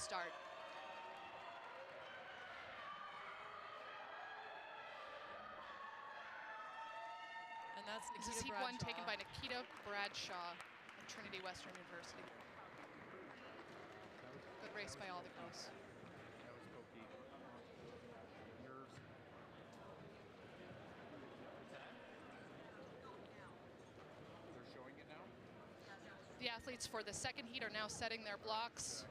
start. And that's This is heat 1 taken by Nikita Bradshaw at Trinity Western University. Good race by all the girls. That was pokey. Nerves. They're showing it now? The athletes for the second heat are now setting their blocks.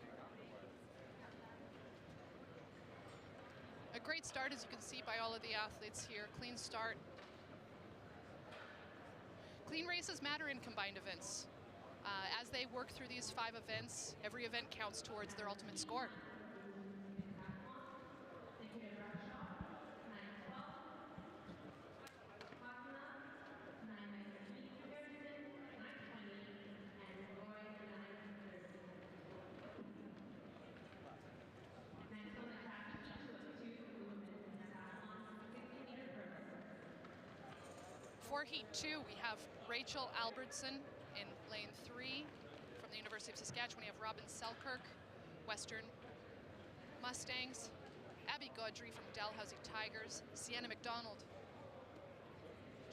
A great start, as you can see, by all of the athletes here. Clean start. Clean races matter in combined events. As they work through these 5 events, every event counts towards their ultimate score. For Heat 2, we have Rachel Albertson in lane 3 from the University of Saskatchewan. We have Robin Selkirk, Western Mustangs. Abby Gaudry from Dalhousie Tigers. Sienna McDonald.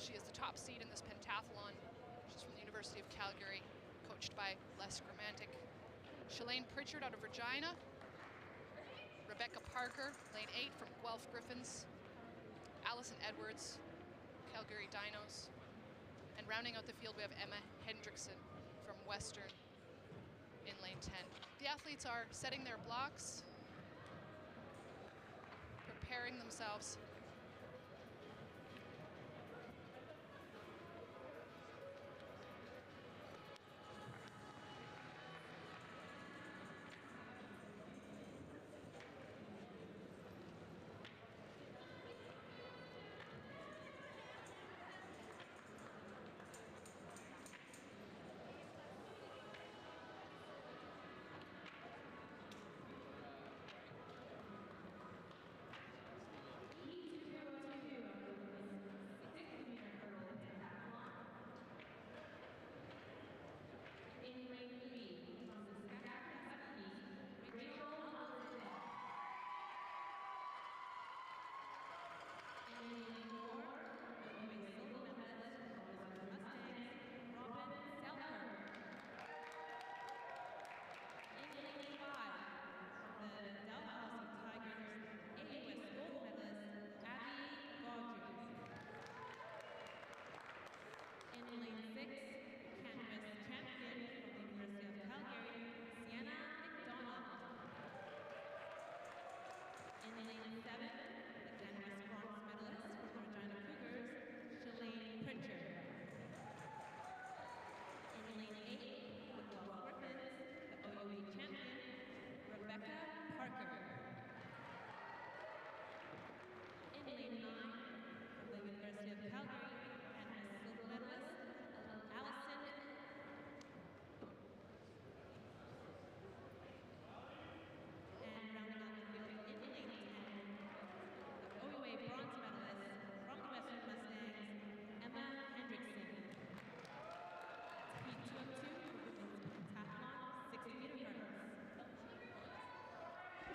She is the top seed in this pentathlon. She's from the University of Calgary, coached by Les Gramantic. Shalane Pritchard out of Regina. Rebecca Parker, lane 8 from Guelph Griffins. Allison Edwards, Calgary Dinos. And rounding out the field, we have Emma Hendrickson from Western in lane 10. The athletes are setting their blocks, preparing themselves.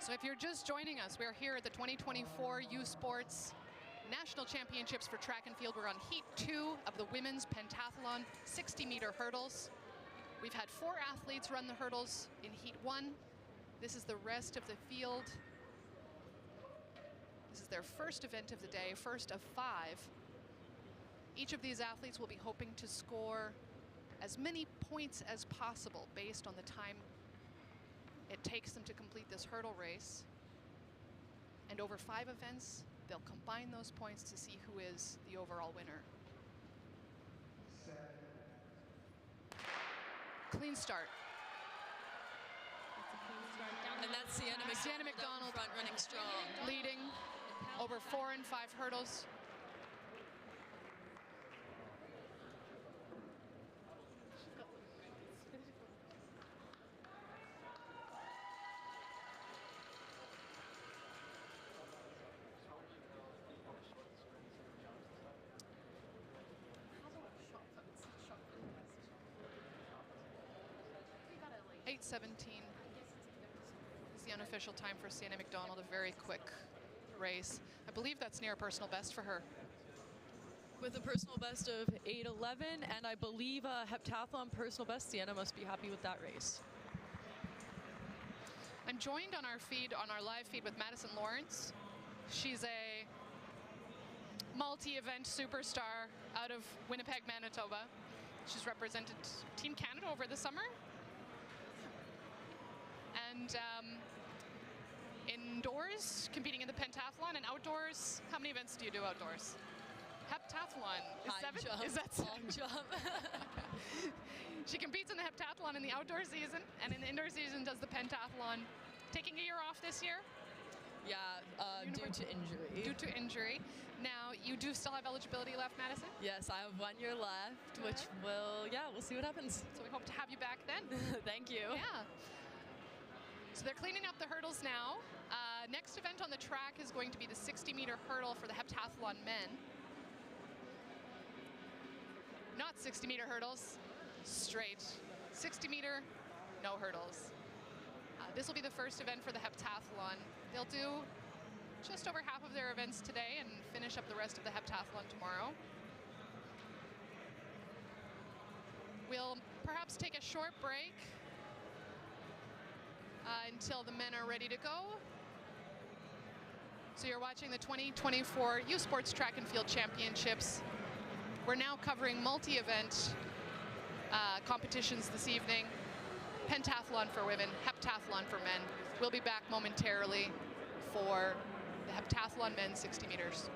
So if you're just joining us, we're here at the 2024 U Sports National Championships for Track and Field. We're on Heat 2 of the women's pentathlon 60-meter hurdles. We've had 4 athletes run the hurdles in Heat 1. This is the rest of the field. This is their first event of the day, first of 5. Each of these athletes will be hoping to score as many points as possible based on the time it takes them to complete this hurdle race. And over 5 events, they'll combine those points to see who is the overall winner. Clean start. That's a clean start. And that's Sienna McDonald front running strong. Leading over 4 and 5 hurdles. the unofficial time for Sienna McDonald, a very quick race. I believe that's near a personal best for her. With a personal best of 8:11, and I believe a heptathlon personal best. Sienna must be happy with that race. I'm joined on our feed, on our live feed, with Madison Lawrence. She's a multi-event superstar out of Winnipeg, Manitoba. She's represented Team Canada over the summer. And indoors, competing in the pentathlon, and outdoors, how many events do you do outdoors? Heptathlon. Is High 7? jump, Is that long jump. She competes in the heptathlon in the outdoor season, and in the indoor season does the pentathlon. Taking a year off this year? Yeah, due to injury. Due to injury. Now, you do still have eligibility left, Madison? Yes, I have 1 year left, which we'll see what happens. So we hope to have you back then. Thank you. Yeah. So they're cleaning up the hurdles now. Next event on the track is going to be the 60-meter hurdle for the heptathlon men. Not 60-meter hurdles, straight. 60-meter, no hurdles. This will be the first event for the heptathlon. They'll do just over half of their events today and finish up the rest of the heptathlon tomorrow. We'll perhaps take a short break until the men are ready to go. So you're watching the 2024 U Sports Track and Field Championships. We're now covering multi-event competitions this evening. Pentathlon for women, heptathlon for men. We'll be back momentarily for the heptathlon men 60 meters.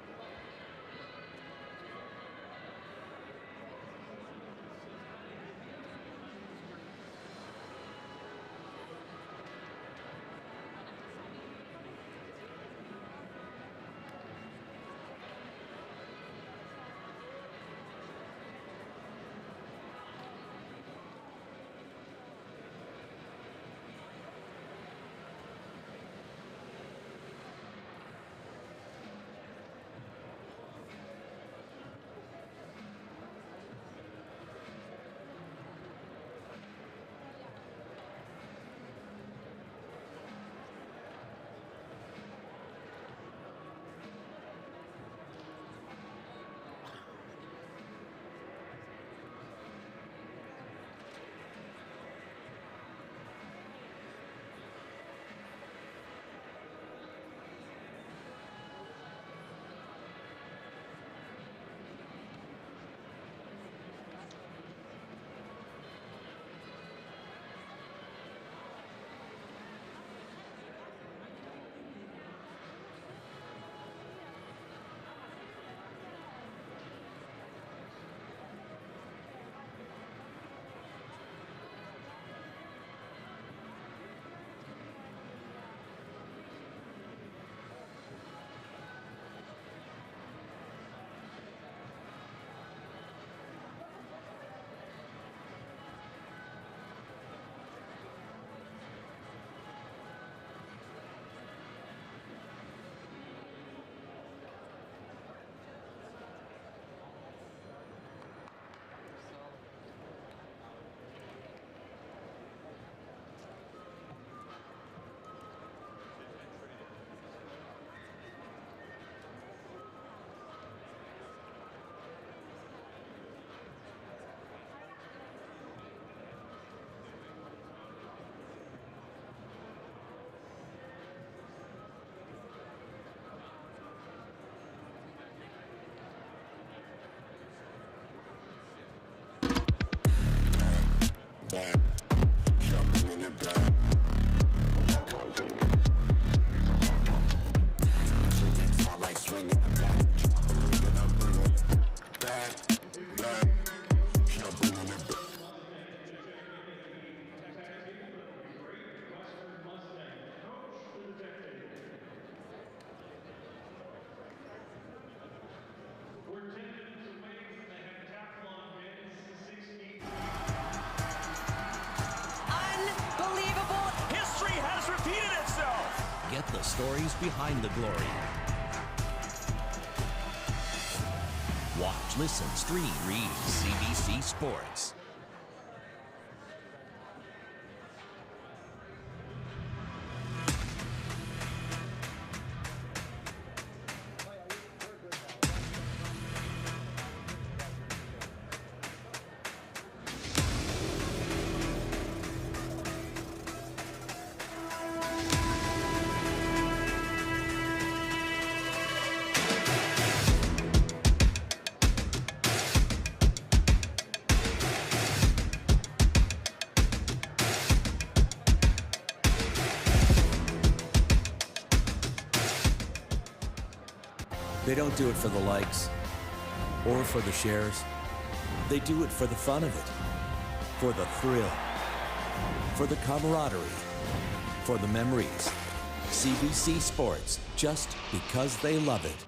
Jumping in the back. I like swinging the back. Back. Jumping in the back. Get the stories behind the glory. Watch, listen, stream, read CBC Sports. They don't do it for the likes or for the shares. They do it for the fun of it, for the thrill, for the camaraderie, for the memories. CBC Sports, just because they love it.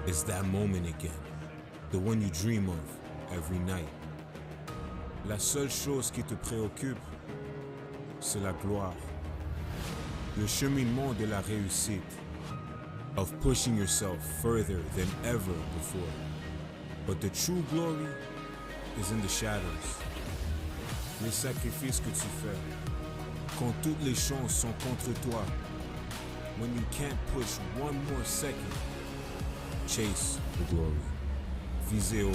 It's that moment again, the one you dream of every night. La seule chose qui te préoccupe, c'est la gloire, le cheminement de la réussite, of pushing yourself further than ever before. But the true glory is in the shadows. Les sacrifices que tu fais, quand toutes les chances sont contre toi, when you can't push one more second. Chase the glory. Visez haut.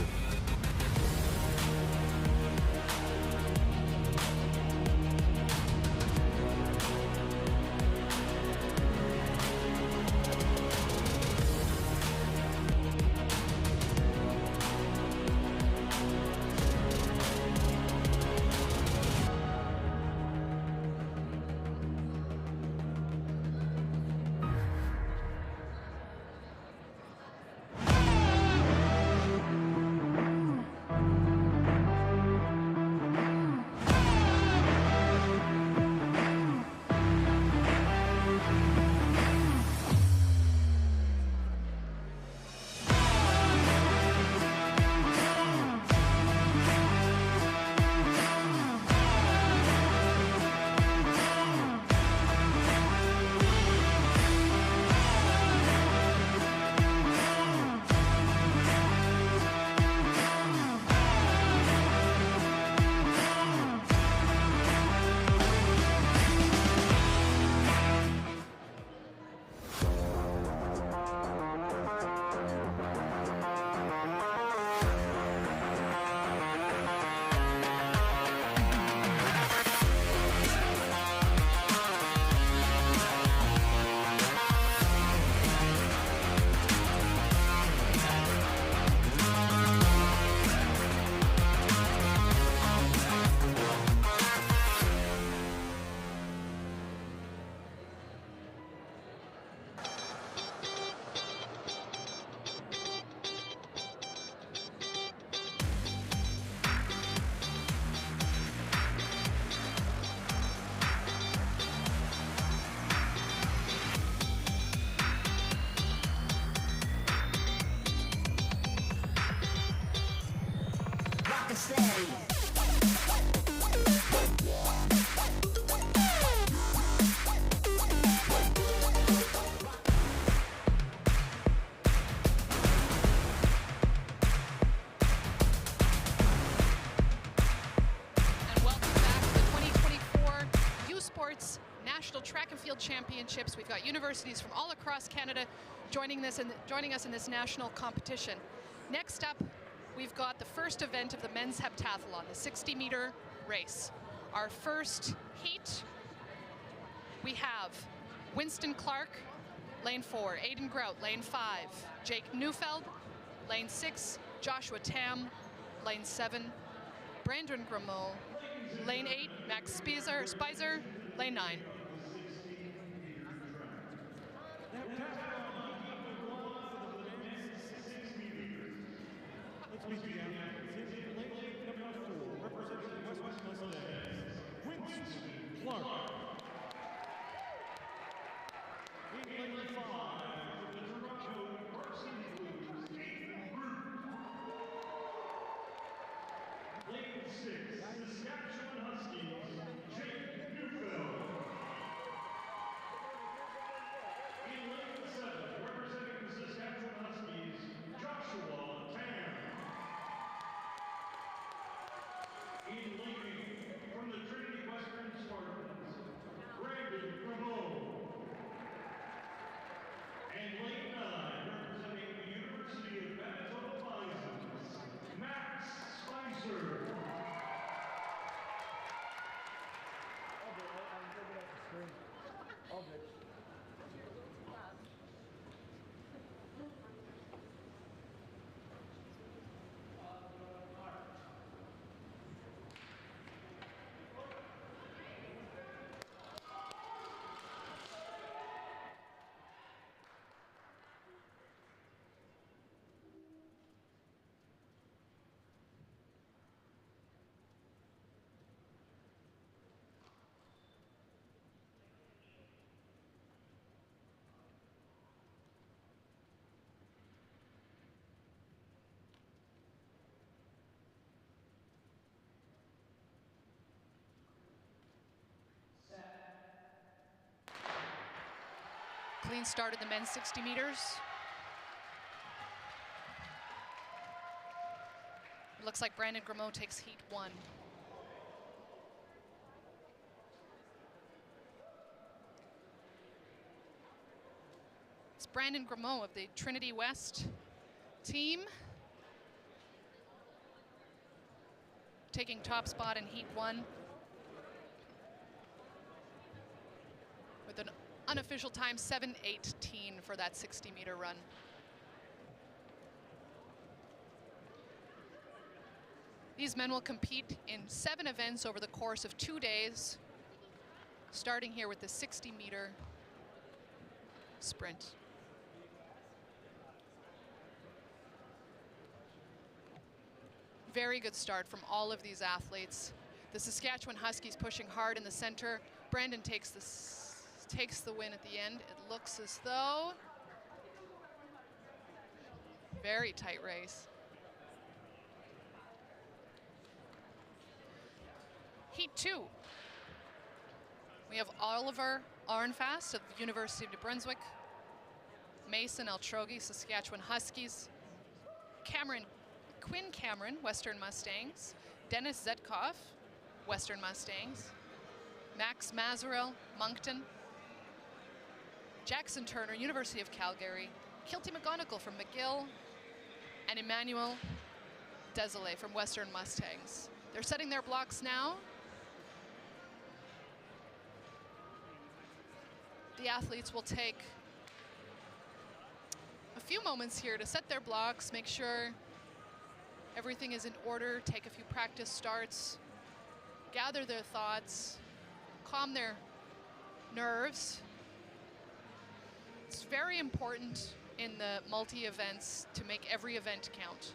field championships. We've got universities from all across Canada joining us in this national competition. Next up, we've got the first event of the men's heptathlon, the 60-meter race. Our first heat, we have Winston Clark, lane 4, Aiden Grout, lane 5, Jake Neufeld, lane 6, Joshua Tam, lane 7, Brandon Grimaud, lane 8, Max Spicer, lane 9. Let's meet the athletes. In lane number 4, representing the Western Mustangs, Winston Clark. In lane 5, the Toronto Varsity Blues, Aiden Grout. Lane 6, Saskatchewan Huskies, Jake Neufeld. In lane 7, representing the Saskatchewan Huskies, Joshua Tam. In lane 8, from the Trinity Western Spartans, Brandon Grimaud. And lane 9, representing the University of Manitoba Bisons, Max Spicer. Clean start in the men's 60 meters. It looks like Brandon Grimaud takes heat 1. It's Brandon Grimaud of the Trinity West team, taking top spot in heat 1 with an unofficial time 7:18 for that 60-meter run. These men will compete in 7 events over the course of 2 days, starting here with the 60-meter sprint. Very good start from all of these athletes. The Saskatchewan Huskies pushing hard in the center. Brandon takes the win at the end. It looks as though very tight race. Heat 2. We have Oliver Arnfast of the University of New Brunswick, Mason Altrogi, Saskatchewan Huskies, Quinn Cameron, Western Mustangs, Dennis Zetkov, Western Mustangs, Max Mazarel, Moncton, Jackson Turner, University of Calgary, Kilty McGonigal from McGill, and Emmanuel Desolé from Western Mustangs. They're setting their blocks now. The athletes will take a few moments here to set their blocks, make sure everything is in order, take a few practice starts, gather their thoughts, calm their nerves. It's very important in the multi-events to make every event count.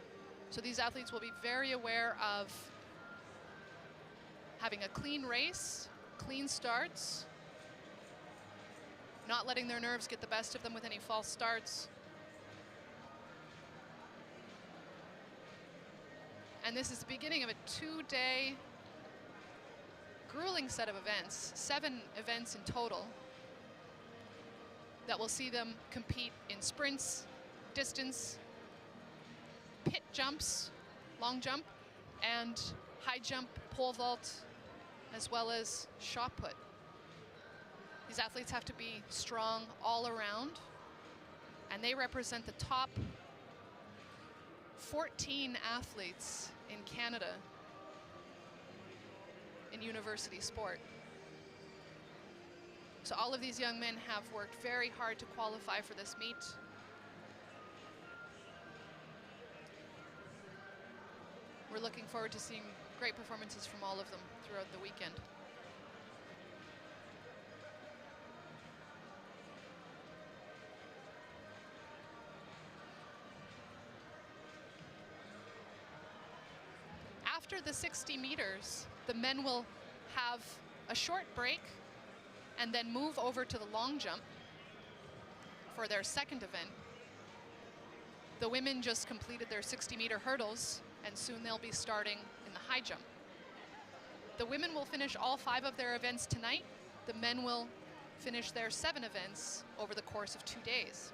So these athletes will be very aware of having a clean race, clean starts, not letting their nerves get the best of them with any false starts. And this is the beginning of a 2-day grueling set of events, 7 events in total, that will see them compete in sprints, distance, pit jumps, long jump, and high jump, pole vault, as well as shot put. These athletes have to be strong all around, and they represent the top 14 athletes in Canada in university sport. So all of these young men have worked very hard to qualify for this meet. We're looking forward to seeing great performances from all of them throughout the weekend. After the 60 meters, the men will have a short break and then move over to the long jump for their second event. The women just completed their 60-meter hurdles, and soon they'll be starting in the high jump. The women will finish all 5 of their events tonight. The men will finish their 7 events over the course of 2 days.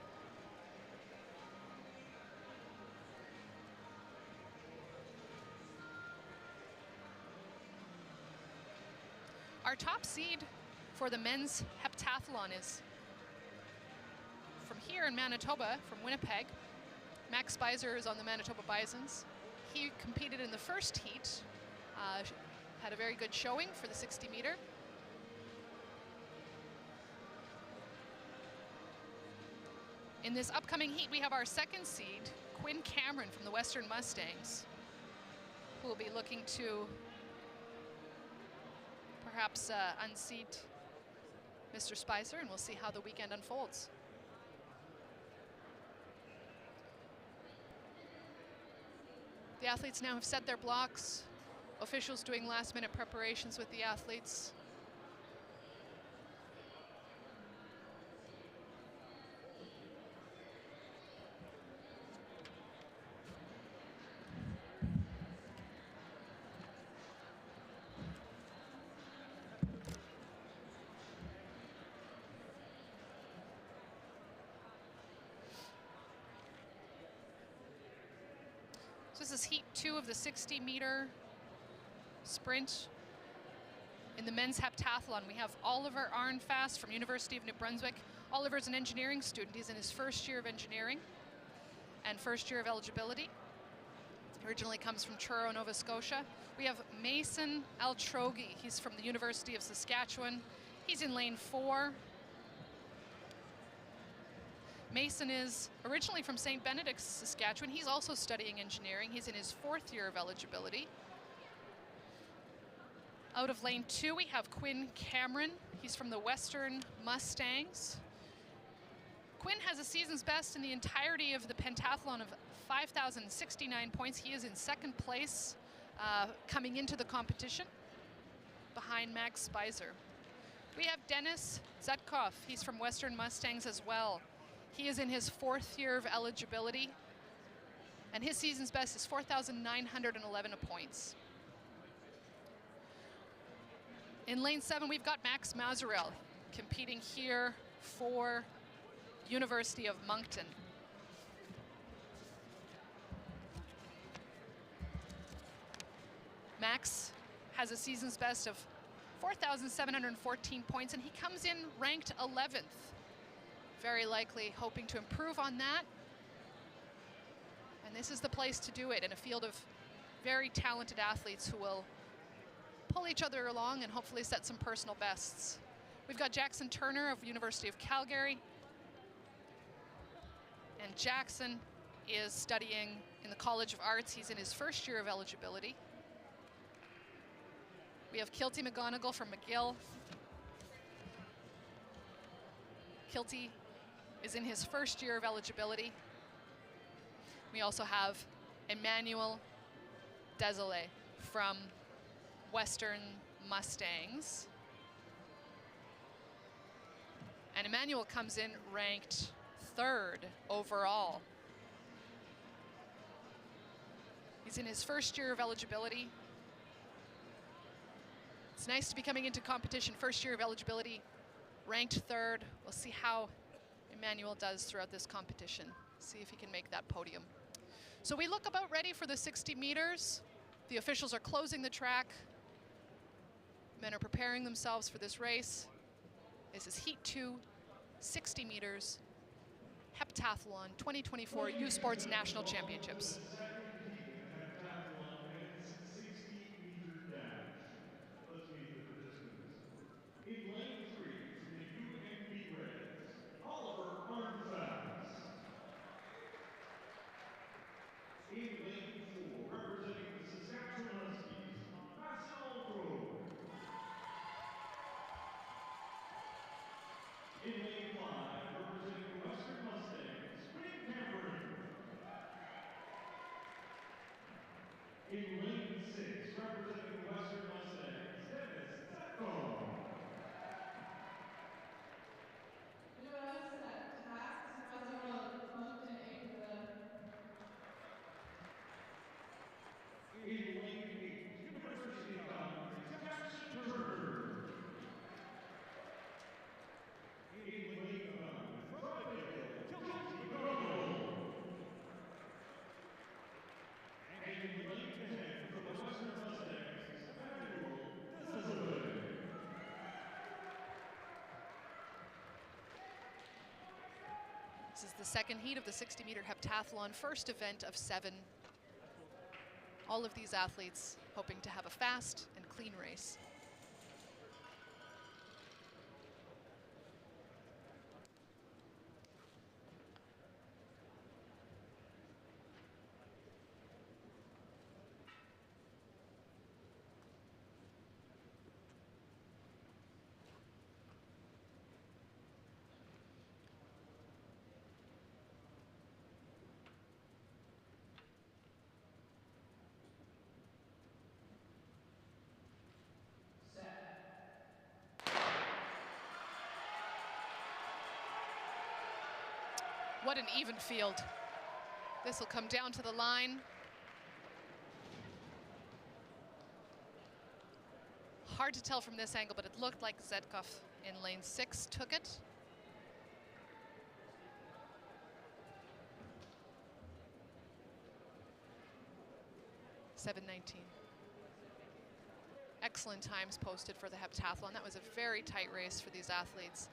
Our top seed for the men's heptathlon is from here in Manitoba, from Winnipeg. Max Spicer is on the Manitoba Bisons. He competed in the first heat, had a very good showing for the 60-meter. In this upcoming heat, we have our second seed, Quinn Cameron from the Western Mustangs, who will be looking to perhaps unseat Mr. Spicer, and we'll see how the weekend unfolds. The athletes now have set their blocks. Officials doing last-minute preparations with the athletes. This is heat 2 of the 60-meter sprint. In the men's heptathlon, we have Oliver Arnfast from University of New Brunswick. Oliver's an engineering student. He's in his first year of engineering and first year of eligibility. Originally comes from Truro, Nova Scotia. We have Mason Altrogi. He's from the University of Saskatchewan. He's in lane 4. Mason is originally from St. Benedict's, Saskatchewan. He's also studying engineering. He's in his 4th year of eligibility. Out of lane 2, we have Quinn Cameron. He's from the Western Mustangs. Quinn has a season's best in the entirety of the pentathlon of 5,069 points. He is in 2nd place coming into the competition behind Max Spicer. We have Dennis Zutkov. He's from Western Mustangs as well. He is in his 4th year of eligibility, and his season's best is 4,911 points. In lane 7, we've got Max Mazurel competing here for University of Moncton. Max has a season's best of 4,714 points, and he comes in ranked 11th. Very likely hoping to improve on that. And this is the place to do it in a field of very talented athletes who will pull each other along and hopefully set some personal bests. We've got Jackson Turner of University of Calgary. And Jackson is studying in the College of Arts. He's in his 1st year of eligibility. We have Kilty McGonigal from McGill. Kilty is in his 1st year of eligibility. We also have Emmanuel Desolé from Western Mustangs. And Emmanuel comes in ranked 3rd overall. He's in his 1st year of eligibility. It's nice to be coming into competition, 1st year of eligibility, ranked 3rd. We'll see how Emmanuel does throughout this competition. See if he can make that podium. So we look about ready for the 60 meters. The officials are closing the track. Men are preparing themselves for this race. This is Heat 2, 60 meters, Heptathlon 2024 U Sports National Championships. Heptathlon men's 60-meter dash. Let's meet the participants. In lane 3, from the UNB Reds, Oliver Arnfaz. In lane 4, representing the Saskatchewan Huskies, Marcel Grove. In lane 5, representing the Western Mustangs, Quinn Cameron. In lane 6, representing the Western Mustangs, Dennis Zetko. In lane 8, University of Calgary's Jackson Turner. In lane 9, Frontale, Kelsey Garbo. And in lane 10, from the Western Mustangs, Emmanuel Desiree. This is the second heat of the 60-meter heptathlon, first event of 7. All of these athletes hoping to have a fast and clean race. What an even field. This will come down to the line. Hard to tell from this angle, but it looked like Zetkov in lane 6 took it. .7:19. Excellent times posted for the heptathlon. That was a very tight race for these athletes.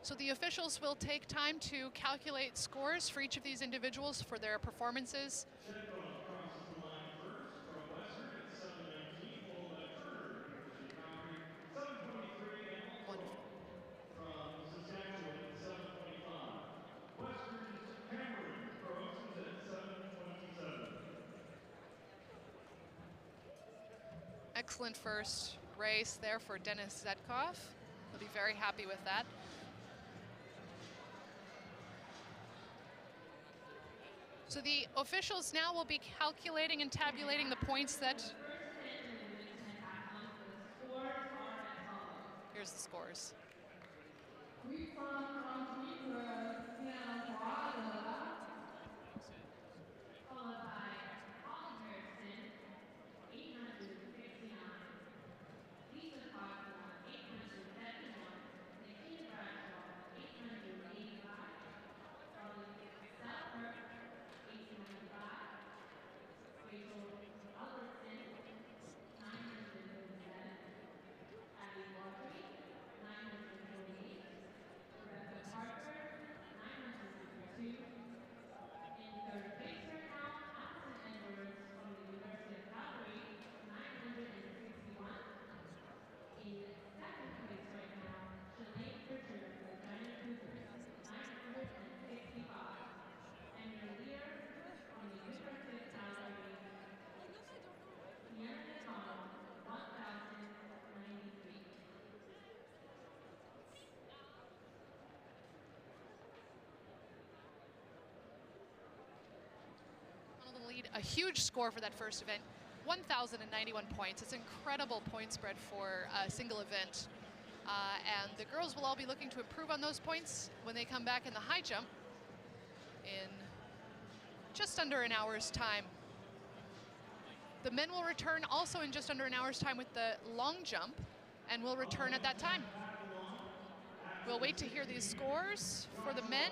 So the officials will take time to calculate scores for each of these individuals for their performances. Zetko crosses the line first from Western at 7:19, followed by Turner, University of Calgary, 7:23, and Wonderful. from Saskatchewan at 7:25. Western's Cameron crosses at 7:27. Excellent first race there for Denis Zetkov. He'll be very happy with that. So the officials now will be calculating and tabulating the points that... Here's the scores. A huge score for that first event, 1,091 points. It's incredible point spread for a single event. And the girls will all be looking to improve on those points when they come back in the high jump in just under an hour's time. The men will return also in just under an hour's time with the long jump, and will return at that time. We'll wait to hear these scores for the men.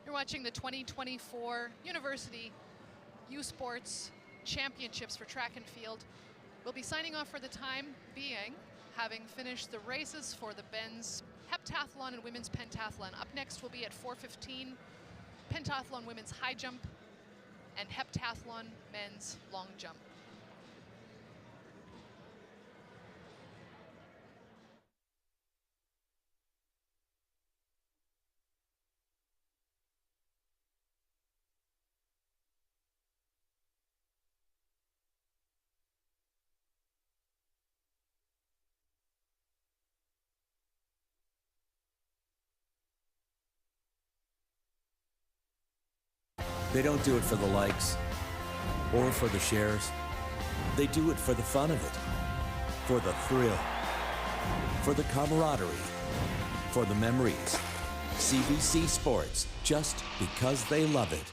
You're watching the 2024 University U Sports Championships for track and field. We'll be signing off for the time being, having finished the races for the men's heptathlon and women's pentathlon. Up next will be at 4:15, pentathlon women's high jump and heptathlon men's long jump. They don't do it for the likes or for the shares. They do it for the fun of it, for the thrill, for the camaraderie, for the memories. CBC Sports, just because they love it.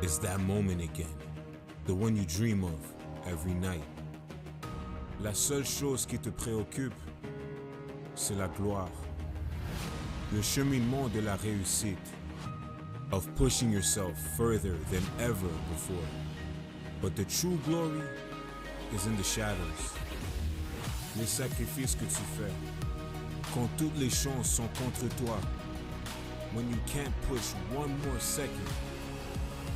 It's that moment again, the one you dream of every night. La seule chose qui te préoccupe, c'est la gloire. Le cheminement de la réussite, of pushing yourself further than ever before. But the true glory is in the shadows. Les sacrifices que tu fais, quand toutes les chances sont contre toi. When you can't push one more second,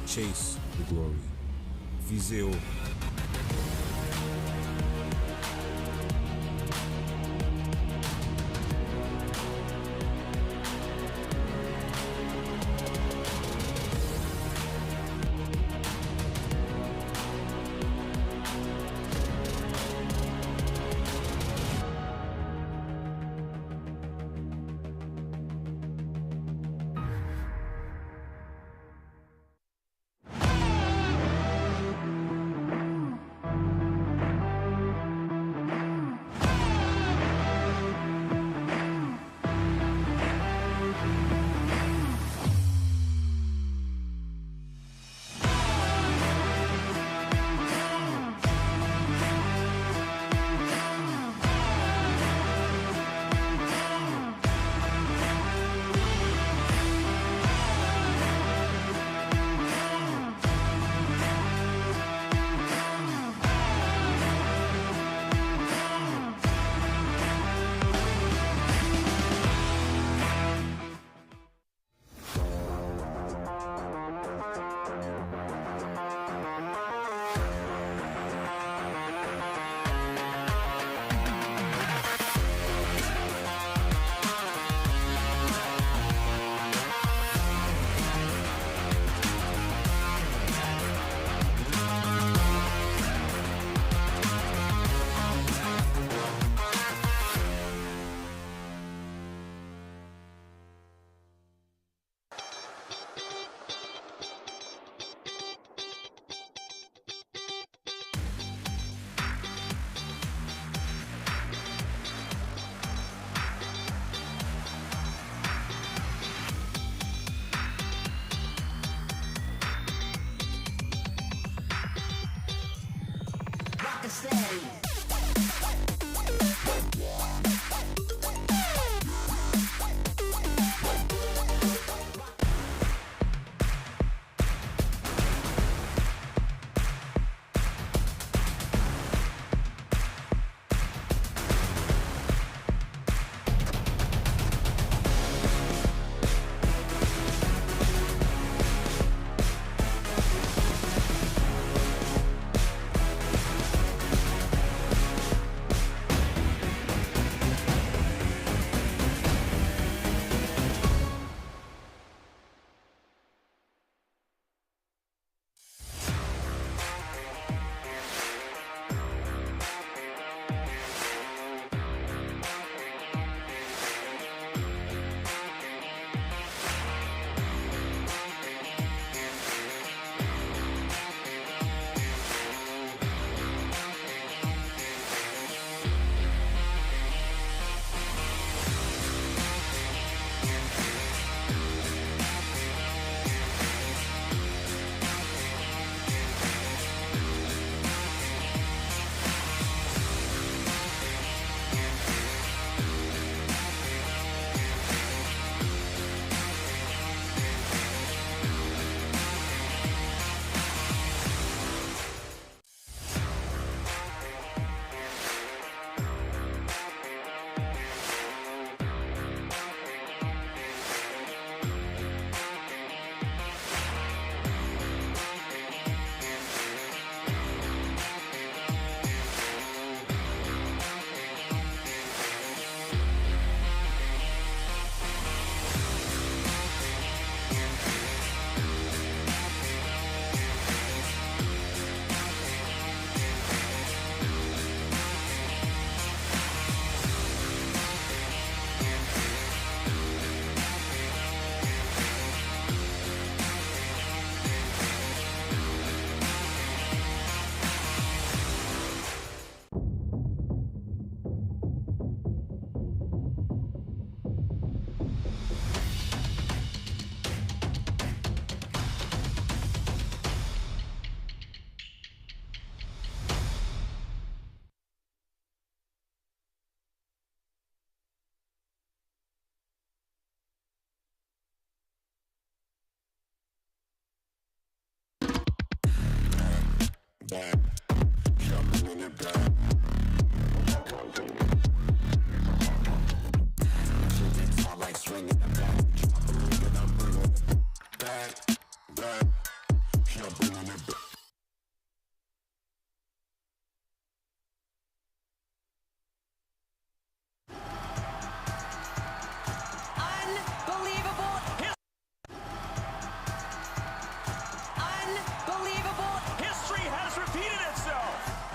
chase the glory. Visez haut.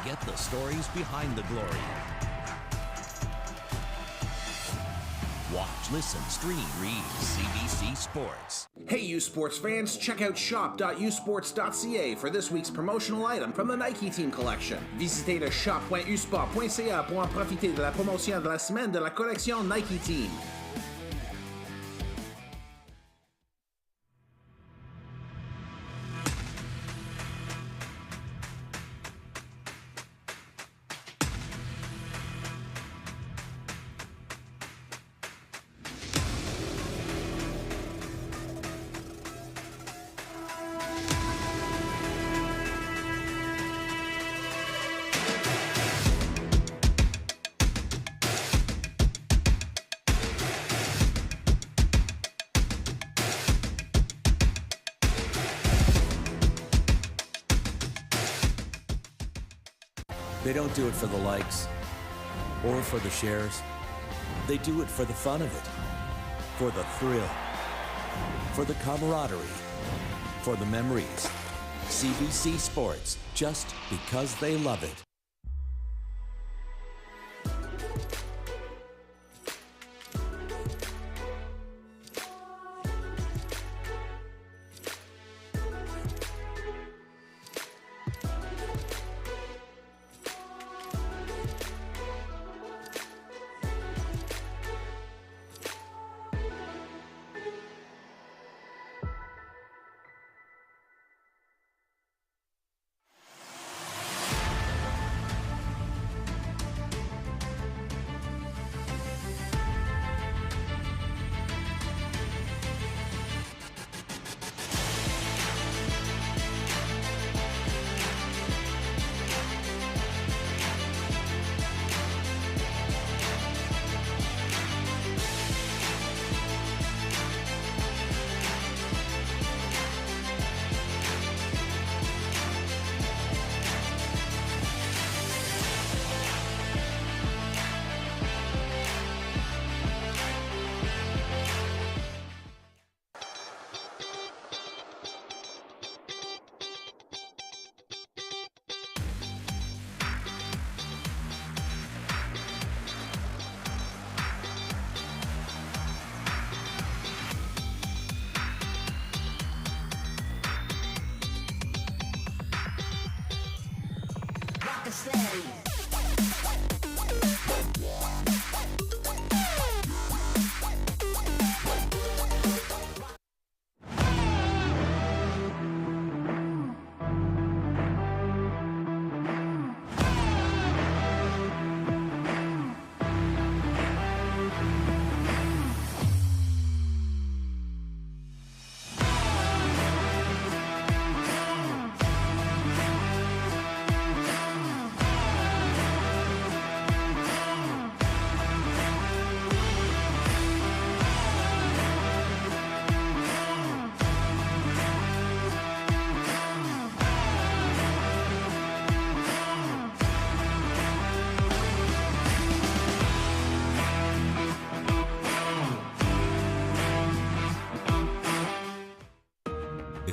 Get the stories behind the glory. Watch, listen, stream, read CBC Sports. Hey you sports fans, check out shop.usports.ca for this week's promotional item from the Nike Team Collection. Visitez le shop.usport.ca pour en profiter de la promotion de la semaine de la collection Nike Team. They don't do it for the likes or for the shares. They do it for the fun of it, for the thrill, for the camaraderie, for the memories. CBC Sports, just because they love it.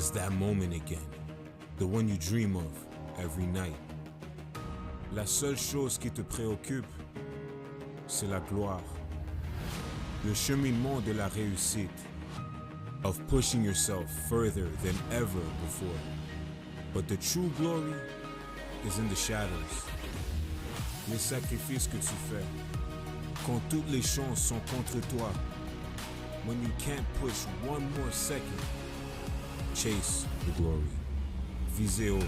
It's that moment again, the one you dream of every night. La seule chose qui te préoccupe, c'est la gloire. Le cheminement de la réussite, of pushing yourself further than ever before. But the true glory is in the shadows. Les sacrifices que tu fais, quand toutes les chances sont contre toi, when you can't push one more second, chase the glory. Visez haut.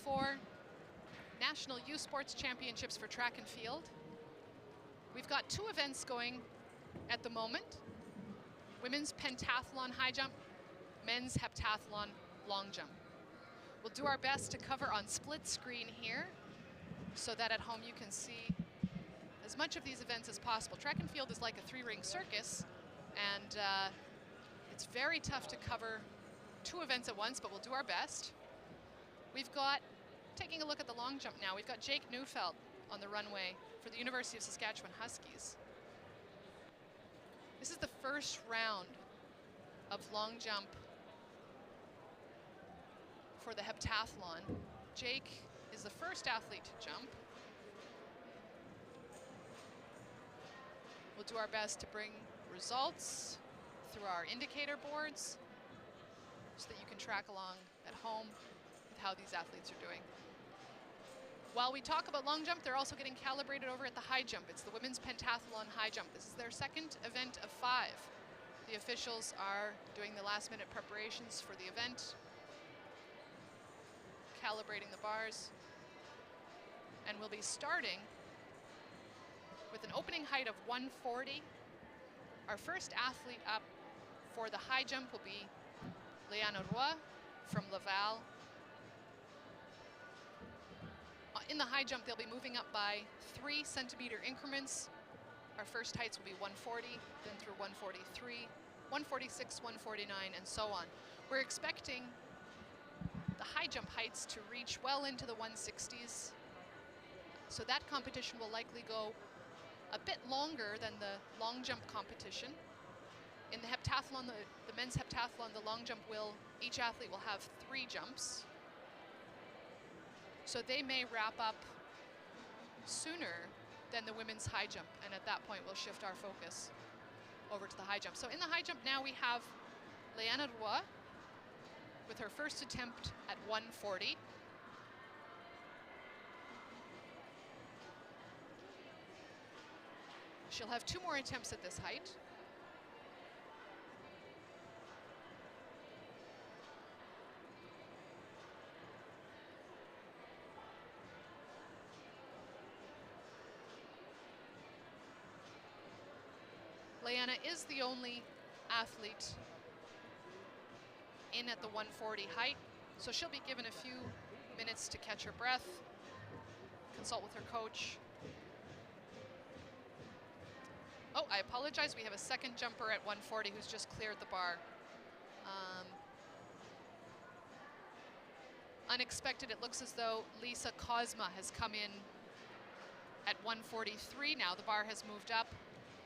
2024 National Youth Sports Championships for track and field. We've got 2 events going at the moment. Women's pentathlon high jump, men's heptathlon long jump. We'll do our best to cover on split screen here so that at home you can see as much of these events as possible. Track and field is like a 3-ring circus, and it's very tough to cover 2 events at once, but we'll do our best. We've got, taking a look at the long jump now, we've got Jake Neufeld on the runway for the University of Saskatchewan Huskies. This is the first round of long jump for the heptathlon. Jake is the first athlete to jump. We'll do our best to bring results through our indicator boards so that you can track along at home with how these athletes are doing. While we talk about long jump, they're also getting calibrated over at the high jump. It's the women's pentathlon high jump. This is their second event of 5. The officials are doing the last-minute preparations for the event, calibrating the bars, and we'll be starting with an opening height of 140. Our first athlete up for the high jump will be Liana Roy from Laval. In the high jump, they'll be moving up by 3-centimeter increments. Our first heights will be 140, then through 143, 146, 149, and so on. We're expecting the high jump heights to reach well into the 160s. So that competition will likely go a bit longer than the long jump competition. In the heptathlon, the men's heptathlon, the long jump each athlete will have 3 jumps. So they may wrap up sooner than the women's high jump, and at that point we'll shift our focus over to the high jump. So in the high jump now we have Liana Roy with her first attempt at 140. She'll have 2 more attempts at this height. Liana is the only athlete in at the 140 height, so she'll be given a few minutes to catch her breath, consult with her coach. Oh, I apologize, we have a second jumper at 140 who's just cleared the bar. Unexpected, it looks as though Lisa Cosma has come in at 143 now. The bar has moved up,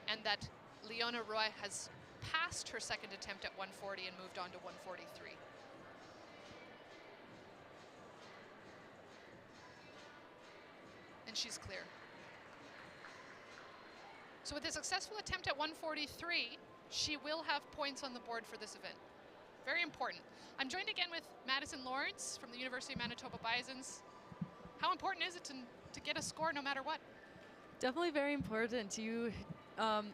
and that Liana Roy has passed her second attempt at 140 and moved on to 143. And she's clear. So with a successful attempt at 143, she will have points on the board for this event. Very important. I'm joined again with Madison Lawrence from the University of Manitoba Bisons. How important is it to get a score no matter what? Definitely very important. It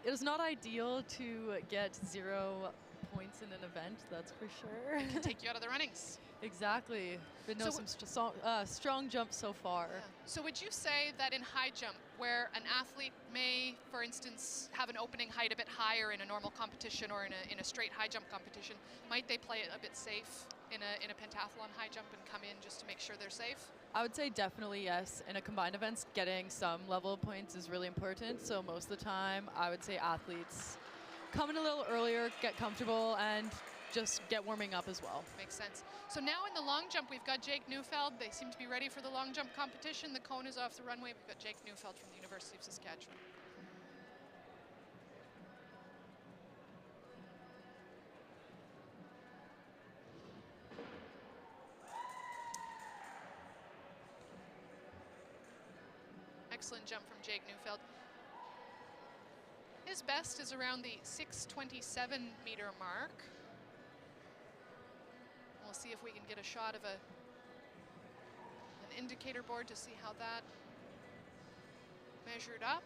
is not ideal to get 0 points in an event, that's for sure. It can take you out of the runnings. Exactly. But no, some strong jumps so far. Yeah. So would you say that in high jump, where an athlete may, for instance, have an opening height a bit higher in a normal competition or in a straight high jump competition, might they play it a bit safe in a pentathlon high jump and come in just to make sure they're safe? I would say definitely yes. In a combined events, getting some level of points is really important. So most of the time, I would say athletes come in a little earlier, get comfortable, and just get warming up as well. Makes sense. So now in the long jump, we've got Jake Neufeld. They seem to be ready for the long jump competition. The cone is off the runway. We've got Jake Neufeld from the University of Saskatchewan. Excellent jump from Jake Neufeld. His best is around the 627 meter mark. We'll see if we can get a shot of an indicator board to see how that measured up.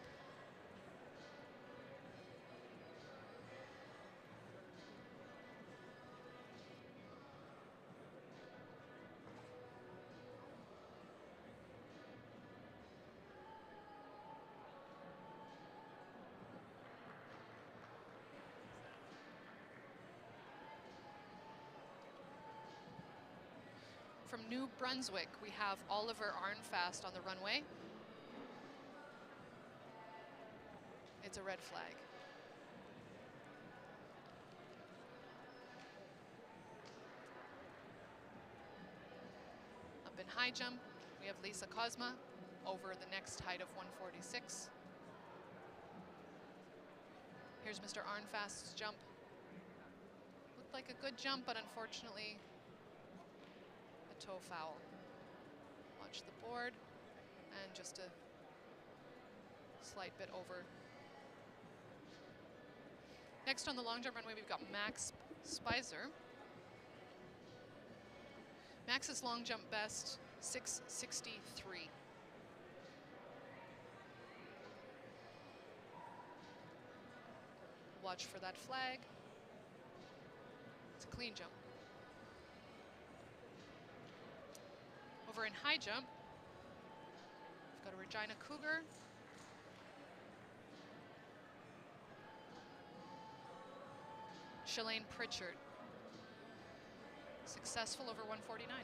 from New Brunswick, we have Oliver Arnfast on the runway. It's a red flag. Up in high jump, we have Lisa Cosma over the next height of 146. Here's Mr. Arnfast's jump. Looked like a good jump, but unfortunately, a toe foul. Watch the board, and just a slight bit over. Next on the long jump runway, we've got Max Spicer. Max's long jump best, 663. Watch for that flag. It's a clean jump. Over in high jump, we've got a Regina Cougar. Shalane Pritchard. Successful over 149.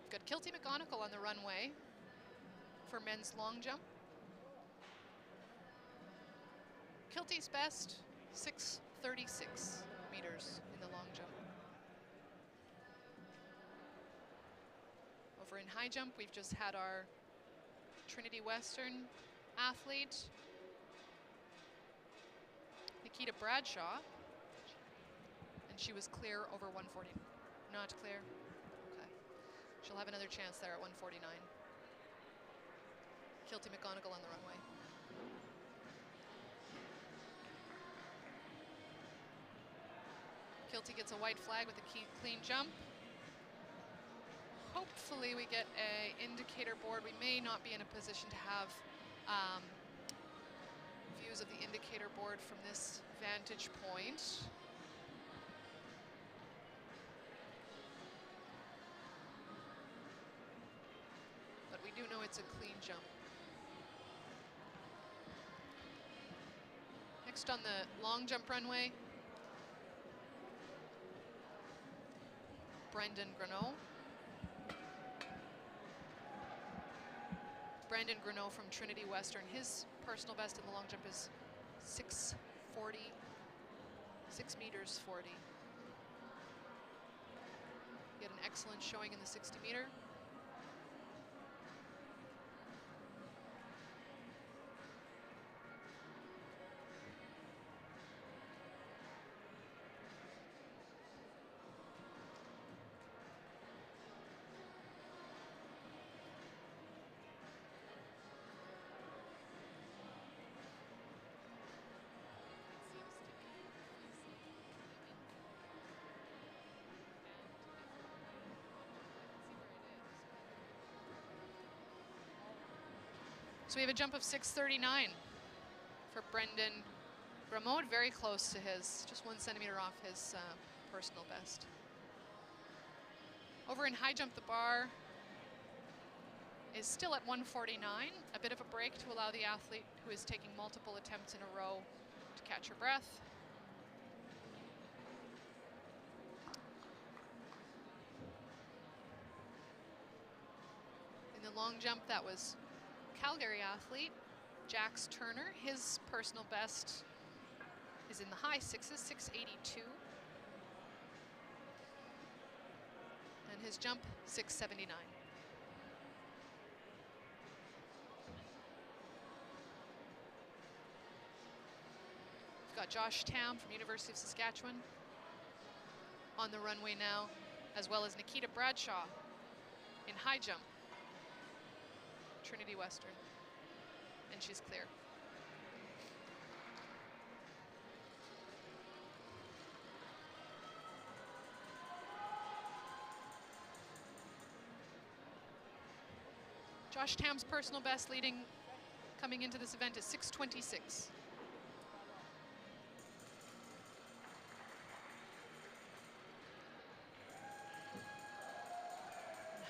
We've got Kilty McGonigal on the runway for men's long jump. Kilty's best, 636 meters in the long jump. Over in high jump, we've just had our Trinity Western athlete, Nikita Bradshaw, and she was clear over 140. Not clear? Okay. She'll have another chance there at 149. Kilty McGonigal on the runway. Kilty gets a white flag with a clean jump. Hopefully we get a indicator board. We may not be in a position to have views of the indicator board from this vantage point. But we do know it's a clean jump. Next on the long jump runway, Brendan Greneau. Brandon Greneau from Trinity Western. His personal best in the long jump is 640, 6 meters 40. He had an excellent showing in the 60 meter. So we have a jump of 639 for Brendan Grammode, very close to his, just 1 centimeter off his personal best. Over in high jump, the bar is still at 149, a bit of a break to allow the athlete who is taking multiple attempts in a row to catch her breath. In the long jump, that was Calgary athlete, Jax Turner. His personal best is in the high sixes, 682. And his jump, 679. We've got Josh Tam from University of Saskatchewan on the runway now, as well as Nikita Bradshaw in high jump. Trinity Western, and she's clear. Josh Tam's personal best coming into this event is 626.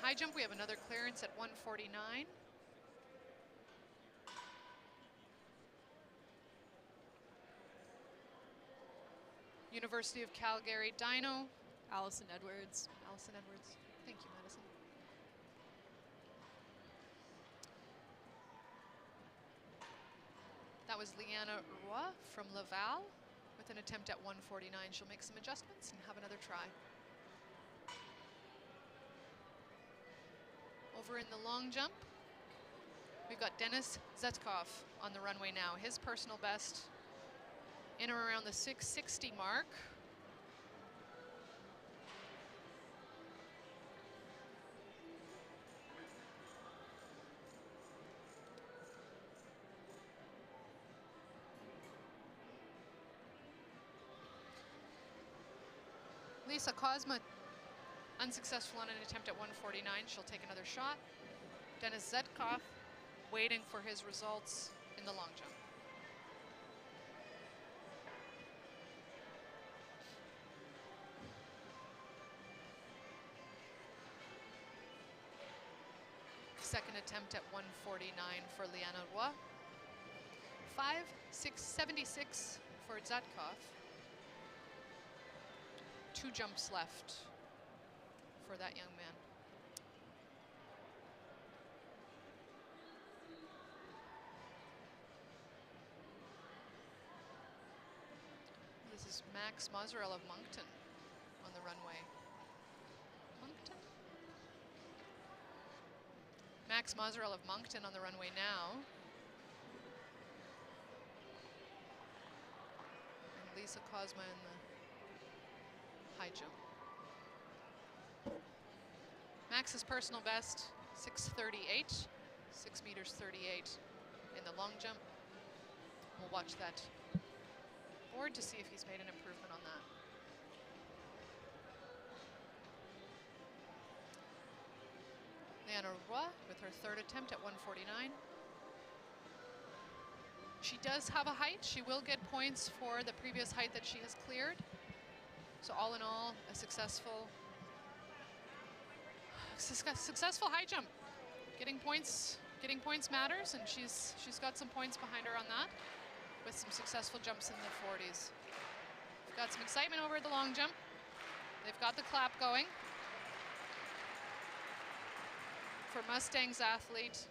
High high jump, we have another clearance at 149. University of Calgary Dino. Allison Edwards. Allison Edwards. Thank you, Madison. That was Leanna Roy from Laval with an attempt at 149. She'll make some adjustments and have another try. Over in the long jump, we've got Denis Zetkov on the runway now. His personal best in or around the 660 mark. Lisa Kozma, unsuccessful on an attempt at 149. She'll take another shot. Denis Zetkov waiting for his results in the long jump. Second attempt at 149 for Liana Roy. 5.676 for Zetkov. 2 jumps left for that young man. This is Max Mozzarella of Moncton on the runway. Moncton? Max Mozzarella of Moncton on the runway now. And Lisa Kozma in the high jump. Max's personal best, 6:38, 6 meters 38 in the long jump. We'll watch that board to see if he's made an improvement on that. Leanna Roy with her third attempt at 149. She does have a height. She will get points for the previous height that she has cleared. So all in all, a successful high jump. Getting points matters, and she's got some points behind her on that, with some successful jumps in the 40s. We've got some excitement over the long jump. They've got the clap going for Mustang's athlete.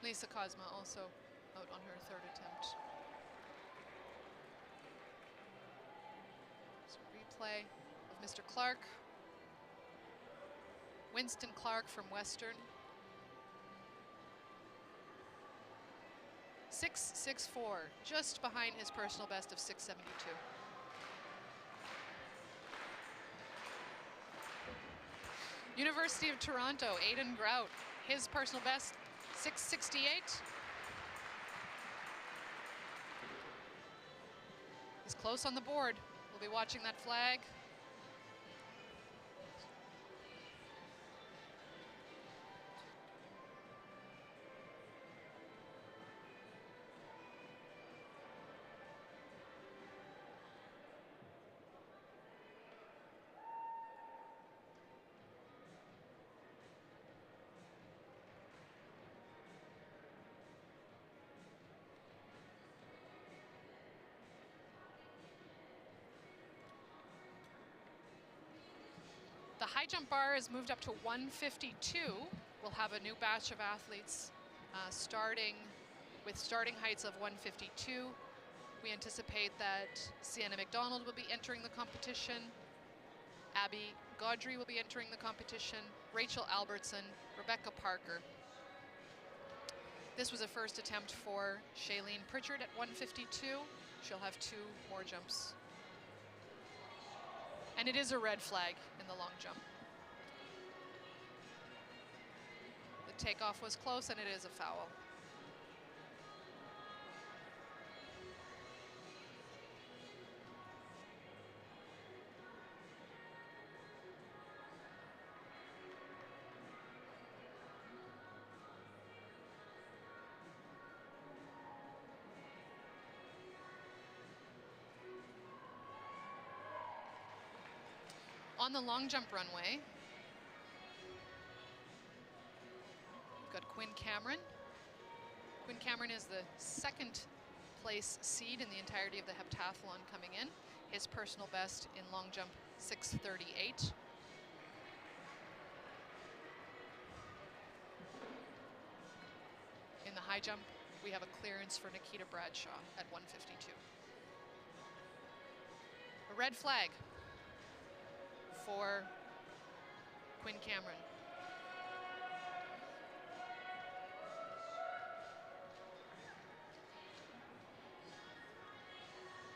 Lisa Kozma also out on her third attempt. So replay of Mr. Clark. Winston Clark from Western. 6.64, just behind his personal best of 6.72. University of Toronto, Aidan Grout, his personal best, 6.68. He's close on the board. We'll be watching that flag. The high jump bar is moved up to 152. We'll have a new batch of athletes starting with starting heights of 152. We anticipate that Sienna McDonald will be entering the competition. Abby Gaudry will be entering the competition. Rachel Albertson, Rebecca Parker. This was a first attempt for Shailene Pritchard at 152. She'll have 2 more jumps. And it is a red flag in the long jump. The takeoff was close, and it is a foul. On the long jump runway, we've got Quinn Cameron. Quinn Cameron is the second place seed in the entirety of the heptathlon coming in. His personal best in long jump, 6:38. In the high jump, we have a clearance for Nikita Bradshaw at 1:52. A red flag for Quinn Cameron.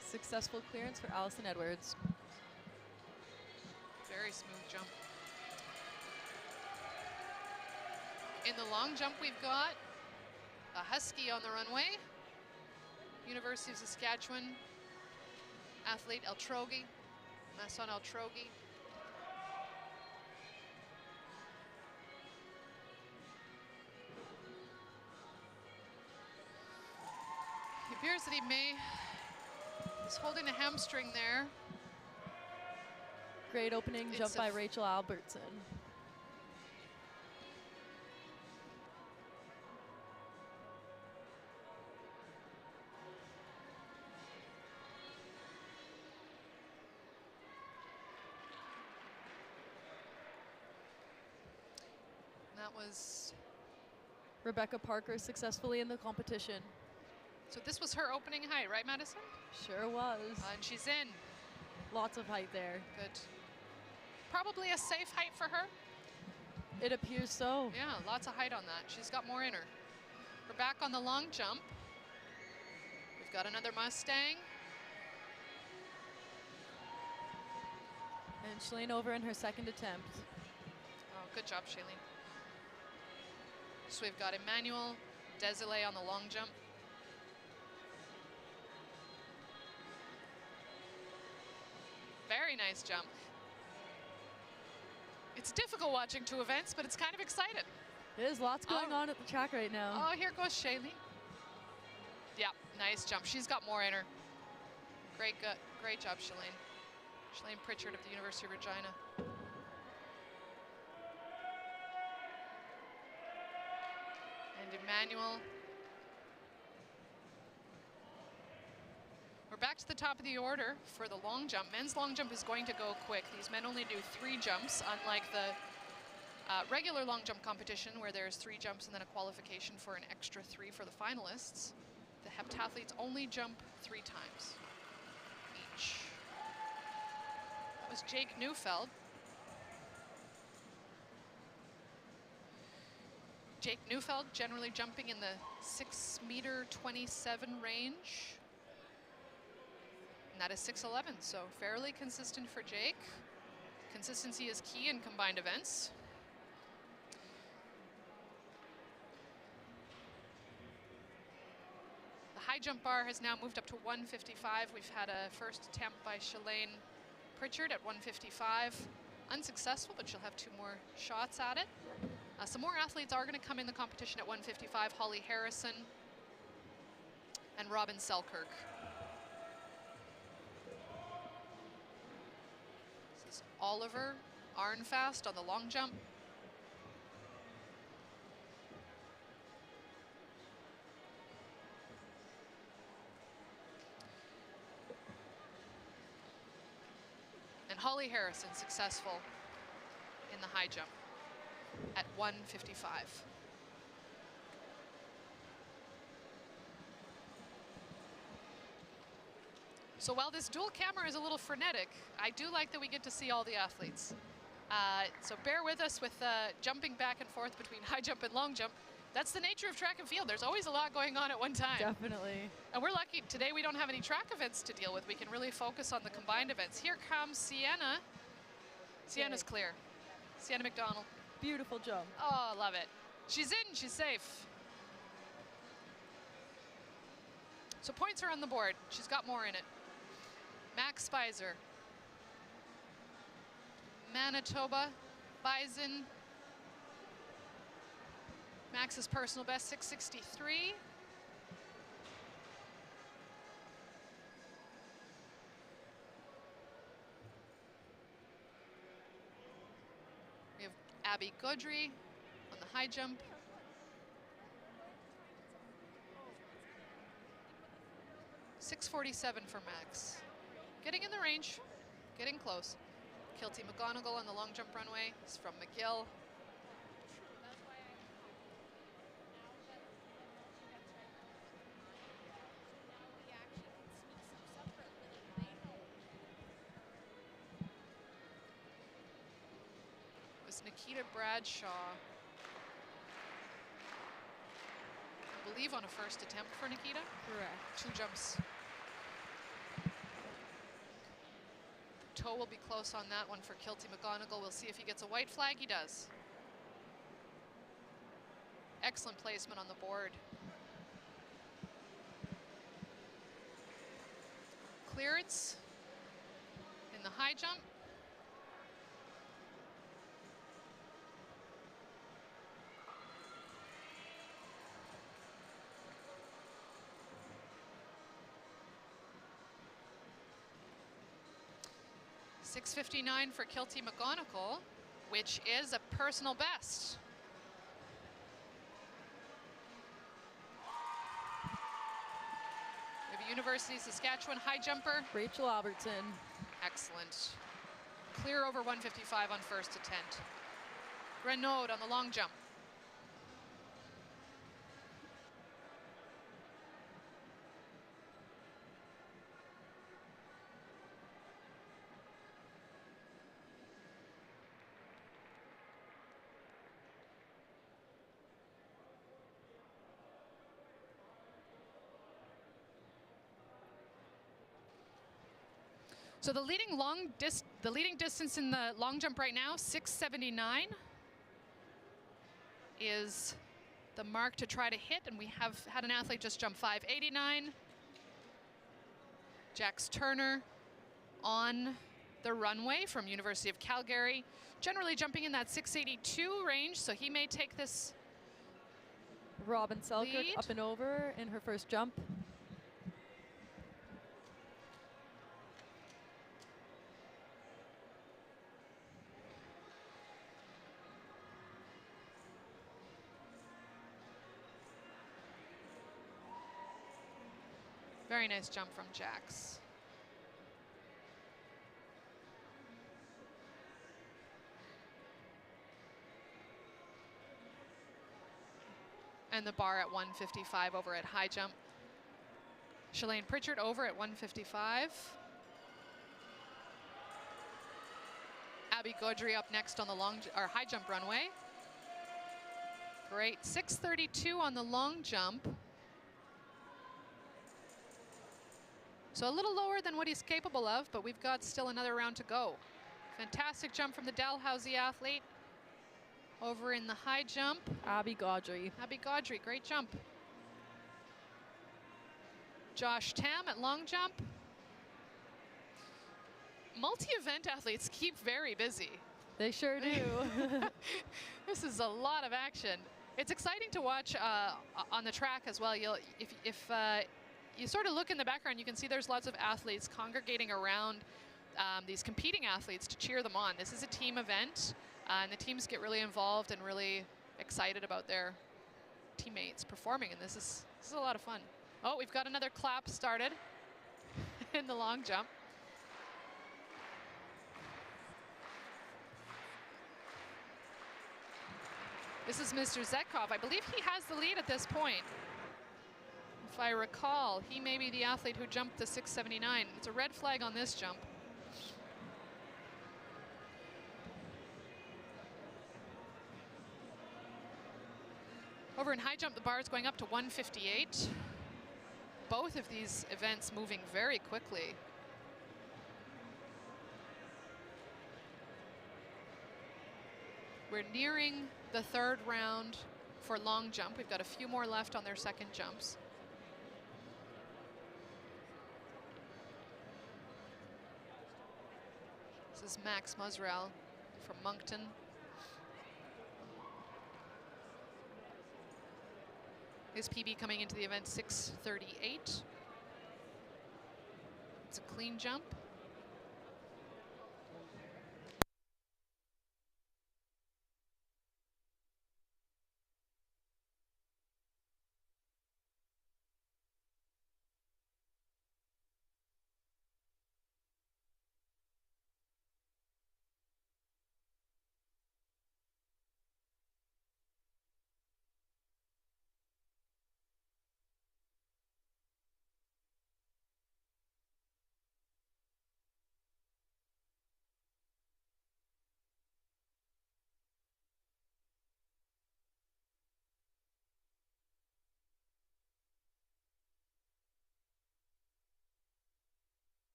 Successful clearance for Allison Edwards. Very smooth jump. In the long jump, we've got a Husky on the runway. University of Saskatchewan athlete Eltrogi, Masson Eltrogi. It appears that he's holding a hamstring there. Great opening jump by Rachel Albertson. That was Rebecca Parker successfully in the competition. So this was her opening height, right, Madison? Sure was. And she's in. Lots of height there. Good. Probably a safe height for her. It appears so. Yeah, lots of height on that. She's got more in her. We're back on the long jump. We've got another Mustang. And Shalane over in her second attempt. Oh, good job, Shailene. So we've got Emmanuel Desilets on the long jump. Very nice jump. It's difficult watching two events, but it's kind of exciting. There's lots going on at the track right now. Oh, here goes Shailene. Yeah, nice jump. She's got more in her. Great job, Shalane. Shalane Pritchard of the University of Regina. And Emmanuel. We're back to the top of the order for the long jump. Men's long jump is going to go quick. These men only do 3 jumps, unlike the regular long jump competition where there's 3 jumps and then a qualification for an extra 3 for the finalists. The heptathletes only jump 3 times each. That was Jake Neufeld. Jake Neufeld generally jumping in the 6'27" range. And that is 6'11", so fairly consistent for Jake. Consistency is key in combined events. The high jump bar has now moved up to 155. We've had a first attempt by Shalane Pritchard at 155. Unsuccessful, but she'll have 2 more shots at it. Some more athletes are going to come in the competition at 155. Holly Harrison and Robin Selkirk. This is Oliver Arnfast on the long jump. And Holly Harrison successful in the high jump at 155. So while this dual camera is a little frenetic, I do like that we get to see all the athletes. So bear with us with jumping back and forth between high jump and long jump. That's the nature of track and field. There's always a lot going on at one time. Definitely. And we're lucky today we don't have any track events to deal with. We can really focus on the combined events. Here comes Sienna. Sienna's clear. Sienna McDonald. Beautiful jump. Oh, love it. She's in, she's safe. So points are on the board. She's got more in it. Max Spicer. Manitoba, Bison. Max's personal best, 663. Abby Gaudry on the high jump. .647 for Max. Getting in the range, getting close. Kilty McGonigal on the long jump runway is from McGill. Was Nikita Bradshaw, I believe, on a first attempt for Nikita? Correct. 2 jumps. Toe will be close on that one for Kilty McGonigal. We'll see if he gets a white flag. He does. Excellent placement on the board. Clearance in the high jump. .659 for Kilty McGonigal, which is a personal best. We have a University of Saskatchewan high jumper. Rachel Albertson. Excellent. Clear over 155 on first attempt. Renaud on the long jump. So the leading distance in the long jump right now, 679, is the mark to try to hit, and we have had an athlete just jump 589. Jax Turner on the runway from University of Calgary, generally jumping in that 682 range, so he may take this Robin Selkirk lead. up and over in her first jump. Very nice jump from Jax. And the bar at 155 over at high jump. Shalane Pritchard over at 155. Abby Gaudry up next on the high jump runway. Great, 632 on the long jump. So a little lower than what he's capable of, but we've got still another round to go. Fantastic jump from the Dalhousie athlete. Over in the high jump, Abby Gaudry. Abby Gaudry, great jump. Josh Tam at long jump. Multi-event athletes keep very busy. They sure do. This is a lot of action. It's exciting to watch on the track as well. If you sort of look in the background, you can see there's lots of athletes congregating around these competing athletes to cheer them on. This is a team event, and the teams get really involved and really excited about their teammates performing, and this is a lot of fun. Oh, we've got another clap started in the long jump. This is Mr. Zetkov. I believe he has the lead at this point. If I recall, he may be the athlete who jumped the 679. It's a red flag on this jump. Over in high jump, the bar is going up to 158. Both of these events moving very quickly. We're nearing the third round for long jump. We've got a few more left on their second jumps. This is Max Musrell from Moncton. His PB coming into the event 6:38. It's a clean jump.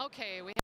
Okay, we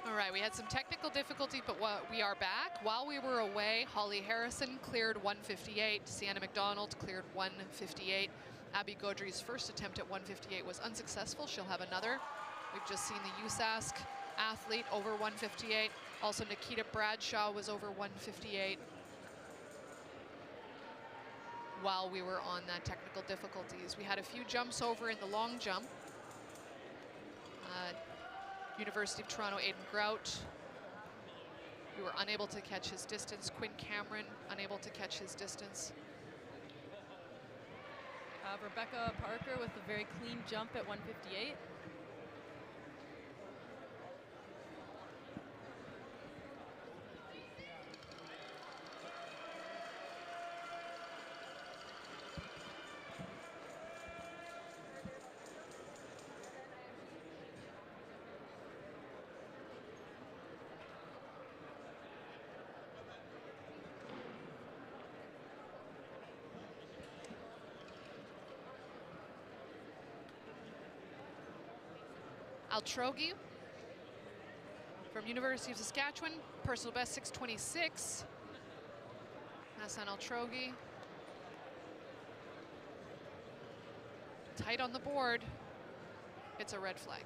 All right, we had some technical difficulty, but we are back. While we were away, Holly Harrison cleared 158. Sienna McDonald cleared 158. Abby Gaudry's first attempt at 158 was unsuccessful. She'll have another. We've just seen the USASC athlete over 158. Also, Nikita Bradshaw was over 158 while we were on that technical difficulties. We had a few jumps over in the long jump. University of Toronto, Aidan Grout. We were unable to catch his distance. Quinn Cameron, unable to catch his distance. Rebecca Parker with a very clean jump at 158. Altrogi from University of Saskatchewan, personal best 6:26. Hassan Altrogi. Tight on the board. It's a red flag.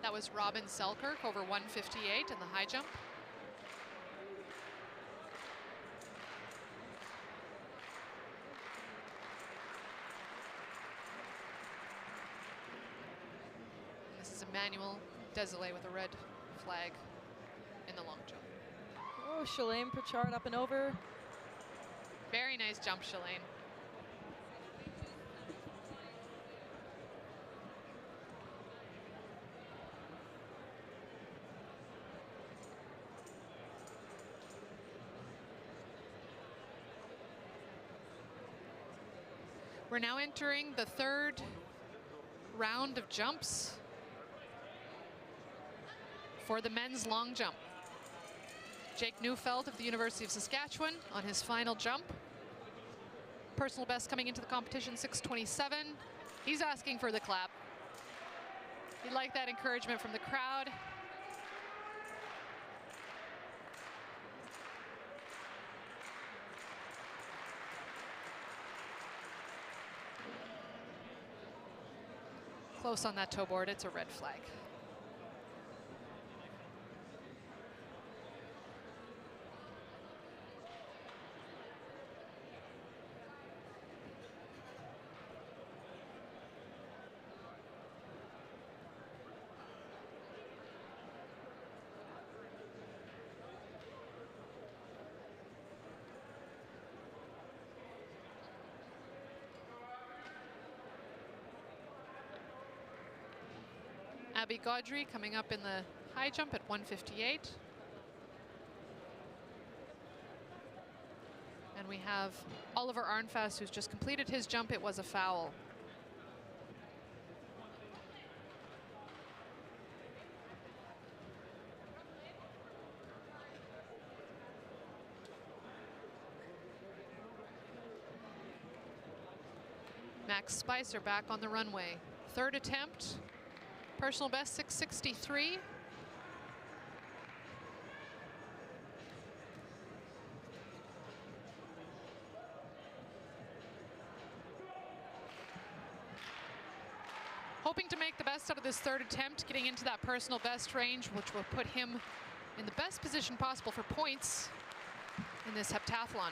That was Robin Selkirk over 158 in the high jump. And this is Emmanuel Desilets with a red flag in the long jump. Oh, Shalane Pritchard up and over. Very nice jump, Shalane. We're now entering the third round of jumps for the men's long jump. Jake Neufeld of the University of Saskatchewan on his final jump. Personal best coming into the competition, 6:27. He's asking for the clap. He'd like that encouragement from the crowd. Close on that toe board, it's a red flag. Abby Gaudry coming up in the high jump at 158. And we have Oliver Arnfast, who's just completed his jump. It was a foul. Max Spicer back on the runway. Third attempt, personal best 663. Hoping to make the best out of this third attempt, getting into that personal best range, which will put him in the best position possible for points in this heptathlon.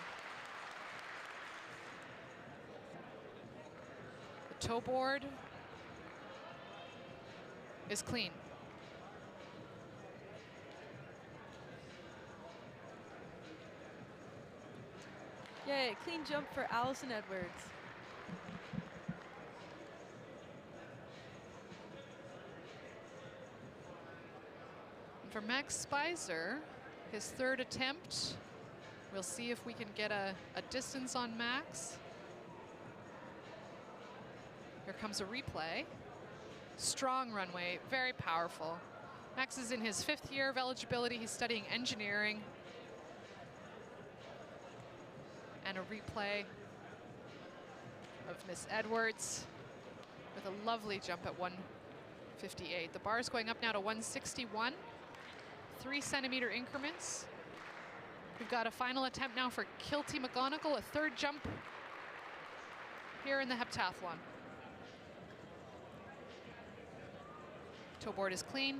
The toe board is clean. Yay, clean jump for Allison Edwards. And for Max Spicer, his third attempt, we'll see if we can get a distance on Max. Here comes a replay. Strong runway, very powerful. Max is in his 5th year of eligibility. He's studying engineering. And a replay of Miss Edwards with a lovely jump at 158. The bar is going up now to 161, 3 centimeter increments. We've got a final attempt now for Kilty McGonigal, a third jump here in the heptathlon. Toe board is clean.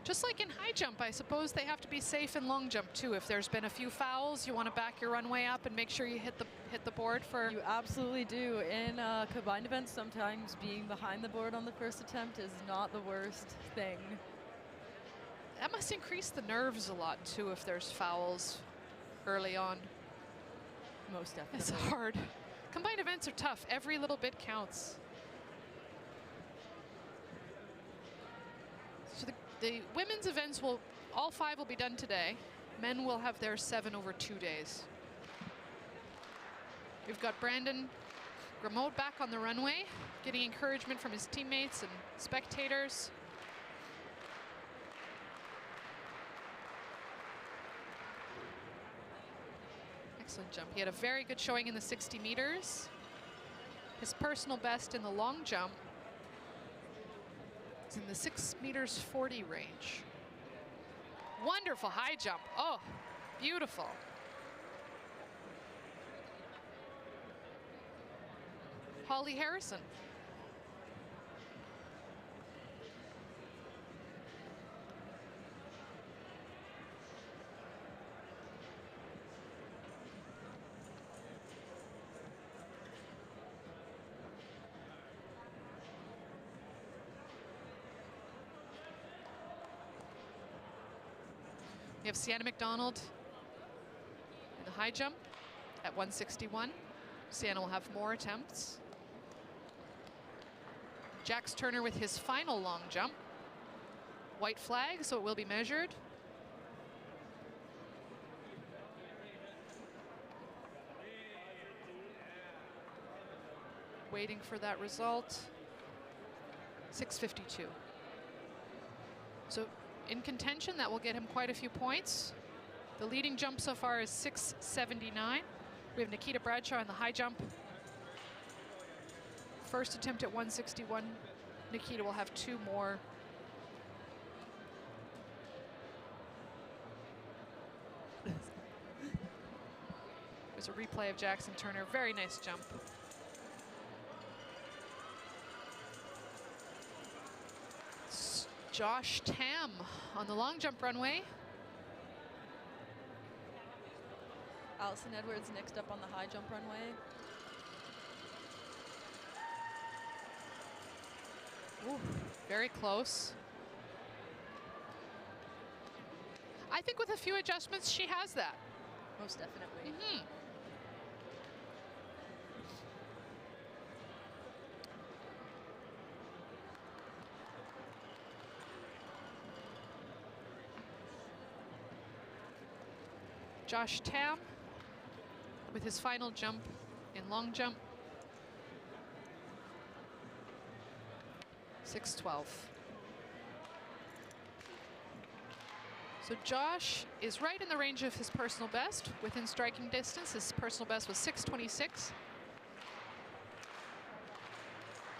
Just like in high jump, I suppose they have to be safe in long jump too. If there's been a few fouls, you want to back your runway up and make sure you hit the board for. You absolutely do. In combined events, sometimes being behind the board on the first attempt is not the worst thing. That must increase the nerves a lot too if there's fouls early on. Most definitely. It's hard. Combined events are tough. Every little bit counts. So the women's events all 5 will be done today. Men will have their 7 over 2 days. We've got Brandon Grimaud back on the runway, getting encouragement from his teammates and spectators. Excellent jump. He had a very good showing in the 60 meters. His personal best in the long jump is in the 6 meters 40 range. Wonderful high jump. Oh, beautiful. Holly Harrison. We have Sienna McDonald in the high jump at 161. Sienna will have more attempts. Jax Turner with his final long jump. White flag, so it will be measured. Waiting for that result. 6:52. So in contention, that will get him quite a few points. The leading jump so far is 6:79. We have Nikita Bradshaw in the high jump. First attempt at 161. Nikita will have 2 more. There's a replay of Jackson Turner. Very nice jump. Josh Tam on the long jump runway. Allison Edwards next up on the high jump runway. Ooh, very close. I think with a few adjustments, she has that. Most definitely. Josh Tam with his final jump in long jump. 6:12. So Josh is right in the range of his personal best, within striking distance. His personal best was 6:26.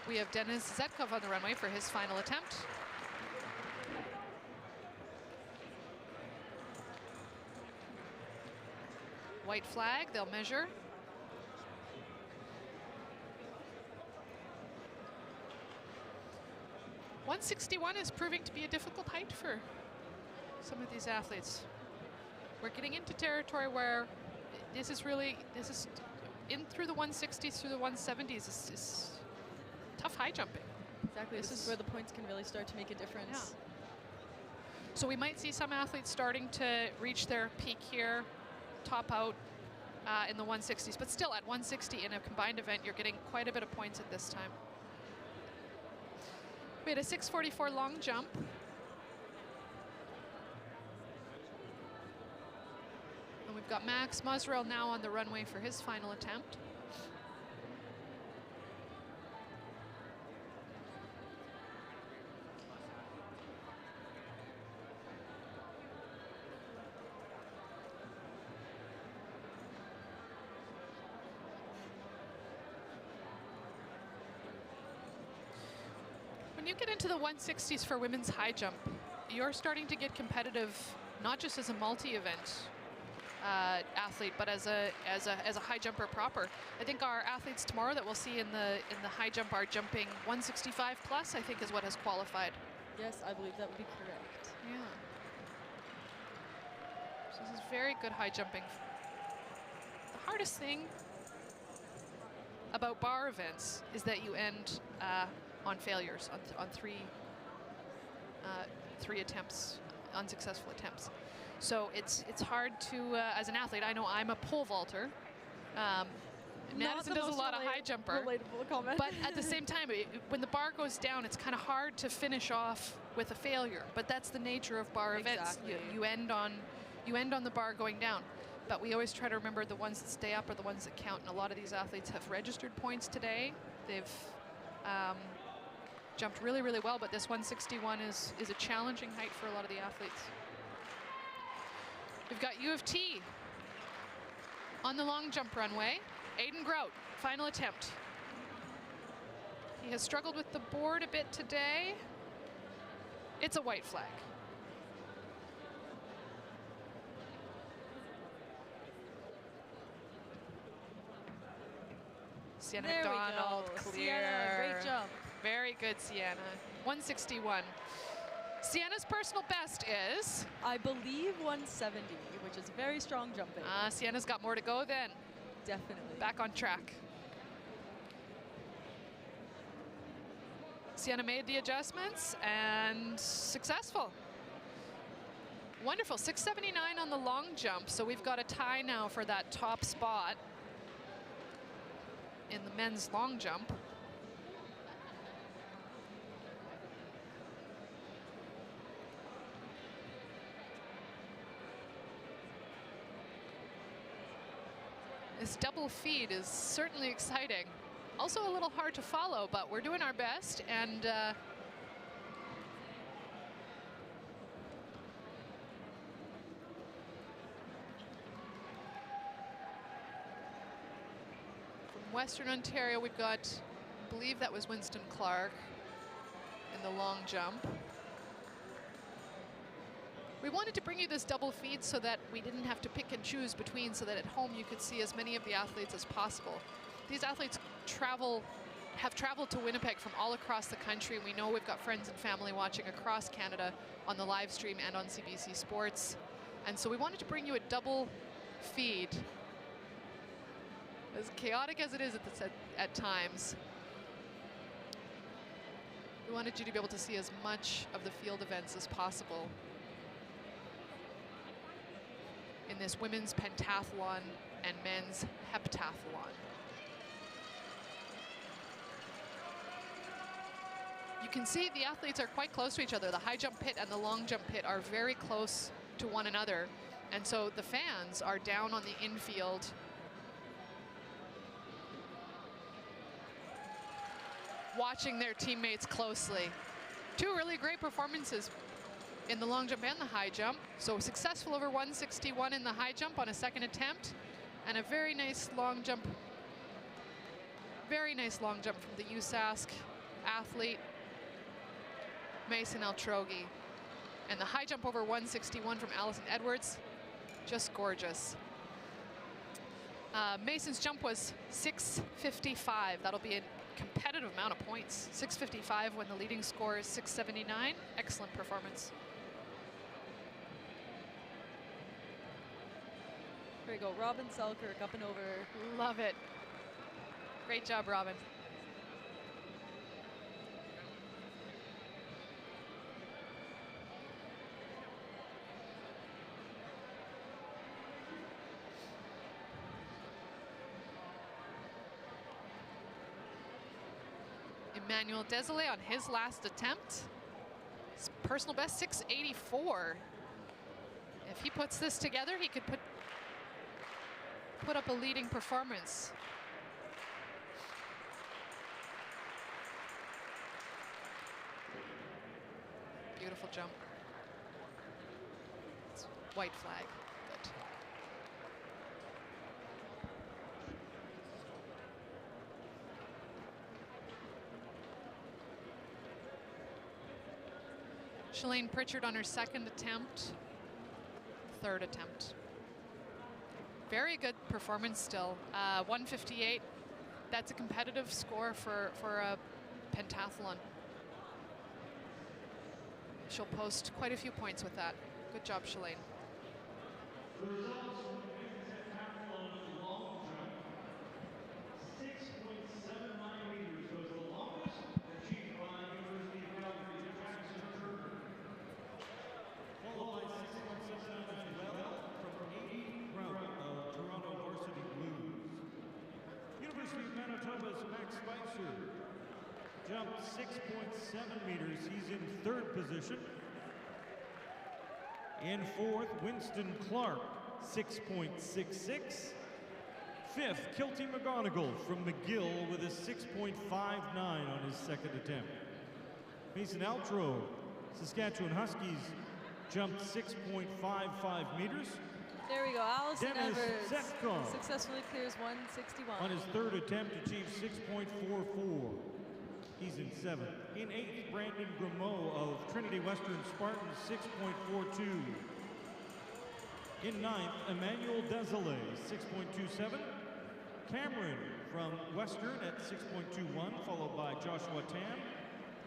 We have Denis Zetkov on the runway for his final attempt. White flag, they'll measure. .161 is proving to be a difficult height for some of these athletes. We're getting into territory where this is in through the 160s, through the 170s is tough high jumping. Exactly, this is where the points can really start to make a difference. Yeah. So we might see some athletes starting to reach their peak here, top out in the 160s, but still at 160 in a combined event, you're getting quite a bit of points at this time. We had a 6:44 long jump. And we've got Max Musrell now on the runway for his final attempt. When you get into the 160s for women's high jump, you're starting to get competitive, not just as a multi-event athlete, but as a high jumper proper. I think our athletes tomorrow that we'll see in the high jump are jumping 165 plus, I think is what has qualified. Yes, I believe that would be correct. Yeah. So this is very good high jumping. The hardest thing about bar events is that you end on failures, on three attempts, unsuccessful attempts. So it's hard to, as an athlete, I know I'm a pole vaulter. Madison does a lot of high jumper. Relatable comment. But at the same time, when the bar goes down, it's kind of hard to finish off with a failure. But that's the nature of bar events. You end on the bar going down. But we always try to remember the ones that stay up are the ones that count. And a lot of these athletes have registered points today. They've jumped really, really well, but this 161 is a challenging height for a lot of the athletes. We've got U of T on the long jump runway. Aiden Grout, final attempt. He has struggled with the board a bit today. It's a white flag. Sienna There McDonald, we go. clear. Sienna, great jump. Very good, Sienna. 161. Sienna's personal best is? I believe 170, which is very strong jumping. Sienna's got more to go then. Definitely. Back on track. Sienna made the adjustments and successful. Wonderful, 679 on the long jump. So we've got a tie now for that top spot in the men's long jump. This double feed is certainly exciting. Also a little hard to follow, but we're doing our best. And from Western Ontario, we've got, I believe that was Winston Clark in the long jump. We wanted to bring you this double feed so that we didn't have to pick and choose between, so that at home you could see as many of the athletes as possible. These athletes have traveled to Winnipeg from all across the country. We know we've got friends and family watching across Canada on the live stream and on CBC Sports. And so we wanted to bring you a double feed. As chaotic as it is at times, we wanted you to be able to see as much of the field events as possible in this women's pentathlon and men's heptathlon. You can see the athletes are quite close to each other. The high jump pit and the long jump pit are very close to one another. And so the fans are down on the infield. Watching their teammates closely. Two really great performances in the long jump and the high jump. So successful over 161 in the high jump on a second attempt, and a very nice long jump from the USask athlete, Mason Altrogi. And the high jump over 161 from Allison Edwards, just gorgeous. Mason's jump was 655. That'll be a competitive amount of points. 655 when the leading score is 679. Excellent performance. There we go, Robin Selkirk up and over. Love it. Great job, Robin. Emmanuel Desolé on his last attempt. His personal best 684. If he puts this together, he could put up a leading performance. Beautiful jump. It's white flag. Good. Shalane Pritchard on her second attempt, third attempt. Very good performance still. 158. That's a competitive score for a pentathlon. She'll post quite a few points with that. Good job, Shalane. The results from the Pentathlon long jump. 6.79 meters was the longest achieved by University of Calgary Jackson Turner. Followed by 6.69 as well from 80 round of Toronto Varsity Blues. University of Manitoba's Max Spicer jumped 6.7 meters. He's in third position. In fourth, Winston Clark, 6.66. Fifth, Kilty McGonigal from McGill with a 6.59 on his second attempt. Mason Altro, Saskatchewan Huskies, jumped 6.55 meters. There we go, Allison Dennis Edwards Setko successfully clears 161. on his third attempt achieved 6.44. He's in seventh. In eighth, Brandon Grimaud of Trinity Western Spartans, 6.42. In ninth, Emmanuel Desolé, 6.27. Cameron from Western at 6.21, followed by Joshua Tam.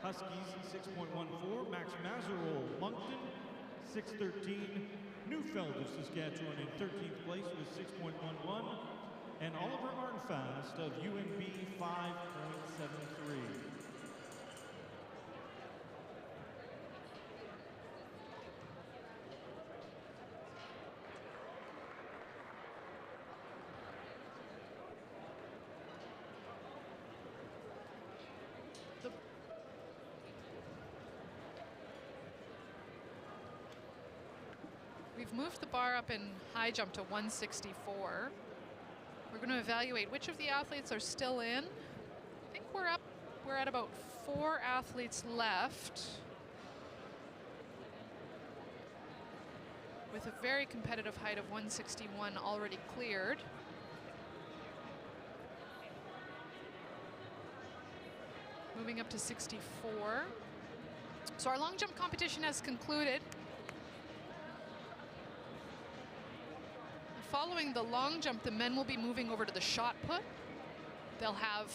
Huskies, 6.14. Max Mazerol, Moncton, 6.13. Neufeld of Saskatchewan in 13th place with 6.11. And Oliver Arnfast of UNB, 5.73. We've moved the bar up in high jump to 164. We're going to evaluate which of the athletes are still in. I think we're at about 4 athletes left, with a very competitive height of 161 already cleared. Moving up to 64. So our long jump competition has concluded. Following the long jump, the men will be moving over to the shot put. They'll have,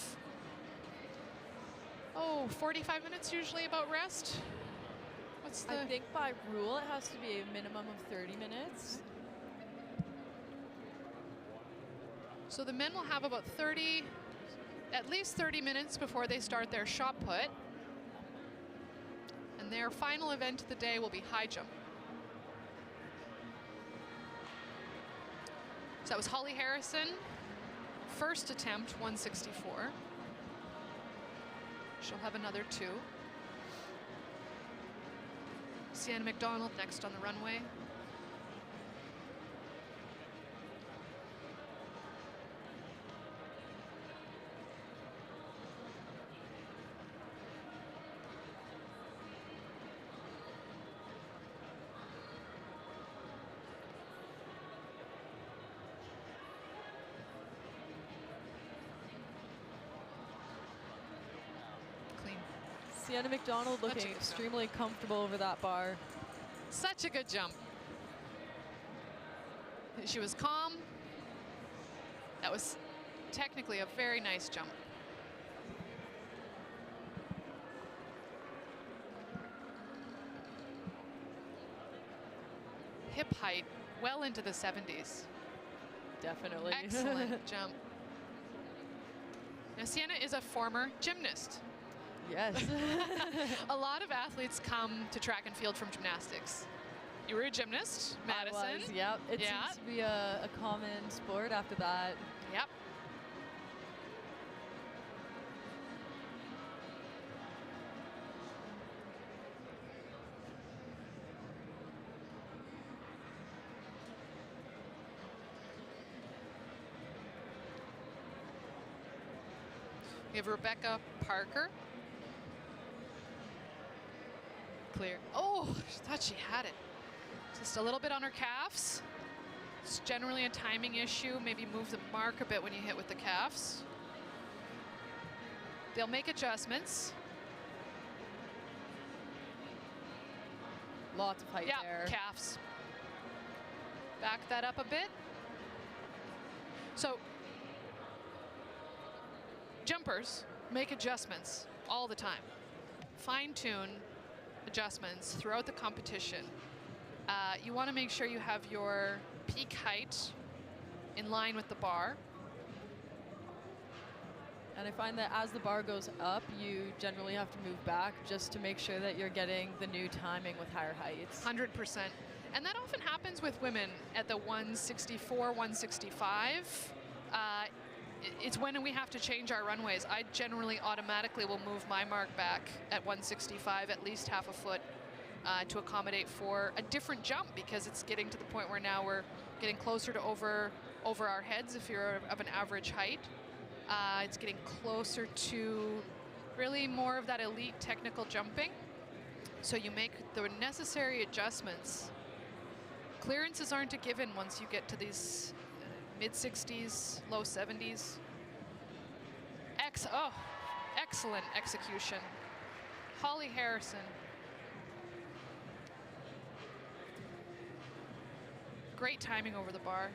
45 minutes usually about rest. What's the? I think by rule it has to be a minimum of 30 minutes. So the men will have about at least 30 minutes before they start their shot put. And their final event of the day will be high jump. So that was Holly Harrison, first attempt, 164. She'll have another 2. Sienna McDonald next on the runway. Sienna McDonald Such a looking good extremely comfortable over that bar. Such a good jump. She was calm. That was technically a very nice jump. Hip height well into the 70s. Definitely. Excellent jump. Now, Sienna is a former gymnast. Yes. A lot of athletes come to track and field from gymnastics. You were a gymnast, Madison. I was, yep. It Yeah. seems to be a common sport after that. Yep. We have Rebecca Parker. Clear. Oh, she thought she had it. Just a little bit on her calves. It's generally a timing issue. Maybe move the mark a bit when you hit with the calves. They'll make adjustments. Lots of height Yeah, there. calves. Back that up a bit. So, jumpers make adjustments all the time. Fine-tune adjustments throughout the competition. You want to make sure you have your peak height in line with the bar. And I find that as the bar goes up, you generally have to move back just to make sure that you're getting the new timing with higher heights. 100%. And that often happens with women at the 164, 165. It's when we have to change our runways. I generally automatically will move my mark back at 165 at least half a foot to accommodate for a different jump, because it's getting to the point where now we're getting closer to over our heads if you're of an average height. It's getting closer to really more of that elite technical jumping. So you make the necessary adjustments. Clearances aren't a given once you get to these mid-60s, low 70s. Excellent execution. Holly Harrison. Great timing over the bar.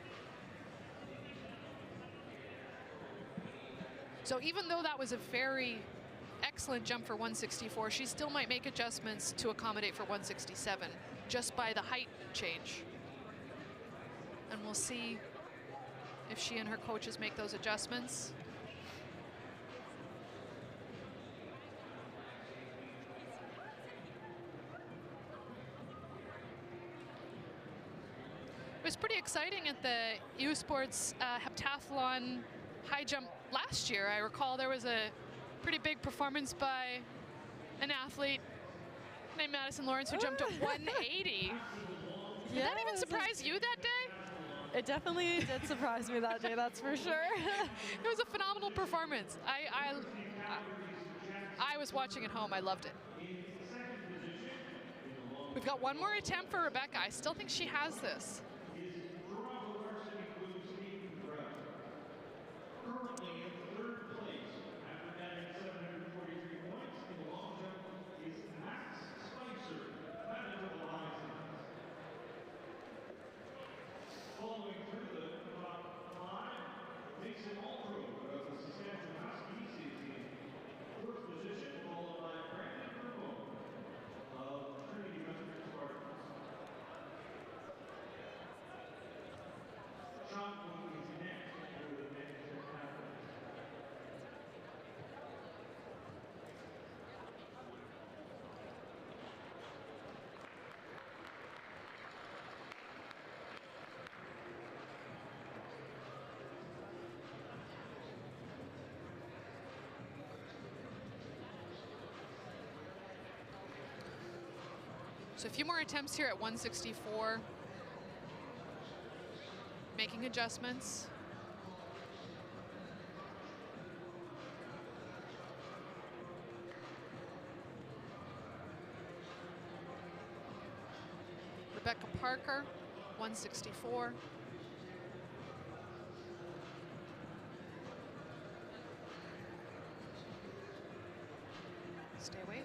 So even though that was a very excellent jump for 164, she still might make adjustments to accommodate for 167 just by the height change. And we'll see if she and her coaches make those adjustments. It was pretty exciting at the U Sports Heptathlon high jump last year. I recall there was a pretty big performance by an athlete named Madison Lawrence who jumped at 180. Did that even surprise you that day? It definitely did surprise me that day, that's for sure. It was a phenomenal performance. I was watching at home. I loved it. We've got one more attempt for Rebecca. I still think she has this. So a few more attempts here at 164. Making adjustments. Rebecca Parker, 164. Stay away.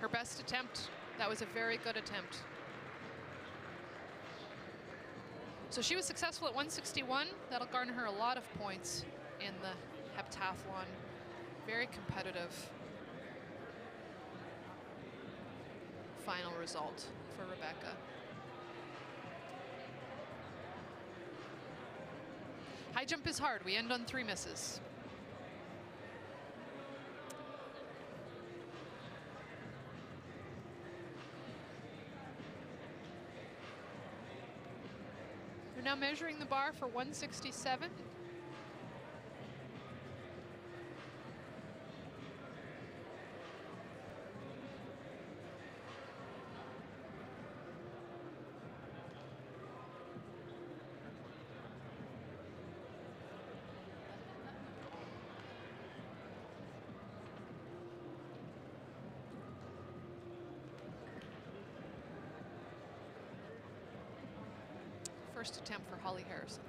Her best attempt. That was a very good attempt. So she was successful at 161. That'll garner her a lot of points in the heptathlon. Very competitive final result for Rebecca. High jump is hard. We end on 3 misses. We're now measuring the bar for 167. First attempt for Holly Harrison.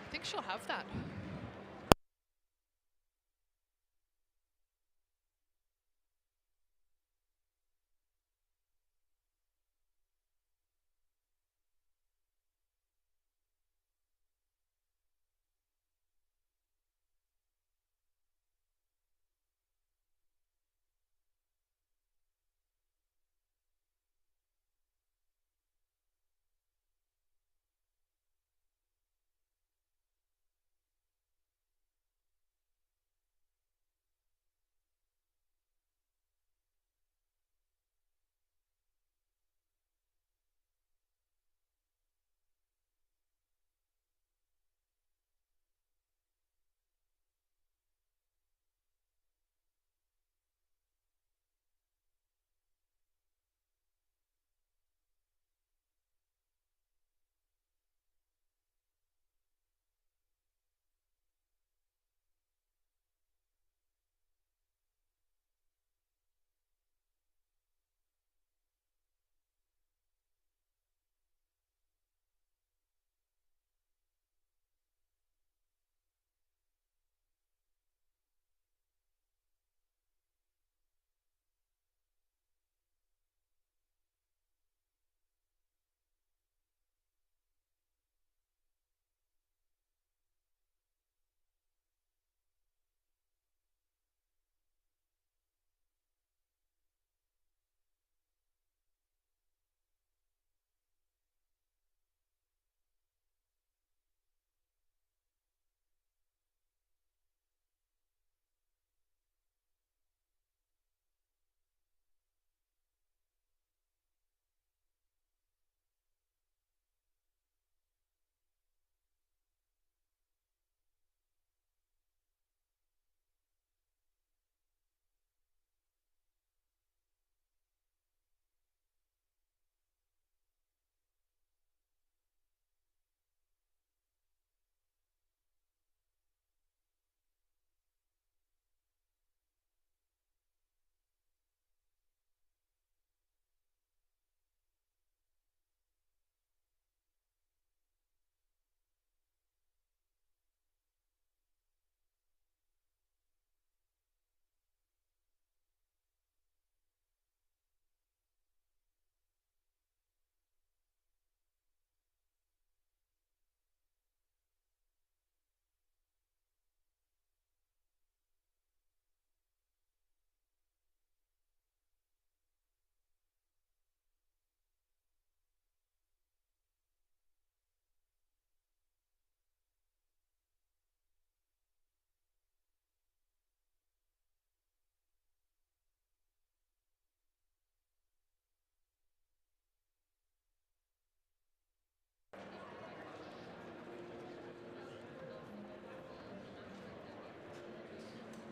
I think she'll have that.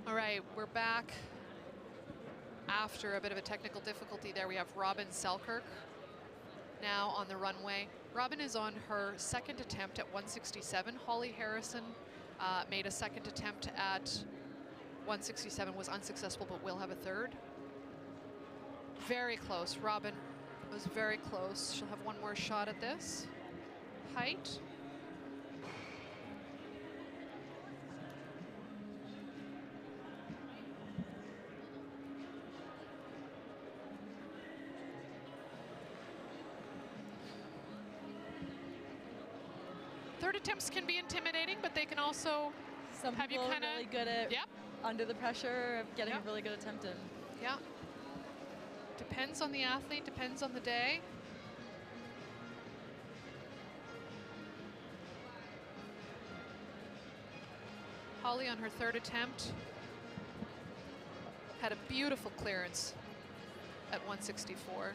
All right, we're back after a bit of a technical difficulty there. We have Robin Selkirk now on the runway. Robin is on her second attempt at 167. Holly Harrison made a second attempt at 167, was unsuccessful, but will have a third. Very close. Robin was very close. She'll have one more shot at this. Height. third attempts can be intimidating, but they can also Some have you people kind are really of good at Yep. under the pressure of getting Yep. a really good attempt in. Yeah. Depends on the athlete, depends on the day. Holly on her third attempt had a beautiful clearance at 164.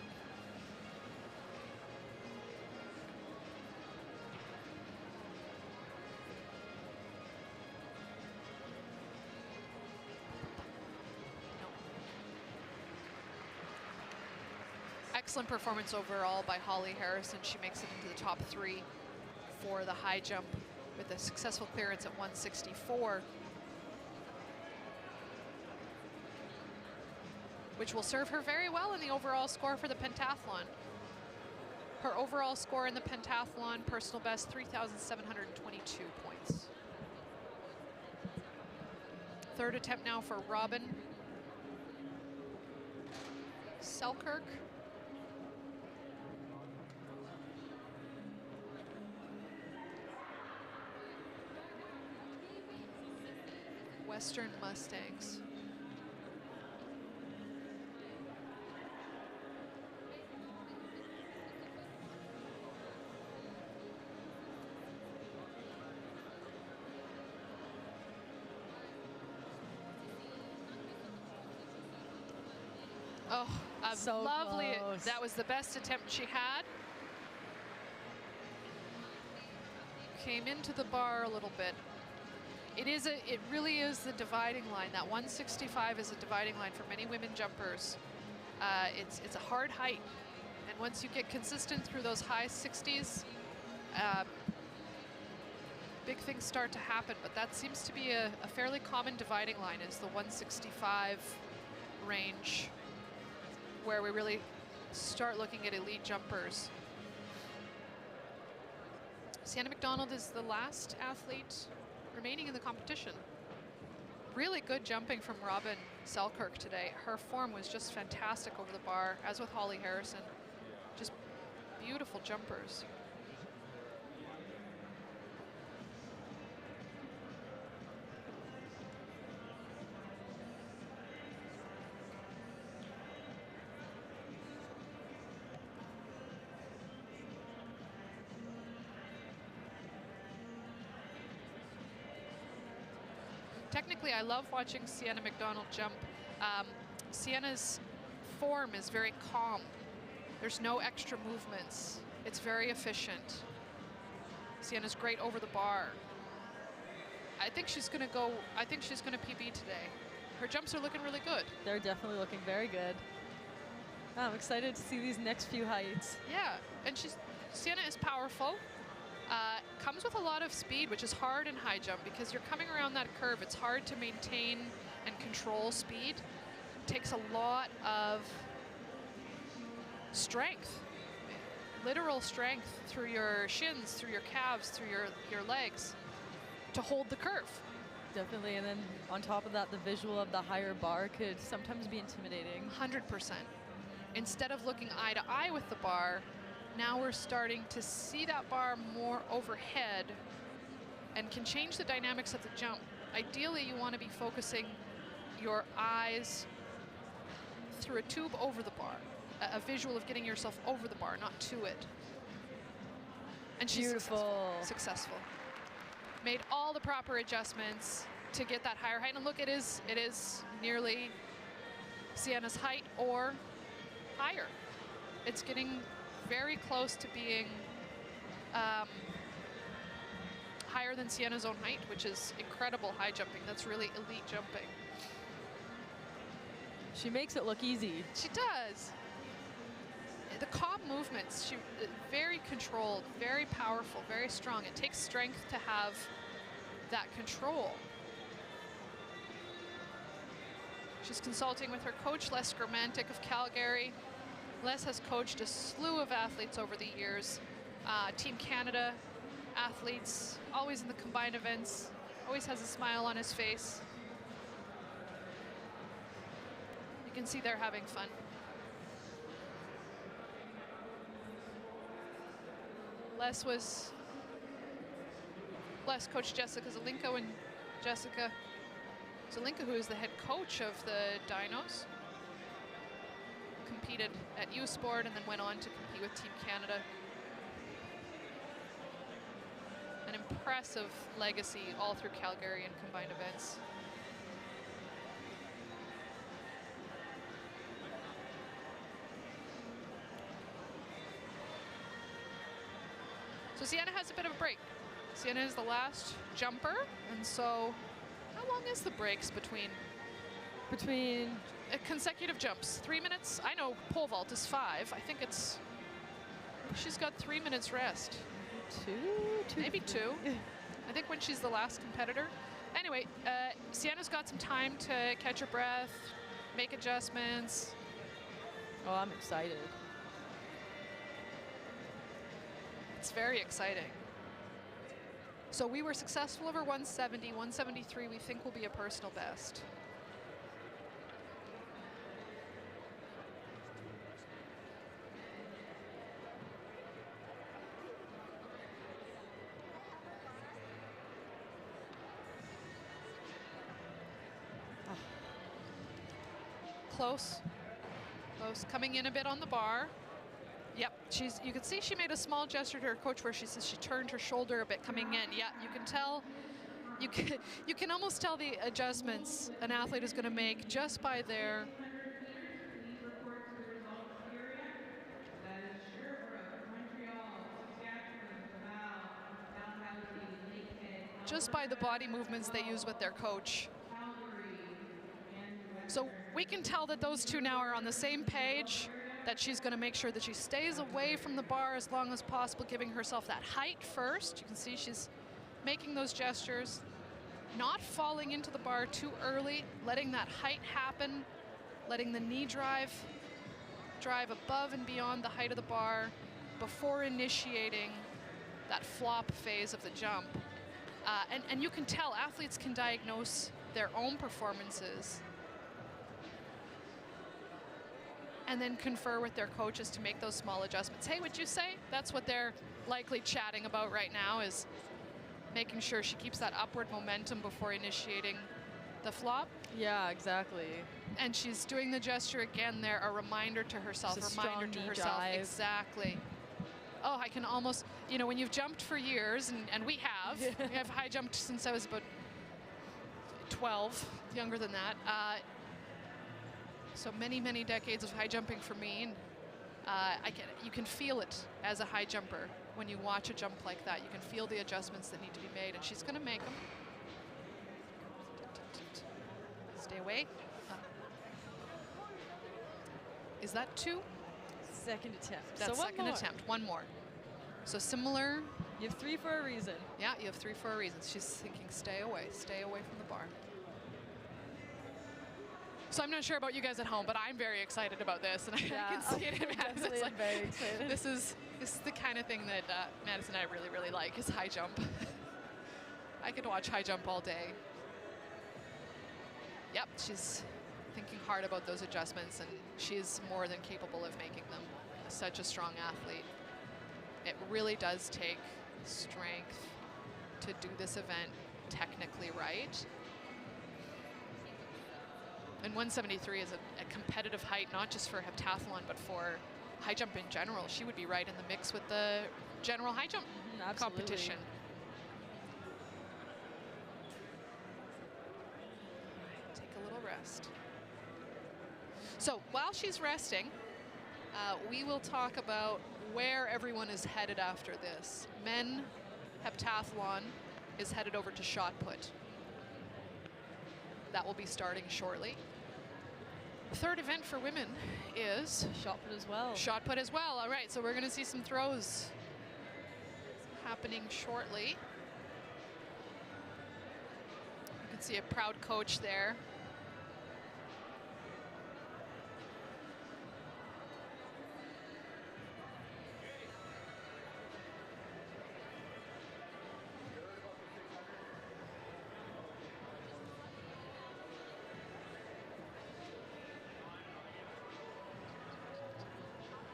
Excellent performance overall by Holly Harrison. She makes it into the top 3 for the high jump with a successful clearance at 164, which will serve her very well in the overall score for the pentathlon. Her overall score in the pentathlon, personal best, 3,722 points. Third attempt now for Robin Selkirk. Western Mustangs. Oh, a So lovely, close. that was the best attempt she had. Came into the bar a little bit. It really is the dividing line. That 165 is a dividing line for many women jumpers. It's a hard height, and once you get consistent through those high 60s, big things start to happen. But that seems to be a fairly common dividing line, is the 165 range, where we really start looking at elite jumpers. Sienna McDonald is the last athlete remaining in the competition. Really good jumping from Robin Selkirk today. Her form was just fantastic over the bar, as with Holly Harrison. Just beautiful jumpers. Technically, I love watching Sienna McDonald jump. Sienna's form is very calm. There's no extra movements. It's very efficient. Sienna's great over the bar. I think she's gonna PB today. Her jumps are looking really good. They're definitely looking very good. I'm excited to see these next few heights. Yeah, and Sienna is powerful. Comes with a lot of speed, which is hard in high jump because you're coming around that curve. It's hard to maintain and control speed. It takes a lot of strength, literal strength through your shins, through your calves, through your legs to hold the curve. Definitely, and then on top of that, the visual of the higher bar could sometimes be intimidating. 100%. Instead of looking eye to eye with the bar, now we're starting to see that bar more overhead and can change the dynamics of the jump. Ideally, you want to be focusing your eyes through a tube over the bar, a visual of getting yourself over the bar, not to it. And she's successful. Made all the proper adjustments to get that higher height. And look, it is nearly Sienna's height or higher. It's getting very close to being higher than Sienna's own height, which is incredible high jumping. That's really elite jumping. She makes it look easy. She does. The calm movements, very controlled, very powerful, very strong. It takes strength to have that control. She's consulting with her coach, Les Germantic of Calgary. Les has coached a slew of athletes over the years. Team Canada athletes, always in the combined events, always has a smile on his face. You can see they're having fun. Les was bless Coach Jessica Zelinko and Jessica Zelinka, who is the head coach of the Dinos. Competed at U Sport and then went on to compete with Team Canada. An impressive legacy all through Calgary and combined events. So Sienna has a bit of a break. Sienna is the last jumper, and so how long is the breaks between consecutive jumps? 3 minutes? I know pole vault is 5. I think she's got 3 minutes rest. Maybe two. I think when she's the last competitor. Anyway, Sienna's got some time to catch her breath, make adjustments. Oh, I'm excited. It's very exciting. So we were successful over 170. 173 we think will be a personal best. Close. Close. Coming in a bit on the bar. Yep, you can see she made a small gesture to her coach where she says she turned her shoulder a bit coming in. Yeah, you can tell, you can almost tell the adjustments an athlete is going to make just by their the body movements they use with their coach. So we can tell that those two now are on the same page, that she's going to make sure that she stays away from the bar as long as possible, giving herself that height first. You can see she's making those gestures, not falling into the bar too early, letting that height happen, letting the knee drive above and beyond the height of the bar before initiating that flop phase of the jump. And you can tell athletes can diagnose their own performances and then confer with their coaches to make those small adjustments. Hey, would you say that's what they're likely chatting about right now, is making sure she keeps that upward momentum before initiating the flop? Yeah, exactly. And she's doing the gesture again there, a reminder to herself, It's a reminder to strong knee herself. dive. Exactly. Oh, I can almost, you know, when you've jumped for years, and we have, we have high jumped since I was about 12, younger than that. So many, many decades of high jumping for me. And you can feel it as a high jumper when you watch a jump like that. You can feel the adjustments that need to be made, and she's going to make them. Stay away. Is that 2? Second attempt. That's so second attempt. One more. So similar. You have 3 for a reason. Yeah, you have 3 for a reason. She's thinking, stay away from the bar. So I'm not sure about you guys at home, but I'm very excited about this, and Yeah, I can see it in Madison. It's like, very excited. This is the kind of thing that Madison and I really, really like, is high jump. I could watch high jump all day. Yep, she's thinking hard about those adjustments, and she's more than capable of making them. Such a strong athlete. It really does take strength to do this event technically right. And 173 is a competitive height, not just for heptathlon, but for high jump in general. She would be right in the mix with the general high jump competition. Take a little rest. So while she's resting, we will talk about where everyone is headed after this. Men heptathlon is headed over to shot put. That will be starting shortly. The third event for women is shot put as well. Shot put as well. All right, so we're going to see some throws happening shortly. You can see a proud coach there.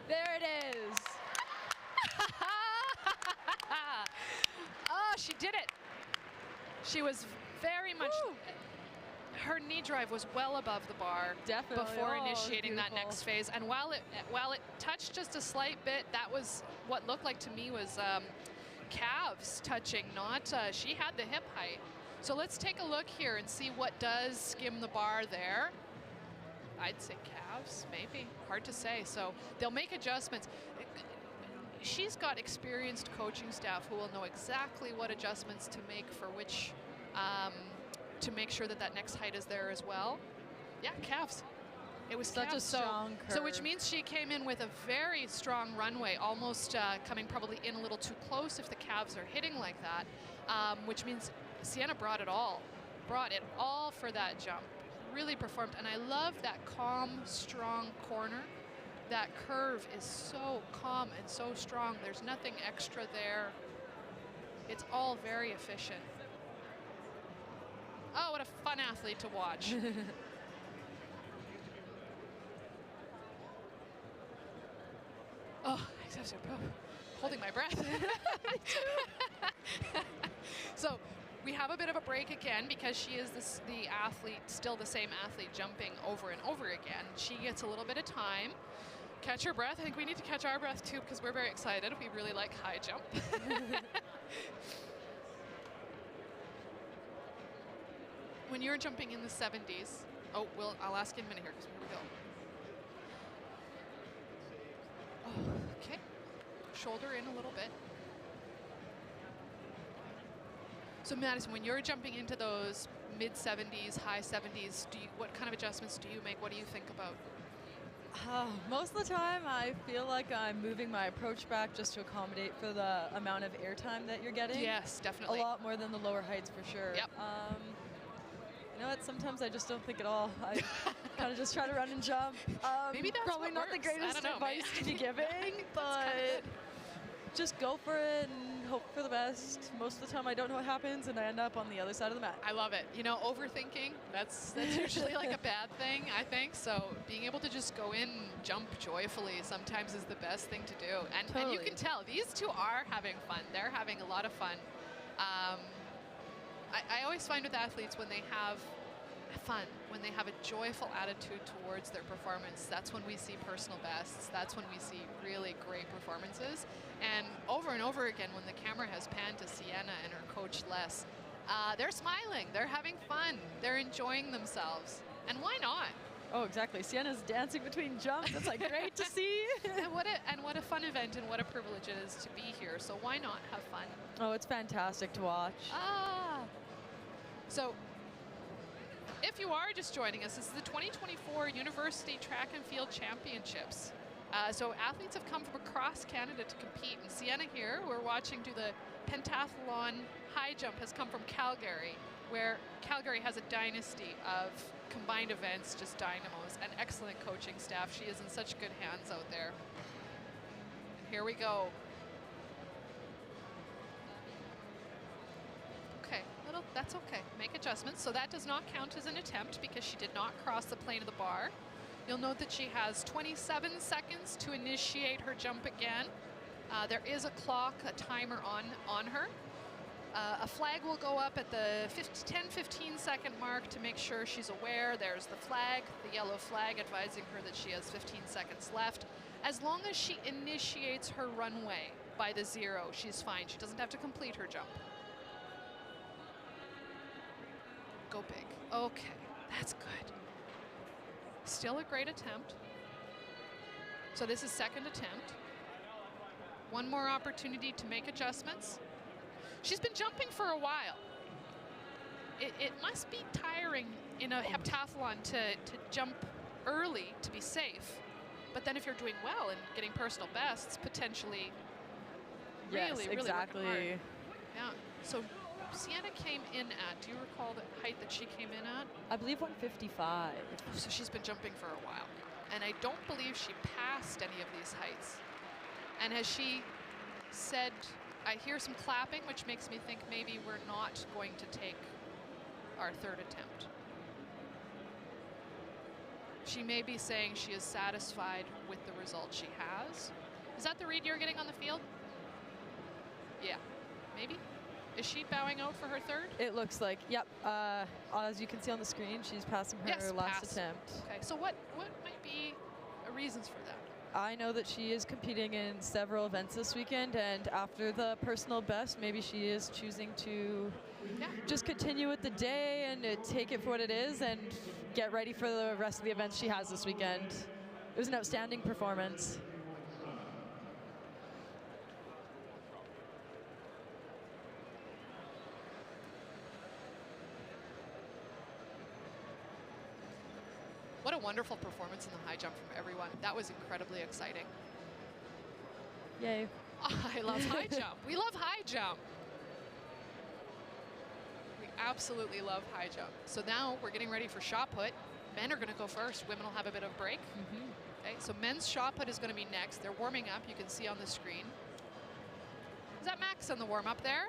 There it is. Oh, she did it. She was very much, her knee drive was well above the bar Definitely. before Oh, initiating that beautiful. next phase. And while it touched just a slight bit, that was what looked like to me was calves touching, not, she had the hip height. So let's take a look here and see what does skim the bar there. I'd say calves, maybe, hard to say. So they'll make adjustments. She's got experienced coaching staff who will know exactly what adjustments to make for which, to make sure that that next height is there as well. Yeah, calves. It was Such a calves. strong So which curve. means she came in with a very strong runway, almost coming probably in a little too close if the calves are hitting like that, which means Sienna brought it all for that jump. Really performed, and I love that calm, strong corner. That curve is so calm and so strong. There's nothing extra there. It's all very efficient. Oh, what a fun athlete to watch. Oh, holding my breath. So we have a bit of a break again because she is the athlete, still the same athlete, jumping over and over again. She gets a little bit of time. Catch her breath. I think we need to catch our breath too because we're very excited. We really like high jump. When you're jumping in the 70s, I'll ask you in a minute here because here we go. Oh, okay. Shoulder in a little bit. So Madison, when you're jumping into those mid 70s, high 70s, what kind of adjustments do you make? What do you think about? Most of the time, I feel like I'm moving my approach back just to accommodate for the amount of airtime that you're getting. Yes, definitely. A lot more than the lower heights for sure. Yep. You know what? Sometimes I just don't think at all. I kind of just try to run and jump. Maybe that's probably what not the works. I greatest don't know, advice to be giving, but just go for it and hope for the best. Most of the time, I don't know what happens, and I end up on the other side of the mat. I love it. You know, overthinking, that's usually like a bad thing, I think. So being able to just go in and jump joyfully sometimes is the best thing to do. And you Totally. can tell, these two are having fun. They're having a lot of fun. I always find with athletes when they have fun, when they have a joyful attitude towards their performance, that's when we see personal bests. That's when we see really great performances. And over again, when the camera has panned to Sienna and her coach Les, they're smiling, they're having fun, they're enjoying themselves. And why not? Oh, exactly. Sienna's dancing between jumps. That's like great to see. And what a fun event and what a privilege it is to be here. So why not have fun? Oh, it's fantastic to watch. So if you are just joining us, this is the 2024 University Track and Field Championships. So athletes have come from across Canada to compete. And Sienna here, who we're watching do the pentathlon high jump, has come from Calgary, where Calgary has a dynasty of combined events, just dynamos, and excellent coaching staff. She is in such good hands out there. And here we go. Okay, that's okay. Make adjustments. So that does not count as an attempt because she did not cross the plane of the bar. You'll note that she has 27 seconds to initiate her jump again. There is a clock, a timer on her. A flag will go up at the 10-15 second mark to make sure she's aware. There's the flag, the yellow flag advising her that she has 15 seconds left. As long as she initiates her runway by the 0, she's fine. She doesn't have to complete her jump. Go big. Okay, that's good. Still a great attempt. So this is second attempt. One more opportunity to make adjustments. She's been jumping for a while. It must be tiring in a heptathlon to jump early to be safe. But then if you're doing well and getting personal bests, potentially really exactly. working hard. Yeah. So Sienna came in at, do you recall the height that she came in at? I believe 155. So she's been jumping for a while. And I don't believe she passed any of these heights. And as she said, I hear some clapping, which makes me think maybe we're not going to take our third attempt. She may be saying she is satisfied with the result she has. Is that the read you're getting on the field? Yeah, maybe? Is she bowing out for her third? It looks like, yep. As you can see on the screen, she's passing her last pass. attempt. Okay, so what might be reasons for that? I know that she is competing in several events this weekend, and after the personal best, maybe she is choosing to just continue with the day and take it for what it is and get ready for the rest of the events she has this weekend. It was an outstanding performance. What a wonderful performance in the high jump from everyone. That was incredibly exciting. Yay. I love high jump. We love high jump. We absolutely love high jump. So now we're getting ready for shot put. Men are going to go first. Women will have a bit of break. Okay, so men's shot put is going to be next. They're warming up. You can see on the screen. Is that Max on the warm up there?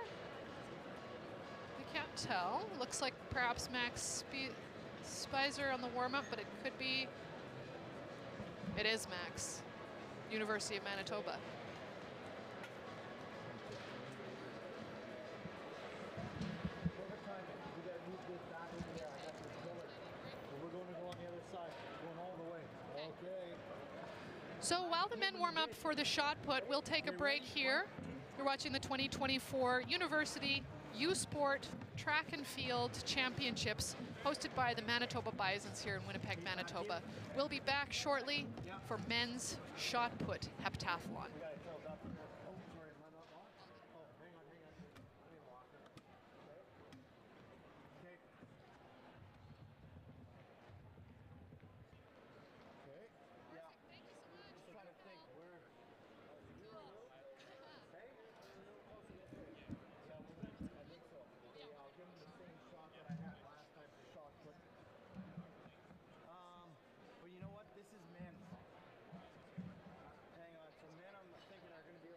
I can't tell. Looks like perhaps Max Spicer on the warm-up, but it could be. It is Max, University of Manitoba. So while the men warm up for the shot put, we'll take a break here. You're watching the 2024 University U Sport Track and Field Championships hosted by the Manitoba Bisons here in Winnipeg, Manitoba. We'll be back shortly for men's shot put heptathlon. But you know what? This is men's. Hang on. So men, I'm thinking are going to be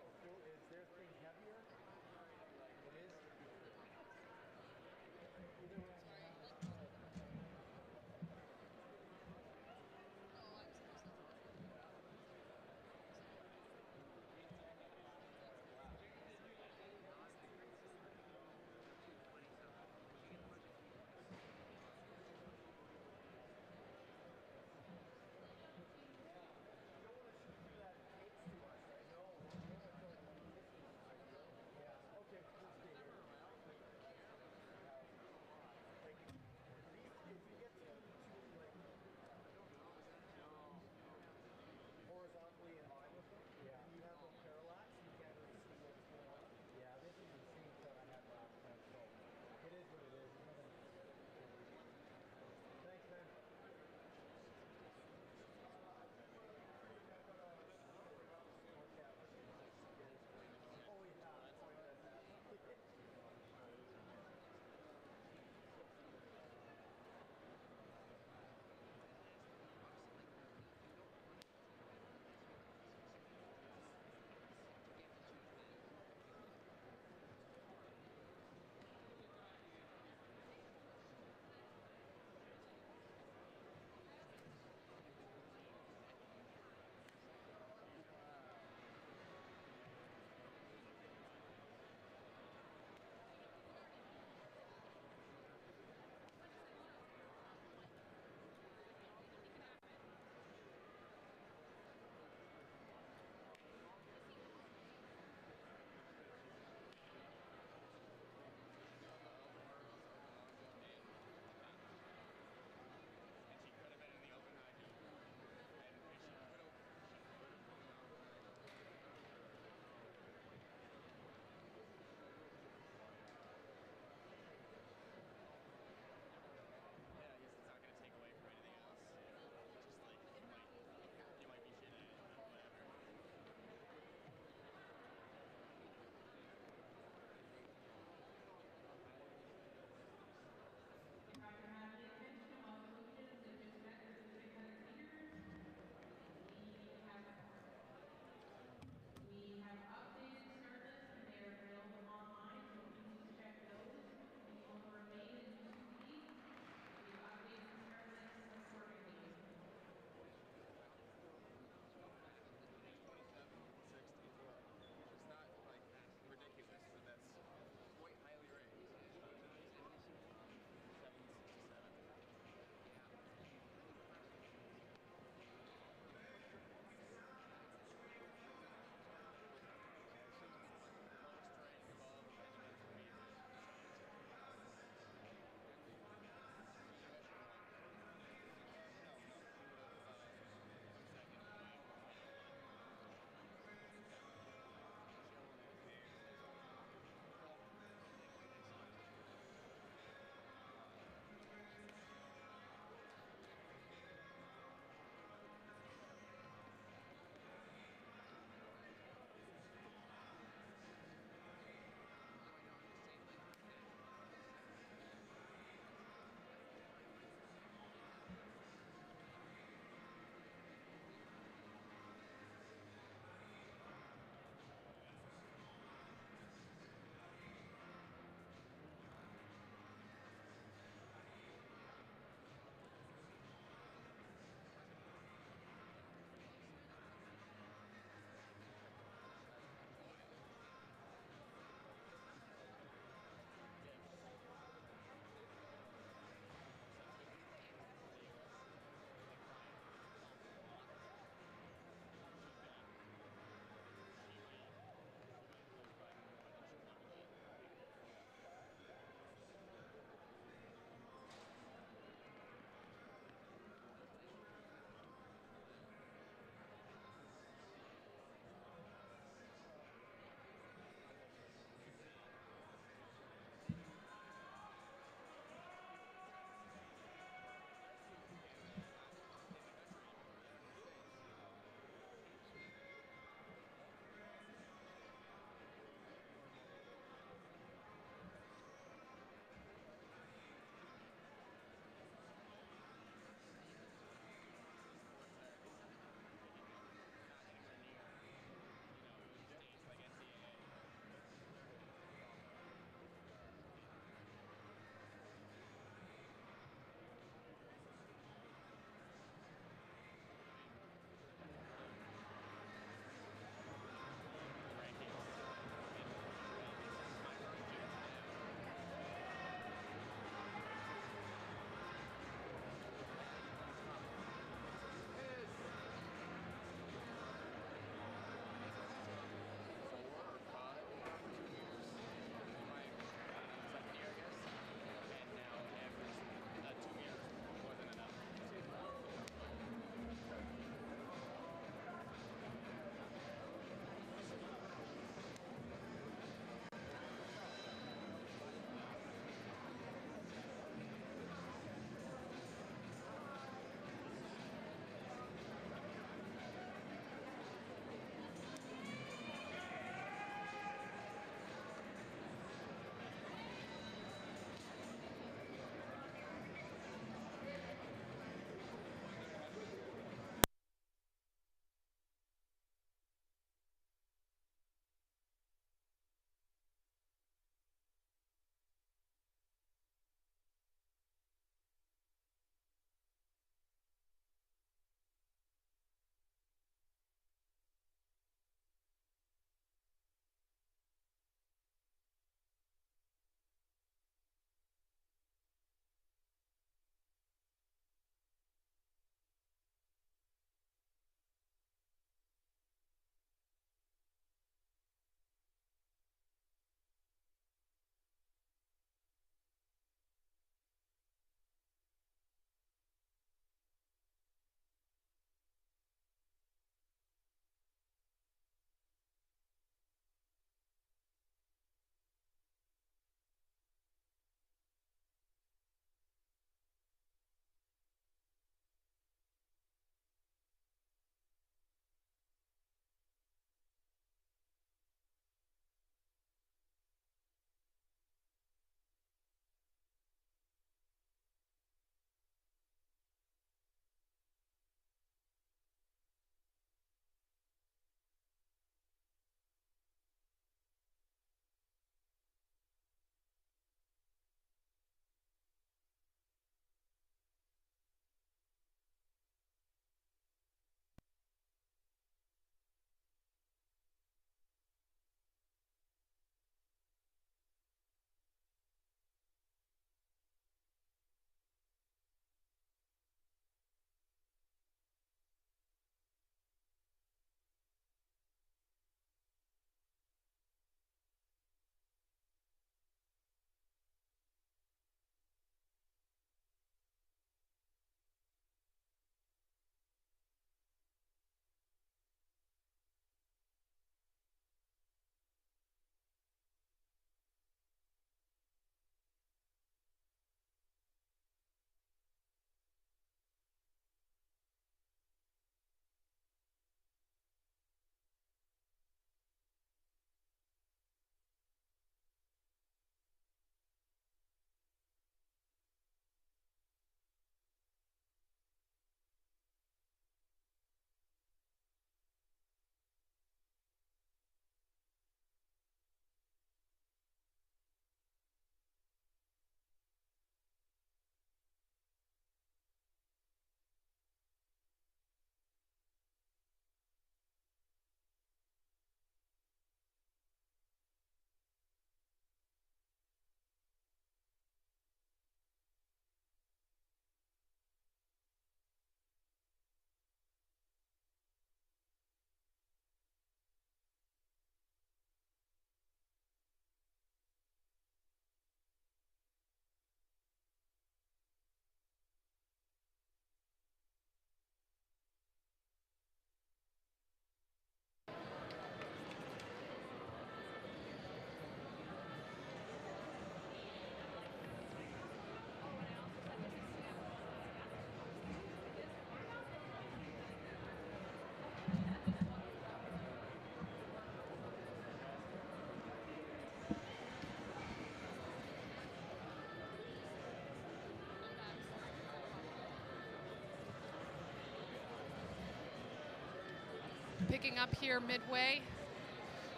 picking up here midway.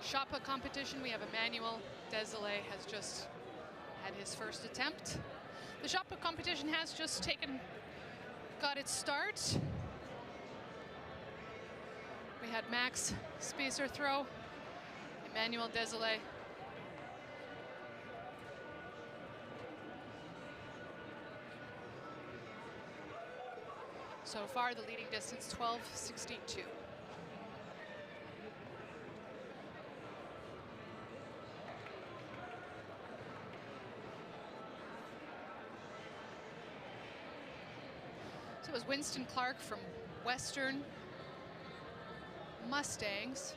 Shot put competition, we have Emmanuel Desilets has just had his first attempt. The shot put competition has just got its start. We had Max spacer throw, Emmanuel Desilets. So far, the leading distance, 12:62. So it was Winston Clark from Western Mustangs.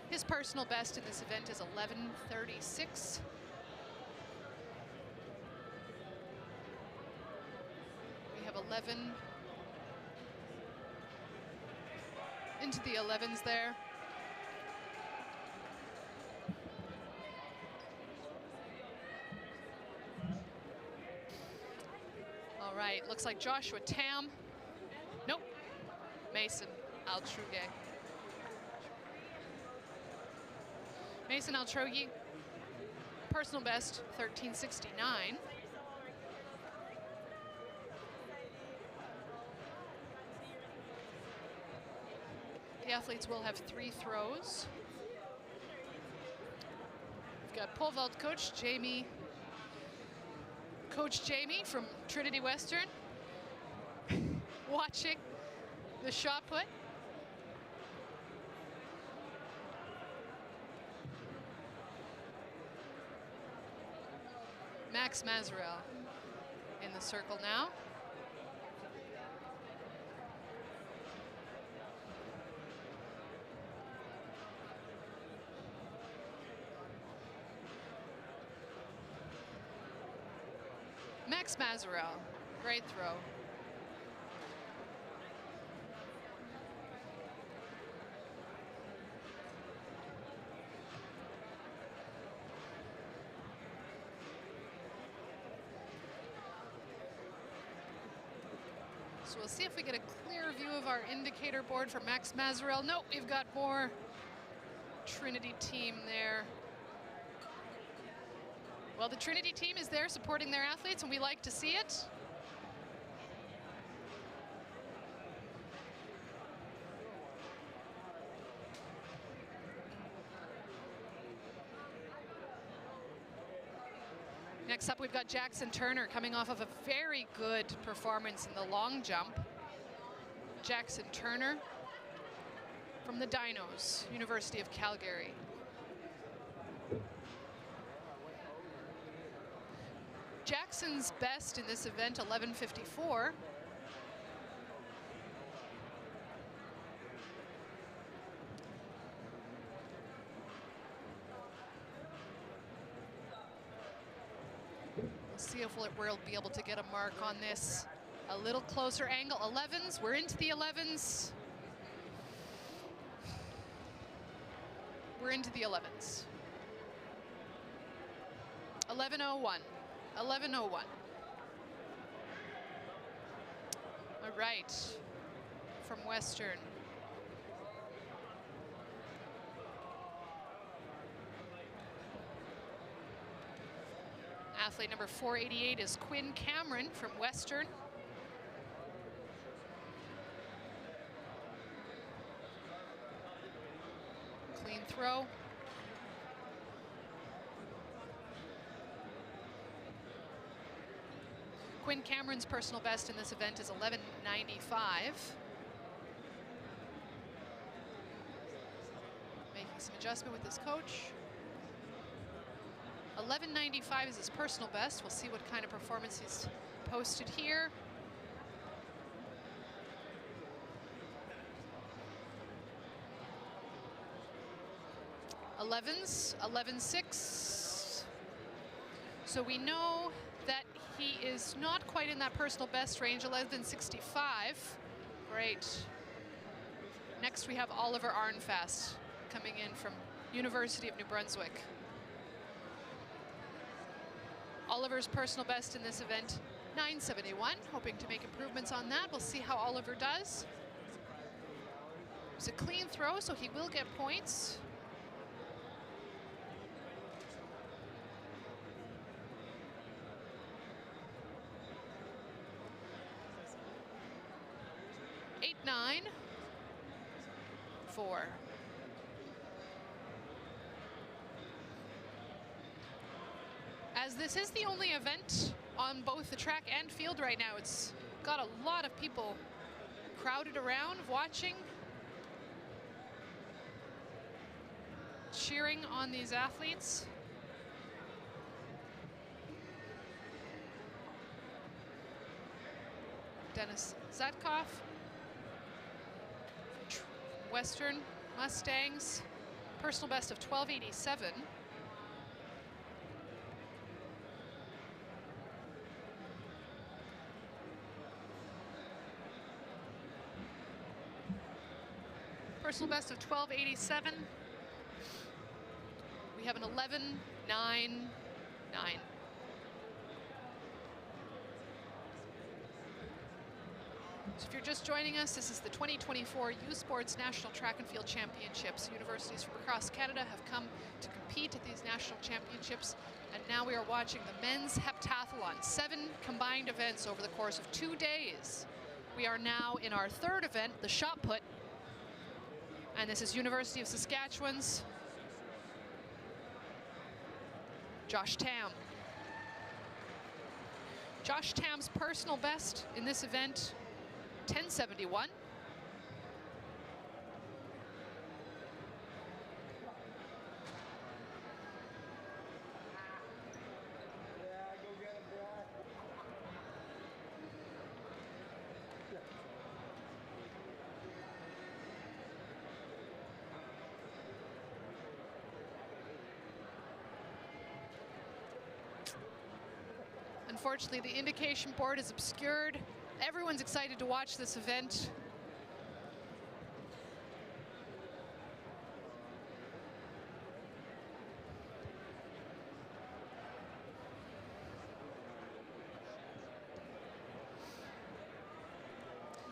His personal best in this event is 11:36. We have 11 into the 11s there. All right, looks like Joshua Tam. Nope, Mason Altrugge. Mason Altrugge, personal best 13:69. The athletes will have 3 throws. We've got pole vault coach Coach Jamie from Trinity Western watching the shot put. Max Mazarel in the circle now. Max Mazarel, great throw. So we'll see if we get a clear view of our indicator board for Max Mazarel. Nope, we've got more Trinity team there. Well, the Trinity team is there supporting their athletes, and we like to see it. Next up, we've got Jackson Turner coming off of a very good performance in the long jump. Jackson Turner from the Dinos, University of Calgary. Jackson's best in this event, 11:54. We'll see if we'll be able to get a mark on this. A little closer angle, 11s, we're into the 11s. We're into the 11s. 11:01. 11:01. All right, from Western. Athlete number 488 is Quinn Cameron from Western. Clean throw. Quinn Cameron's personal best in this event is 11:95. Making some adjustment with his coach. 11:95 is his personal best. We'll see what kind of performance he's posted here. Elevens, 11:6. So we know that he is not quite in that personal best range, 11:65. Great. Next we have Oliver Arnfast coming in from University of New Brunswick. Oliver's personal best in this event, 9:71, hoping to make improvements on that. We'll see how Oliver does. was a clean throw, so he will get points. Eight, 9, 4. As this is the only event on both the track and field right now, it's got a lot of people crowded around watching, cheering on these athletes. Dennis Zatkov, Western Mustangs, personal best of 12:87. Personal best of 12:87. We have an 11:9.9. So if you're just joining us, this is the 2024 U Sports National Track and Field Championships. Universities from across Canada have come to compete at these national championships, and now we are watching the men's heptathlon. 7 combined events over the course of 2 days. We are now in our 3rd event, the shot put. And this is University of Saskatchewan's Josh Tam. Josh Tam's personal best in this event, 10:71. Unfortunately, the indication board is obscured. Everyone's excited to watch this event.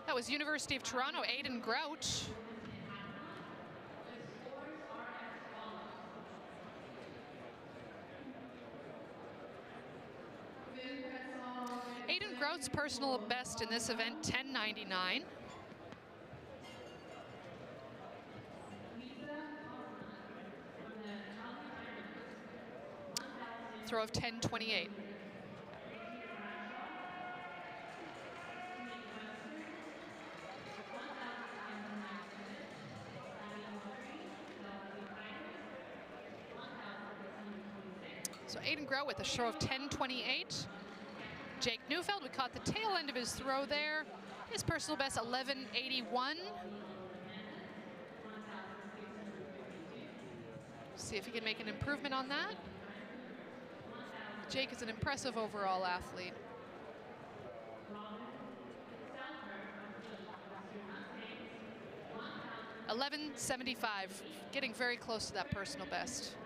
That was University of Toronto, Aidan Grout. Aidan Grout's personal best in this event, 10:99. Throw of 10:28. So Aidan Grout with a show of 10:28. Jake Neufeld, we caught the tail end of his throw there. His personal best, 11:81. See if he can make an improvement on that. Jake is an impressive overall athlete. $11.75, getting very close to that personal best.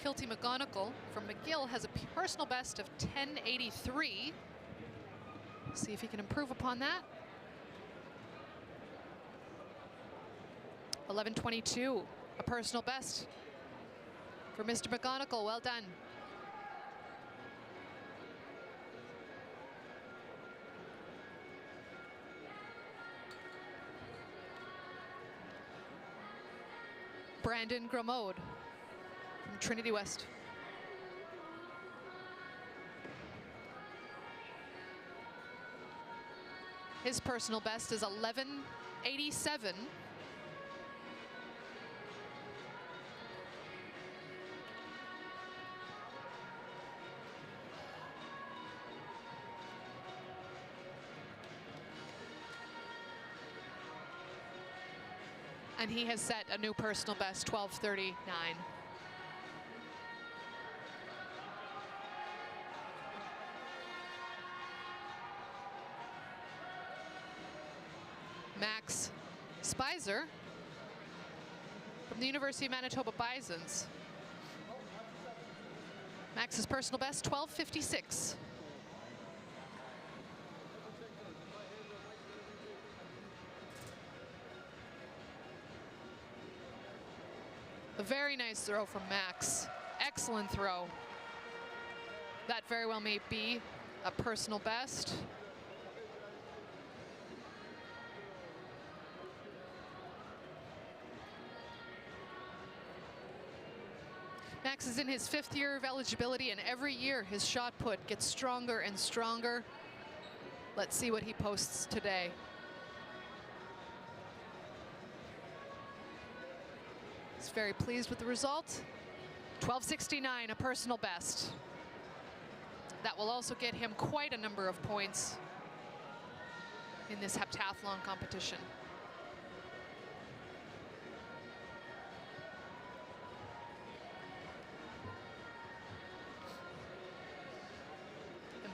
Kilty McGonigal from McGill has a personal best of 10:83. See if he can improve upon that. 11:22, a personal best for Mr. McGonigal. Well done. Brandon Gramode from Trinity West. His personal best is 11:87. And he has set a new personal best, 12:39. Max Spicer from the University of Manitoba Bisons. Max's personal best, 12:56. A very nice throw from Max. Excellent throw. That very well may be a personal best. Max is in his 5th year of eligibility, and every year his shot put gets stronger and stronger. Let's see what he posts today. He's very pleased with the result. 12:69, a personal best. That will also get him quite a number of points in this heptathlon competition.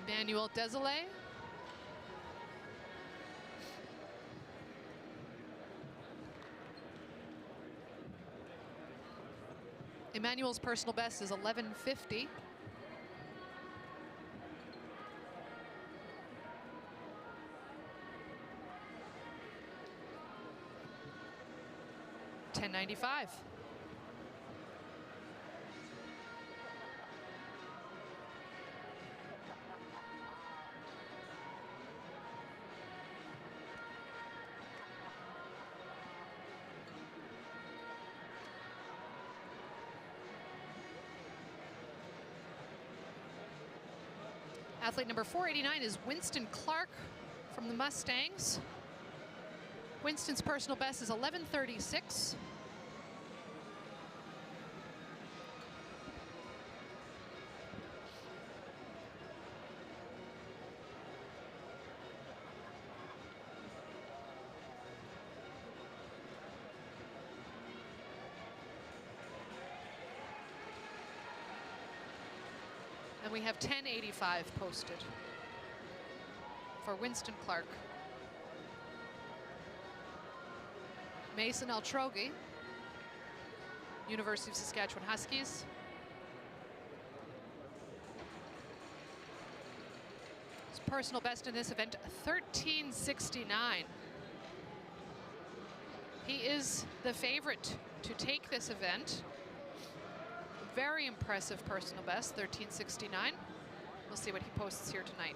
Emmanuel Desilets. Emmanuel's personal best is 11:50. $10.95. Athlete number 489 is Winston Clark from the Mustangs. Winston's personal best is 11:36. And we have 10.85 posted for Winston Clark. Mason Altrogi, University of Saskatchewan Huskies. His personal best in this event, 13:69. He is the favorite to take this event. Very impressive personal best, 13:69. We'll see what he posts here tonight.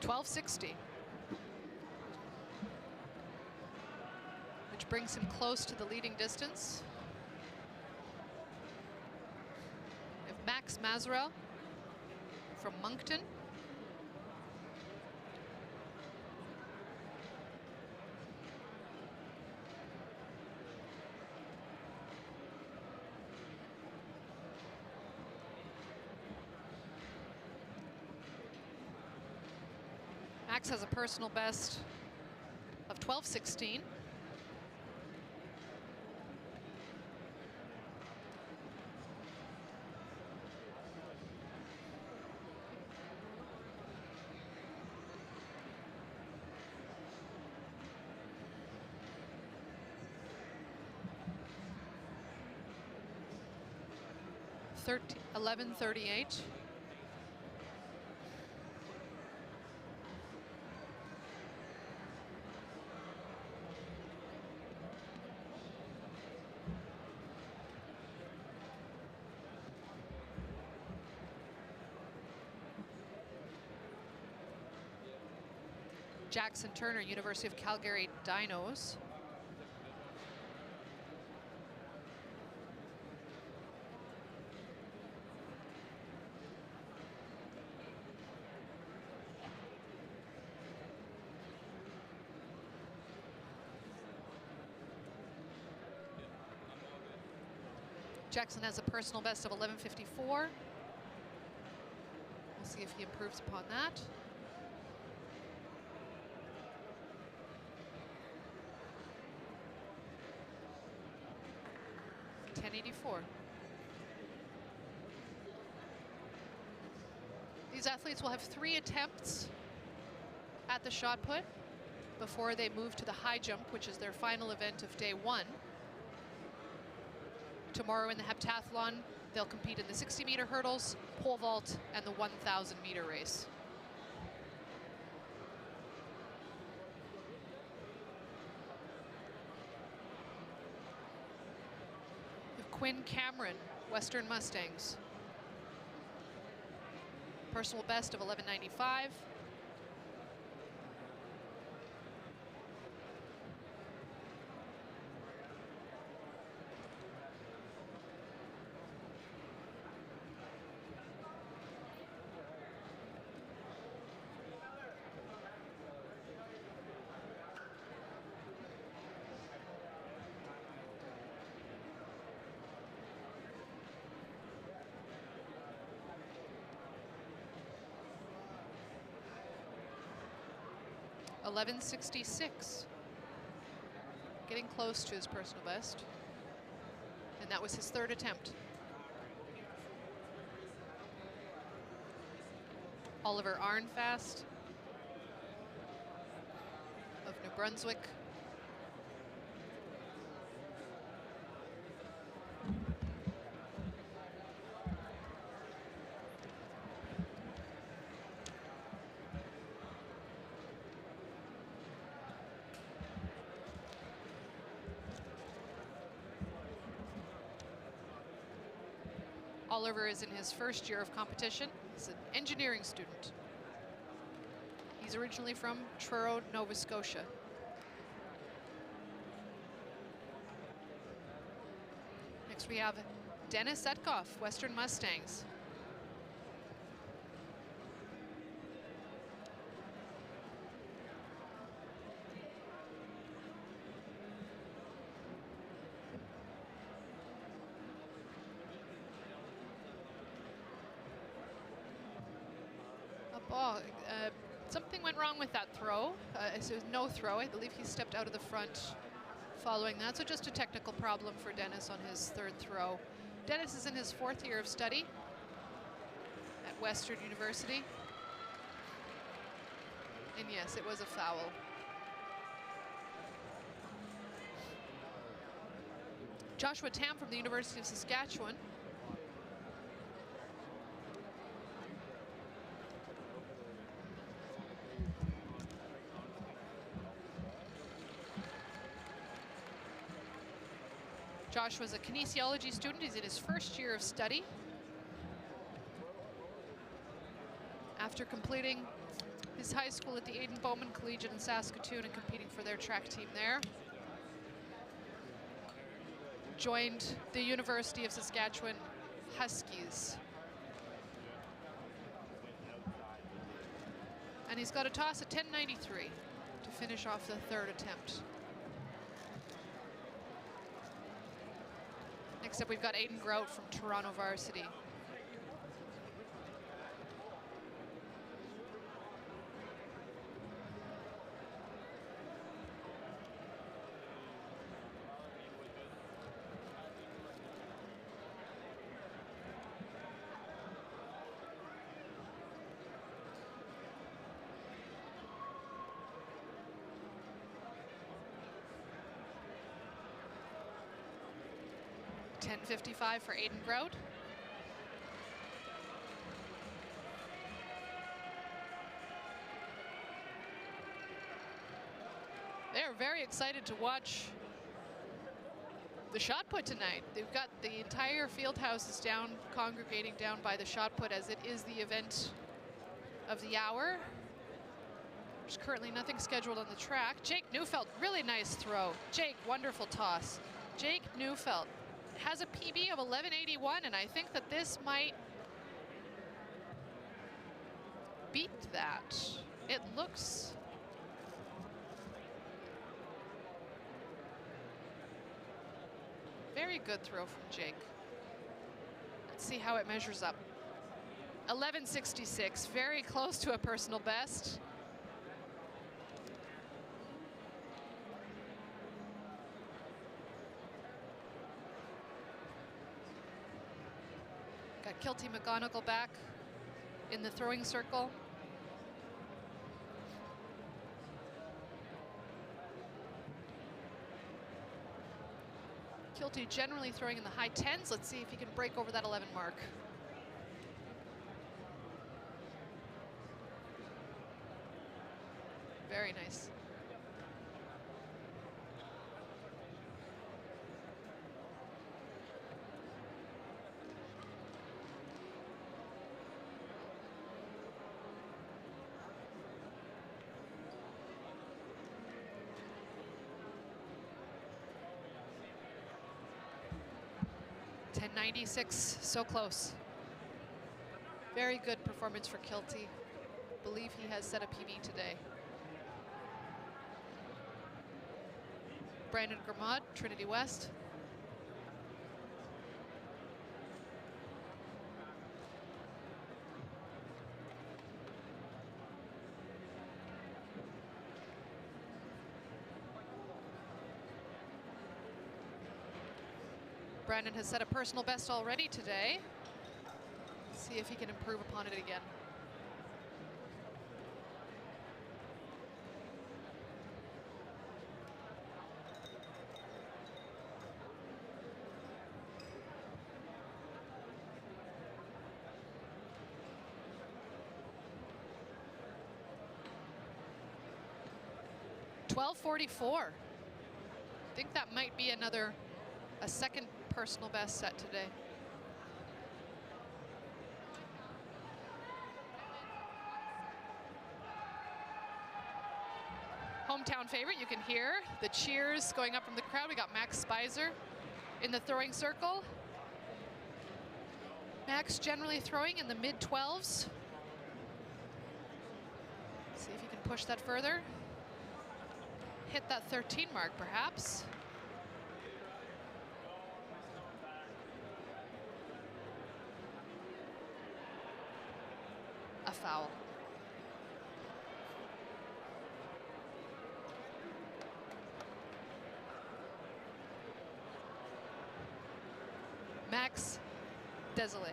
$12.60, which brings him close to the leading distance. We have Max Mazurel from Moncton. Max has a personal best of 12:16. $11:38. Jackson Turner, University of Calgary Dinos. Jackson has a personal best of 11:54. We'll see if he improves upon that. These athletes will have 3 attempts at the shot put before they move to the high jump, which is their final event of day 1. Tomorrow in the heptathlon, they'll compete in the 60-meter hurdles, pole vault, and the 1,000-meter race. Quinn Cameron, Western Mustangs. Personal best of 11:95. $11.66. Getting close to his personal best. And that was his 3rd attempt. Oliver Arnfast of New Brunswick. Oliver is in his 1st year of competition. He's an engineering student. He's originally from Truro, Nova Scotia. Next we have Dennis Etkoff, Western Mustangs. Something went wrong with that throw. So no throw. I believe he stepped out of the front following that. So just a technical problem for Dennis on his 3rd throw. Dennis is in his 4th year of study at Western University. And yes, it was a foul. Joshua Tam from the University of Saskatchewan. Joshua's a kinesiology student. He's in his 1st year of study. After completing his high school at the Aidan Bowman Collegiate in Saskatoon and competing for their track team there. Joined the University of Saskatchewan Huskies. And he's got a toss at 10.93 to finish off the 3rd attempt. Next up, we've got Aiden Grout from Toronto Varsity. $10.55 for Aiden Grout. They're very excited to watch the shot put tonight. They've got the entire field house is down, congregating down by the shot put as it is the event of the hour. There's currently nothing scheduled on the track. Jake Neufeld, really nice throw. Jake, wonderful toss. Jake Neufeld has a PB of 11.81, and I think that this might beat that. It looks very good throw from Jake. Let's see how it measures up. 11.66, very close to a personal best. Got Kilty McGonigal back in the throwing circle. Kilty generally throwing in the high 10s. Let's see if he can break over that 11 mark. Very nice. .96, so close. Very good performance for Kilty. Believe he has set a PB today. Brandon Gramad, Trinity West. Brandon has set a personal best already today. Let's see if he can improve upon it again. .1244. I think that might be a second personal best set today. Hometown favorite, you can hear the cheers going up from the crowd. We got Max Spicer in the throwing circle. Max generally throwing in the mid-12s. See if he can push that further. Hit that 13 mark, perhaps. A foul. Max Daly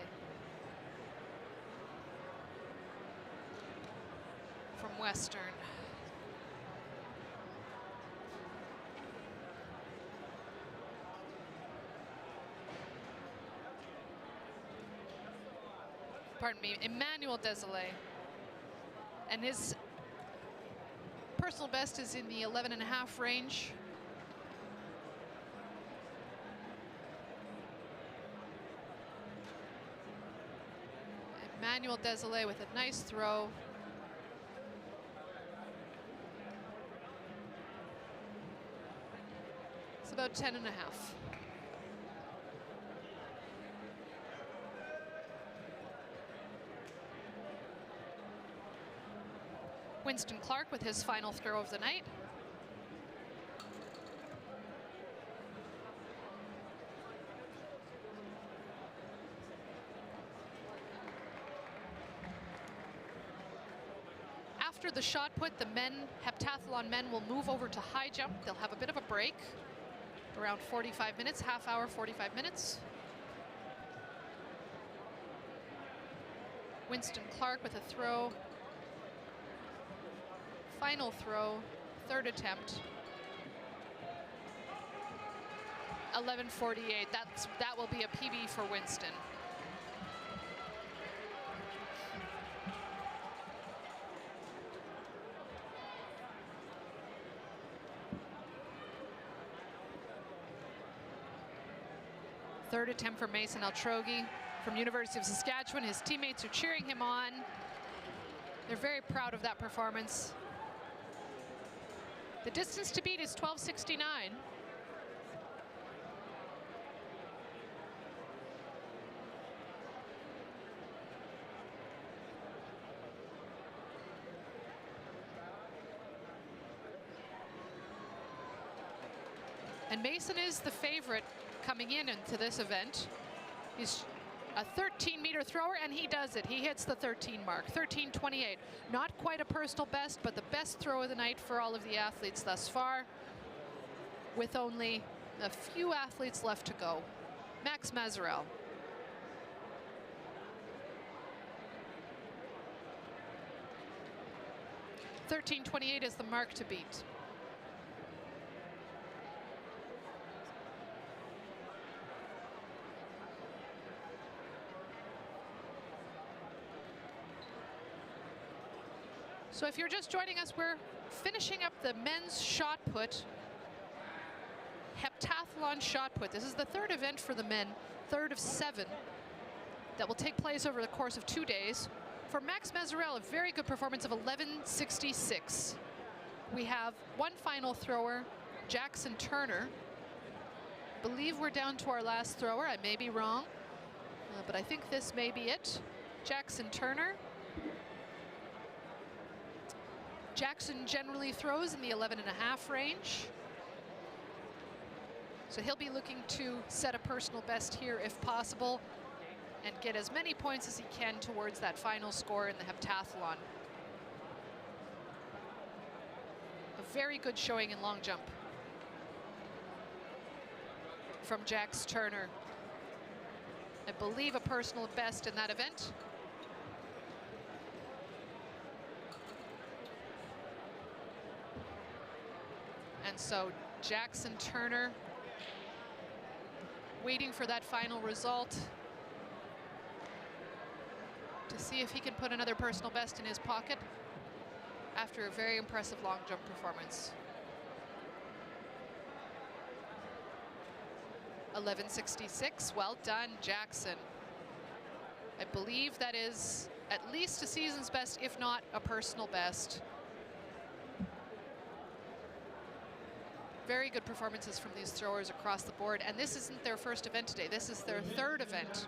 from Western. Pardon me, Emmanuel Daly. And his personal best is in the 11.5 range. Emmanuel Daly with a nice throw. It's about 10.5. Winston Clark with his final throw of the night. After the shot put, the heptathlon men will move over to high jump. They'll have a bit of a break, around 45 minutes, half hour, 45 minutes. Winston Clark with a throw. Final throw, third attempt. 11:48. That will be a PB for Winston. Third attempt for Mason Altrogi from University of Saskatchewan. His teammates are cheering him on. They're very proud of that performance. The distance to beat is 12:69. And Mason is the favorite coming into this event. He's a 13-meter thrower, and he does it. He hits the 13 mark, 13:28. Not quite a personal best, but the best throw of the night for all of the athletes thus far, with only a few athletes left to go. Max Mazarel. 13:28 is the mark to beat. So if you're just joining us, we're finishing up the men's shot put, heptathlon shot put. This is the third event for the men, third of 7, that will take place over the course of 2 days. For Max Meserel, a very good performance of 11:66. We have one final thrower, Jackson Turner. Believe we're down to our last thrower. I may be wrong, but I think this may be it. Jackson Turner. Jackson generally throws in the 11.5 range. So he'll be looking to set a personal best here if possible and get as many points as he can towards that final score in the heptathlon. A very good showing in long jump from Jax Turner. I believe a personal best in that event. And so Jackson Turner waiting for that final result to see if he can put another personal best in his pocket after a very impressive long jump performance. 11:66, well done, Jackson. I believe that is at least a season's best, if not a personal best. Very good performances from these throwers across the board, and this isn't their first event today. This is their third event.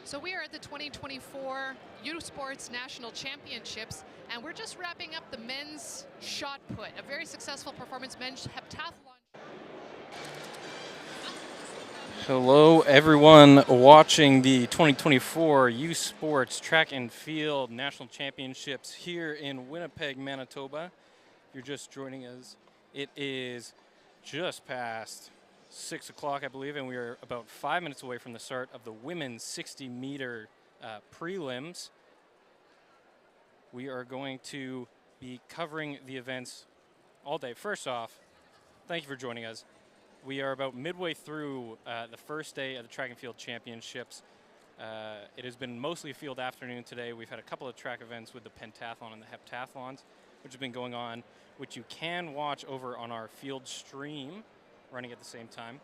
So we are at the 2024 Youth Sports National Championships, and we're just wrapping up the men's shot put. A very successful performance, men's heptathlon. Hello everyone watching the 2024 Youth Sports Track and Field National Championships here in Winnipeg, Manitoba. If you're just joining us, it is just past 6 o'clock, I believe, and we are about 5 minutes away from the start of the women's 60-meter prelims. We are going to be covering the events all day. First off, thank you for joining us. We are about midway through the first day of the Track and Field Championships. It has been mostly a field afternoon today. We've had a couple of track events with the Pentathlon and the Heptathlons, which have been going on, which you can watch over on our field stream, running at the same time.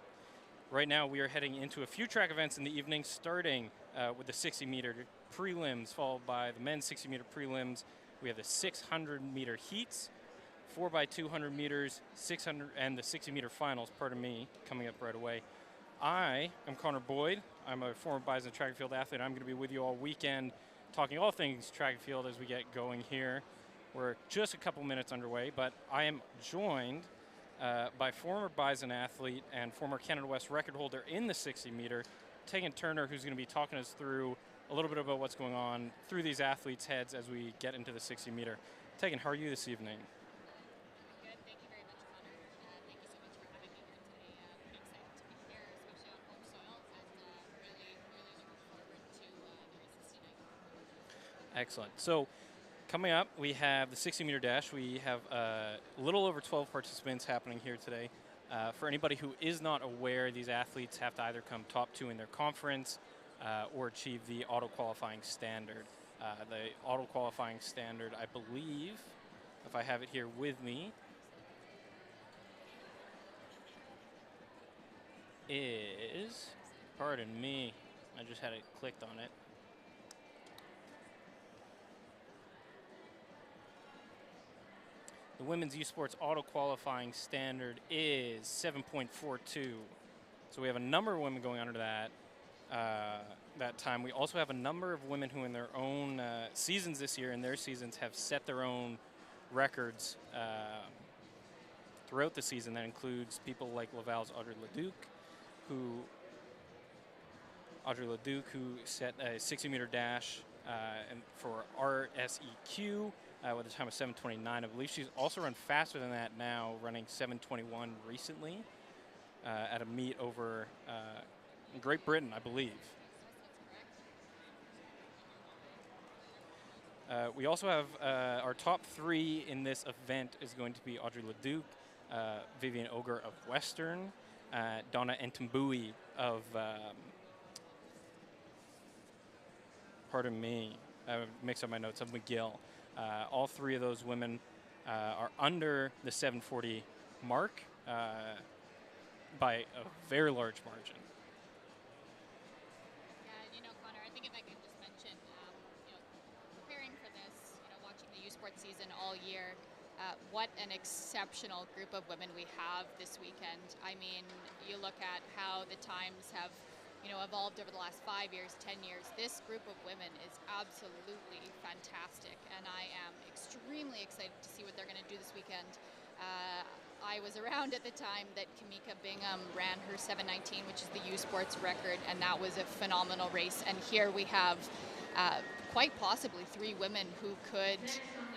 Right now we are heading into a few track events in the evening, starting with the 60-meter prelims, followed by the men's 60-meter prelims. We have the 600-meter heats, 4x200 meters, 600, and the 60-meter finals, pardon me, coming up right away. I am Connor Boyd. I'm a former Bison track and field athlete. I'm going to be with you all weekend talking all things track and field as we get going here. We're just a couple minutes underway, but I am joined by former Bison athlete and former Canada West record holder in the 60-meter, Tegan Turner, who's going to be talking us through a little bit about what's going on through these athletes' heads as we get into the 60-meter. Tegan, how are you this evening? Good. Thank you very much, Connor. Thank you so much for having me here today. I'm excited to be here, especially on home soil, and really looking forward to the RCC night. Excellent. So, coming up, we have the 60-meter dash. We have a little over 12 participants happening here today. For anybody who is not aware, these athletes have to either come top 2 in their conference or achieve the auto-qualifying standard. The auto-qualifying standard, I believe, if I have it here with me, is, pardon me, I just had it clicked on it. The women's youth sports auto-qualifying standard is 7.42. So we have a number of women going under that time. We also have a number of women who in their own seasons this year, in their seasons, have set their own records throughout the season. That includes people like Laval's Audrey Leduc, who set a 60-meter dash and for RSEQ with a time of 7:29. I believe she's also run faster than that now, running 7:21 recently at a meet over in Great Britain, I believe. We also have our top 3 in this event is going to be Audrey Leduc, Vivian Ogre of Western, Donna Ntambui of, pardon me, I mixed up my notes, of McGill. All 3 of those women are under the 740 mark by a very large margin. Yeah, and Connor, I think if I could just mention, preparing for this, watching the U Sports season all year, what an exceptional group of women we have this weekend. I mean, you look at how the times have, evolved over the last 5 years, 10 years. This group of women is absolutely fantastic, and I am extremely excited to see what they're going to do this weekend. I was around at the time that Kamika Bingham ran her 7:19, which is the U Sports record, and that was a phenomenal race. And here we have quite possibly 3 women who could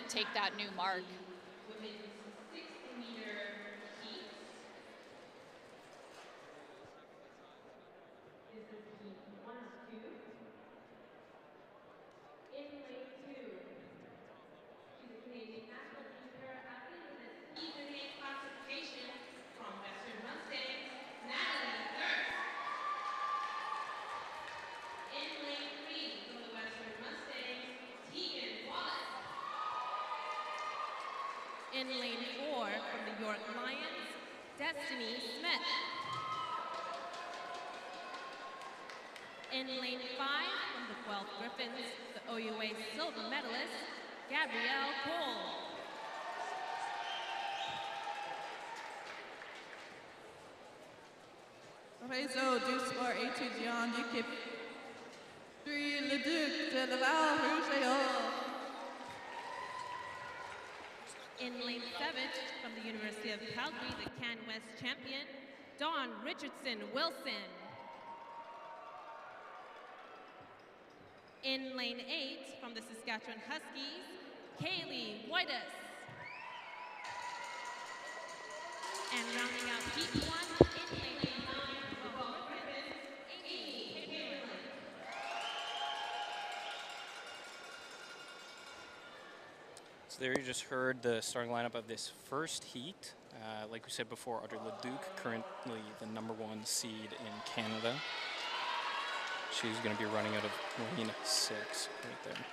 take that new mark. In lane 4 from the York Lions, Destiny Smith. In lane 5 from the Guelph Griffins, the OUA silver medalist, Gabrielle Cole. Réseau du sport étudiant d'équipe 3, le Duc de Laval-Rougeot. In lane 7 from the University of Calgary, the Can West champion, Dawn Richardson Wilson. In lane 8 from the Saskatchewan Huskies, Kaylee Whitus. And rounding out Heat 1 in lane 9 from the Griffins, Amy Taylor. So there you just heard the starting lineup of this first heat. Like we said before, Audrey Leduc, currently the #1 seed in Canada. She's going to be running out of lane 6 right there.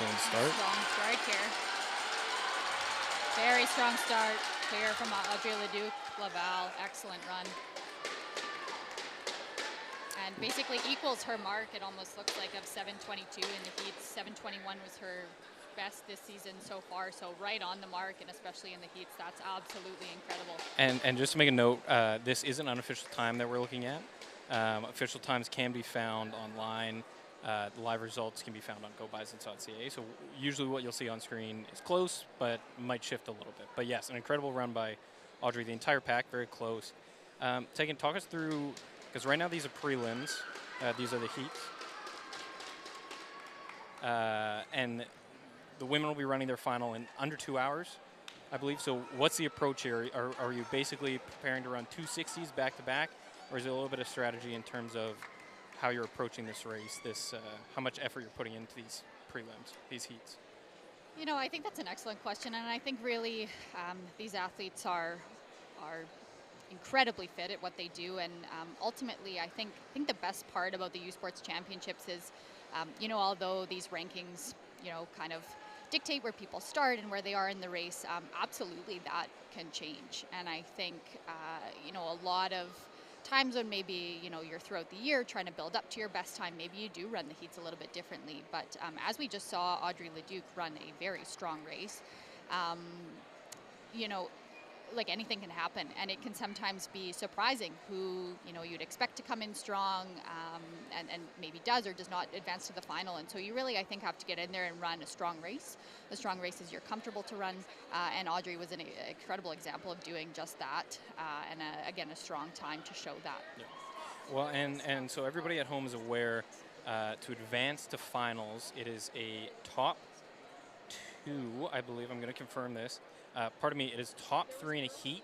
Start. Strong start here. Very strong start here from Audrey Leduc, Laval. Excellent run. And basically equals her mark, it almost looks like, of 7:22 in the heats. 7:21 was her best this season so far, so right on the mark, and especially in the heats, that's absolutely incredible. And just to make a note, this is an unofficial time that we're looking at. Official times can be found online The live results can be found on gobisons.ca. So usually what you'll see on screen is close, but might shift a little bit. But yes, an incredible run by Audrey. The entire pack, very close. Tegan, talk us through, because right now these are prelims. These are the heats. And the women will be running their final in under 2 hours, I believe. So what's the approach here? Are you basically preparing to run 260s back-to-back, or is it a little bit of strategy in terms of how you're approaching this race, how much effort you're putting into these prelims, these heats? You know, I think that's an excellent question, and I think really these athletes are incredibly fit at what they do, and ultimately I think the best part about the U Sports Championships is, you know, although these rankings, you know, kind of dictate where people start and where they are in the race, absolutely that can change. And I think, you know, a lot of times when maybe, you know, you're throughout the year trying to build up to your best time, maybe you do run the heats a little bit differently. But as we just saw Audrey Leduc run a very strong race, you know, like anything can happen, and it can sometimes be surprising who, you know, you'd expect to come in strong and maybe does or does not advance to the final. And so you really, I think, have to get in there and run a strong race as you're comfortable to run, and Audrey was an incredible example of doing just that, and again, a strong time to show that. Yeah. Well, and so everybody at home is aware, to advance to finals, it is a top 2, I believe. I'm going to confirm this. Pardon me, it is top 3 in a heat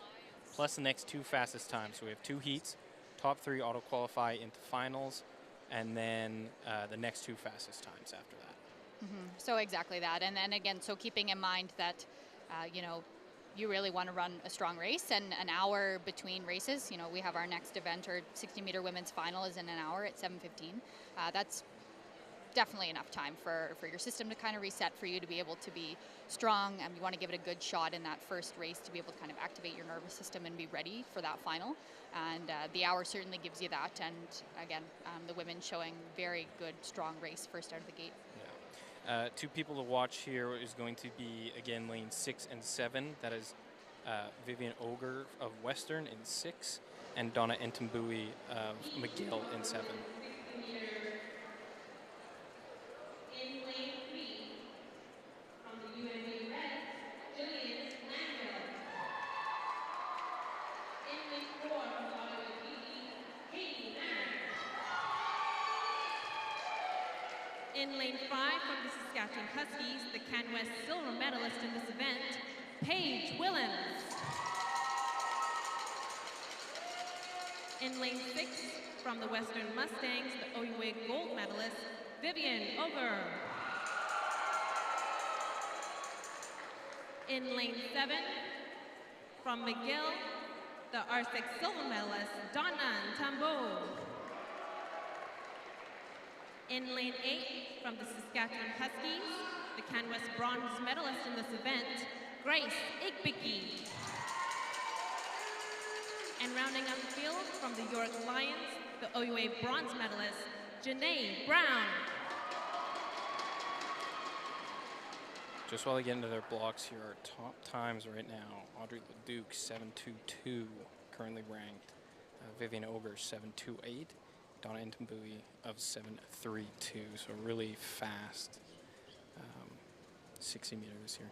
plus the next 2 fastest times. So we have 2 heats, top 3 auto-qualify into finals, and then the next 2 fastest times after that. So exactly that. And then again, so keeping in mind that, you know, you really want to run a strong race, and an hour between races. You know, we have our next event, our 60-meter women's final is in an hour at 7:15. That's definitely enough time for your system to kind of reset, for you to be able to be strong, and you want to give it a good shot in that first race to be able to kind of activate your nervous system and be ready for that final. And the hour certainly gives you that. And again, the women showing very good, strong race first out of the gate. Yeah. 2 people to watch here is going to be, again, lane 6 and 7. That is Vivian Oger of Western in 6 and Donna Ntambui of McGill in 7. In lane 5 from the Saskatchewan Huskies, the CanWest silver medalist in this event, Paige Willems. In lane 6 from the Western Mustangs, the OUA gold medalist, Vivian Oger. In lane 7 from McGill, the R6 silver medalist, Donna Ntambui. In lane 8, from the Saskatchewan Huskies, the CanWest bronze medalist in this event, Grace Igbicki. And rounding out the field, from the York Lions, the OUA bronze medalist, Janae Brown. Just while they get into their blocks here, our top times right now, Audrey Leduc, 7:22, currently ranked. Vivian Oger, 7:28. Donna Ntambui of 7:32, so really fast 60 meters here.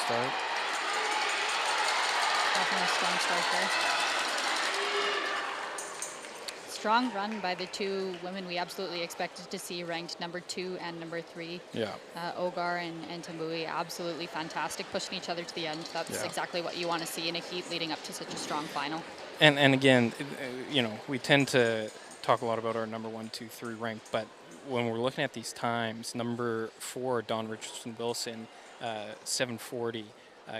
Start. Definitely a strong start there. Strong run by the 2 women we absolutely expected to see ranked number 2 and number 3. Yeah. Ogar and Ntambui, absolutely fantastic, pushing each other to the end. That's exactly what you want to see in a heat leading up to such a strong final. And again, you know, we tend to talk a lot about our number 1, 2, 3 ranked, but when we're looking at these times, number 4, Dawn Richardson-Wilson, 7:40.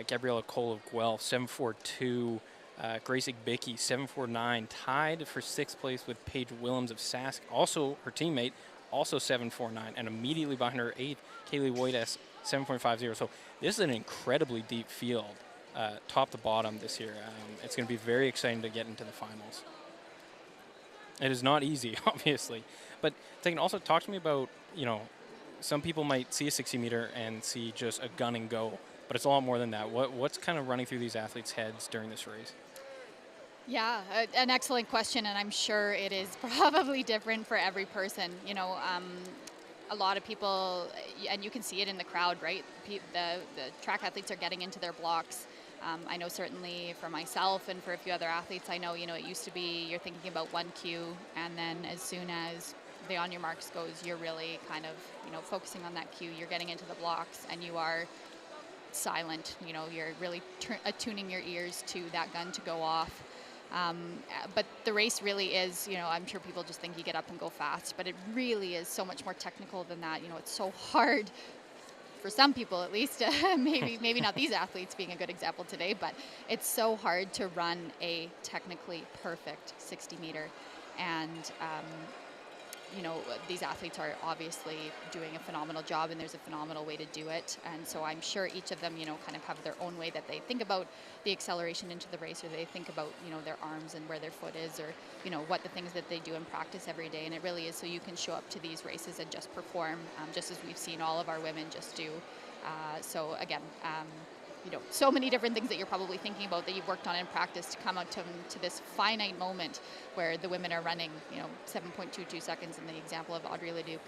Gabriella Cole of Guelph, 7:42. Grace Igbicki, 7:49, tied for 6th place with Paige Willems of Sask, also her teammate, also 7:49, and immediately behind her 8th, Kaylee Woites, 7.50. So this is an incredibly deep field, top to bottom this year. It's going to be very exciting to get into the finals. It is not easy, obviously, but Tegan, also talk to me about, some people might see a 60 meter and see just a gun and go, but it's a lot more than that. What's kind of running through these athletes' heads during this race? Yeah, an excellent question, and I'm sure it is probably different for every person. A lot of people, and you can see it in the crowd, right? The track athletes are getting into their blocks. I know certainly for myself and for a few other athletes, I know, it used to be you're thinking about one cue, and then as soon as the on your marks goes, you're really kind of, focusing on that cue. You're getting into the blocks, and you are silent. You're really attuning your ears to that gun to go off. But the race really is, I'm sure people just think you get up and go fast, but it really is so much more technical than that. It's so hard for some people, at least, maybe not these athletes being a good example today, but it's so hard to run a technically perfect 60 meter. And, these athletes are obviously doing a phenomenal job, and there's a phenomenal way to do it. And so I'm sure each of them, kind of have their own way that they think about the acceleration into the race, or they think about, their arms and where their foot is, or, what the things that they do in practice every day. And it really is so you can show up to these races and just perform, just as we've seen all of our women just do. So again, so many different things that you're probably thinking about that you've worked on in practice to come out to this finite moment where the women are running, 7.22 seconds in the example of Audrey Leduc.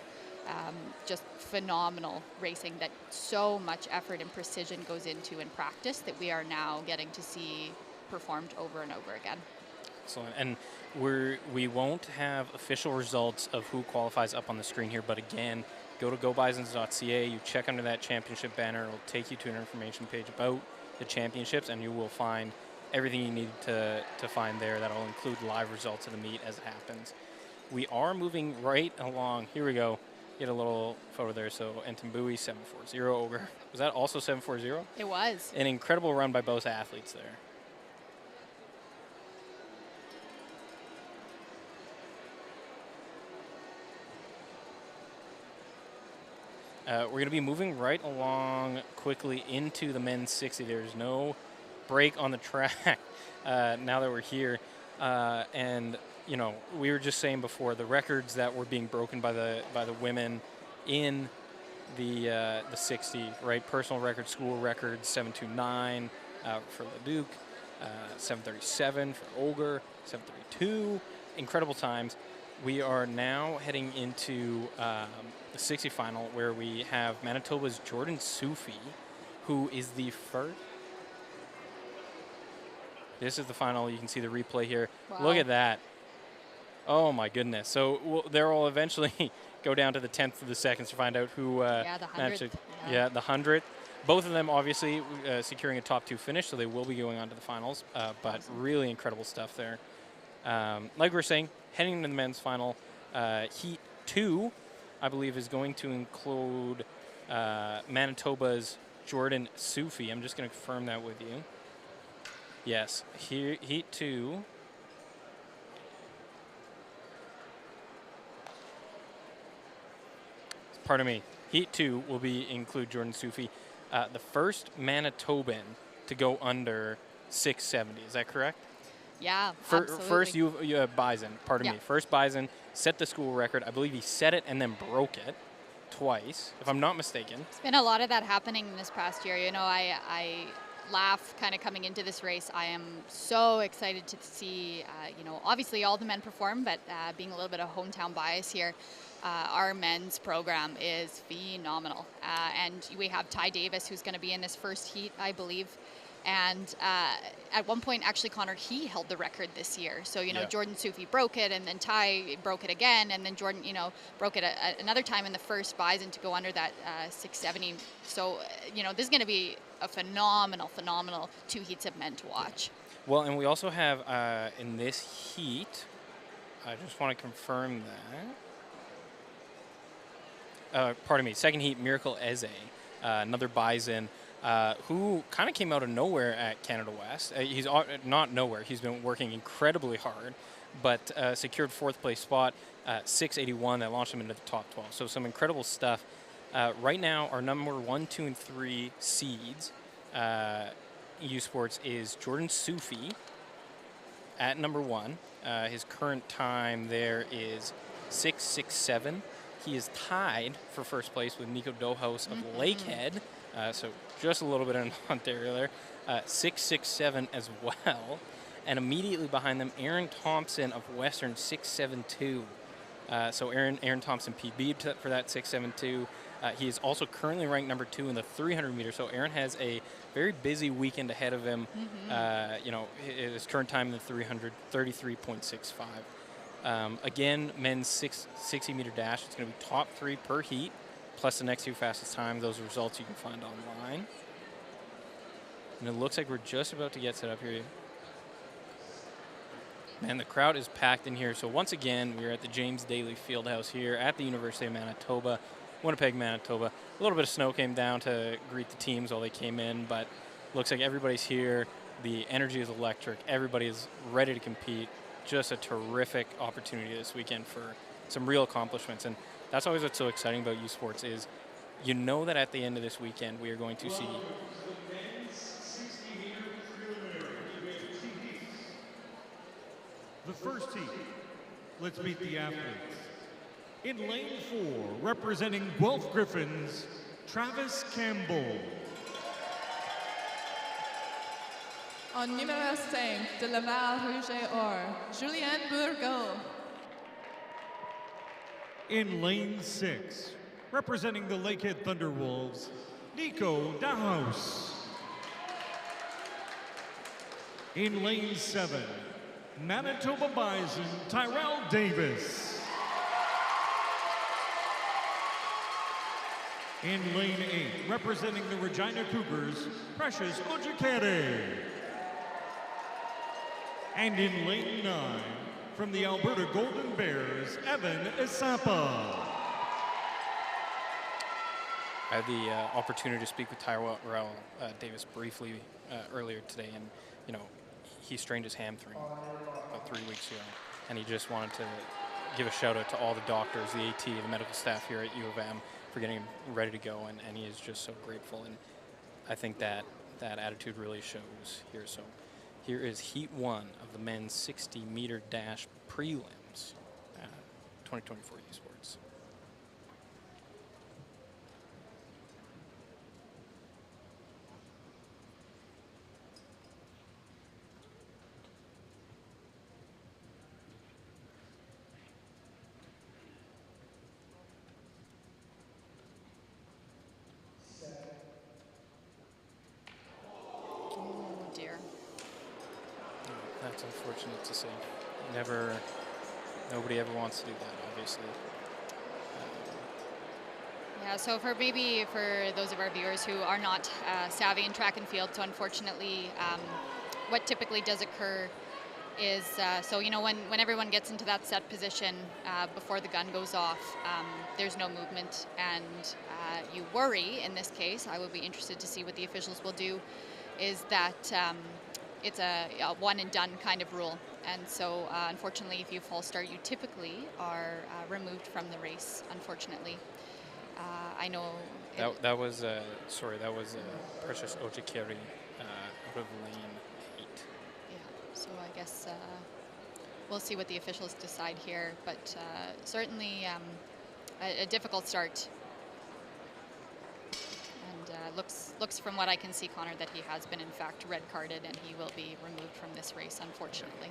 Just phenomenal racing that so much effort and precision goes into in practice that we are now getting to see performed over and over again. Excellent. And we won't have official results of who qualifies up on the screen here, but again, go to gobisons.ca, you check under that championship banner, it'll take you to an information page about the championships, and you will find everything you need to find there. That'll include live results of the meet as it happens. We are moving right along. Here we go. Get a little photo there. So Ntambui, 740. Ogre. Was that also 740? It was. An incredible run by both athletes there. We're going to be moving right along quickly into the men's 60. There's no break on the track now that we're here. And, we were just saying before, the records that were being broken by the women in the 60, right? Personal record, school records, 7:29 for Leduc, 7:37 for Ogre, 7:32. Incredible times. We are now heading into the 60 final, where we have Manitoba's Jordan Sufi, who is the first. This is the final. You can see the replay here. Wow. Look at that. Oh, my goodness. So there will eventually go down to the 10th of the seconds to find out who the 100th. The 100th. Both of them obviously securing a top 2 finish, so they will be going on to the finals. But awesome. Really incredible stuff there. Like we were saying, heading into the men's final, Heat 2, I believe, is going to include Manitoba's Jordan Sufi. I'm just going to confirm that with you. Yes, here, Heat 2. Pardon me. Heat 2 will include Jordan Sufi, the first Manitoban to go under 670. Is that correct? Yeah, absolutely. First, you have Bison. Pardon me. First Bison set the school record. I believe he set it and then broke it twice, if I'm not mistaken. It's been a lot of that happening this past year. I laugh kind of coming into this race. I am so excited to see, obviously all the men perform, but being a little bit of hometown bias here, our men's program is phenomenal. And we have Ty Davis, who's going to be in this first heat, I believe. And at one point, actually, Connor, he held the record this year. So, Jordan Sufi broke it, and then Ty broke it again, and then Jordan, broke it another time in the first Bison to go under that 670. So, this is going to be a phenomenal 2 heats of men to watch. Well, and we also have in this heat, I just want to confirm that. second heat, Miracle Eze, another Bison, who kind of came out of nowhere at Canada West. He's not nowhere. He's been working incredibly hard, but secured fourth place spot, 681. That launched him into the top 12. So some incredible stuff. Right now, our number 1, 2, and 3 seeds, U Sports, is Jordan Sufi at number 1. His current time there is 6:67. He is tied for first place with Nico Dohaus of Lakehead, so just a little bit in Ontario there. 6:67 as well. And immediately behind them, Aaron Thompson of Western, 6:72. So Aaron Thompson PB'd for that 6:72. He is also currently ranked number 2 in the 300 meters. So Aaron has a very busy weekend ahead of him. His current time in the 300, 33.65. Again, men's 60-meter dash. It's going to be top 3 per heat, plus the next 2 fastest times. Those results you can find online. And it looks like we're just about to get set up here. Man, the crowd is packed in here. So once again, we're at the James Daly Fieldhouse here at the University of Manitoba, Winnipeg, Manitoba. A little bit of snow came down to greet the teams while they came in, but looks like everybody's here. The energy is electric. Everybody is ready to compete. Just a terrific opportunity this weekend for some real accomplishments. And that's always what's so exciting about U Sports is you know that at the end of this weekend we are going to see the first heat. Let's meet the athletes. In lane 4, representing Guelph Griffins, Travis Campbell. En numéro 5 de Laval Rouge et Or, Julien Bourgault. In lane 6, representing the Lakehead Thunderwolves, Nico Dahaus. In lane 7, Manitoba Bison, Tyrell Davis. In lane 8, representing the Regina Cougars, Precious Ojikere. And in lane 9, from the Alberta Golden Bears, Evan Isapa. I had the opportunity to speak with Tyrell Davis briefly earlier today, and he strained his hamstring about 3 weeks ago, and he just wanted to give a shout out to all the doctors, the AT, the medical staff here at U of M for getting him ready to go, and he is just so grateful, and I think that attitude really shows here. So here is Heat 1 of the men's 60-meter dash prelims, 2024 U Sports. That's unfortunate to see. Nobody ever wants to do that, obviously. Yeah, so for those of our viewers who are not savvy in track and field, so unfortunately what typically does occur is, when everyone gets into that set position before the gun goes off, there's no movement, and you worry in this case. I would be interested to see what the officials will do, is that it's a one and done kind of rule. And so unfortunately, if you false start, you typically are removed from the race, unfortunately. I know that was Precious Ojikere out of lane 8. Yeah, so I guess we'll see what the officials decide here, but certainly a difficult start. And looks from what I can see, Connor, that he has been in fact red carded, and he will be removed from this race, unfortunately.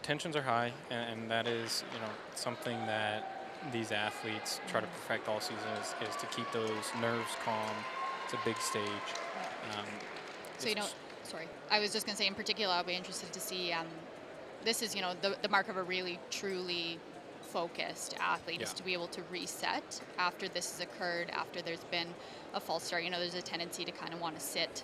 Tensions are high, and that is something that these athletes try to perfect all season is to keep those nerves calm. It's a big stage. Sorry, I was just going to say, in particular, I'll be interested to see, this is, the mark of a really, truly focused athlete, is to be able to reset after this has occurred, after there's been a false start. There's a tendency to kind of want to sit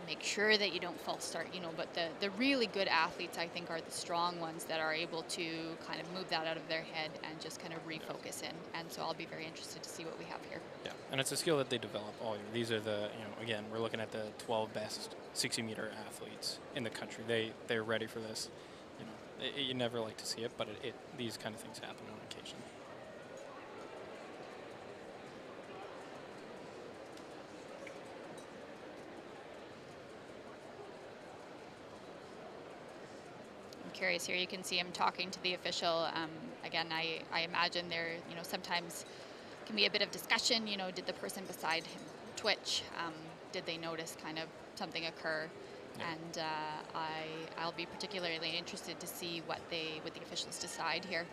make sure that you don't false start, but the really good athletes, I think, are the strong ones that are able to kind of move that out of their head and just kind of refocus in. And so I'll be very interested to see what we have here. Yeah, and it's a skill that they develop all year. These are the, again, we're looking at the 12 best 60-meter athletes in the country. They're ready for this. You never like to see it, but these kind of things happen on occasion. I'm curious here. You can see him talking to the official. Again, I imagine there, sometimes can be a bit of discussion. Did the person beside him twitch? Did they notice kind of something occur? And I'll be particularly interested to see what the officials decide here.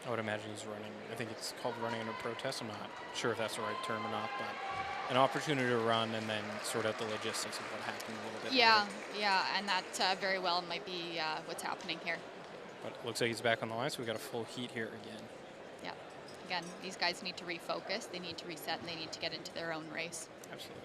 I would imagine he's running. I think it's called running under protest. I'm not sure if that's the right term or not, but an opportunity to run and then sort out the logistics of what happened a little bit. Yeah, and that very well might be what's happening here. But it looks like he's back on the line, so we've got a full heat here again. Yeah. Again, these guys need to refocus, they need to reset, and they need to get into their own race. Absolutely.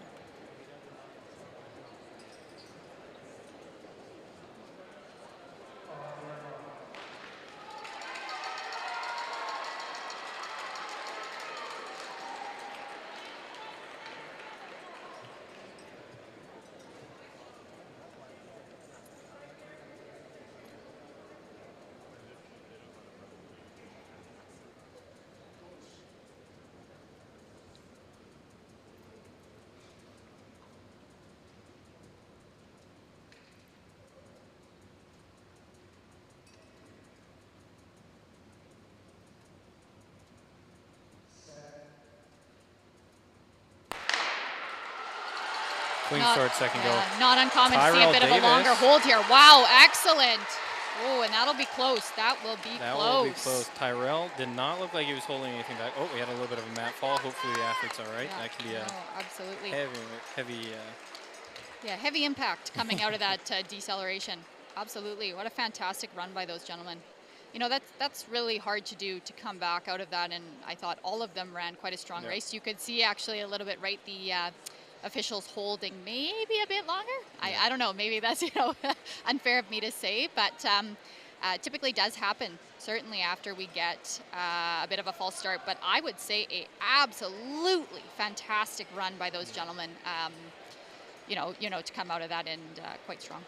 Clean start, second go. Not uncommon to see a bit of a longer hold here. Wow, excellent. Oh, and that'll be close. That will be close. That will be close. Tyrell did not look like he was holding anything back. Oh, we had a little bit of a mat fall. Hopefully the athlete's all right. Yeah, that can be a absolutely heavy. Yeah, heavy impact coming out of that deceleration. Absolutely. What a fantastic run by those gentlemen. That's really hard to do, to come back out of that, and I thought all of them ran quite a strong race. You could see actually a little bit the officials holding maybe a bit longer. I don't know, maybe that's unfair of me to say, but typically does happen, certainly after we get a bit of a false start. But I would say a absolutely fantastic run by those gentlemen, to come out of that and quite strong.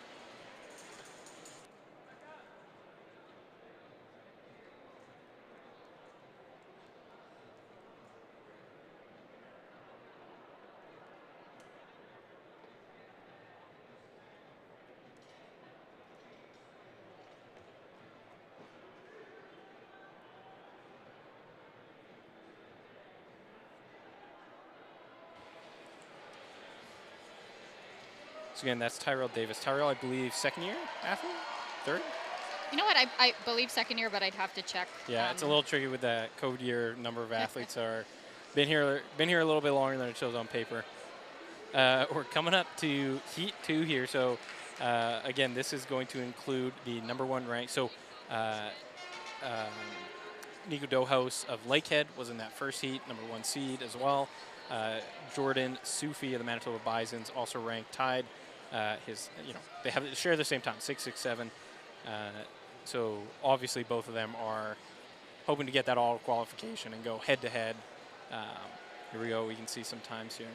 So again, that's Tyrell Davis. Tyrell, I believe, second year athlete? Third? You know what? I believe second year, but I'd have to check. Yeah, it's a little tricky with that COVID year. Number of athletes are been here a little bit longer than it shows on paper. We're coming up to Heat 2 here. So again, this is going to include the number 1 rank. So Nico Dohaus of Lakehead was in that first heat, number 1 seed as well. Jordan Sufi of the Manitoba Bisons also ranked tied. They share the same time, 6.67. So obviously both of them are hoping to get that all qualification and go head to head. Here we go. We can see some times here.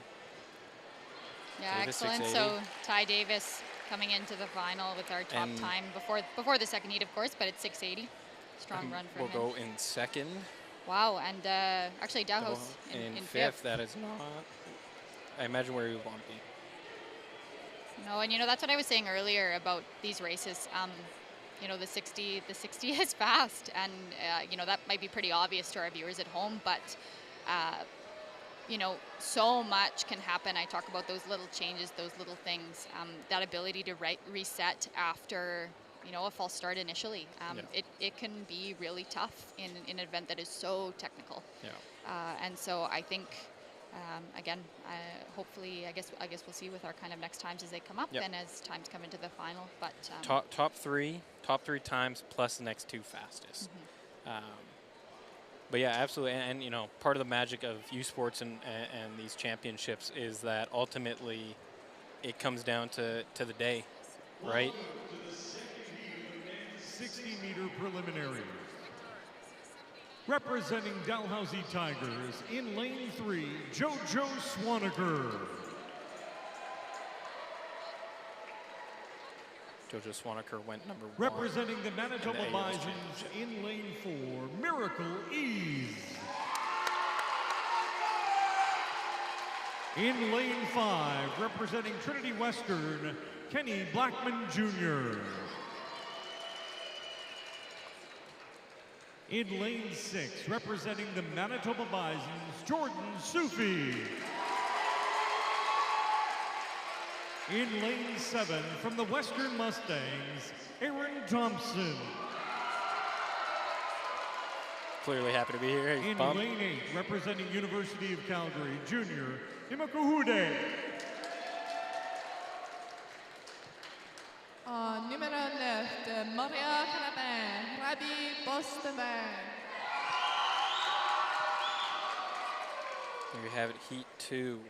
Yeah, excellent. So Ty Davis coming into the final with our top time before the second heat, of course, but it's 6.80. Strong run for him. We'll go in second. Wow, and actually Dohaus in fifth. That is not, I imagine, where you want to be. No, and that's what I was saying earlier about these races. The 60 is fast, and that might be pretty obvious to our viewers at home, but so much can happen. I talk about those little changes, those little things, that ability to reset after a false start initially. It can be really tough in an event that is so technical. Yeah. And so I think, again, hopefully, I guess we'll see with our kind of next times as they come up and as times come into the final. But top three times plus the next 2 fastest. But yeah, absolutely. And you know, part of the magic of youth sports and these championships is that ultimately it comes down to the day, right? 60-meter preliminaries. Representing Dalhousie Tigers in lane 3, JoJo Swanaker. JoJo Swanaker went number 1. Representing the Manitoba Bisons in lane 4, Miracle Ease. In lane 5, representing Trinity Western, Kenny Blackman Jr. In lane 6, representing the Manitoba Bisons, Jordan Sufi. In lane 7, from the Western Mustangs, Aaron Thompson. Clearly happy to be here. He's In pumped. lane 8, representing University of Calgary, Junior, Imakuhude. Numéro 9 de Montréal, Canada, Rabbi Bostevin. There you have it, heat 2.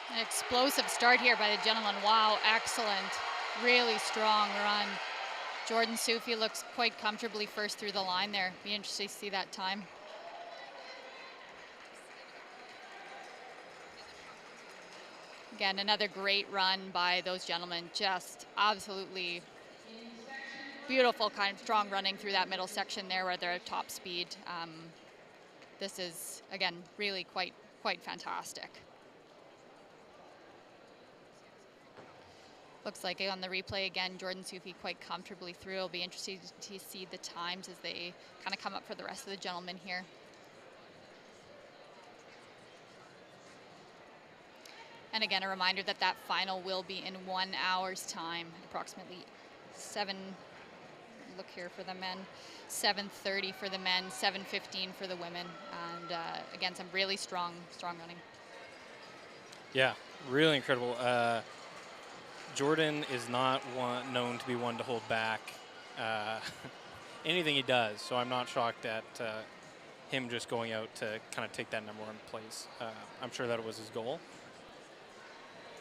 An explosive start here by the gentleman. Wow, excellent. Really strong run. Jordan Sufi looks quite comfortably first through the line there. Be interesting to see that time. Again, another great run by those gentlemen. Just absolutely beautiful, kind of strong running through that middle section there where they're at top speed. This is, again, really quite fantastic. Looks like on the replay again, Jordan Sufi quite comfortably through. It'll be interesting to see the times as they kind of come up for the rest of the gentlemen here. And again, a reminder that that final will be in 1 hour's time, approximately 7, look here for the men, 7:30 for the men, 7:15 for the women. And again, some really strong running. Yeah, really incredible. Jordan is not known to be one to hold back anything he does, so I'm not shocked at him just going out to kind of take that #1 place. I'm sure that was his goal.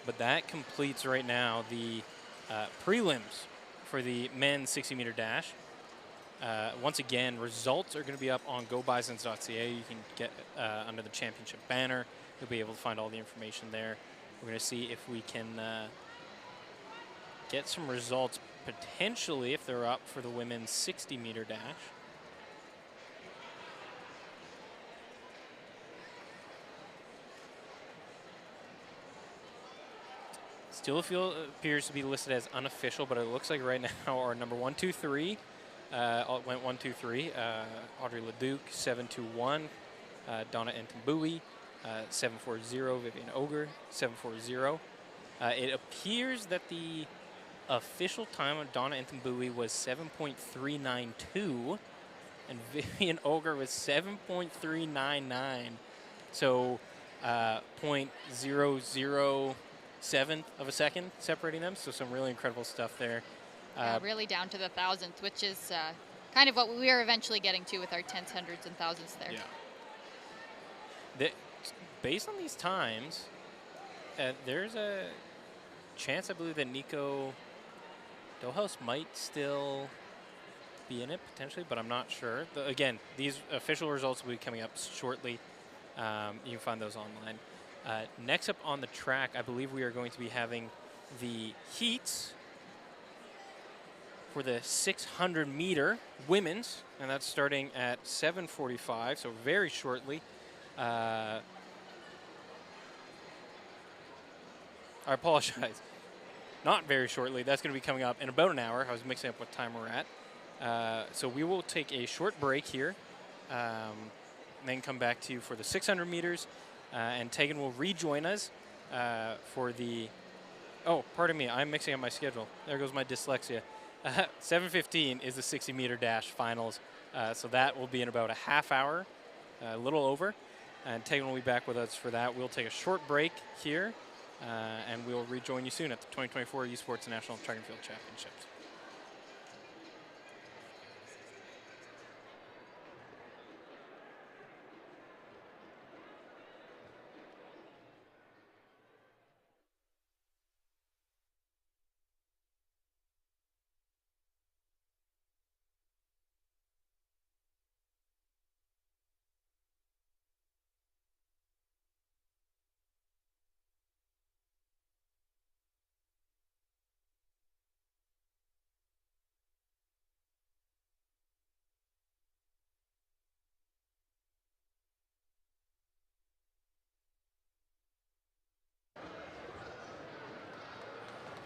But that completes right now the prelims for the men's 60-meter dash. Once again, results are going to be up on gobisons.ca. You can get under the championship banner. You'll be able to find all the information there. We're going to see if we can get some results potentially if they're up for the women's 60-meter dash. Still appears to be listed as unofficial, but it looks like right now our number 1, 2, 3 went 1, 2, 3. Audrey Leduc 721, Donna Ntambui 740, Vivian Ogre 740. It appears that the official time of Donna Ntambui was 7.392, and Vivian Ogre was 7.399. So 0.007 of a second separating them. So some really incredible stuff there. Really down to the thousandth, which is kind of what we are eventually getting to with our tenths, hundreds, and thousandths there. Yeah. based on these times, there's a chance, I believe, that Nico Dohaus might still be in it potentially, but I'm not sure. Again, these official results will be coming up shortly. You can find those online. Next up on the track, I believe we are going to be having the heats for the 600-meter women's, and that's starting at 7:45, so very shortly. I apologize. Not very shortly. That's going to be coming up in about an hour. I was mixing up what time we're at. So we will take a short break here, and then come back to you for the 600 meters, and Tegan will rejoin us for the... Oh, pardon me. I'm mixing up my schedule. There goes my dyslexia. 7:15 is the 60-meter dash finals, so that will be in about a half hour, a little over, and Tegan will be back with us for that. We'll take a short break here, and we'll rejoin you soon at the 2024 U Sports National Track and Field Championships.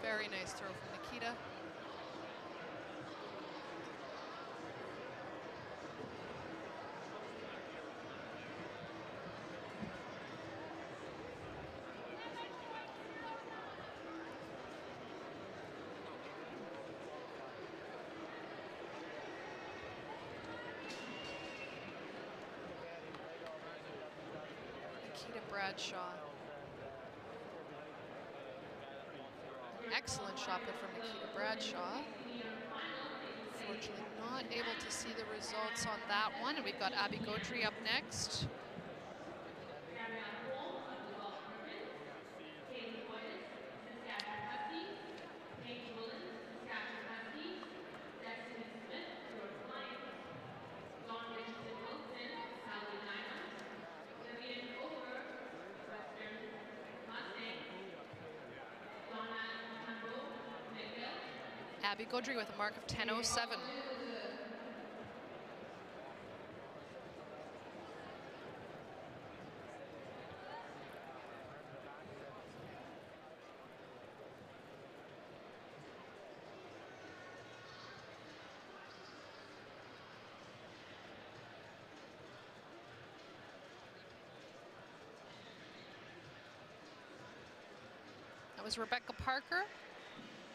Very nice throw from Nikita. Nikita Bradshaw. Excellent shot put from Nikita Bradshaw. Unfortunately, not able to see the results on that one. And we've got Abby Gaudry up next. Abby Gaudry with a mark of 10:07. That was Rebecca Parker,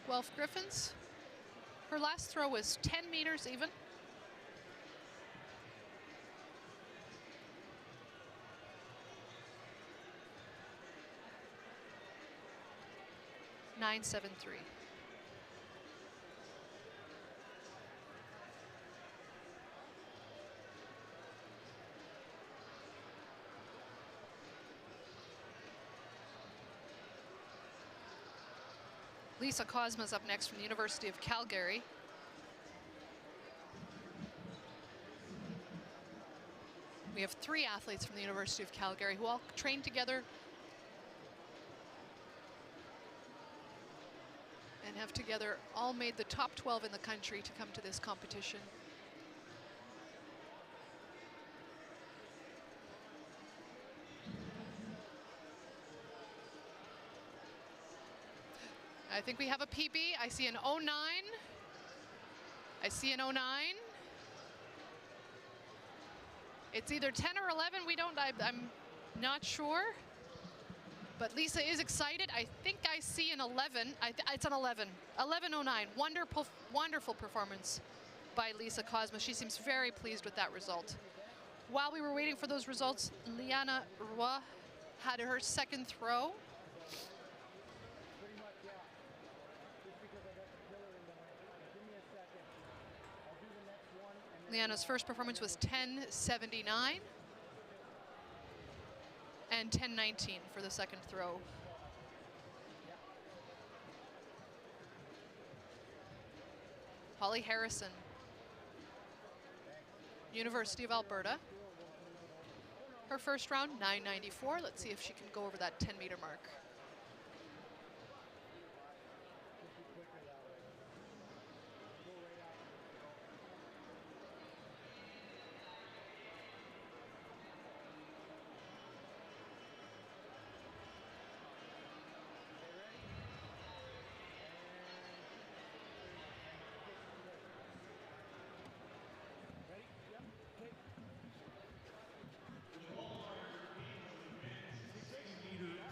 Guelph Griffins. Her last throw was 10 meters even. .973. Lisa Cosma's up next from the University of Calgary. We have 3 athletes from the University of Calgary who all trained together and have together all made the top 12 in the country to come to this competition. I think we have a PB. I see an 09. I see an 09. It's either 10 or 11. I'm not sure. But Lisa is excited. I think I see an 11. It's an 11. 11:09. Wonderful performance by Lisa Cosma. She seems very pleased with that result. While we were waiting for those results, Liana Roy had her second throw. Liana's first performance was 10:79. And 10-19 for the second throw. Holly Harrison, University of Alberta. Her first round, 9.94. Let's see if she can go over that 10-meter mark.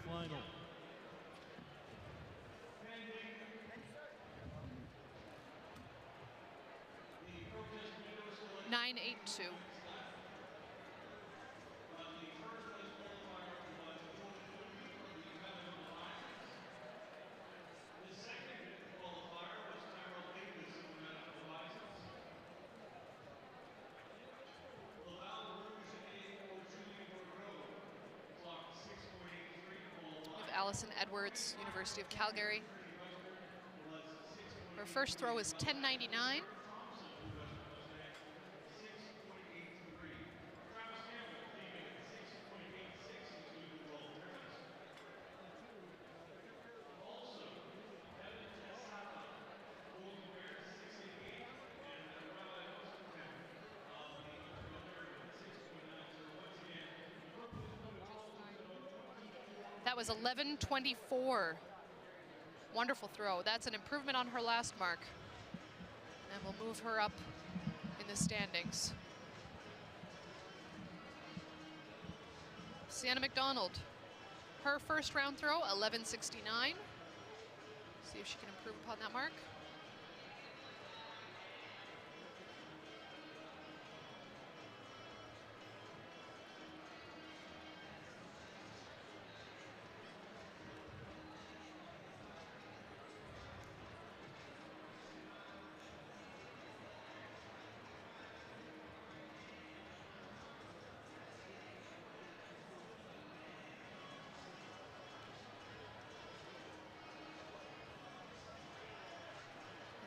Final. 9.82. Allison Edwards, University of Calgary. Her first throw is 10.99. That was 11.24. Wonderful throw. That's an improvement on her last mark. And we'll move her up in the standings. Sienna McDonald. Her first round throw, 11.69. See if she can improve upon that mark.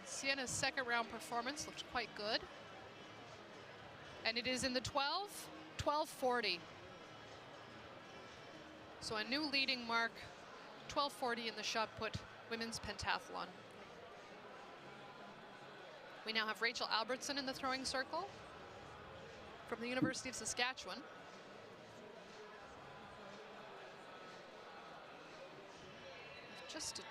Sienna's second round performance looked quite good. And it is in the 12.40. So a new leading mark, 12.40 in the shot put women's pentathlon. We now have Rachel Albertson in the throwing circle from the University of Saskatchewan. Just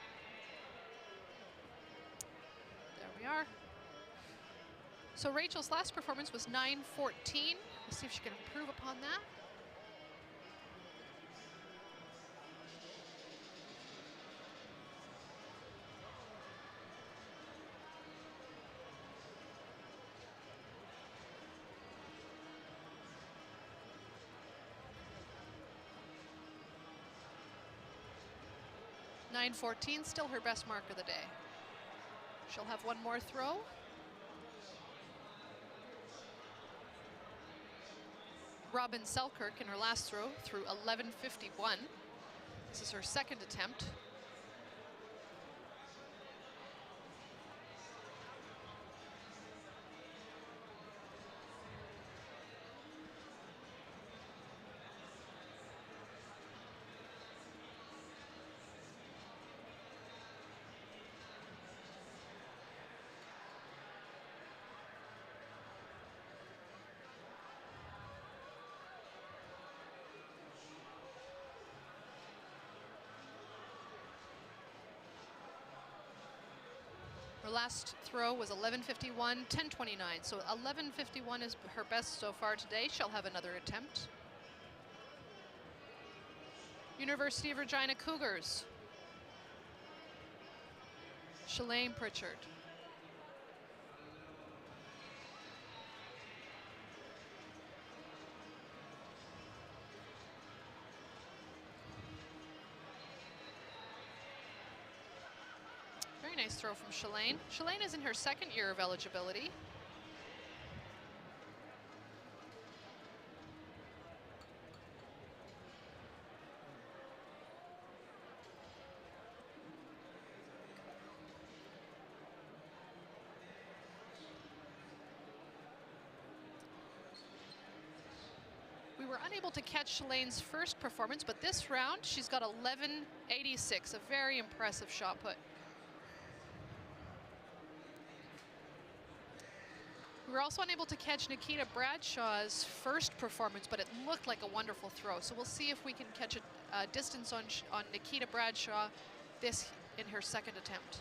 there we are. So Rachel's last performance was 9.14. Let's see if she can improve upon that. .914, still her best mark of the day. She'll have one more throw. Robin Selkirk in her last throw through 11.51. This is her second attempt. Her last throw was 11.51, 10.29. So 11.51 is her best so far today. She'll have another attempt. University of Regina Cougars. Shalane Pritchard. Nice throw from Shalane. Shalane is in her second year of eligibility. We were unable to catch Lane's first performance, but this round she's got 11.86, a very impressive shot put. We were also unable to catch Nikita Bradshaw's first performance, but it looked like a wonderful throw. So we'll see if we can catch a distance on Nikita Bradshaw this in her second attempt.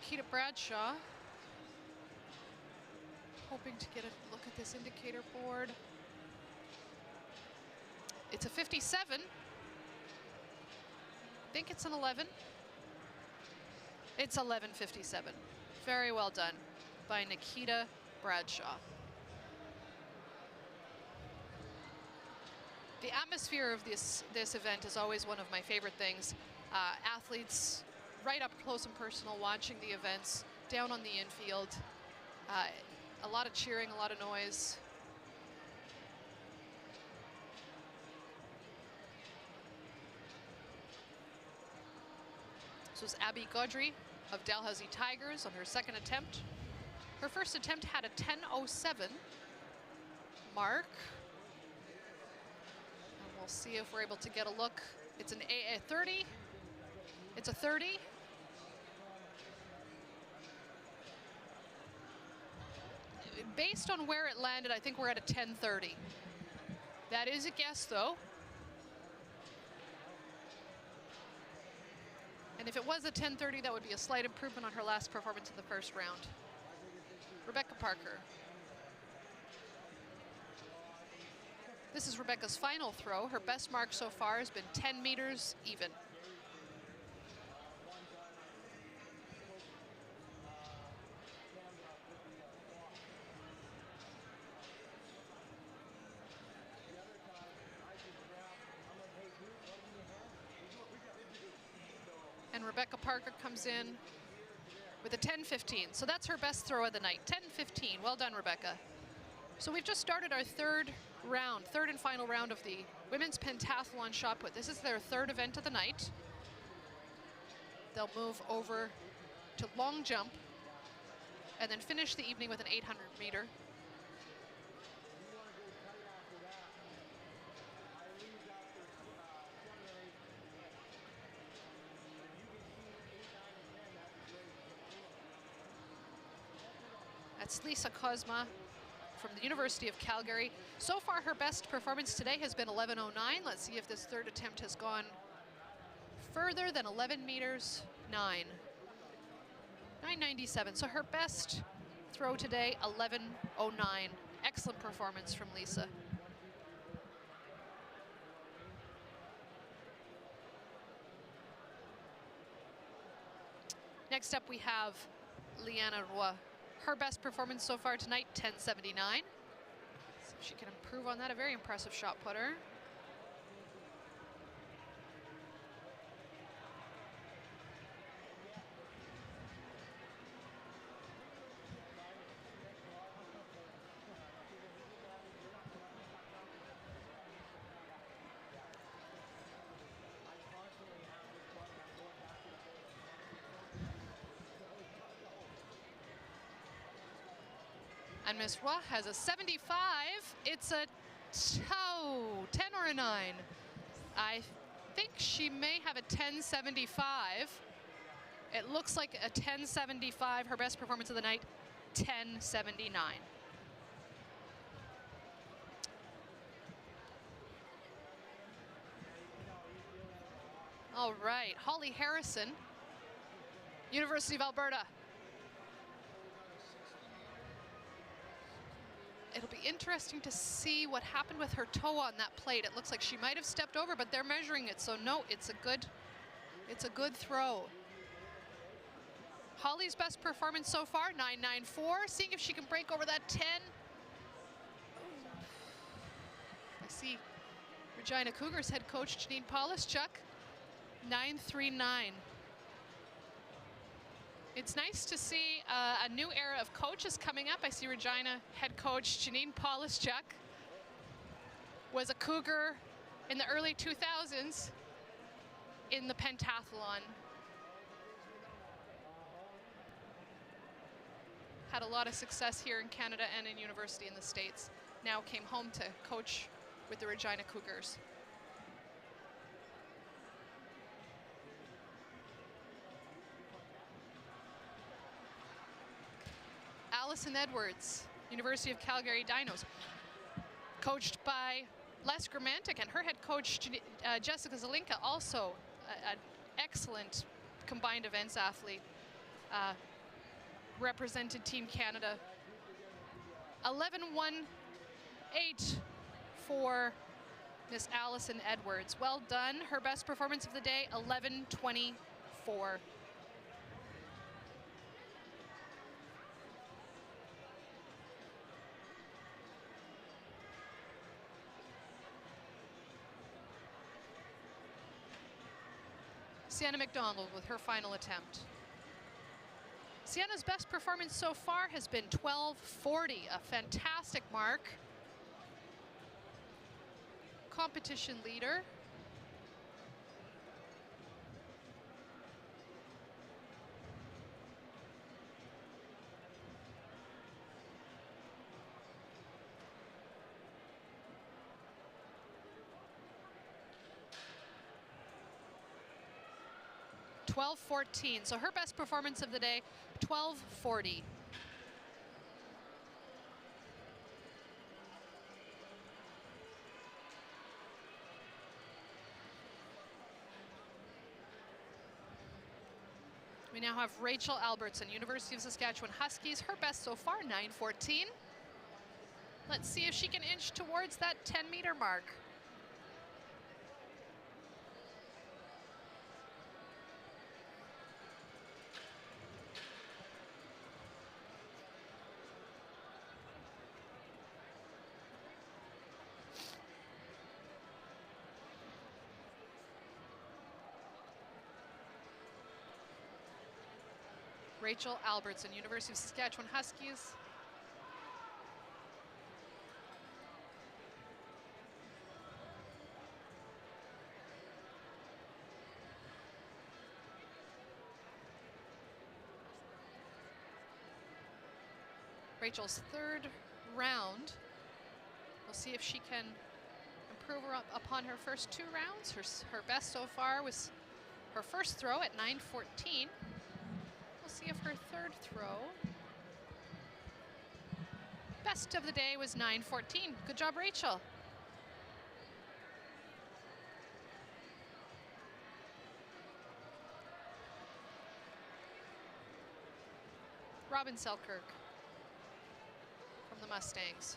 Nikita Bradshaw, hoping to get a look at this indicator board. It's a 57. I think it's an 11. It's 11.57. Very well done by Nikita Bradshaw. The atmosphere of this event is always one of my favorite things. Athletes right up close and personal watching the events, down on the infield. A lot of cheering, a lot of noise. This was Abby Gaudry of Dalhousie Tigers on her second attempt. Her first attempt had a 10.07 mark. And we'll see if we're able to get a look. It's a 30. It's a 30. Based on where it landed, I think we're at a 10.30. That is a guess, though. And if it was a 10.30, that would be a slight improvement on her last performance in the first round. Rebecca Parker. This is Rebecca's final throw. Her best mark so far has been 10 meters even. And Rebecca Parker comes in with a 10.15. So that's her best throw of the night, 10.15. Well done, Rebecca. So we've just started our third and final round of the women's pentathlon shot put. This is their third event of the night. They'll move over to long jump and then finish the evening with an 800 meter. That's Lisa Kozma from the University of Calgary. So far, her best performance today has been 11.09. Let's see if this third attempt has gone further than 11 meters, 9. 9.97. So her best throw today, 11.09. Excellent performance from Lisa. Next up, we have Liana Roy. Her best performance so far tonight, 10.79. See if she can improve on that. A very impressive shot putter. And Miss Roy has a 75. It's a 10 or a 9. I think she may have a 10.75. It looks like a 10.75. Her best performance of the night, 10.79. All right, Holly Harrison, University of Alberta. It'll be interesting to see what happened with her toe on that plate. It looks like she might have stepped over, but they're measuring it, so no, it's a good throw. Holly's best performance so far, 9.94. Seeing if she can break over that 10. I see Regina Cougars head coach Janine Polischuk, 9.39. It's nice to see a new era of coaches coming up. I see Regina head coach Janine Polischuk was a Cougar in the early 2000s in the pentathlon. Had a lot of success here in Canada and in university in the States. Now came home to coach with the Regina Cougars. Allison Edwards, University of Calgary Dinos, coached by Les Gramantic, and her head coach Jessica Zelinka, also an excellent combined events athlete. Represented Team Canada. 11.18 for Miss Allison Edwards. Well done. Her best performance of the day, 11.24. Sienna McDonald with her final attempt. Sienna's best performance so far has been 12.40, a fantastic mark. Competition leader. .12.14, so her best performance of the day, 12.40. We now have Rachel Albertson, University of Saskatchewan Huskies. Her best so far, 9.14. Let's see if she can inch towards that 10-meter mark. Rachel Albertson, University of Saskatchewan Huskies. Rachel's third round. We'll see if she can improve upon her first two rounds. Her best so far was her first throw at 9.14. See if her third throw. Best of the day was 9.14. Good job, Rachel. Robin Selkirk from the Mustangs.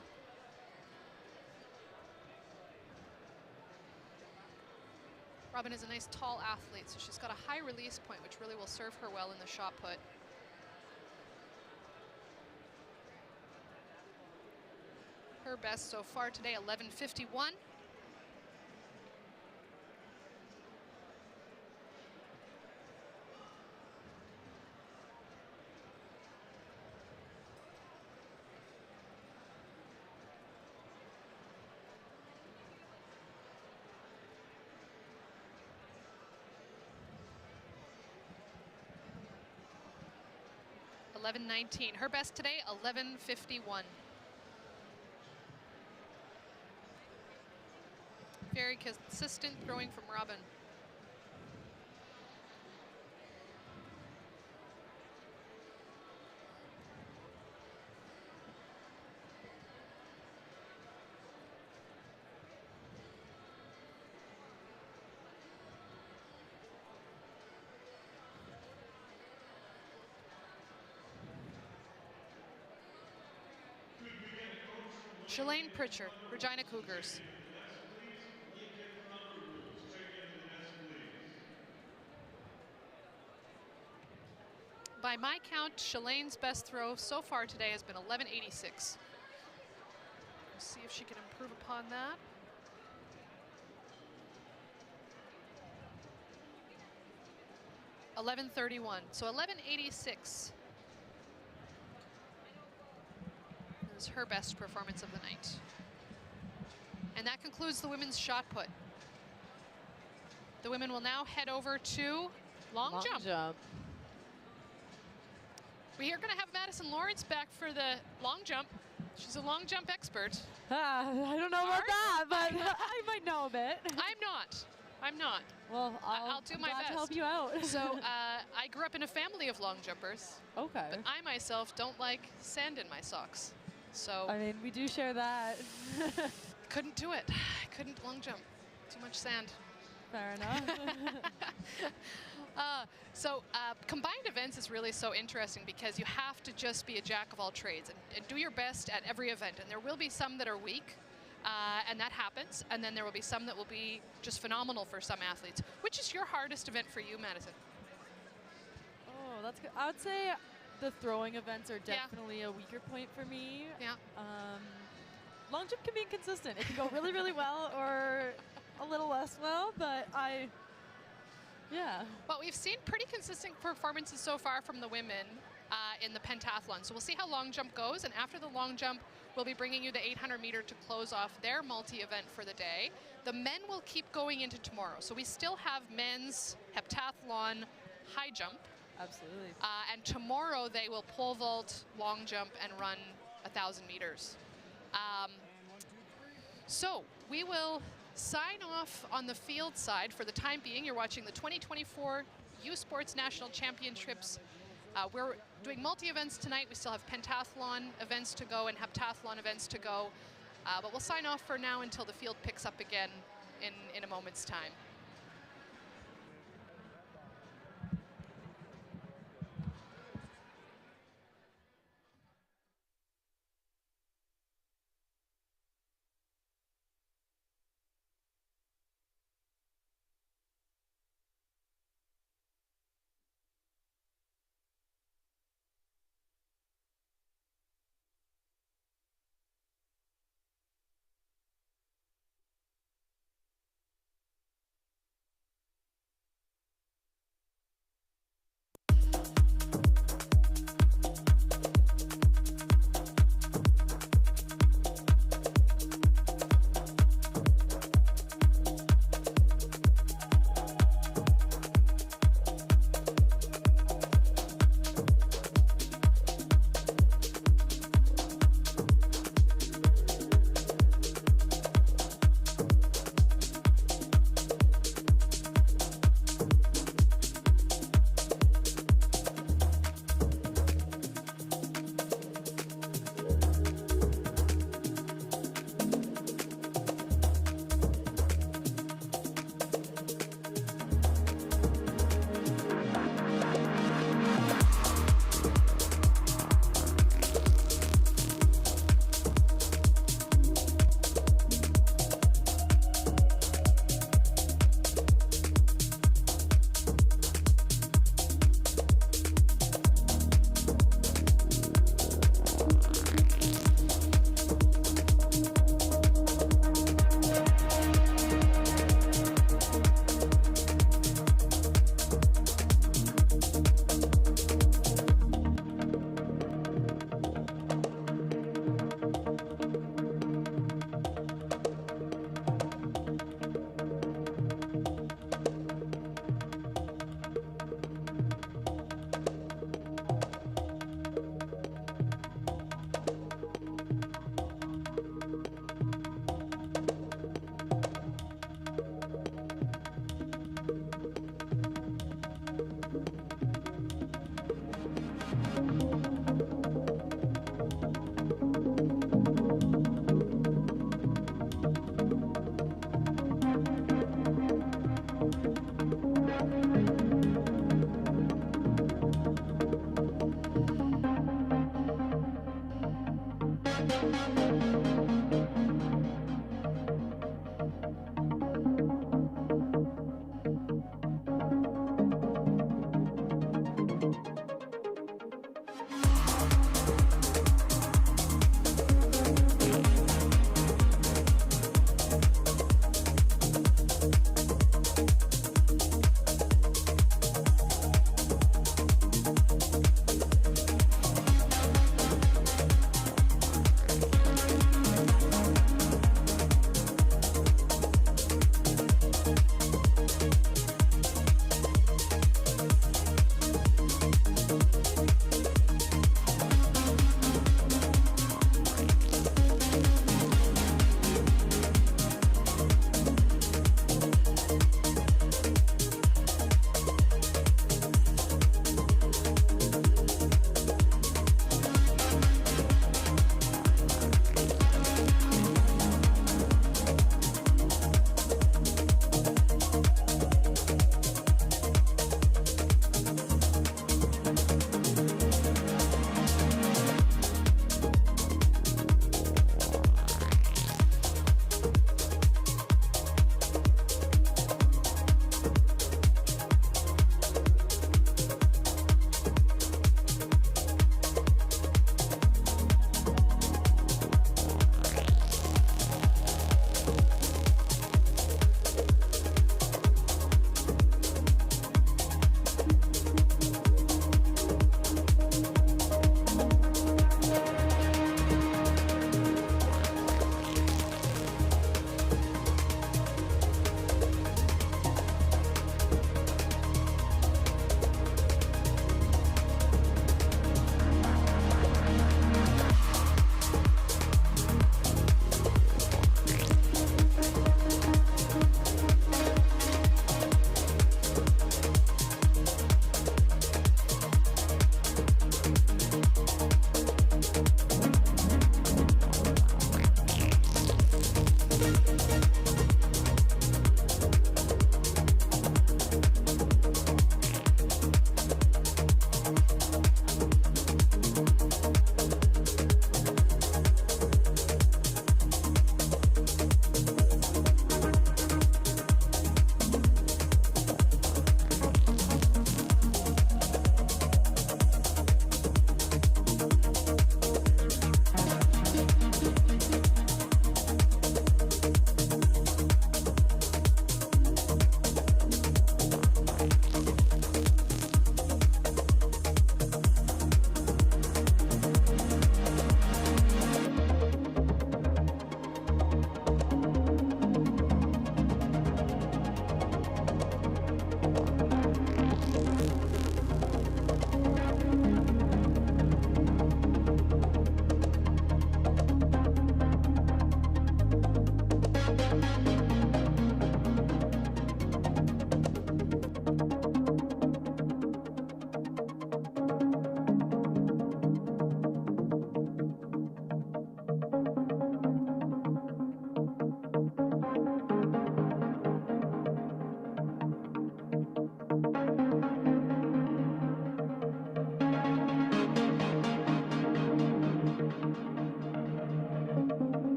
Robin is a nice tall athlete, so she's got a high release point, which really will serve her well in the shot put. Her best so far today, 11.51. .11.19. Her best today, 11.51. Very consistent throwing from Robin. Shalane Pritchard, Regina Cougars. By by my count, Shalane's best throw so far today has been 11:86. We'll see if she can improve upon that. $11:31, so 11:86 is her best performance of the night. And that concludes the women's shot put. The women will now head over to long jump. We are going to have Madison Lawrence back for the long jump. She's a long jump expert. I don't know about that, but I might know a bit. I'm not. Well, I'll do my best to help you out. So I grew up in a family of long jumpers. Okay. But I myself don't like sand in my socks. So I mean, we do share that. couldn't do it. I couldn't long jump. Too much sand. Fair enough. Combined events is really so interesting because you have to just be a jack of all trades and do your best at every event. And there will be some that are weak, and that happens. And then there will be some that will be just phenomenal for some athletes. Which is your hardest event for you, Madison? Oh, that's good. I would say the throwing events are definitely a weaker point for me. Yeah. Long jump can be inconsistent. It can go really, really well or a little less well, but yeah. Well, we've seen pretty consistent performances so far from the women in the pentathlon. So we'll see how long jump goes. And after the long jump, we'll be bringing you the 800 meter to close off their multi-event for the day. The men will keep going into tomorrow. So we still have men's heptathlon high jump. Absolutely. And tomorrow they will pole vault, long jump, and run 1,000 meters. So we will sign off on the field side for the time being. You're watching the 2024 U Sports National Championships. We're doing multi-events tonight. We still have pentathlon events to go and heptathlon events to go. But we'll sign off for now until the field picks up again in a moment's time.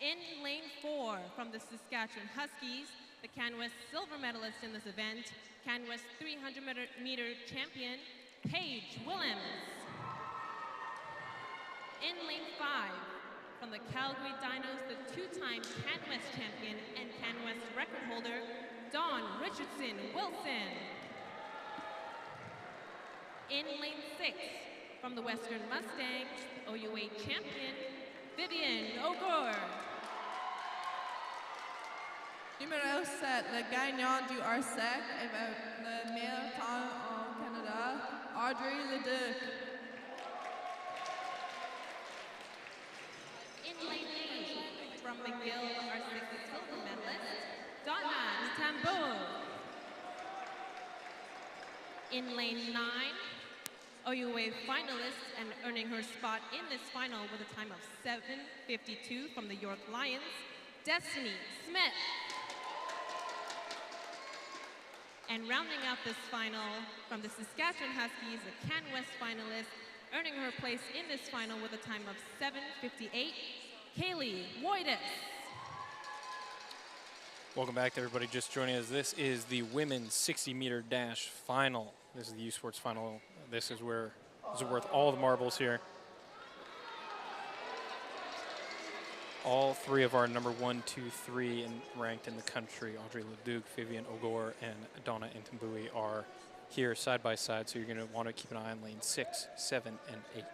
In lane 4 from the Saskatchewan Huskies, the Canwest silver medalist in this event, Canwest 300-meter champion, Paige Willems. In lane 5 from the Calgary Dinos, the two-time Canwest champion and Canwest record holder, Dawn Richardson Wilson. In lane 6 from the Western Mustangs, OUA champion, Vivian O'Gore. Numéro 7, le gagnant du RSEC avec le meilleur temps au Canada, Audrey Leduc. In lane 8 from McGill, RSEC silver medalist, Donna Tambo. In lane 9, OUA finalist and earning her spot in this final with a time of 7:52 from the York Lions, Destiny Smith. And rounding out this final from the Saskatchewan Huskies, a Canwest finalist, earning her place in this final with a time of 7:58, Kaylee Woitis. Welcome back to everybody just joining us. This is the women's 60-meter dash final. This is the U Sports final. This is worth all the marbles here. All three of our number 1, 2, 3 ranked in the country, Audrey Leduc, Vivian O'Gore, and Donna Intimbui, are here side by side. So you're going to want to keep an eye on lane 6, 7, and 8.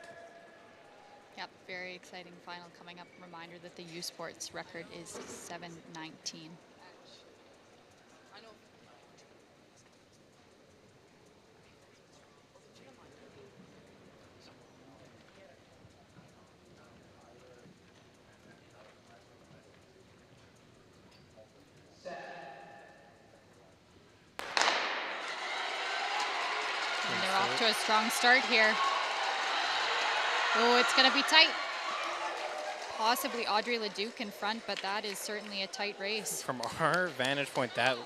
Yep, very exciting final coming up. Reminder that the U Sports record is 7:19. And they're off to a strong start here. Oh, it's going to be tight. Possibly Audrey Leduc in front, but that is certainly a tight race. From our vantage point, that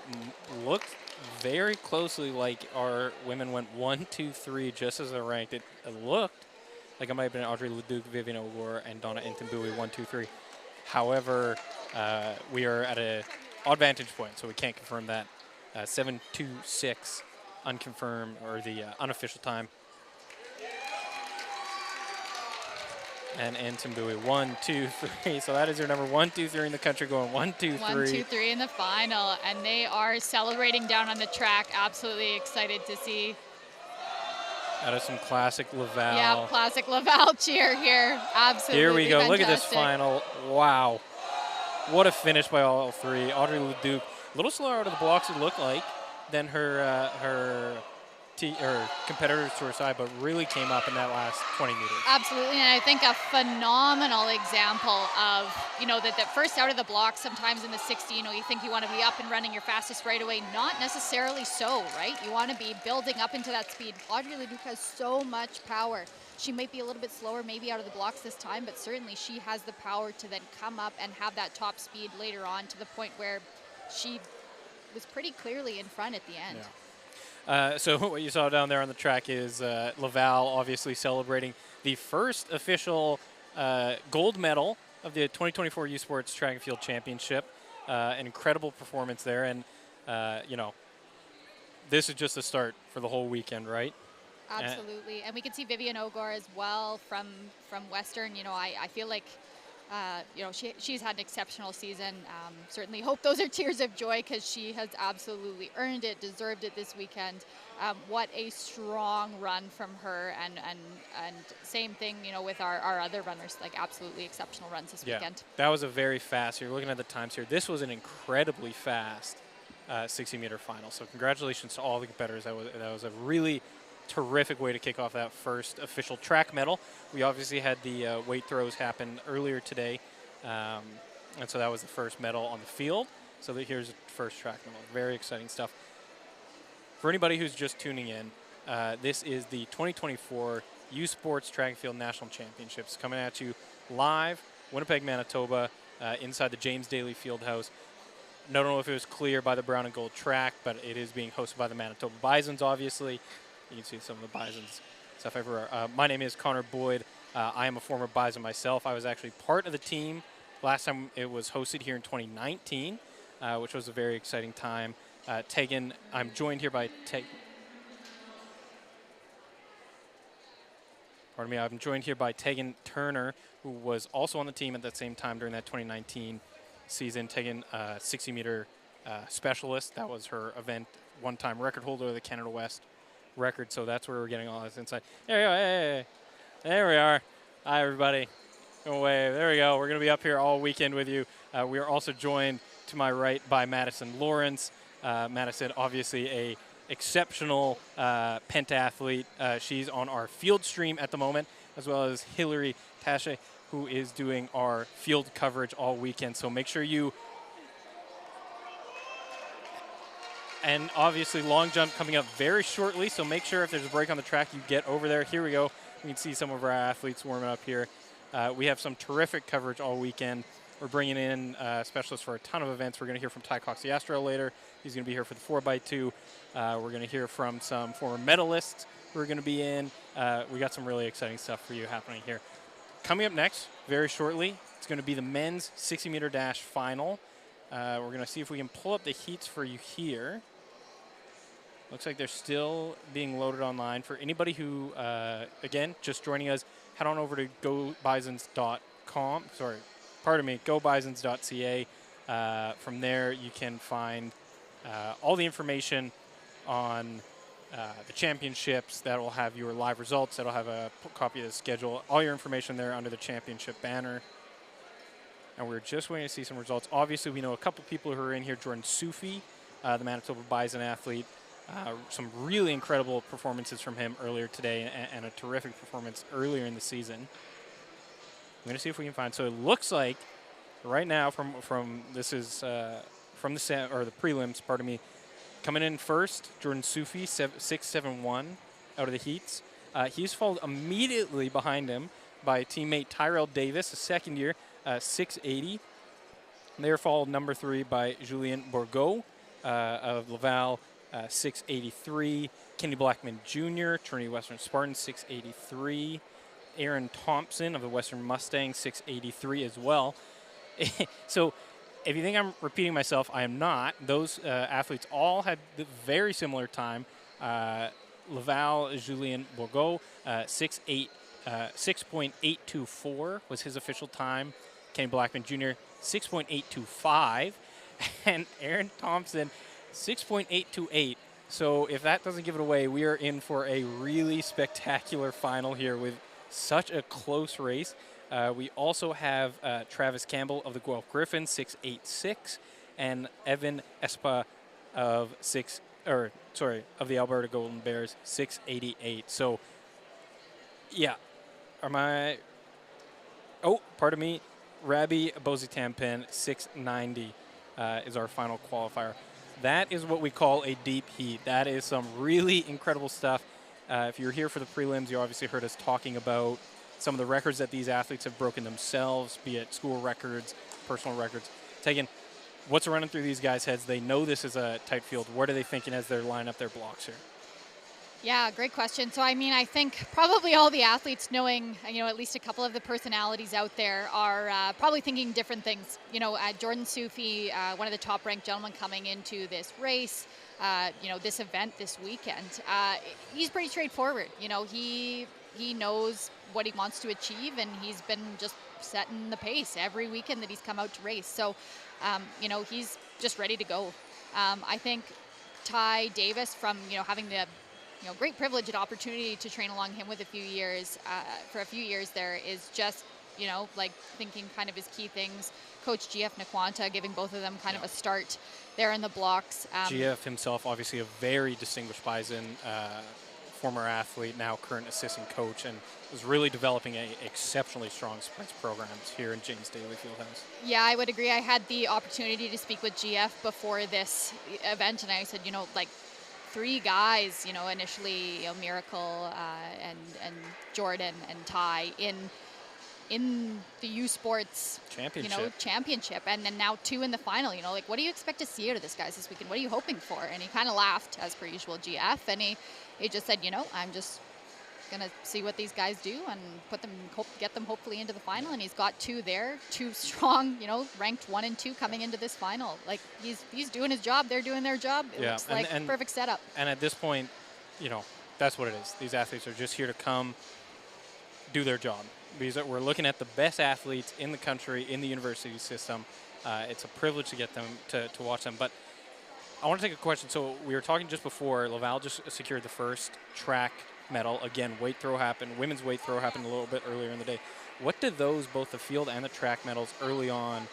looked very closely like our women went 1, 2, 3 just as they're ranked. It looked like it might have been Audrey Leduc, Vivian O'Gore, and Donna Intimbui 1, 2, 3. However, we are at an odd vantage point, so we can't confirm that. 7:26 unconfirmed, or the unofficial time. And Intimbui 1, 2, 3. So that is your number 1, 2, 3 in the country, going 1, 2, 3. 1, 2, 3 in the final, and they are celebrating down on the track. Absolutely excited to see. That is some classic Laval. Yeah, classic Laval cheer here. Absolutely. Here we go. Fantastic. Look at this final. Wow. What a finish by all three. Audrey Leduc, a little slower out of the blocks, it looked like, than her competitors to her side, but really came up in that last 20 meters. Absolutely, and I think a phenomenal example of, that first out of the block, sometimes in the 60, you think you want to be up and running your fastest right away. Not necessarily so, right? You want to be building up into that speed. Audrey Leduc has so much power. She might be a little bit slower maybe out of the blocks this time, but certainly she has the power to then come up and have that top speed later on, to the point where she was pretty clearly in front at the end. Yeah. So what you saw down there on the track is Laval obviously celebrating the first official gold medal of the 2024 U Sports Track and Field Championship. An incredible performance there, and this is just the start for the whole weekend, right? Absolutely, and we can see Vivian O'Gore as well from Western. I feel like she's had an exceptional season. Certainly hope those are tears of joy, because she has absolutely earned it, deserved it this weekend. What a strong run from her, and same thing, with our other runners, like absolutely exceptional runs this weekend. That was a very fast, you're looking at the times here, this was an incredibly fast 60-meter final. So congratulations to all the competitors. That was a really terrific way to kick off that first official track medal. We obviously had the weight throws happen earlier today, and so that was the first medal on the field. So here's the first track medal. Very exciting stuff. For anybody who's just tuning in, this is the 2024 U Sports Track and Field National Championships, coming at you live, Winnipeg, Manitoba, inside the James Daly Fieldhouse. I don't know if it was clear by the brown and gold track, but it is being hosted by the Manitoba Bisons, obviously. You can see some of the Bisons stuff everywhere. My name is Connor Boyd. I am a former Bison myself. I was actually part of the team Last time it was hosted here in 2019, which was a very exciting time. Tegan, I'm joined here by I'm joined here by Tegan Turner, who was also on the team at that same time during that 2019 season. Tegan, 60-meter specialist. That was her event, one-time record holder of the Canada West record, so that's where we're getting all this insight. There we go. Hey. There we are. Hi, everybody. Go away. There we go. We're going to be up here all weekend with you. We are also joined to my right by Madison Lawrence. Madison, obviously a exceptional pentathlete. She's on our field stream at the moment, as well as Hillary Tache, who is doing our field coverage all weekend. So make sure you... And obviously long jump coming up very shortly, so make sure if there's a break on the track, you get over there. Here we go. We can see some of our athletes warming up here. We have some terrific coverage all weekend. We're bringing in specialists for a ton of events. We're going to hear from Ty Coxiastro later. He's going to be here for the 4x2. We're going to hear from some former medalists who are going to be in. We got some really exciting stuff for you happening here. Coming up next, very shortly, it's going to be the men's 60-meter dash final. We're going to see if we can pull up the heats for you here. Looks like they're still being loaded online. For anybody who, again, just joining us, head on over to gobisons.com. Sorry, pardon me, gobisons.ca. From there, you can find all the information on the championships. That will have your live results. That'll have a copy of the schedule. All your information there under the championship banner. And we're just waiting to see some results. Obviously, we know a couple people who are in here. Jordan Sufi, the Manitoba Bison athlete. Some really incredible performances from him earlier today, and a terrific performance earlier in the season. I'm going to see if we can find. So it looks like right now from this is from the prelims. Pardon me. Coming in first, Jordan Sufi, 6.71 out of the heats. He's followed immediately behind him by teammate Tyrell Davis, a second year, 6.80. They're followed number 3 by Julien Bourgault of Laval. 6.83. Kenny Blackman Jr., Trinity Western Spartans, 6.83. Aaron Thompson of the Western Mustangs, 6.83 as well. So if you think I'm repeating myself, I am not. Those athletes all had the very similar time. Laval, Julien Bourgault, 6.824 was his official time. Kenny Blackman Jr., 6.825. And Aaron Thompson, 6.828. So if that doesn't give it away, we are in for a really spectacular final here with such a close race. We also have Travis Campbell of the Guelph Griffins, 6.86, and Evan Espa of the Alberta Golden Bears, 6.88. So yeah, pardon me, Rabbi Bozitampen, 6.90 is our final qualifier. That is what we call a deep heat. That is some really incredible stuff. If you're here for the prelims, you obviously heard us talking about some of the records that these athletes have broken themselves, be it school records, personal records. Tegan, what's running through these guys' heads? They know this is a tight field. What are they thinking as they're lining up their blocks here? Yeah, great question. So, I mean, I think probably all the athletes, knowing, at least a couple of the personalities out there, are probably thinking different things. Jordan Sufi, one of the top-ranked gentlemen coming into this race, this event this weekend, he's pretty straightforward. He knows what he wants to achieve, and he's been just setting the pace every weekend that he's come out to race. So, he's just ready to go. I think Ty Davis, from, having the great privilege and opportunity to train along him with for a few years there, is just, thinking kind of his key things. Coach GF Naquanta giving both of them kind of a start there in the blocks. GF himself, obviously a very distinguished Bison, former athlete, now current assistant coach, and was really developing an exceptionally strong sprints programs here in James Daly Fieldhouse. Yeah, I would agree. I had the opportunity to speak with GF before this event, and I said, 3 guys, initially, Miracle and Jordan and Ty in the U Sports championship, and then now 2 in the final. What do you expect to see out of this guys this weekend? What are you hoping for? And he kind of laughed, as per usual, GF, and he just said, I'm just gonna see what these guys do and get them hopefully into the final. And he's got 2 there, 2 strong, ranked 1 and 2 coming into this final. Like he's doing his job, they're doing their job. It looks like perfect setup. And at this point, that's what it is. These athletes are just here to come do their job. Because we're looking at the best athletes in the country, in the university system. It's a privilege to get them to watch them. But I want to take a question. So we were talking just before, Laval just secured the first track medal. Again, weight throw happened. Women's weight throw happened a little bit earlier in the day. What did those, both the field and the track medals early on,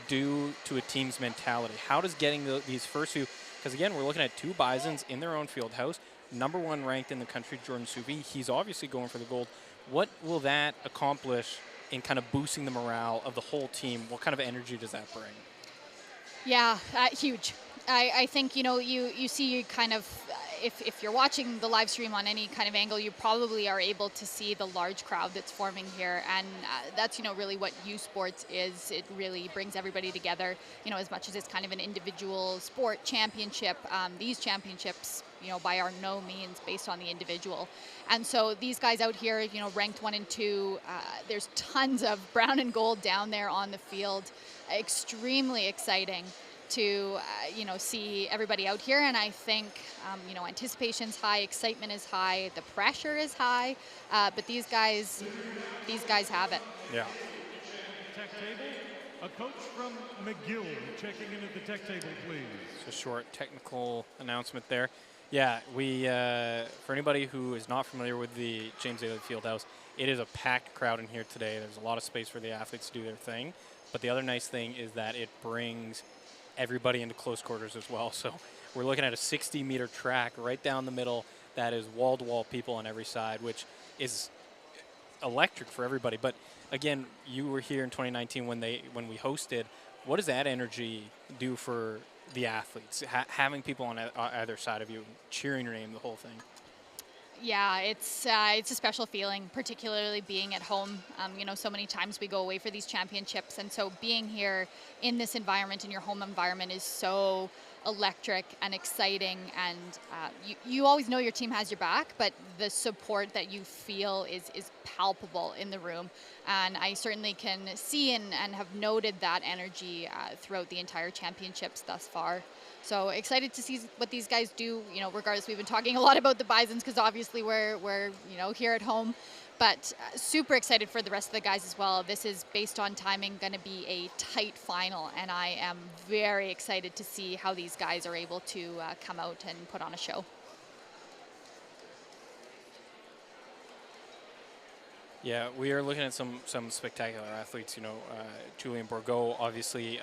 do to a team's mentality? How does getting these first few, because again, we're looking at 2 Bisons in their own field house, number 1 ranked in the country, Jordan Suvi. He's obviously going for the gold. What will that accomplish in kind of boosting the morale of the whole team? What kind of energy does that bring? Yeah, huge. I think, you see kind of, if you're watching the live stream on any kind of angle, you probably are able to see the large crowd that's forming here. And that's, really what U Sports is. It really brings everybody together, as much as it's kind of an individual sport championship. These championships, by are no means based on the individual. And so these guys out here, ranked 1 and 2, there's tons of brown and gold down there on the field. Extremely exciting to, see everybody out here. And I think, anticipation's high, excitement is high, the pressure is high, but these guys have it. Yeah. Tech table, a coach from McGill checking in at the tech table, please. It's a short technical announcement there. Yeah, we, for anybody who is not familiar with the James Daly Fieldhouse, it is a packed crowd in here today. There's a lot of space for the athletes to do their thing. But the other nice thing is that it brings everybody into close quarters as well. So we're looking at a 60-meter track right down the middle that is wall-to-wall people on every side, which is electric for everybody. But again, you were here in 2019 when we hosted. What does that energy do for the athletes? Having people on either side of you cheering your name, the whole thing. Yeah, it's a special feeling, particularly being at home. So many times we go away for these championships, and so being here in this environment, in your home environment, is so electric and exciting. And you always know your team has your back, but the support that you feel is palpable in the room. And I certainly can see and have noted that energy throughout the entire championships thus far. So excited to see what these guys do. Regardless, we've been talking a lot about the Bisons because obviously we're here at home, but super excited for the rest of the guys as well. This is, based on timing, going to be a tight final, and I am very excited to see how these guys are able to come out and put on a show. Yeah, we are looking at some spectacular athletes. Julien Bourgault obviously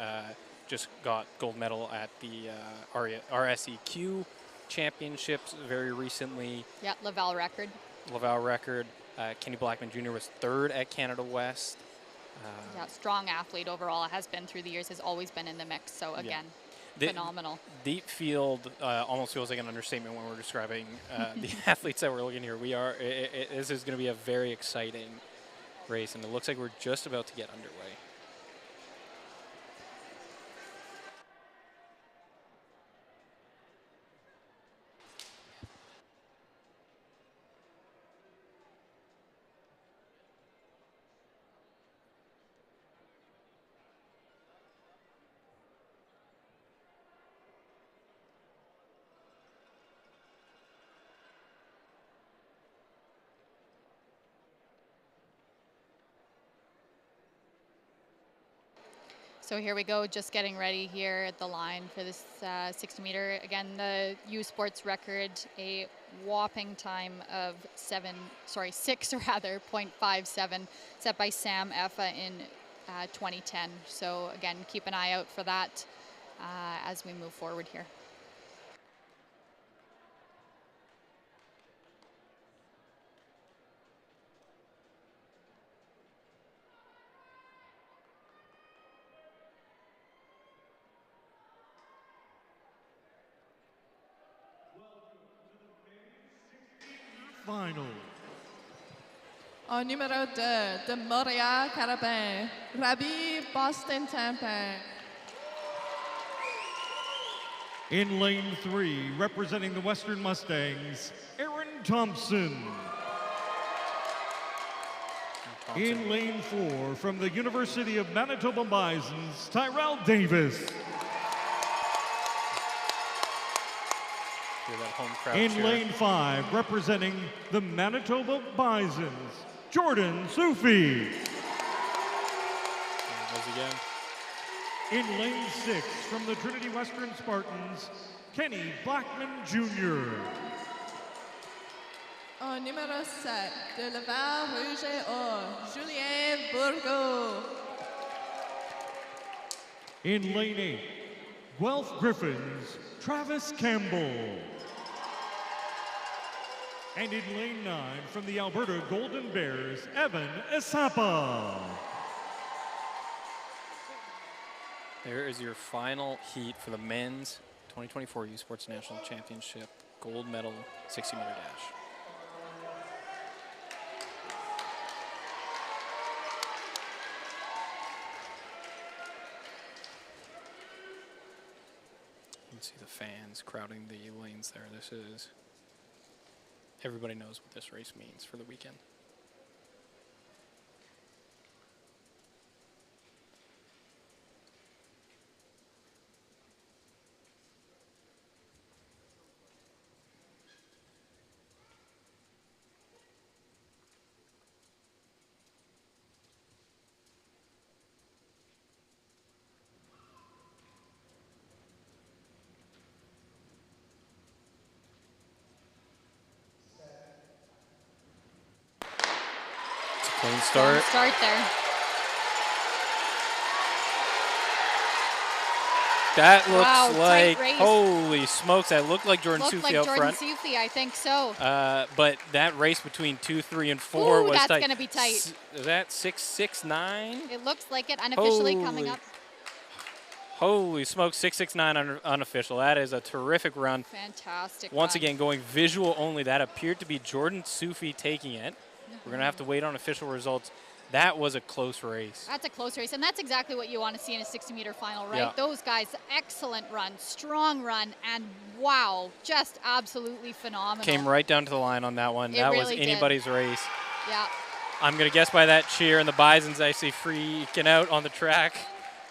just got gold medal at the RSEQ championships very recently. Yeah, Laval record. Kenny Blackman Jr. was 3rd at Canada West. Yeah, strong athlete overall. Has been through the years, has always been in the mix. So again, phenomenal. Deep field almost feels like an understatement when we're describing the athletes that we're looking here. This is going to be a very exciting race, and it looks like we're just about to get underway. So here we go, just getting ready here at the line for this 60-meter. Again, the U Sports record, a whopping time of 6.57, set by Sam Effa in 2010. So again, keep an eye out for that as we move forward here. Final. En numéro 2, de Montréal, Carabin, Rabi Boston Tampa. In lane 3, representing the Western Mustangs, Aaron Thompson. Thompson. In lane 4, from the University of Manitoba Bisons, Tyrell Davis. Hear that home crowd In cheer. lane 5, representing the Manitoba Bisons, Jordan Sufi. There it goes again. In lane 6, from the Trinity Western Spartans, Kenny Blackman Jr. Au numéro 7, de Laval Rouge et Or, Julien Bourgo. In lane 8, Guelph Griffins, Travis Campbell. And in lane 9, from the Alberta Golden Bears, Evan Esapa. There is your final heat for the men's 2024 U Sports National Championship gold medal 60-meter dash. You can see the fans crowding the lanes there. This is, everybody knows what this race means for the weekend. Clean start. Start there. That looks Wow, tight like, race. holy smokes, that looked like Jordan Looked Sufi like out Jordan front. Sufi, I think so. But that race between 2, 3, and 4 Ooh, was that's tight. gonna be tight. Is that 6, 6, 9? It looks like it, unofficially coming Holy- up. Holy smokes, 6, 6, 9 unofficial. That is a terrific run. Fantastic Once run. again, going visual only. That appeared to be Jordan Sufi taking it. We're going to have to wait on official results. That was a close race. That's a close race, and that's exactly what you want to see in a 60-meter final, right? Yeah. Those guys, excellent run, strong run, and wow, just absolutely phenomenal. Came right down to the line on that one. It That was really did. anybody's race. Yeah. I'm going to guess by that cheer and the Bisons I see freaking out on the track.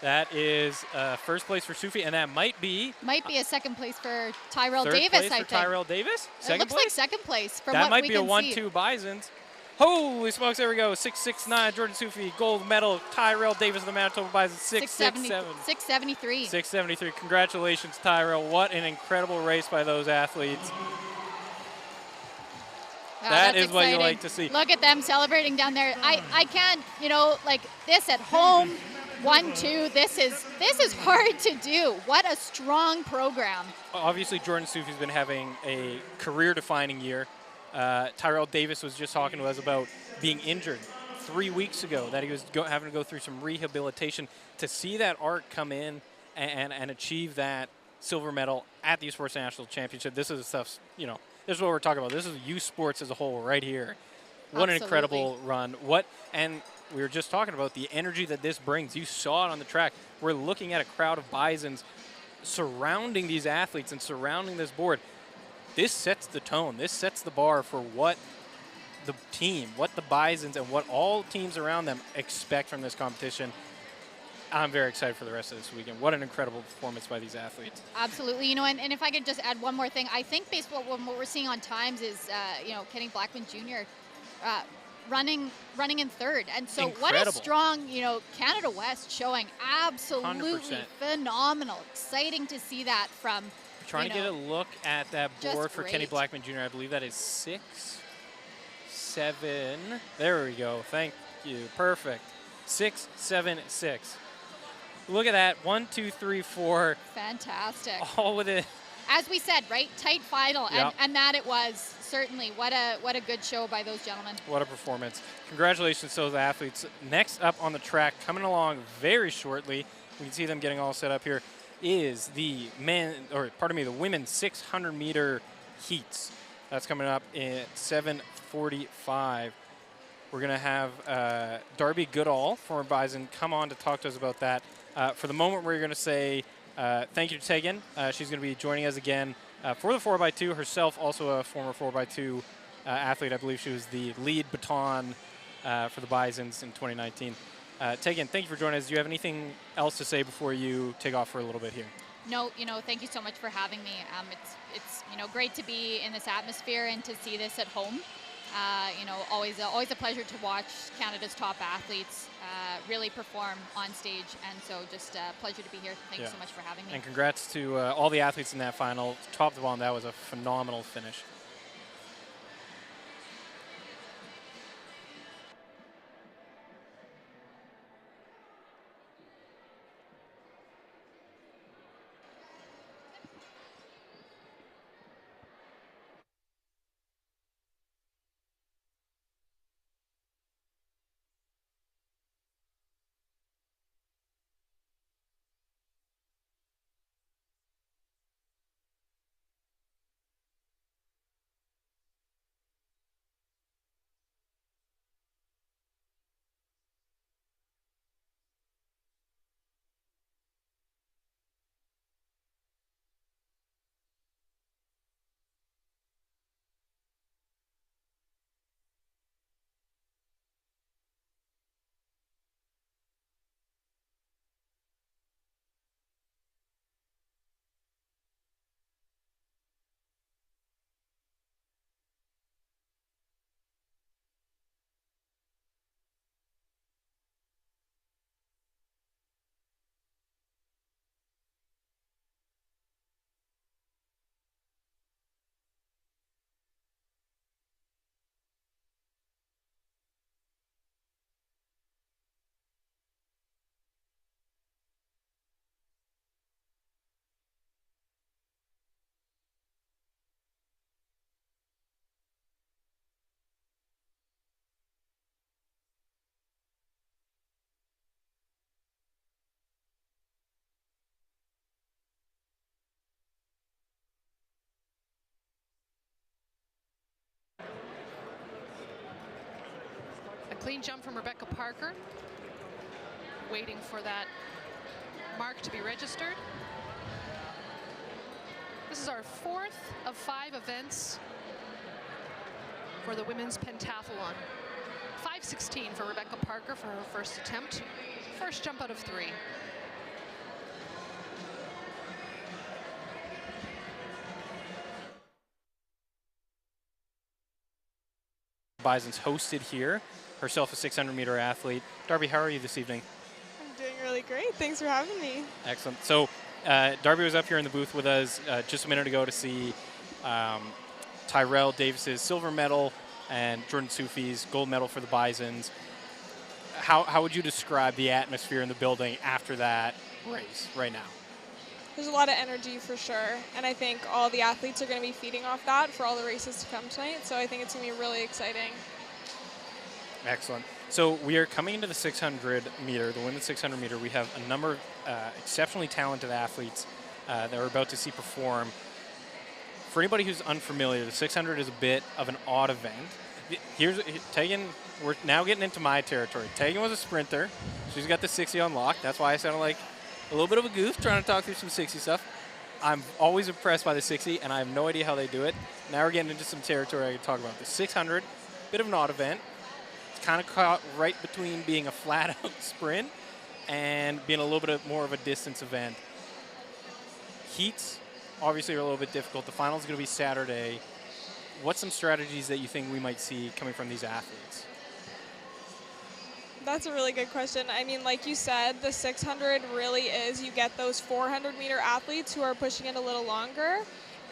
That is first place for Sufi, and that might be a second place for Tyrell third Davis, place I for think. Tyrell Davis? It Second looks place? like second place from that what might we be a can 1-2 Bisons. Holy smokes, there we go. 6, 6, 9, Jordan Sufi, gold medal. Tyrell Davis of the Manitoba Bisons, 6, 6, 7. 673. 673. Congratulations, Tyrell. What an incredible race by those athletes. Wow, that that's is what you exciting. like to see. Look at them celebrating down there. I can't, like this at home, 1-2. This is hard to do. What a strong program. Obviously, Jordan Sufi's been having a career-defining year. Tyrell Davis was just talking to us about being injured 3 weeks ago, that he was having to go through some rehabilitation. To see that arc come in and achieve that silver medal at the U Sports National Championship, this is the stuff, this is what we're talking about. This is youth sports as a whole right here. What an incredible run. And we were just talking about the energy that this brings. You saw it on the track. We're looking at a crowd of Bisons surrounding these athletes and surrounding this board. This sets the tone. This sets the bar for what the team, what the Bisons, and what all teams around them expect from this competition. I'm very excited for the rest of this weekend. What an incredible performance by these athletes. Absolutely. And if I could just add one more thing, I think baseball, what we're seeing on times is, Kenny Blackman Jr. Running in third. And so Incredible. What a strong, Canada West showing. Absolutely 100%. Phenomenal. Exciting to see that from, Trying to get a look at that just board for Kenny great. Blackman Jr. I believe that is 6, 7. There we go. Thank you. Perfect. 6, 7, 6. Look at that. 1, 2, 3, 4. Fantastic. All within. As we said, right? Tight final. Yep. And that it was. Certainly. What a good show by those gentlemen. What a performance. Congratulations to those athletes. Next up on the track, coming along very shortly, we can see them getting all set up here, is the the women's 600-meter heats. That's coming up at 7:45. We're going to have Darby Goodall, former Bison, come on to talk to us about that. For the moment, we're going to say thank you to Tegan. She's going to be joining us again for the 4x2. Herself, also a former 4x2 athlete. I believe she was the lead baton for the Bisons in 2019. Tegan, thank you for joining us. Do you have anything else to say before you take off for a little bit here? No, thank you so much for having me. It's great to be in this atmosphere and to see this at home. Always a pleasure to watch Canada's top athletes really perform on stage, and so just a pleasure to be here. Thank you so much for having me. And congrats to all the athletes in that final. Top to bottom, that was a phenomenal finish. A clean jump from Rebecca Parker, waiting for that mark to be registered. This is our 4th of 5 events for the women's pentathlon. 5:16 for Rebecca Parker for her first attempt. First jump out of 3. Bison's hosted here, herself a 600-meter athlete. Darby, how are you this evening? I'm doing really great. Thanks for having me. Excellent. So Darby was up here in the booth with us just a minute ago to see Tyrell Davis's silver medal and Jordan Sufi's gold medal for the Bisons. How would you describe the atmosphere in the building after that race right now? There's a lot of energy for sure, and I think all the athletes are going to be feeding off that for all the races to come tonight, so I think it's going to be really exciting. Excellent. So we are coming into the 600 meter, the women's 600 meter. We have a number of exceptionally talented athletes that we're about to see perform. For anybody who's unfamiliar, the 600 is a bit of an odd event. Here's Tegan. We're now getting into my territory. Tegan was a sprinter. She's got the 60 on lock. That's why I sounded like a little bit of a goof trying to talk through some 60 stuff. I'm always impressed by the 60, and I have no idea how they do it. Now we're getting into some territory I can talk about. The 600, bit of an odd event. It's kind of caught right between being a flat-out sprint and being a little bit more of a distance event. Heats, obviously, are a little bit difficult. The final is going to be Saturday. What's some strategies that you think we might see coming from these athletes? That's a really good question. I mean, like you said, the 600 really is, you get those 400-meter athletes who are pushing it a little longer,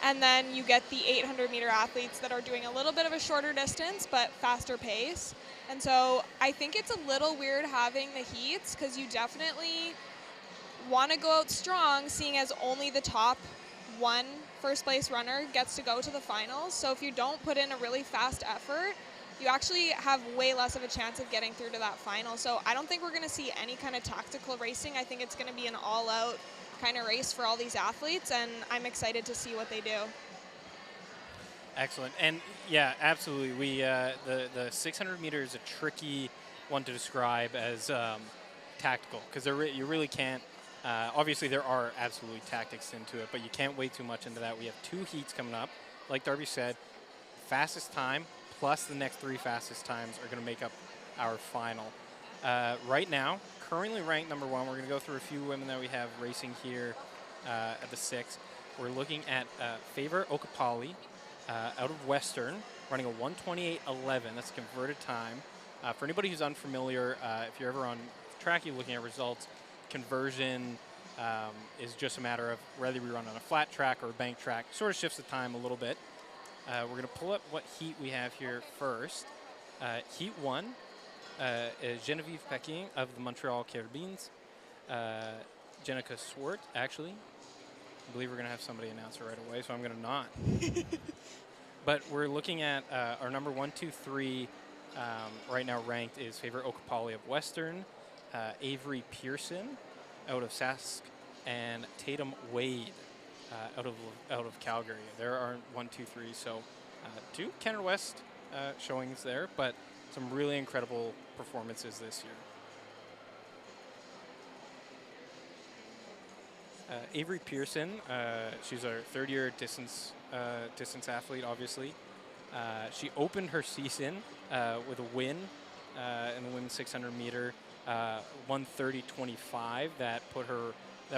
and then you get the 800-meter athletes that are doing a little bit of a shorter distance but faster pace. And so I think it's a little weird having the heats because you definitely want to go out strong, seeing as only the top one first-place runner gets to go to the finals. So if you don't put in a really fast effort, you actually have way less of a chance of getting through to that final. So I don't think we're going to see any kind of tactical racing. I think it's going to be an all-out kind of race for all these athletes, and I'm excited to see what they do. Excellent. And yeah, absolutely. We the 600 meters is a tricky one to describe as tactical because you really can't. Obviously, there are absolutely tactics into it, but you can't wade too much into that. We have 2 heats coming up. Like Darby said, fastest time plus the next 3 fastest times are going to make up our final. Right now, currently ranked number 1. We're going to go through a few women that we have racing here at the 6. We're looking at Favor Okapali out of Western, running a 1:28.11. That's a converted time. For anybody who's unfamiliar, if you're ever on track, you're looking at results, conversion is just a matter of whether we run on a flat track or a bank track. Sort of shifts the time a little bit. We're going to pull up what heat we have here first. Heat 1 is Genevieve Peking of the Montreal Carabines. Jenica Swart, actually. I believe we're going to have somebody announce it right away, so I'm going to not. But we're looking at our number 1, 2, 3 right now ranked is Favor Okapali of Western, Avery Pearson out of Sask, and Tatum Wade out of Calgary. There are 1, 2, 3, so 2 Canada West showings there, but some really incredible performances this year. Avery Pearson, she's our third-year distance athlete, obviously. She opened her season with a win in the women's 600 meter, 1:30.25. That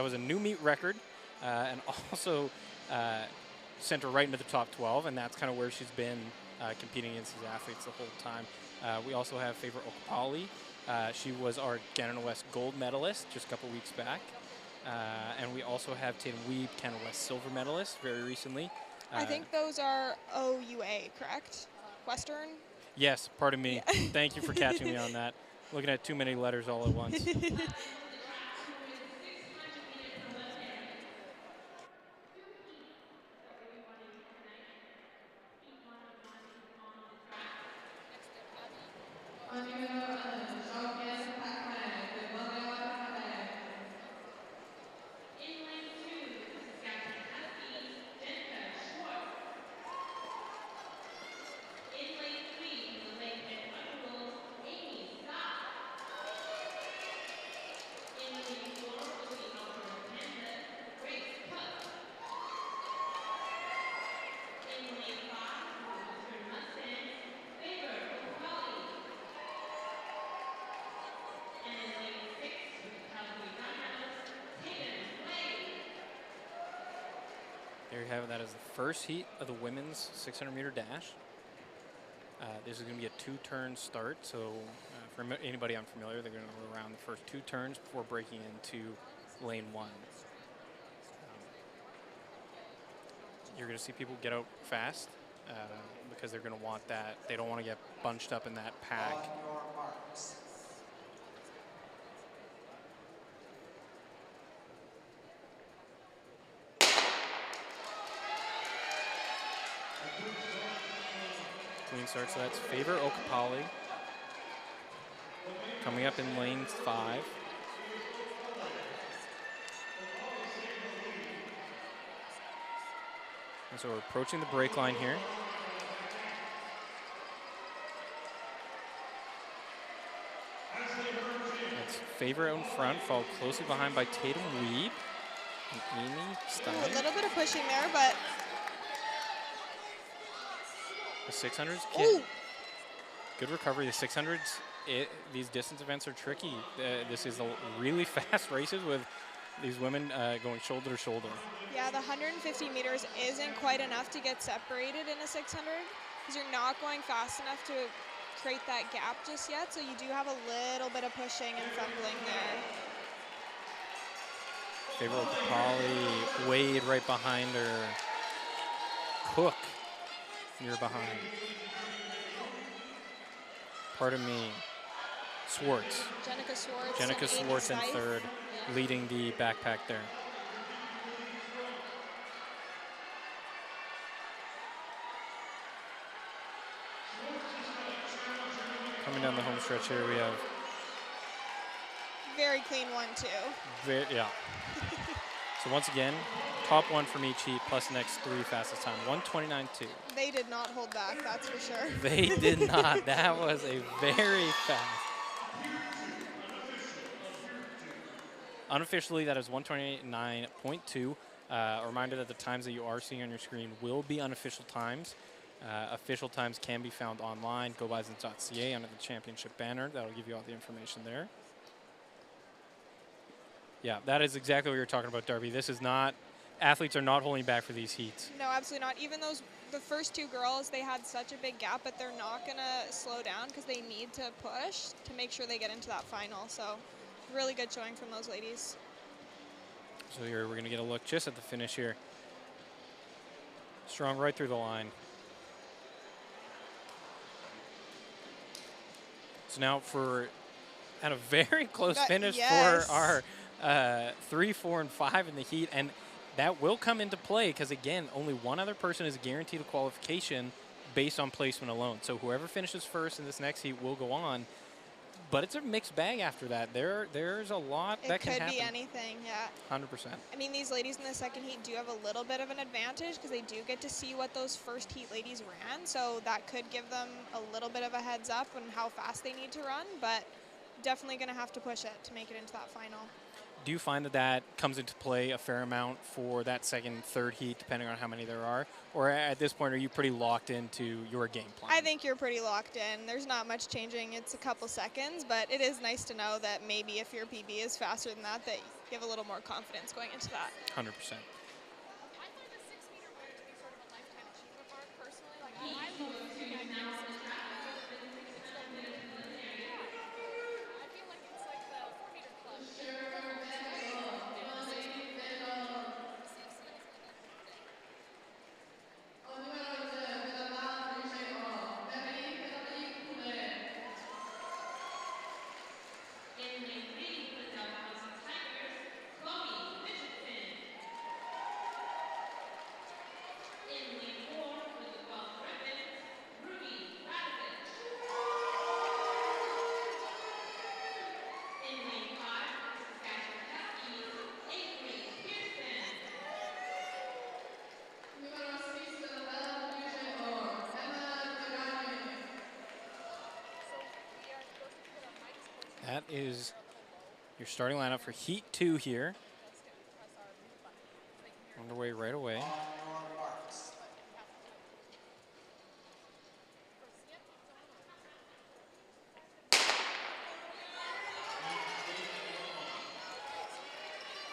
was a new meet record, and also sent her right into the top 12, and that's kind of where she's been competing against these athletes the whole time. We also have Favor Okapali. She was our Canada West gold medalist just a couple weeks back. And we also have Tatum Weeb, Canada West silver medalist very recently. I think those are OUA, correct? Western? Yes, pardon me. Yeah. Thank you for catching me on that. Looking at too many letters all at once. There you have it. That is the first heat of the women's 600-meter dash. This is going to be a 2-turn start, so for anybody unfamiliar, they're going to go around the first 2 turns before breaking into lane 1. You're going to see people get out fast because they're going to want that. They don't want to get bunched up in that pack. Clean start, so that's Favor Okapali coming up in lane 5. And so we're approaching the break line here. That's Favor out in front, followed closely behind by Tatum Weeb and Amy Stein. A little bit of pushing there, but the 600s, good recovery. The 600s, these distance events are tricky. This is really fast races with these women going shoulder to shoulder. Yeah, the 150 meters isn't quite enough to get separated in a 600 because you're not going fast enough to create that gap just yet. So you do have a little bit of pushing and fumbling there. Favor Okapali, Wade right behind her. Cook near behind. Pardon me. Swartz. Jenica Swartz in third, leading the backpack there. Coming down the home stretch here, we have very clean one too. Yeah. So once again, top 1 from each heat plus the next 3 fastest time, 1:29.2. They did not hold back, that's for sure. They did not. That was a very fast. Unofficially, that is 1:29.2. A reminder that the times that you are seeing on your screen will be unofficial times. Official times can be found online. GoBisons.ca under the championship banner. That'll give you all the information there. Yeah, that is exactly what you're talking about, Darby. This is not, athletes are not holding back for these heats. No, absolutely not. Even the first two girls, they had such a big gap, but they're not going to slow down because they need to push to make sure they get into that final. So really good showing from those ladies. So here we're going to get a look just at the finish here. Strong right through the line. So now at a very close finish for our 3, 4, and 5 in the heat, and that will come into play because, again, only one other person is guaranteed a qualification based on placement alone. So whoever finishes first in this next heat will go on. But it's a mixed bag after that. There's a lot that can happen. It could be anything, yeah. 100%. I mean, these ladies in the second heat do have a little bit of an advantage because they do get to see what those first heat ladies ran. So that could give them a little bit of a heads up on how fast they need to run. But definitely going to have to push it to make it into that final. Do you find that comes into play a fair amount for that second, third heat, depending on how many there are? Or at this point, are you pretty locked into your game plan? I think you're pretty locked in. There's not much changing. It's a couple seconds, but it is nice to know that maybe if your PB is faster than that, that you have a little more confidence going into that. 100%. That is your starting lineup for Heat 2 here. Underway right away.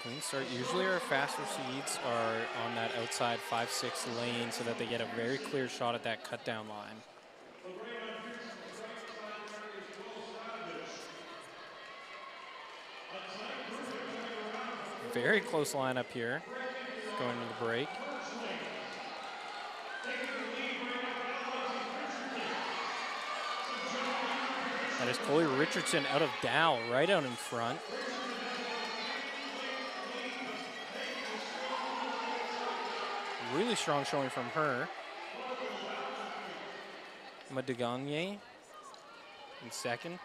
Clean start. Usually our faster seeds are on that outside 5-6 lane so that they get a very clear shot at that cut down line. Very close lineup here going into the break. That is Coley Richardson out of Dow, right out in front. Really strong showing from her. Madigagne in second.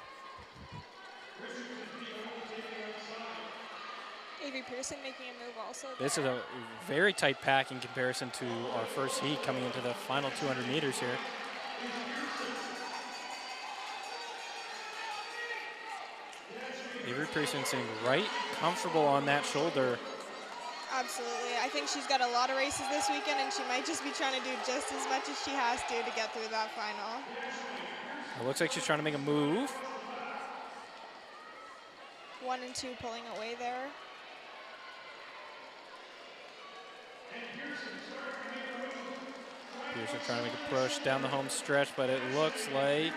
Avery Pearson making a move also. This is a very tight pack in comparison to our first heat coming into the final 200 meters here. Avery Pearson sitting right comfortable on that shoulder. Absolutely. I think she's got a lot of races this weekend, and she might just be trying to do just as much as she has to get through that final. It looks like she's trying to make a move. 1 and 2 pulling away there. Pearson trying to make a push down the home stretch, but it looks like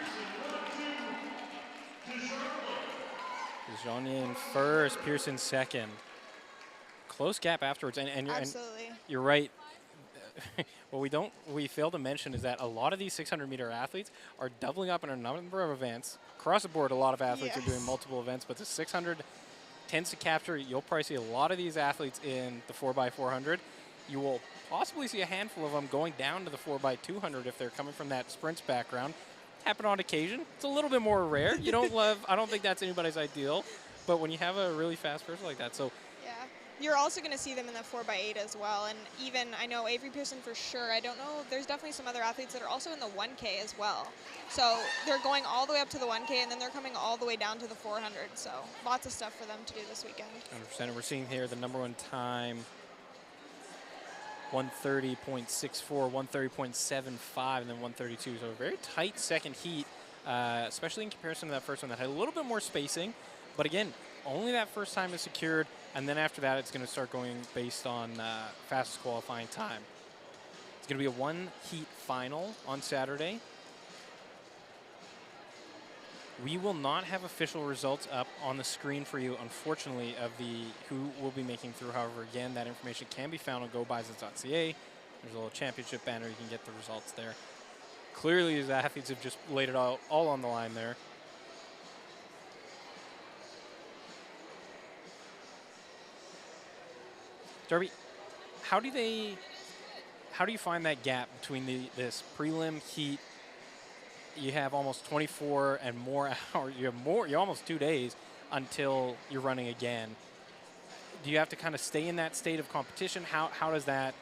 Jeannier in first, Pearson second. Close gap afterwards, and you're right. What we fail to mention is that a lot of these 600-meter athletes are doubling up in a number of events. Across the board, a lot of athletes are doing multiple events, but the 600 tends to capture. You'll probably see a lot of these athletes in the 4x400. You will possibly see a handful of them going down to the 4x200 if they're coming from that sprints background. Happen on occasion. It's a little bit more rare. You don't love. I don't think that's anybody's ideal, but when you have a really fast person like that, so. You're also going to see them in the 4x8 as well. And even, I know Avery Pearson for sure. I don't know, there's definitely some other athletes that are also in the 1K as well. So they're going all the way up to the 1K, and then they're coming all the way down to the 400. So lots of stuff for them to do this weekend. 100%. We're seeing here the #1 time 130.64, 130.75, and then 132. So a very tight second heat, especially in comparison to that first one that had a little bit more spacing. But again, only that first time is secured, and then after that it's going to start going based on fastest qualifying time. It's going to be a one-heat final on Saturday. We will not have official results up on the screen for you, unfortunately, of who will be making through. However, again, that information can be found on gobisons.ca. There's a little championship banner. You can get the results there. Clearly, these athletes have just laid it all on the line there. Darby, how do you find that gap between this prelim heat? You have almost 24 and more hours. You're almost 2 days until you're running again. Do you have to kind of stay in that state of competition? How does that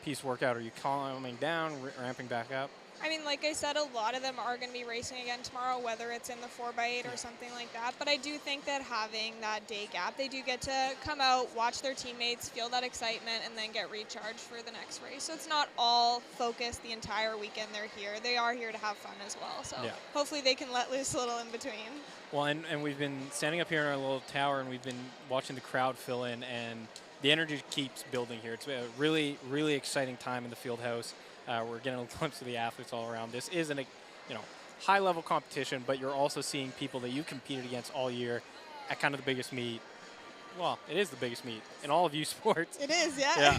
piece work out? Are you calming down, ramping back up? I mean, like I said, a lot of them are going to be racing again tomorrow, whether it's in the 4x8 or something like that. But I do think that having that day gap, they do get to come out, watch their teammates, feel that excitement, and then get recharged for the next race. So it's not all focused the entire weekend they're here. They are here to have fun as well. So hopefully they can let loose a little in between. Well, and we've been standing up here in our little tower, and we've been watching the crowd fill in, and the energy keeps building here. It's a really, really exciting time in the Fieldhouse. We're getting a glimpse of the athletes all around. This isn't a, high-level competition, but you're also seeing people that you competed against all year at kind of the biggest meet. Well, it is the biggest meet in all of U Sports. It is, yeah.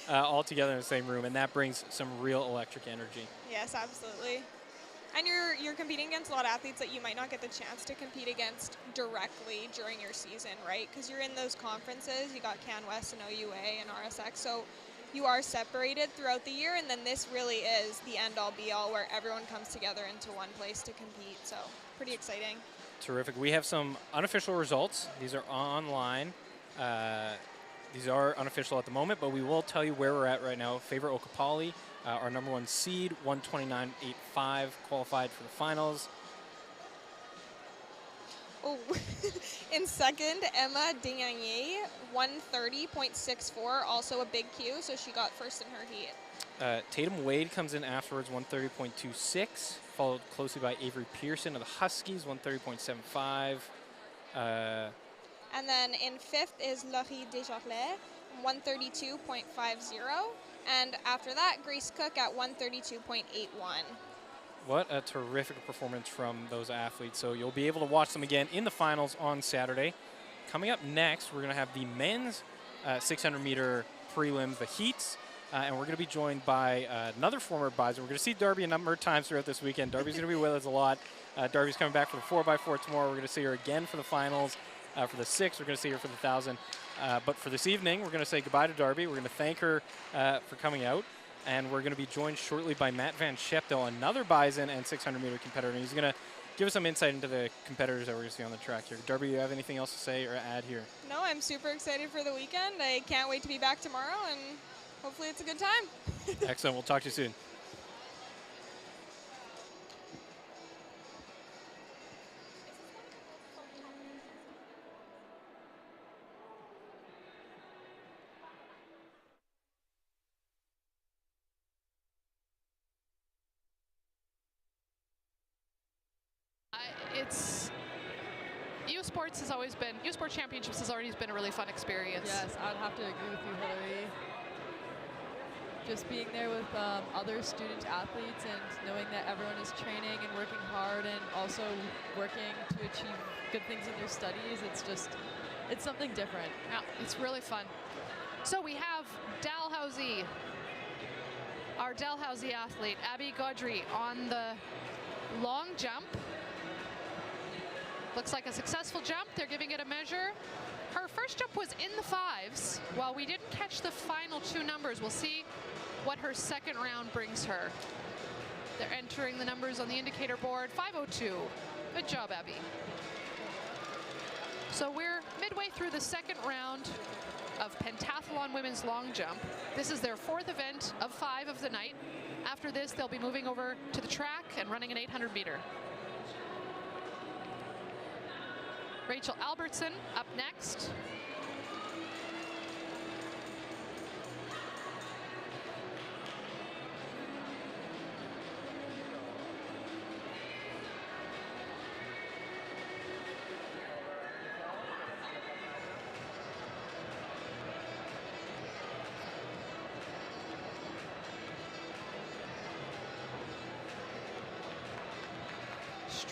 All together in the same room, and that brings some real electric energy. Yes, absolutely. And you're competing against a lot of athletes that you might not get the chance to compete against directly during your season, right? Because you're in those conferences. You got CanWest and OUA and RSX, so you are separated throughout the year, and then this really is the end-all, be-all, where everyone comes together into one place to compete. So pretty exciting. Terrific. We have some unofficial results. These are online. These are unofficial at the moment, but we will tell you where we're at right now. Favor Okapali, our number 1 seed, 129.85, qualified for the finals. Oh, in second, Emma Dignagne, 130.64, also a big Q, so she got first in her heat. Tatum Wade comes in afterwards, 130.26, followed closely by Avery Pearson of the Huskies, 130.75. And then in fifth is Laurie Desjardins, 132.50. And after that, Grace Cook at 132.81. What a terrific performance from those athletes. So you'll be able to watch them again in the finals on Saturday. Coming up next, we're going to have the men's 600-meter prelims, the heats, and we're going to be joined by another former advisor. We're going to see Darby a number of times throughout this weekend. Darby's going to be with us a lot. Darby's coming back for the 4x4 tomorrow. We're going to see her again for the finals. For the 6, we're going to see her for the 1,000. But for this evening, we're going to say goodbye to Darby. We're going to thank her for coming out. And we're going to be joined shortly by Matt Van Scheptel, another Bison and 600-meter competitor. And he's going to give us some insight into the competitors that we're going to see on the track here. Darby, do you have anything else to say or add here? No, I'm super excited for the weekend. I can't wait to be back tomorrow, and hopefully it's a good time. Excellent. We'll talk to you soon. U Sports Championships has always been a really fun experience. Yes, I'd have to agree with you, Hillary. Just being there with other student athletes and knowing that everyone is training and working hard and also working to achieve good things in their studies, it's something different. Yeah, it's really fun. So we have Dalhousie, our Dalhousie athlete, Abby Gaudry, on the long jump. Looks like a successful jump. They're giving it a measure. Her first jump was in the 5s. While we didn't catch the final 2 numbers, we'll see what her second round brings her. They're entering the numbers on the indicator board. 5:02. Good job, Abby. So we're midway through the second round of Pentathlon women's long jump. This is their 4th event of 5 of the night. After this, they'll be moving over to the track and running an 800 meter. Rachel Albertson up next.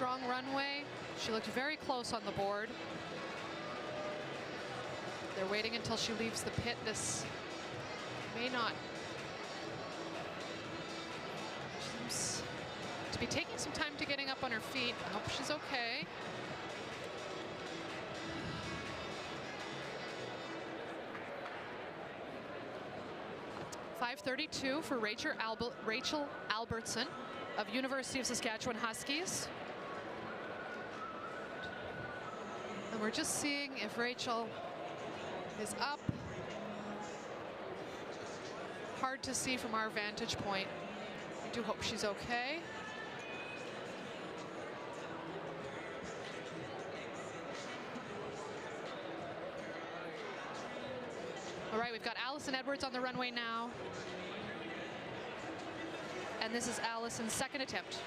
strong runway. She looked very close on the board. They're waiting until she leaves the pit. This may not. Seems to be taking some time to getting up on her feet. I hope she's okay. .532 for Rachel Albertson of University of Saskatchewan Huskies. And we're just seeing if Rachel is up. Hard to see from our vantage point. I do hope she's okay. All right, we've got Allison Edwards on the runway now. And this is Allison's second attempt.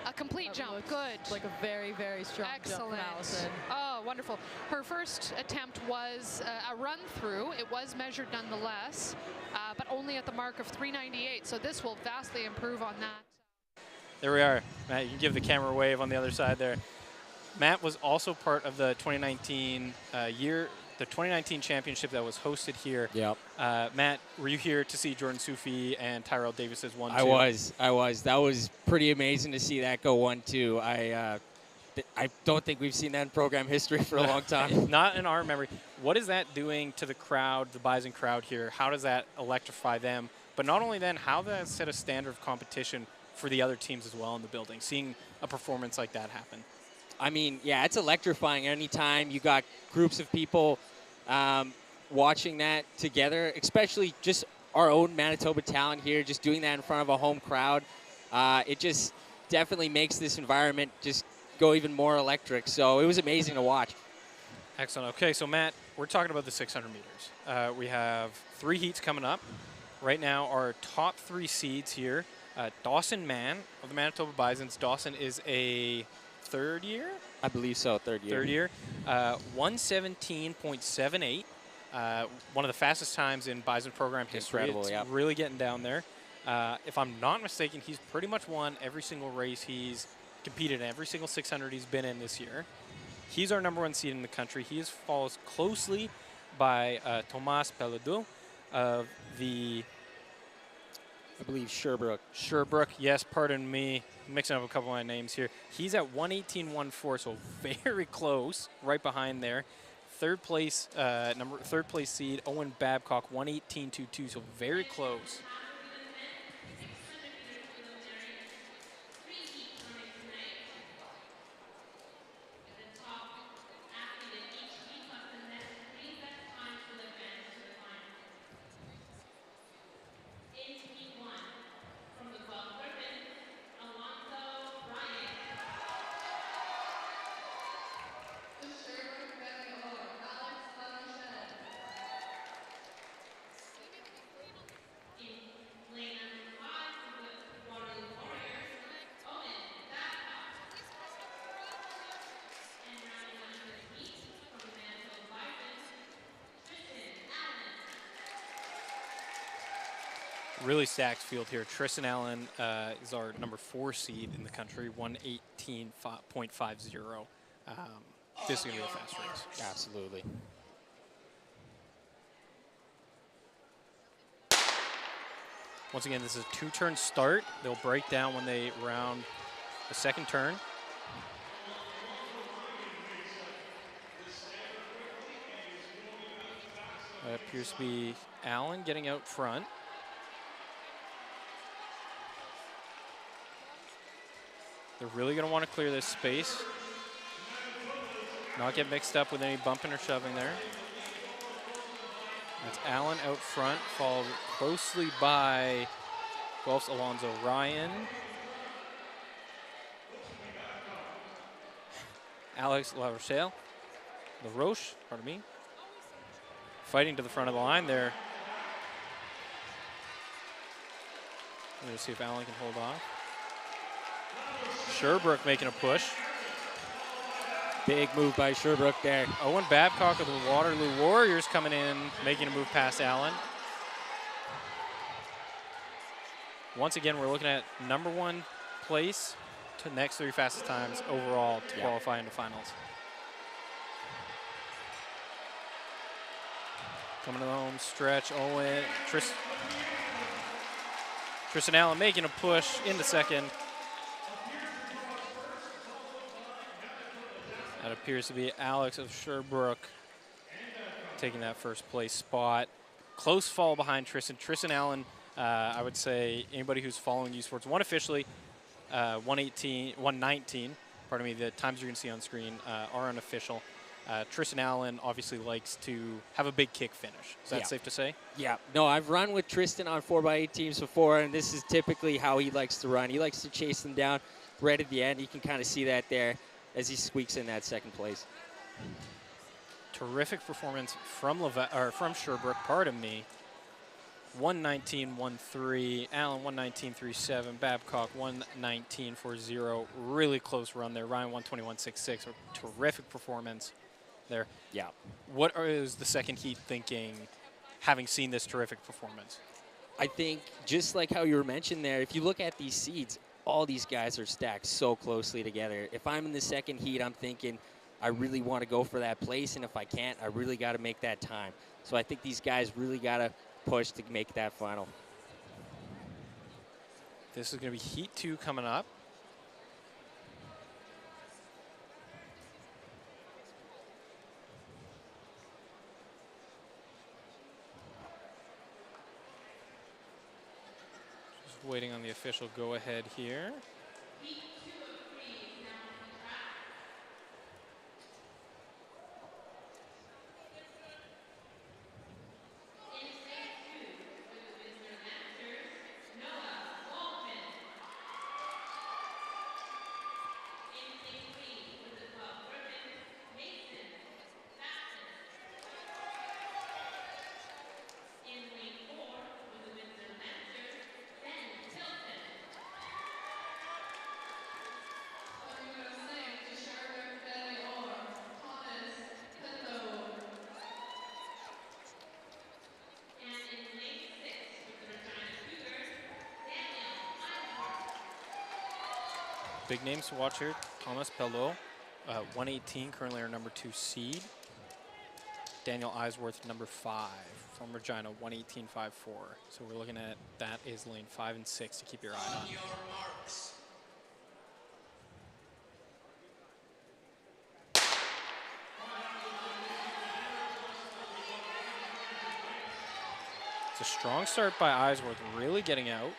A complete jump, good. Like a very, very strong jump from Allison. Oh, wonderful. Her first attempt was a run through. It was measured nonetheless, but only at the mark of 398. So this will vastly improve on that. There we are. Matt, you can give the camera a wave on the other side there. Matt was also part of the 2019 the 2019 championship that was hosted here. Yep. Matt, were you here to see Jordan Sufi and Tyrell Davis's 1-2? I was. That was pretty amazing to see that go 1-2. I don't think we've seen that in program history for a long time. Not in our memory. What is that doing to the crowd, the Bison crowd here? How does that electrify them? But not only then, how does that set a standard of competition for the other teams as well in the building, seeing a performance like that happen? I mean, yeah, it's electrifying anytime you got groups of people watching that together, especially just our own Manitoba talent here, just doing that in front of a home crowd. It just definitely makes this environment just go even more electric. So it was amazing to watch. Excellent. Okay, so Matt, we're talking about the 600 meters. We have 3 heats coming up. Right now, our top 3 seeds here. Dawson Mann of the Manitoba Bisons. Dawson is a third year? I believe so, third year. Third year. 117.78. One of the fastest times in Bison program history. Incredible, it's yeah. really getting down there. If I'm not mistaken, he's pretty much won every single race he's competed in, every single 600 he's been in this year. He's our #1 seed in the country. He follows closely by Thomas Pelledeau of the... I believe Sherbrooke. Sherbrooke, yes, pardon me. Mixing up a couple of my names here. He's at 118.14, so very close, right behind there. Third place seed, Owen Babcock, 118.22, so very close. Really stacked field here. Tristan Allen is our #4 seed in the country, 118.50. This is going to be a fast race. Absolutely. Once again, this is a 2-turn start. They'll break down when they round the second turn. That appears to be Allen getting out front. They're really going to want to clear this space. Not get mixed up with any bumping or shoving there. That's Allen out front, followed closely by Guelph's Alonzo Ryan. Alex LaRoche, pardon me. Fighting to the front of the line there. Let's see if Allen can hold off. Sherbrooke making a push. Big move by Sherbrooke there. Owen Babcock of the Waterloo Warriors coming in, making a move past Allen. Once again, we're looking at #1 place next 3 fastest times overall to qualify into finals. Coming to the home stretch, Owen, Tristan Allen making a push into second. That appears to be Alex of Sherbrooke taking that first place spot. Close fall behind Tristan. Tristan Allen, I would say anybody who's following U Sports, won officially 119. Pardon me, the times you're going to see on screen are unofficial. Tristan Allen obviously likes to have a big kick finish. Is that safe to say? Yeah. No, I've run with Tristan on 4x8 teams before, and this is typically how he likes to run. He likes to chase them down right at the end. You can kind of see that there as he squeaks in that second place. Terrific performance from Sherbrooke, pardon me. 119.13, Allen 119.37, Babcock 119.40. Really close run there. Ryan 121.66. A terrific performance there. Yeah. What is the second heat thinking, having seen this terrific performance? I think just like how you were mentioned there, if you look at these seeds, all these guys are stacked so closely together. If I'm in the second heat, I'm thinking I really want to go for that place, and if I can't, I really got to make that time. So I think these guys really got to push to make that final. This is going to be heat 2 coming up. Just waiting on the official go-ahead here. Big names to watch here. Thomas Pelot, 118, currently our number 2 seed. Daniel Eisworth, number 5 from Regina, 118.54. So we're looking at that is lane 5 and 6 to keep your eye on. It's a strong start by Eisworth, really getting out.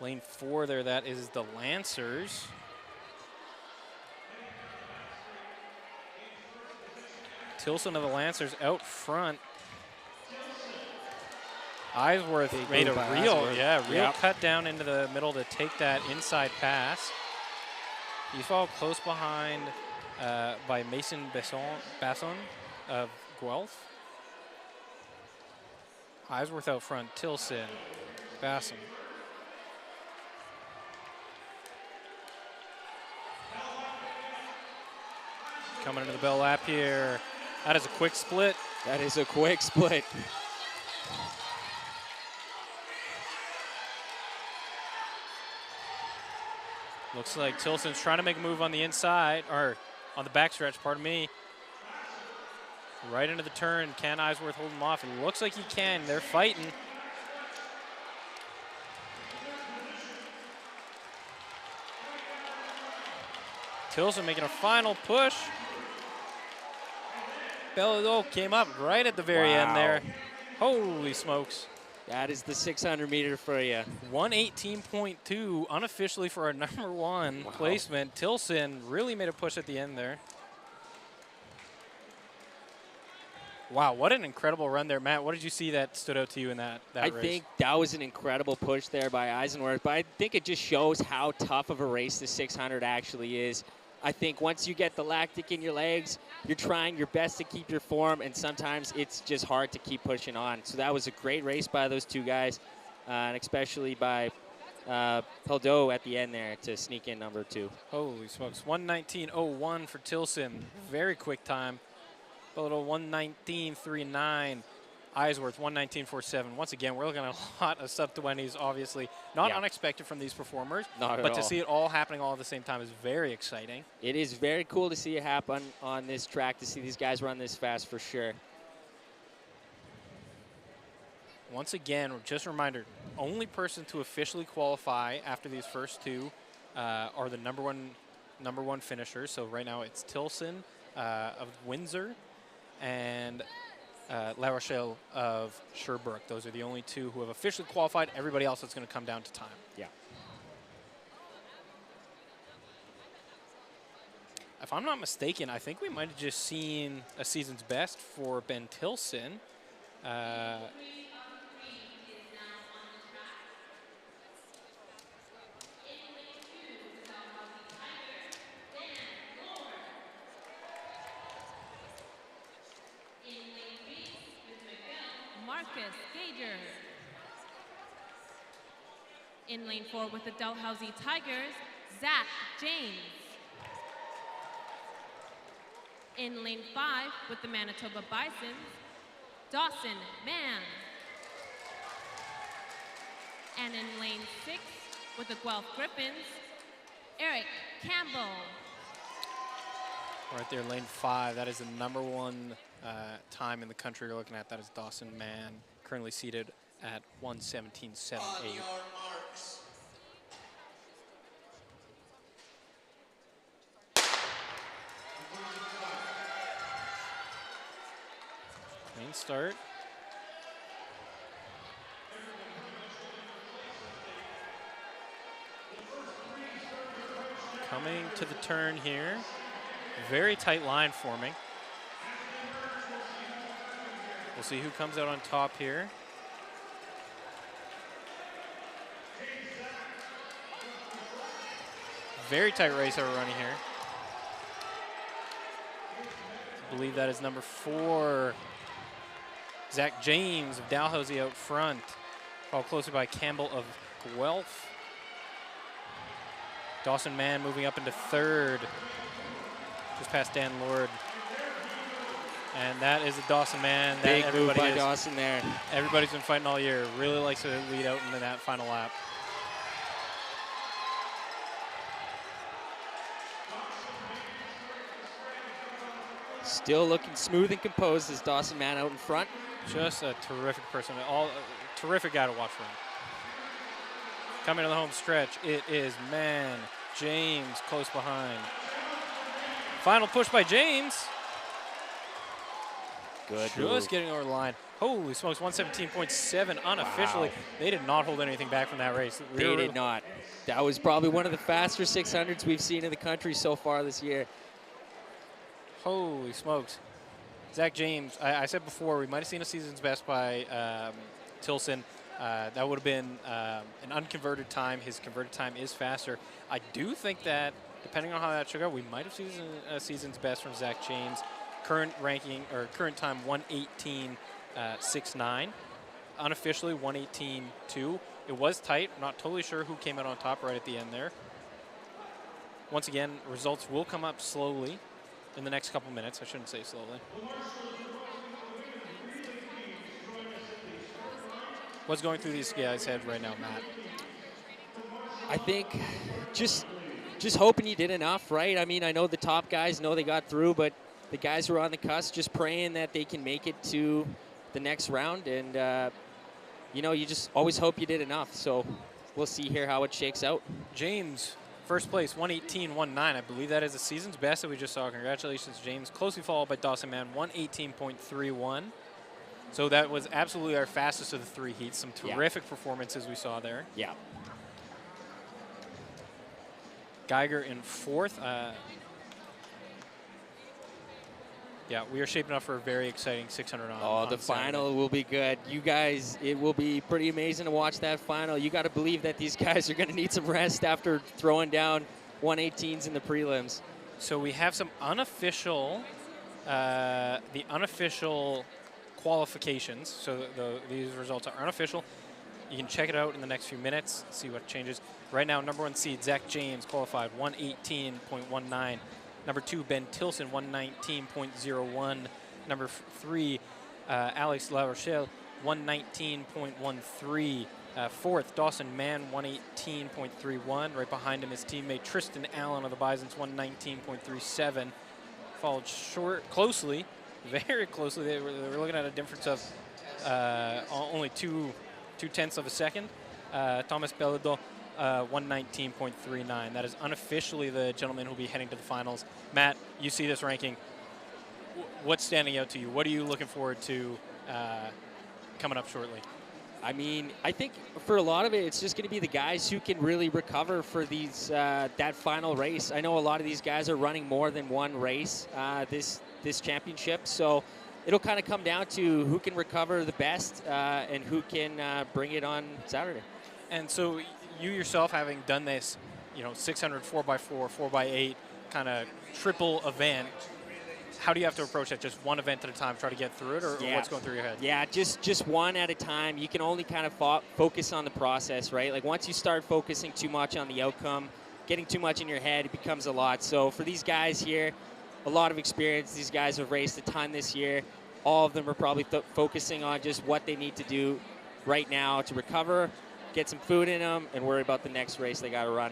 Lane 4 there, that is the Lancers. Tilson of the Lancers out front. Eisworth made a real cut down into the middle to take that inside pass. He followed close behind by Mason Basson of Guelph. Eisworth out front, Tilson, Basson. Coming into the bell lap here. That is a quick split. That is a quick split. Looks like Tilson's trying to make a move on the inside, or on the backstretch, pardon me. Right into the turn. Can Eisworth hold him off? It looks like he can. They're fighting. Tilson making a final push. Bello came up right at the very end there. Holy smokes. That is the 600 meter for you. 118.2 unofficially for our number 1 placement. Tilson really made a push at the end there. Wow, what an incredible run there. Matt, what did you see that stood out to you in that race? I think that was an incredible push there by Eisworth, but I think it just shows how tough of a race the 600 actually is. I think once you get the lactic in your legs, you're trying your best to keep your form, and sometimes it's just hard to keep pushing on. So that was a great race by those two guys, and especially by Peldo at the end there to sneak in number 2. Holy smokes, 119.01 for Tilson. Very quick time. A little 119.39. Eisworth, 119.47. Once again, we're looking at a lot of sub-20s, obviously. Not unexpected from these performers. Not at but all. to see it all happening all at the same time is very exciting. It is very cool to see it happen on this track, to see these guys run this fast for sure. Once again, just a reminder, only person to officially qualify after these first two are the number one finishers. So right now it's Tilson of Windsor and La Rochelle of Sherbrooke. Those are the only two who have officially qualified. Everybody else is going to come down to time. Yeah. If I'm not mistaken, I think we might have just seen a season's best for Ben Tilson. Marcus Gager. In lane 4 with the Dalhousie Tigers, Zach James. In lane 5 with the Manitoba Bisons, Dawson Mann. And in lane 6 with the Guelph Griffins, Eric Campbell. Right there, lane 5. That is the number one time in the country you're looking at. That is Dawson Mann, currently seated at 117.78. Clean start. Coming to the turn here. Very tight line forming. We'll see who comes out on top here. Very tight race that we're running here. I believe that is number 4, Zach James of Dalhousie out front, followed closely by Campbell of Guelph. Dawson Mann moving up into 3rd, just past Dan Lord. And that is a Dawson Mann. Big move by Dawson there. Everybody's been fighting all year. Really likes to lead out into that final lap. Still looking smooth and composed as Dawson Mann out in front. Just a terrific person. Terrific guy to watch run. Coming to the home stretch, it is Mann. James close behind. Final push by James. Good Just move. getting over the line. Holy smokes, 117.7 unofficially. Wow. They did not hold anything back from that race. They did not. That was probably one of the faster 600s we've seen in the country so far this year. Holy smokes. Zach James, I said before, we might have seen a season's best by Tilson. That would have been an unconverted time. His converted time is faster. I do think that, depending on how that shook out, we might have seen a season's best from Zach James. Current ranking, or current time, 118.69. Unofficially, 118.2. It was tight. I'm not totally sure who came out on top right at the end there. Once again, results will come up slowly in the next couple minutes. I shouldn't say slowly. What's going through these guys' head right now, Matt? I think just hoping you did enough, right? I mean, I know the top guys know they got through, but the guys who are on the cusp, just praying that they can make it to the next round. And, you know, you just always hope you did enough. So we'll see here how it shakes out. James, first place, 118.19. I believe that is the season's best that we just saw. Congratulations, James. Closely followed by Dawson Mann, 118.31. So that was absolutely our fastest of the 3 heats. Some terrific performances we saw there. Yeah. Geiger in 4th. Yeah, we are shaping up for a very exciting 600 on. Oh, the final will be good. You guys, it will be pretty amazing to watch that final. You got to believe that these guys are going to need some rest after throwing down 118s in the prelims. So we have some unofficial, the unofficial qualifications. So these results are unofficial. You can check it out in the next few minutes, see what changes. Right now, number 1 seed, Zach James, qualified 118.19. Number 2, Ben Tilson, 119.01. Number 3, Alex La Rochelle, 119.13. Fourth, Dawson Mann, 118.31. Right behind him, his teammate Tristan Allen of the Bisons, 119.37. Followed closely, very closely. They were looking at a difference of only 2/10 of a second. Thomas Pelledo, 119.39. That is unofficially the gentleman who will be heading to the finals. Matt, you see this ranking. What's standing out to you? What are you looking forward to coming up shortly? I mean, I think for a lot of it, it's just going to be the guys who can really recover for these that final race. I know a lot of these guys are running more than one race this championship, so it'll kind of come down to who can recover the best and who can bring it on Saturday. And so you yourself, having done this, 600 4x4, 4x8 kind of triple event, how do you have to approach that? Just one event at a time, try to get through it, or what's going through your head? Yeah, just one at a time. You can only kind of focus on the process, right? Like once you start focusing too much on the outcome, getting too much in your head, it becomes a lot. So for these guys here, a lot of experience. These guys have raced a ton this year. All of them are probably focusing on just what they need to do right now to recover, get some food in them, and worry about the next race they got to run.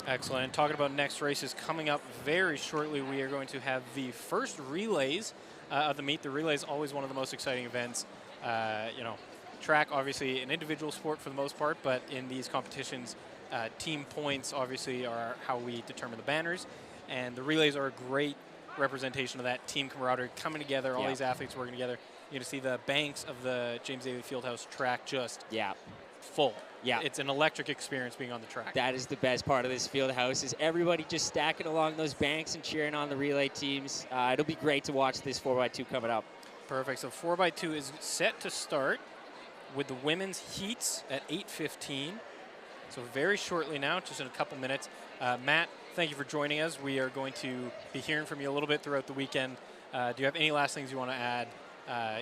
Excellent. And talking about next races coming up very shortly, we are going to have the first relays of the meet. The relay is always one of the most exciting events. Track, obviously an individual sport for the most part, but in these competitions, team points obviously are how we determine the banners. And the relays are a great representation of that team camaraderie coming together, all these athletes working together. You're going to see the banks of the James Daly Fieldhouse track just full. Yeah. It's an electric experience being on the track. That is the best part of this field house, is everybody just stacking along those banks and cheering on the relay teams. It'll be great to watch this 4x2 coming up. Perfect. So 4x2 is set to start with the women's heats at 8:15. So very shortly now, just in a couple minutes. Matt, thank you for joining us. We are going to be hearing from you a little bit throughout the weekend. Do you have any last things you want to add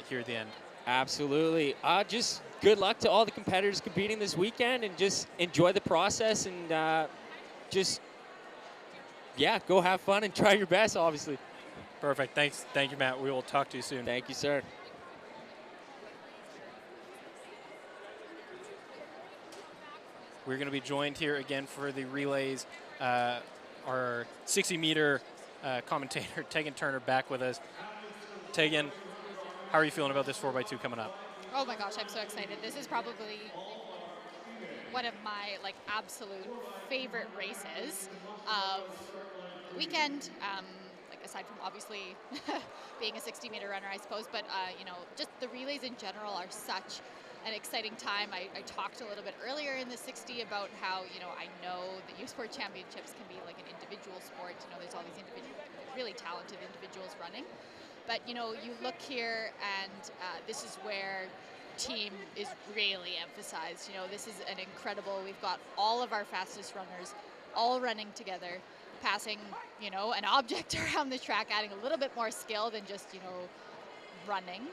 here at the end? Absolutely. Just good luck to all the competitors competing this weekend, and just enjoy the process, and go have fun and try your best, obviously. Perfect. Thanks. Thank you, Matt. We will talk to you soon. Thank you, sir. We're going to be joined here again for the relays. Our 60-meter commentator, Tegan Turner, back with us. Tegan, how are you feeling about this 4x2 coming up? Oh my gosh, I'm so excited. This is probably one of my absolute favorite races of the weekend. Aside from obviously being a 60-meter runner, I suppose, but just the relays in general are such an exciting time. I talked a little bit earlier in the 60 about how, I know the youth sport championships can be like an individual sport. There's all these really talented individuals running. But, you look here, and this is where team is really emphasized. This is an incredible, we've got all of our fastest runners all running together, passing, an object around the track, adding a little bit more skill than just, running.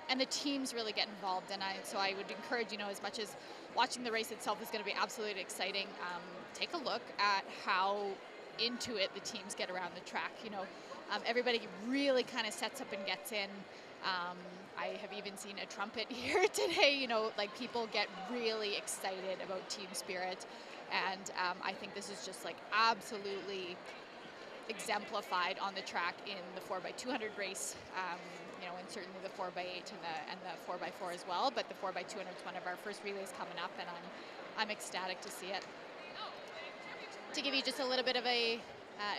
And the teams really get involved. And so I would encourage, as much as watching the race itself is going to be absolutely exciting, take a look at how into it the teams get around the track. Everybody really kind of sets up and gets in. I have even seen a trumpet here today. People get really excited about team spirit. And I think this is just absolutely exemplified on the track in the 4x200 race, and certainly the 4x8 and the 4x4 as well. But the 4x200 is one of our first relays coming up, and I'm ecstatic to see it. To give you just a little bit of a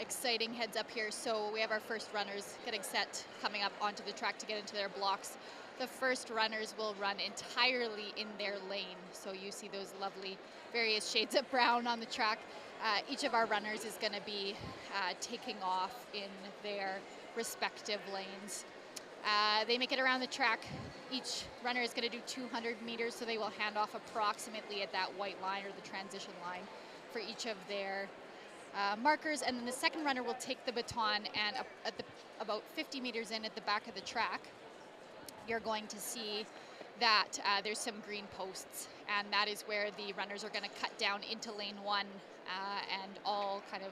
exciting heads up here, so we have our first runners getting set, coming up onto the track to get into their blocks. The first runners will run entirely in their lane, so you see those lovely various shades of brown on the track. Each of our runners is going to be taking off in their respective lanes. They make it around the track. Each runner is going to do 200 meters, so they will hand off approximately at that white line or the transition line for each of their markers, and then the second runner will take the baton, and about 50 meters in at the back of the track, you're going to see that there's some green posts, and that is where the runners are going to cut down into lane one, and all kind of,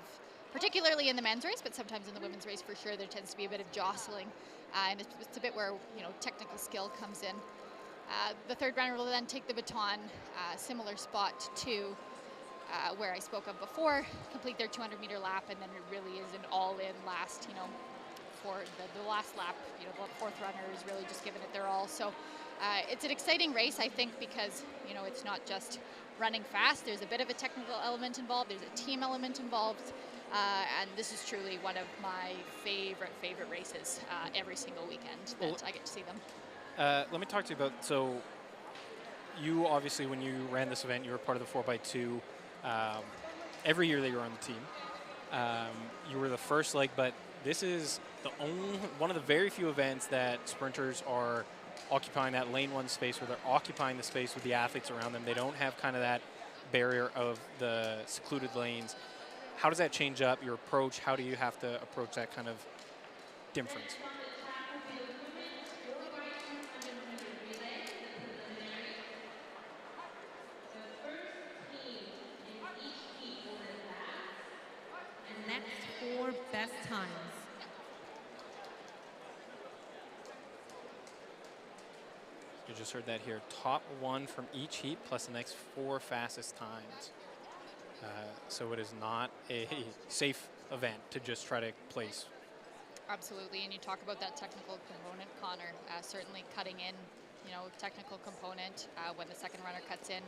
particularly in the men's race, but sometimes in the women's race for sure, there tends to be a bit of jostling And it's a bit where, you know, technical skill comes in. The third runner will then take the baton, similar spot to where I spoke of before, complete their 200-meter lap, and then it really is an all-in last, you know, for the last lap. You know, the fourth runner is really just giving it their all. So it's an exciting race, I think, because, you know, it's not just running fast. There's a bit of a technical element involved. There's a team element involved. And this is truly one of my favorite races every single weekend that I get to see them. Let me talk to you about, so you obviously, when you ran this event, you were part of the 4x2 every year that you were on the team. You were the first leg, but this is one of the very few events that sprinters are occupying that lane 1 space, where they're occupying the space with the athletes around them. They don't have kind of that barrier of the secluded lanes. How does that change up your approach? How do you have to approach that kind of difference? And next 4 best times. You just heard that here. Top 1 from each heat plus the next 4 fastest times. So it is not a safe event to just try to place. Absolutely, and you talk about that technical component, Connor. Certainly cutting in, you know, technical component when the second runner cuts in,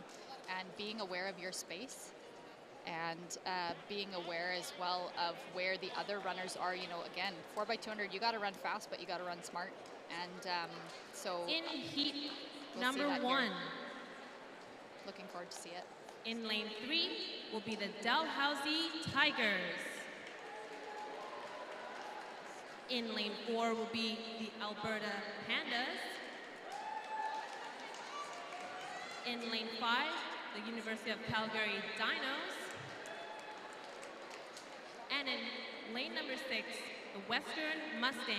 and being aware of your space, and being aware as well of where the other runners are. You know, again, 4x200, you got to run fast, but you got to run smart. And so in heat we'll number 1, looking forward to see it. In lane 3 will be the Dalhousie Tigers. In lane 4 will be the Alberta Pandas. In lane 5, the University of Calgary Dinos. And in lane number 6, the Western Mustangs.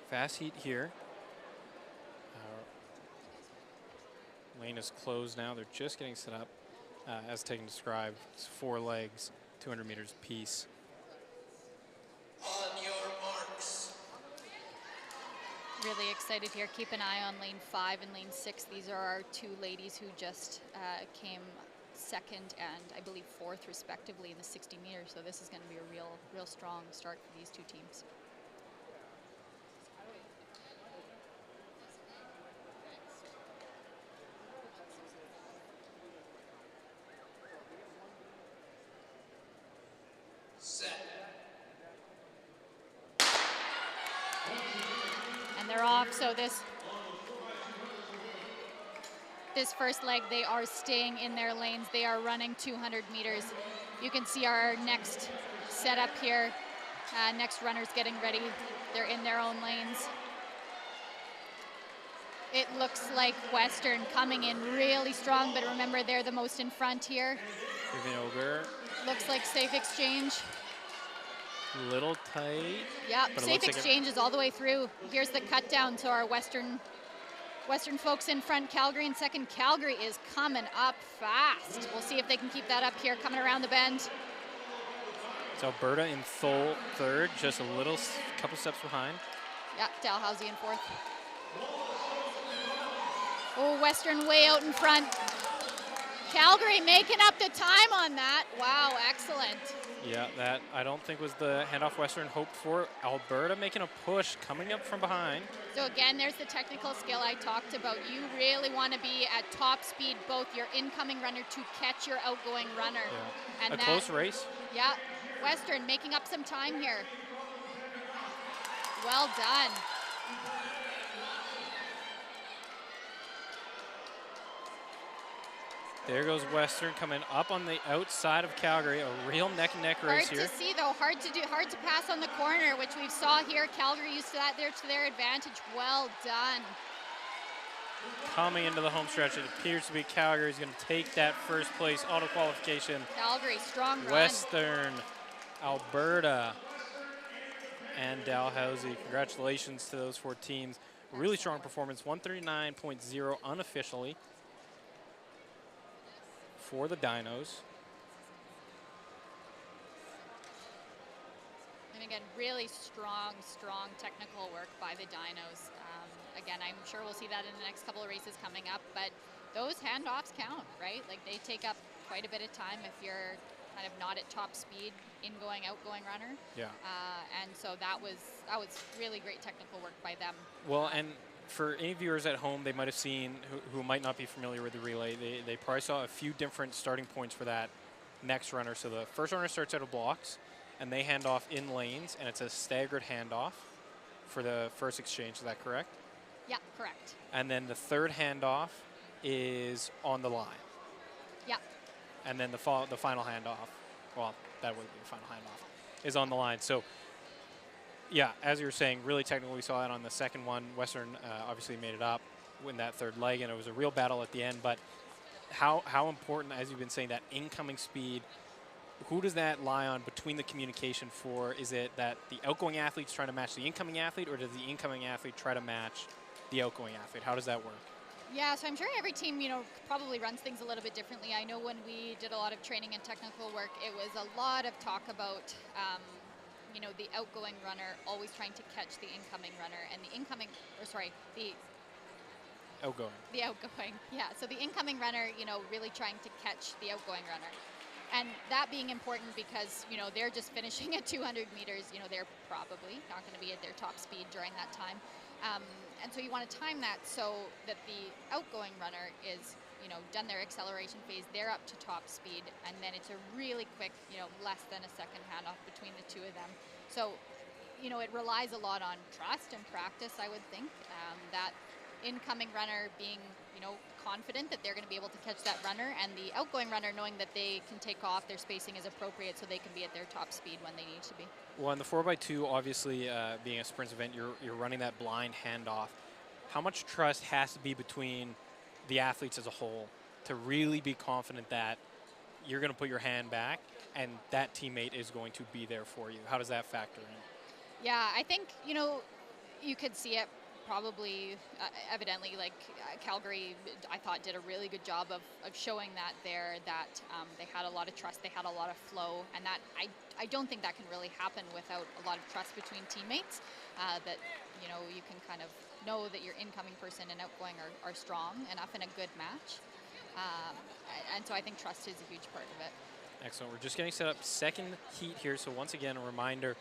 Fast heat here. Lane is closed now. They're just getting set up. As Tegan described, it's 4 legs, 200 meters apiece. On your marks. Really excited here. Keep an eye on lane 5 and lane 6. These are our 2 ladies who just came second and I believe 4th respectively in the 60 meters. So this is going to be a real strong start for these 2 teams. And they're off, so this first leg, they are staying in their lanes. They are running 200 meters. You can see our next setup here. Next runners getting ready. They're in their own lanes. It looks like Western coming in really strong, but remember, they're the most in front here. Moving over. Looks like safe exchange. Little tight. Yeah, safe exchange is all the way through. Here's the cut down to our Western folks in front. Calgary in second. Calgary is coming up fast. We'll see if they can keep that up here, coming around the bend. It's Alberta in third, just a couple steps behind. Yeah, Dalhousie in 4th. Oh, Western way out in front. Calgary making up the time on that. Wow, excellent. Yeah, that I don't think was the handoff Western hoped for. Alberta making a push, coming up from behind. So again, there's the technical skill I talked about. You really want to be at top speed, both your incoming runner to catch your outgoing runner. Yeah. And close race. Yeah, Western making up some time here. Well done. There goes Western coming up on the outside of Calgary. A real neck-and-neck race here. Hard to see though, hard to pass on the corner, which we saw here. Calgary used that there to their advantage. Well done. Coming into the home stretch, it appears to be Calgary's going to take that first place auto qualification. Calgary, strong run. Western, Alberta, and Dalhousie. Congratulations to those 4 teams. Really strong performance, 139.0 unofficially for the Dinos. again, really strong technical work by the dynos. Again, I'm sure we'll see that in the next couple of races coming up, but those handoffs count, right? Like they take up quite a bit of time if you're kind of not at top speed, ingoing, outgoing runner. Yeah. And so that was really great technical work by them. Well, and for any viewers at home, they might have seen who might not be familiar with the relay. They probably saw a few different starting points for that next runner. So the first runner starts out of blocks, and they hand off in lanes, and it's a staggered handoff for the first exchange. Is that correct? Yeah, correct. And then the third handoff is on the line. Yeah. And then the final handoff, well, that would be the final handoff, is on the line. So, yeah, as you were saying, really technical. We saw that on the second one. Western obviously made it up in that third leg, and it was a real battle at the end. But how important, as you've been saying, that incoming speed, who does that lie on between the communication for? Is it that the outgoing athlete's trying to match the incoming athlete, or does the incoming athlete try to match the outgoing athlete? How does that work? Yeah, so I'm sure every team, probably runs things a little bit differently. I know when we did a lot of training and technical work, it was a lot of talk about, the outgoing runner always trying to catch the incoming runner, and the outgoing. The outgoing, yeah. So the incoming runner, really trying to catch the outgoing runner. And that being important because, they're just finishing at 200 meters. They're probably not going to be at their top speed during that time. And so you want to time that so that the outgoing runner is, done their acceleration phase, they're up to top speed, and then it's a really quick, less than a second handoff between the two of them. So, it relies a lot on trust and practice, I would think, that incoming runner being, confident that they're going to be able to catch that runner, and the outgoing runner knowing that they can take off, their spacing is appropriate so they can be at their top speed when they need to be. Well, in the 4x2, obviously being a sprint event, you're running that blind handoff. How much trust has to be between the athletes as a whole to really be confident that you're going to put your hand back and that teammate is going to be there for you? How does that factor in? Yeah, I think, you could see it probably evidently, like Calgary, I thought did a really good job of showing that there, that they had a lot of trust, they had a lot of flow, and that I don't think that can really happen without a lot of trust between teammates, that you can kind of know that your incoming person and outgoing are strong enough in a good match, and so I think trust is a huge part of it. Excellent. We're just getting set up second heat here, so once again a reminder,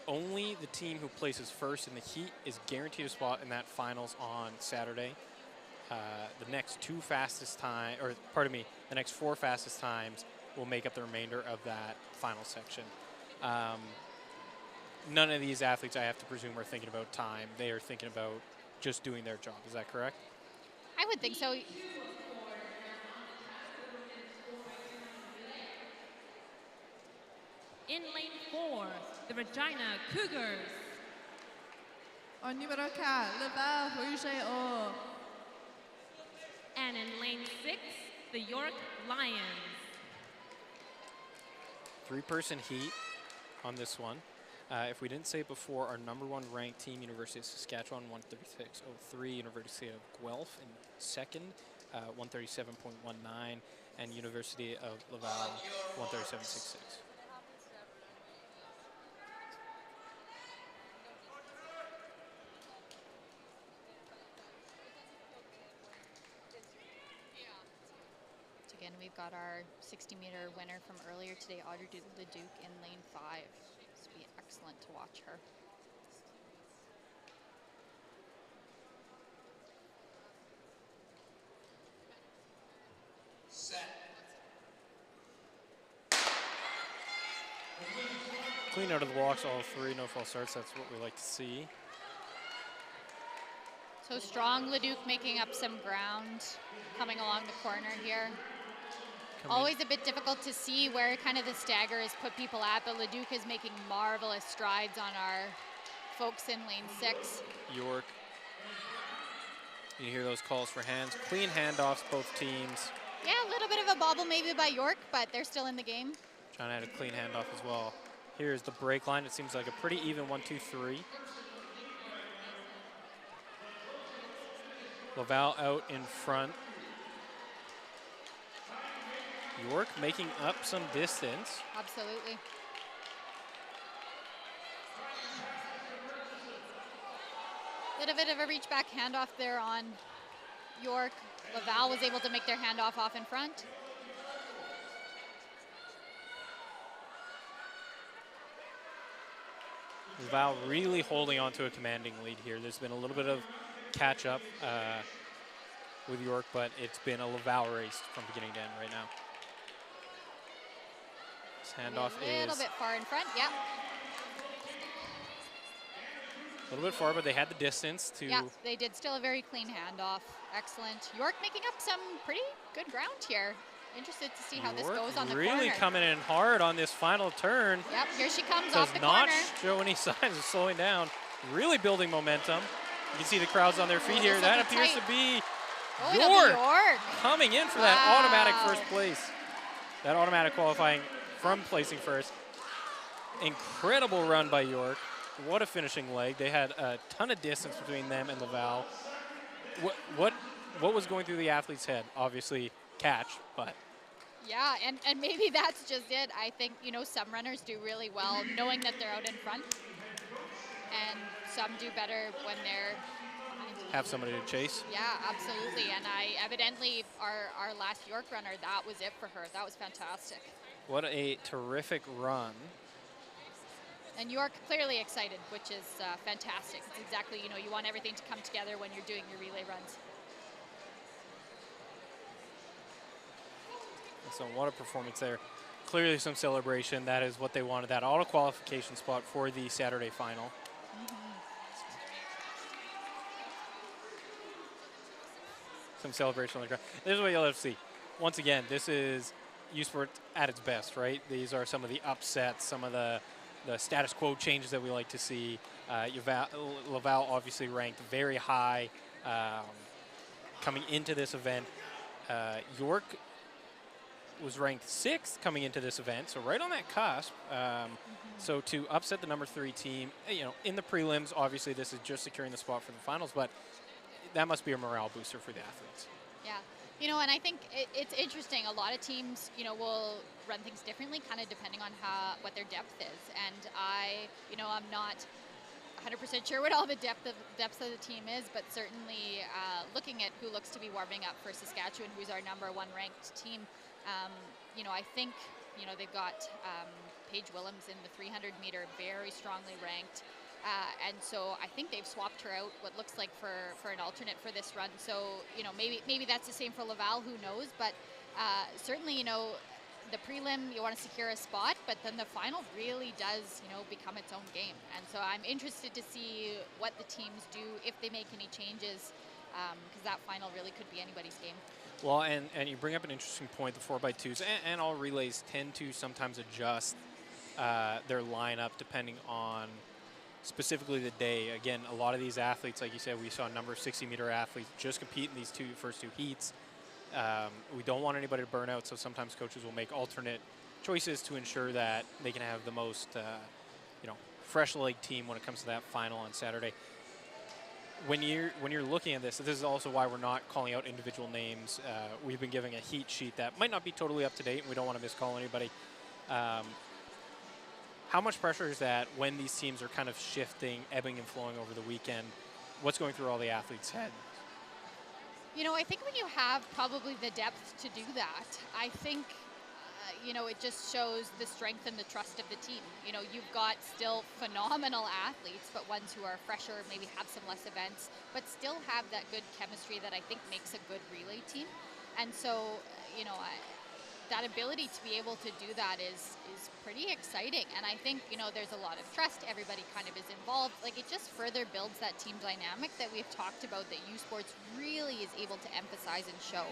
only the team who places first in the heat is guaranteed a spot in that finals on Saturday. The next the next four fastest times will make up the remainder of that final section. None of these athletes, I have to presume, are thinking about time. They are thinking about just doing their job. Is that correct? I would think so. In lane 4, the Regina Cougars. En numéro 4, le Val Rouge. And in lane 6, the York Lions. Three-person heat on this one. If we didn't say it before, our number one ranked team, University of Saskatchewan, 136.03. University of Guelph in second, 137.19. And University of Laval, 137.66. Again, we've got our 60-meter winner from earlier today, Audrey Leduc, in lane 5. This will be excellent to watch her. Clean out of the blocks, all three, no false starts. That's what we like to see. So strong, Leduc making up some ground, coming along the corner here. Always a bit difficult to see where kind of the stagger has put people at, but Leduc is making marvelous strides on our folks in lane 6. York. You hear those calls for hands. Clean handoffs, both teams. Yeah, a little bit of a bobble maybe by York, but they're still in the game. John had a clean handoff as well. Here's the break line. It seems like a pretty even 1, 2, 3. Laval out in front. York making up some distance. Absolutely. Little bit of a reach back handoff there on York. Laval was able to make their handoff off in front. Laval really holding on to a commanding lead here. There's been a little bit of catch up with York, but it's been a Laval race from beginning to end right now. This handoff A little bit far in front, yeah. A little bit far, but they had the distance to. Yeah, they did still a very clean handoff. Excellent. York making up some pretty good ground here. Interested to see how this goes on the corner. Really coming in hard on this final turn. Yep, here she comes Does off the not corner. show any signs of slowing down. Really building momentum. You can see the crowds on their feet here. That appears to be York coming in for that automatic first place. That automatic qualifying from placing first. Incredible run by York. What a finishing leg. They had a ton of distance between them and Laval. What was going through the athlete's head? Obviously catch, but. Yeah, and maybe that's just it. I think, you know, some runners do really well knowing that they're out in front, and some do better when they're behind. Have somebody to chase. Yeah, absolutely. And evidently our last York runner, that was it for her. That was fantastic. What a terrific run. And York clearly excited, which is fantastic. It's exactly, you know, you want everything to come together when you're doing your relay runs. So what a performance there. Clearly some celebration. That is what they wanted, that auto qualification spot for the Saturday final. Some celebration on the ground. This is what you'll have to see. Once again, this is U Sport at its best, right? These are some of the upsets, some of the status quo changes that we like to see. Laval obviously ranked very high coming into this event. York was ranked 6th coming into this event, so right on that cusp. So to upset the number 3 team, you know, in the prelims, obviously this is just securing the spot for the finals, but that must be a morale booster for the athletes. Yeah, you know, and I think it's interesting. A lot of teams, you know, will run things differently, kind of depending on what their depth is. And you know, I'm not 100% sure what all the depth of the team is, but certainly looking at who looks to be warming up for Saskatchewan, who's our number 1 ranked team. You know, I think, you know, they've got Paige Willems in the 300 meter, very strongly ranked. And so I think they've swapped her out, what looks like for an alternate for this run. So, you know, maybe that's the same for Laval, who knows. But certainly, you know, the prelim, you want to secure a spot, but then the final really does, you know, become its own game. And so I'm interested to see what the teams do, if they make any changes, because that final really could be anybody's game. Well, and you bring up an interesting point, the 4x2s, and all relays tend to sometimes adjust their lineup depending on specifically the day. Again, a lot of these athletes, like you said, we saw a number of 60-meter athletes just compete in these first two heats. We don't want anybody to burn out, so sometimes coaches will make alternate choices to ensure that they can have the most, you know, fresh leg team when it comes to that final on Saturday. When you're looking at this is also why we're not calling out individual names. We've been giving a heat sheet that might not be totally up to date, and we don't want to miscall anybody. How much pressure is that when these teams are kind of shifting, ebbing and flowing over the weekend? What's going through all the athletes' heads? You know, I think when you have probably the depth to do that, I think, you know, it just shows the strength and the trust of the team. You know, you've got still phenomenal athletes, but ones who are fresher, maybe have some less events, but still have that good chemistry that I think makes a good relay team. And so, you know, that ability to be able to do that is pretty exciting. And I think, you know, there's a lot of trust. Everybody kind of is involved. Like, it just further builds that team dynamic that we've talked about, that U Sports really is able to emphasize and show.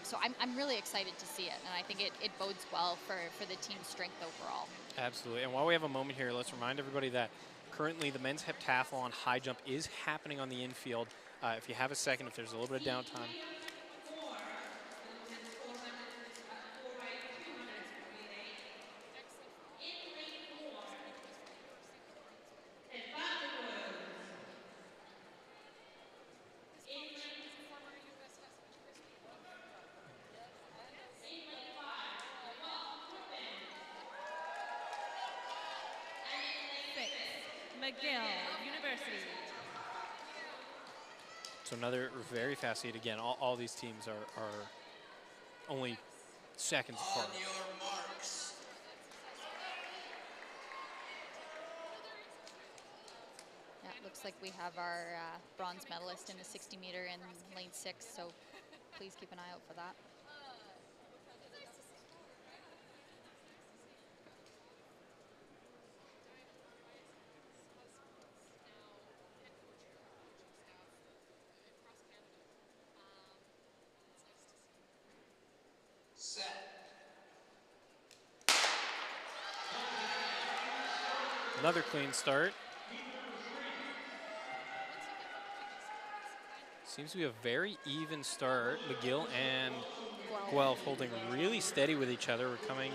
So I'm really excited to see it, and I think it bodes well for the team's strength overall. Absolutely. And while we have a moment here, let's remind everybody that currently the men's heptathlon high jump is happening on the infield. If you have a second, if there's a little bit of downtime. So another very fast heat. Again, all these teams are only seconds apart. Yeah, it looks like we have our bronze medalist in the 60 meter in lane 6, so please keep an eye out for that. Another clean start. Seems to be a very even start. McGill and Guelph holding really steady with each other. We're coming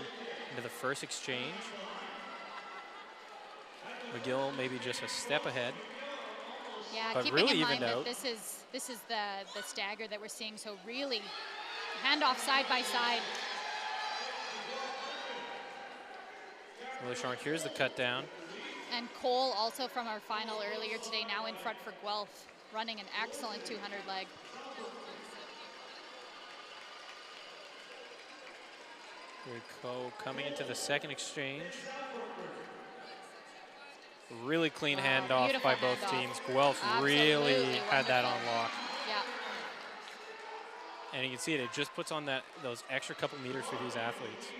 into the first exchange. McGill maybe just a step ahead. Yeah, but keeping really in mind evened out. that this is the stagger that we're seeing, so really handoff side by side. Really strong. Here's the cut down. And Cole, also from our final earlier today, now in front for Guelph, running an excellent 200 leg. Good co coming into the second exchange. Really clean handoff by both teams. Guelph really had that on lock. Yeah. And you can see it just puts on those extra couple meters for these athletes.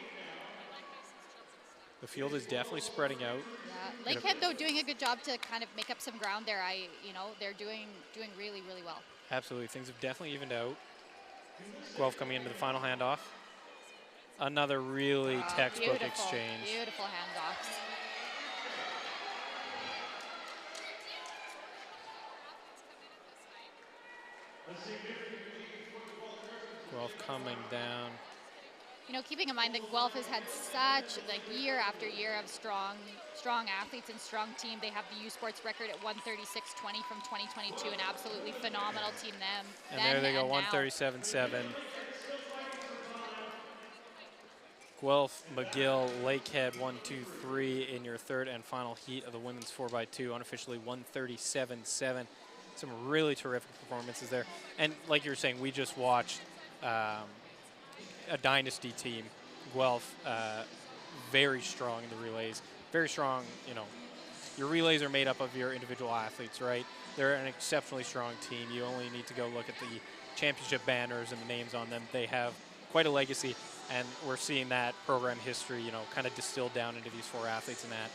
The field is definitely spreading out. Yeah, Lakehead though doing a good job to kind of make up some ground there. They're doing really, really well. Absolutely, things have definitely evened out. Guelph coming into the final handoff. Another really textbook exchange. Beautiful handoffs. Guelph coming down. Keeping in mind that Guelph has had such year after year of strong athletes and strong team. They have the U Sports record at 136.20 from 2022, an absolutely phenomenal team. And there they go, 137.7. Guelph, McGill, Lakehead, 1, 2, 3 in your third and final heat of the women's 4x2, unofficially 137.7. Some really terrific performances there. And like you were saying, we just watched a dynasty team. Guelph, very strong in the relays. Very strong, your relays are made up of your individual athletes, right? They're an exceptionally strong team. You only need to go look at the championship banners and the names on them. They have quite a legacy, and we're seeing that program history, kind of distilled down into these 4 athletes and that.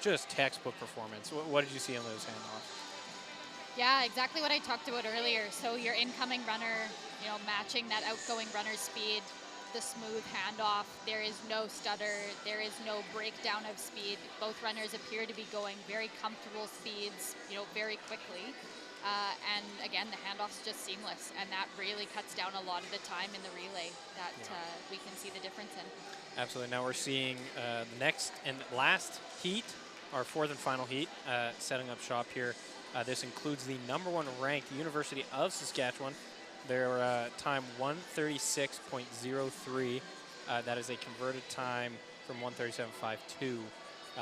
Just textbook performance. What did you see on those handoffs? Yeah, exactly what I talked about earlier. So your incoming runner, matching that outgoing runner's speed, the smooth handoff. There is no stutter. There is no breakdown of speed. Both runners appear to be going very comfortable speeds, very quickly. And again, the handoff's just seamless, and that really cuts down a lot of the time in the relay that we can see the difference in. Absolutely. Now we're seeing the next and last heat, our fourth and final heat, setting up shop here. This includes the #1 ranked University of Saskatchewan. Their time 136.03. That is a converted time from 137.52.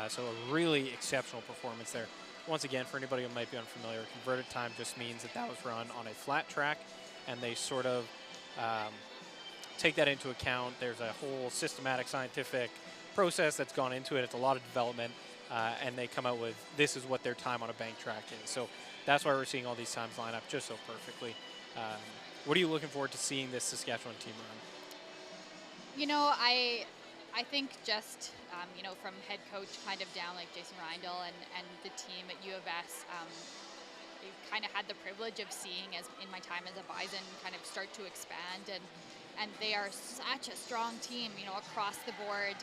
So a really exceptional performance there. Once again, for anybody who might be unfamiliar, converted time just means that was run on a flat track, and they sort of take that into account. There's a whole systematic scientific process that's gone into it. It's a lot of development, and they come out with this is what their time on a bank track is. So that's why we're seeing all these times line up just so perfectly. What are you looking forward to seeing this Saskatchewan team run? I think just, from head coach kind of down, like Jason Reindl and the team at U of S, we've kind of had the privilege of seeing, as in my time as a Bison, kind of start to expand, and they are such a strong team, across the board,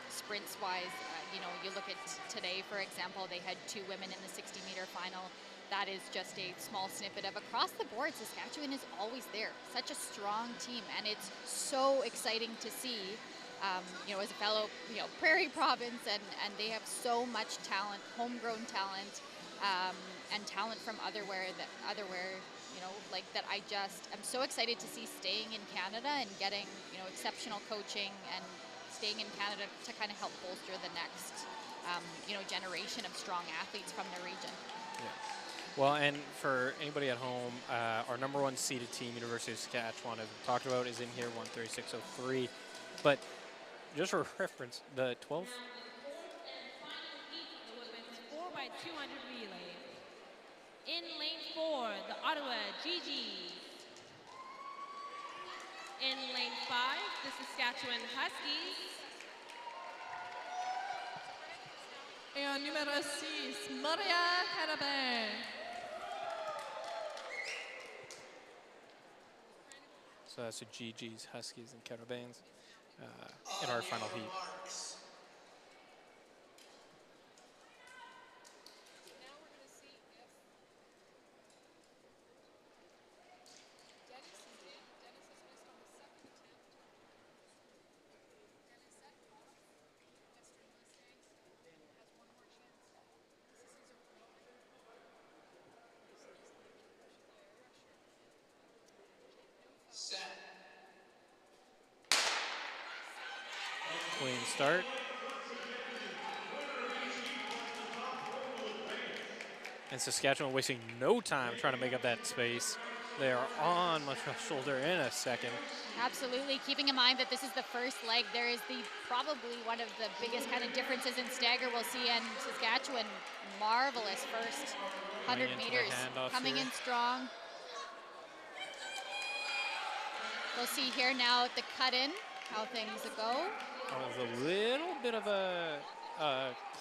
sprints-wise. You look at today, for example, they had 2 women in the 60-meter final. That is just a small snippet of across the board. Saskatchewan is always there. Such a strong team, and it's so exciting to see. As a fellow, Prairie province, and they have so much talent, homegrown talent, and talent from otherwhere, that I just am so excited to see staying in Canada and getting, exceptional coaching and staying in Canada to kind of help bolster the next, generation of strong athletes from the region. Yeah. Well, and for anybody at home, our #1 seeded team, University of Saskatchewan, as we talked about, is in here, 136.03. But just for reference, the 12th. The women's 4x200 relay. In lane 4, the Ottawa GGs. In lane 5, the Saskatchewan Huskies. Et en numéro 6, Maria Carabin. So that's the GGs, Huskies, and Carabins in our final heat. Clean start. And Saskatchewan wasting no time trying to make up that space. They are on Montreal's shoulder in a second. Absolutely, keeping in mind that this is the first leg, there is probably one of the biggest kind of differences in stagger we'll see, and Saskatchewan, marvelous first 100 meters, coming in strong. We'll see here now at the cut-in how things go. Oh, a little bit of a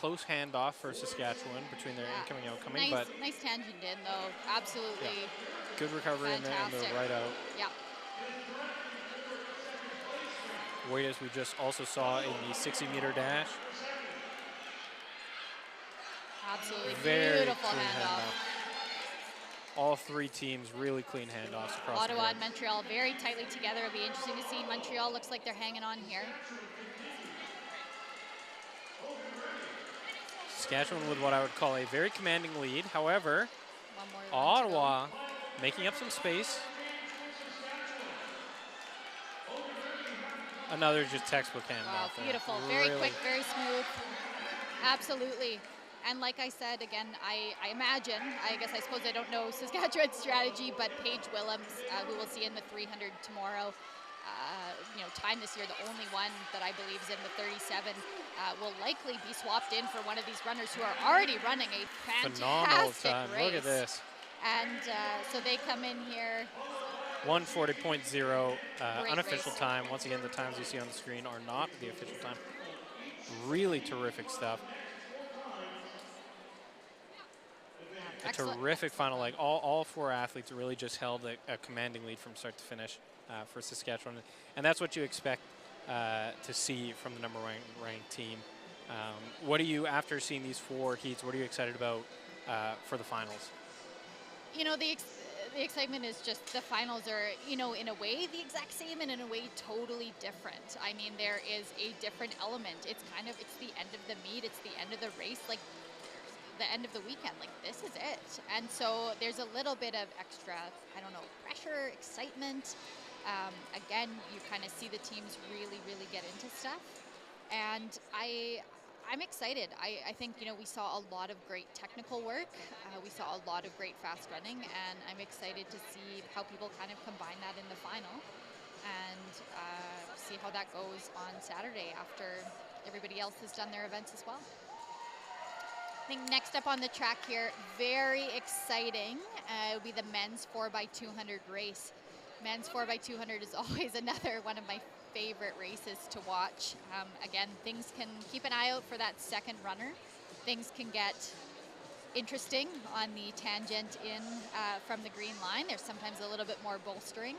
close handoff for Saskatchewan between their incoming and outcoming, but nice tangent in though, absolutely. Yeah. Good recovery in there and the right out. Yeah. Wait, as we just also saw in the 60-meter dash. Absolutely very beautiful clean handoff. All three teams really clean handoffs across Ottawa the and Montreal very tightly together. It'll be interesting to see. Montreal looks like they're hanging on here. Saskatchewan with what I would call a very commanding lead. However, Ottawa making up some space. Another just textbook handoff. Wow, beautiful, very quick, very smooth. Absolutely. And like I said, again, I imagine, I suppose I don't know Saskatchewan's strategy, but Paige Willems, who we'll see in the 300 tomorrow, time this year, the only one that I believe is in the 37, will likely be swapped in for one of these runners who are already running a fantastic race. Look at this. And so they come in here. 140.0 unofficial race. time. Once again, the times you see on the screen are not the official time. Really terrific stuff. A terrific final leg. All four athletes really just held a commanding lead from start to finish for Saskatchewan. And that's what you expect to see from the #1 ranked team. What do you, after seeing these four heats, what are you excited about for the finals? You know, the excitement is just the finals are, in a way the exact same and in a way totally different. I mean, there is a different element. It's the end of the meet. It's the end of the race. Like, the end of the weekend, like this is it. And so there's a little bit of extra, pressure, excitement. Again, you kind of see the teams really get into stuff. And I'm excited. I think, we saw a lot of great technical work. We saw a lot of great fast running, and I'm excited to see how people kind of combine that in the final and see how that goes on Saturday after everybody else has done their events as well. I think next up on the track here, very exciting, will be the men's 4x200 race. Men's 4x200 is always another one of my favorite races to watch. Again, things can keep an eye out for that second runner. Things can get interesting on the tangent in from the green line. There's sometimes a little bit more bolstering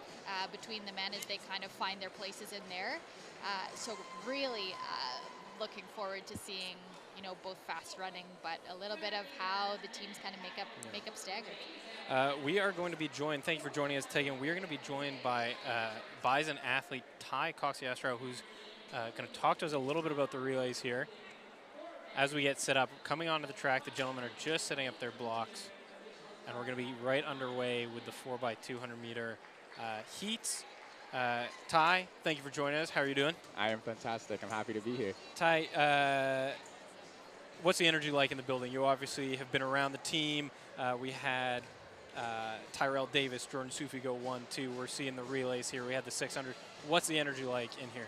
between the men as they kind of find their places in there. So really looking forward to seeing both fast running, but a little bit of how the teams kind of make up stagger. We are going to be joined, thank you for joining us, Tegan. We are going to be joined by Bison athlete Ty Coxiastro, who's going to talk to us a little bit about the relays here. As we get set up, coming onto the track, the gentlemen are just setting up their blocks, and we're going to be right underway with the 4x200 meter heats. Ty, thank you for joining us. How are you doing? I am fantastic. I'm happy to be here. Ty, what's the energy like in the building? You obviously have been around the team. We had Tyrell Davis, Jordan Sufi go 1-2. We're seeing the relays here. We had the 600. What's the energy like in here?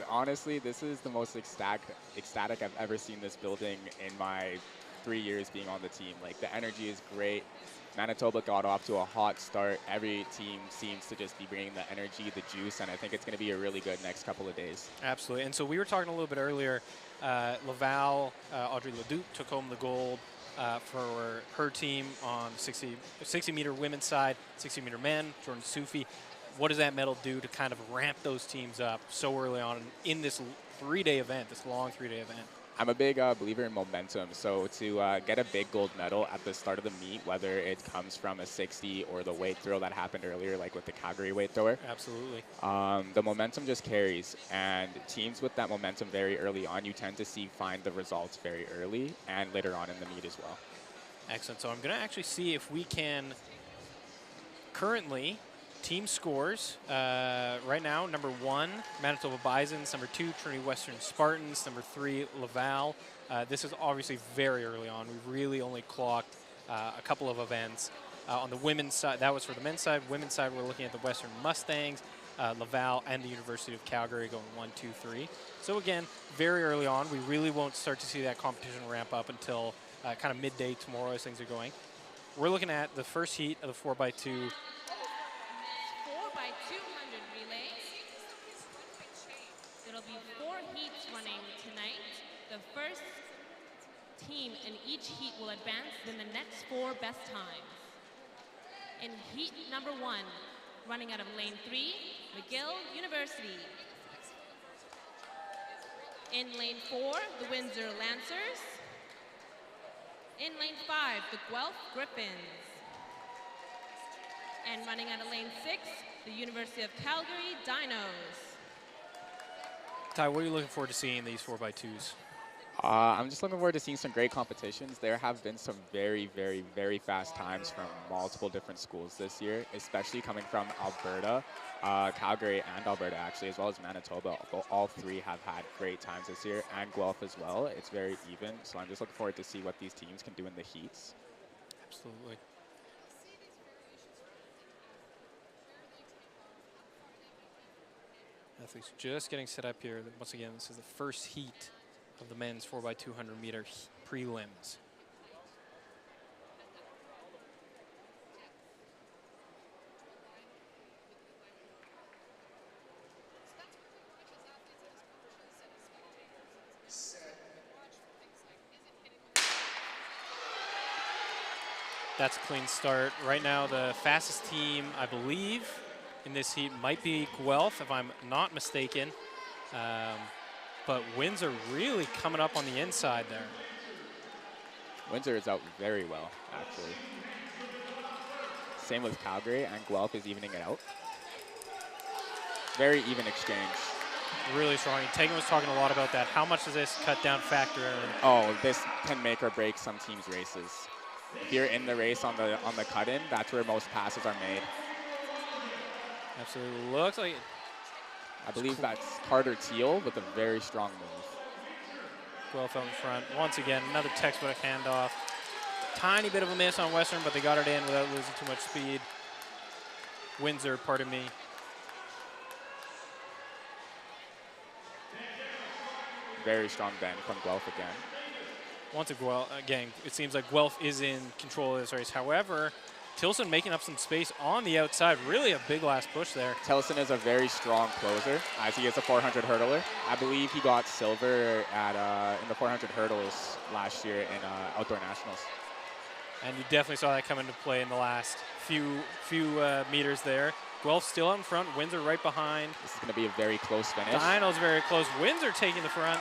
Honestly, this is the most ecstatic I've ever seen this building in my 3 years being on the team. Like, the energy is great. Manitoba got off to a hot start. Every team seems to just be bringing the energy, the juice, and I think it's going to be a really good next couple of days. Absolutely. And so we were talking a little bit earlier. Laval, Audrey Leduc took home the gold for her team on 60-meter women's side, 60-meter men, Jordan Sufi. What does that medal do to kind of ramp those teams up so early on in this 3-day event, this long 3-day event? I'm a big believer in momentum, so to get a big gold medal at the start of the meet, whether it comes from a 60 or the weight throw that happened earlier, like with the Calgary weight thrower. Absolutely. The momentum just carries, and teams with that momentum very early on, you tend to find the results very early and later on in the meet as well. Excellent. So I'm going to actually see if we can currently team scores. Right now, number 1, Manitoba Bisons. Number 2, Trinity Western Spartans. Number 3, Laval. This is obviously very early on. We've really only clocked a couple of events. On the women's side, that was for the men's side. Women's side, we're looking at the Western Mustangs, Laval, and the University of Calgary going 1, 2, 3. So again, very early on. We really won't start to see that competition ramp up until kind of midday tomorrow as things are going. We're looking at the first heat of the 4x2. 4x200 relays. It'll be 4 heats running tonight. The first team in each heat will advance in the next 4 best times. In heat number 1, running out of lane 3, McGill University. In lane 4, the Windsor Lancers. In lane 5, the Guelph Griffins. And running out of lane 6, the University of Calgary Dinos. Ty, what are you looking forward to seeing in these 4x2s? I'm just looking forward to seeing some great competitions. There have been some very, very, very fast times from multiple different schools this year, especially coming from Alberta, Calgary and Alberta actually, as well as Manitoba. All 3 have had great times this year, and Guelph as well. It's very even, so I'm just looking forward to see what these teams can do in the heats. Absolutely. Athletes just getting set up here. Once again, this is the first heat of the men's 4x200 meter prelims. That's a clean start. Right now, the fastest team, I believe, in this heat might be Guelph, if I'm not mistaken. But Windsor really coming up on the inside there. Windsor is out very well, actually. Same with Calgary, and Guelph is evening it out. Very even exchange. Really strong. Tegan was talking a lot about that. How much does this cut down factor in? Oh, this can make or break some teams' races. If you're in the race on the cut-in, that's where most passes are made. Absolutely. Looks like it. I believe that's Carter Teal with a very strong move. Guelph out in front. Once again, another textbook handoff. Tiny bit of a miss on Western, but they got it in without losing too much speed. Windsor, pardon me. Very strong bend from Guelph again. Once again, it seems like Guelph is in control of this race. However, Tilson making up some space on the outside. Really a big last push there. Tilson is a very strong closer, as he is a 400 hurdler. I believe he got silver at in the 400 hurdles last year in Outdoor Nationals. And you definitely saw that come into play in the last few meters there. Guelph still out in front, Windsor right behind. This is going to be a very close finish. Dino's very close. Windsor taking the front.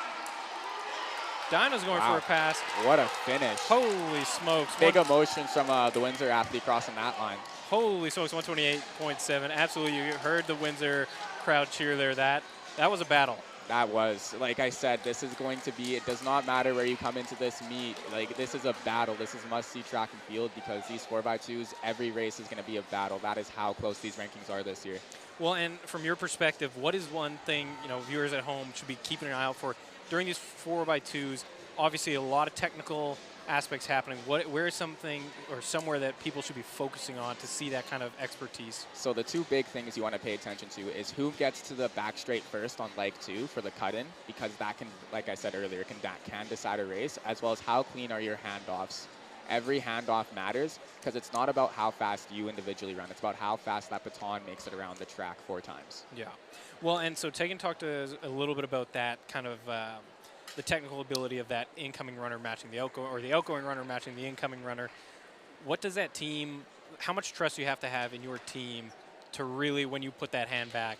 Dino's going for a pass. What a finish. Holy smokes. Big emotions from the Windsor athlete crossing that line. Holy smokes, 128.7. Absolutely, you heard the Windsor crowd cheer there. That was a battle. That was, like I said, this is going to be, it does not matter where you come into this meet. Like, this is a battle. This is must-see track and field because these 4x2s, every race is going to be a battle. That is how close these rankings are this year. Well, and from your perspective, what is one thing, viewers at home should be keeping an eye out for during these 4x2s? obviously a lot of technical aspects happening. Where is something or somewhere that people should be focusing on to see that kind of expertise? So the two big things you want to pay attention to is who gets to the back straight first on leg 2 for the cut-in, because that can, like I said earlier, can decide a race, as well as how clean are your handoffs. Every handoff matters, because it's not about how fast you individually run. It's about how fast that baton makes it around the track 4 times. Yeah. Well, and so Tegan talked to us a little bit about that kind of the technical ability of that incoming runner matching the outgoing, or the outgoing runner matching the incoming runner. What does that team, how much trust do you have to have in your team to really, when you put that hand back,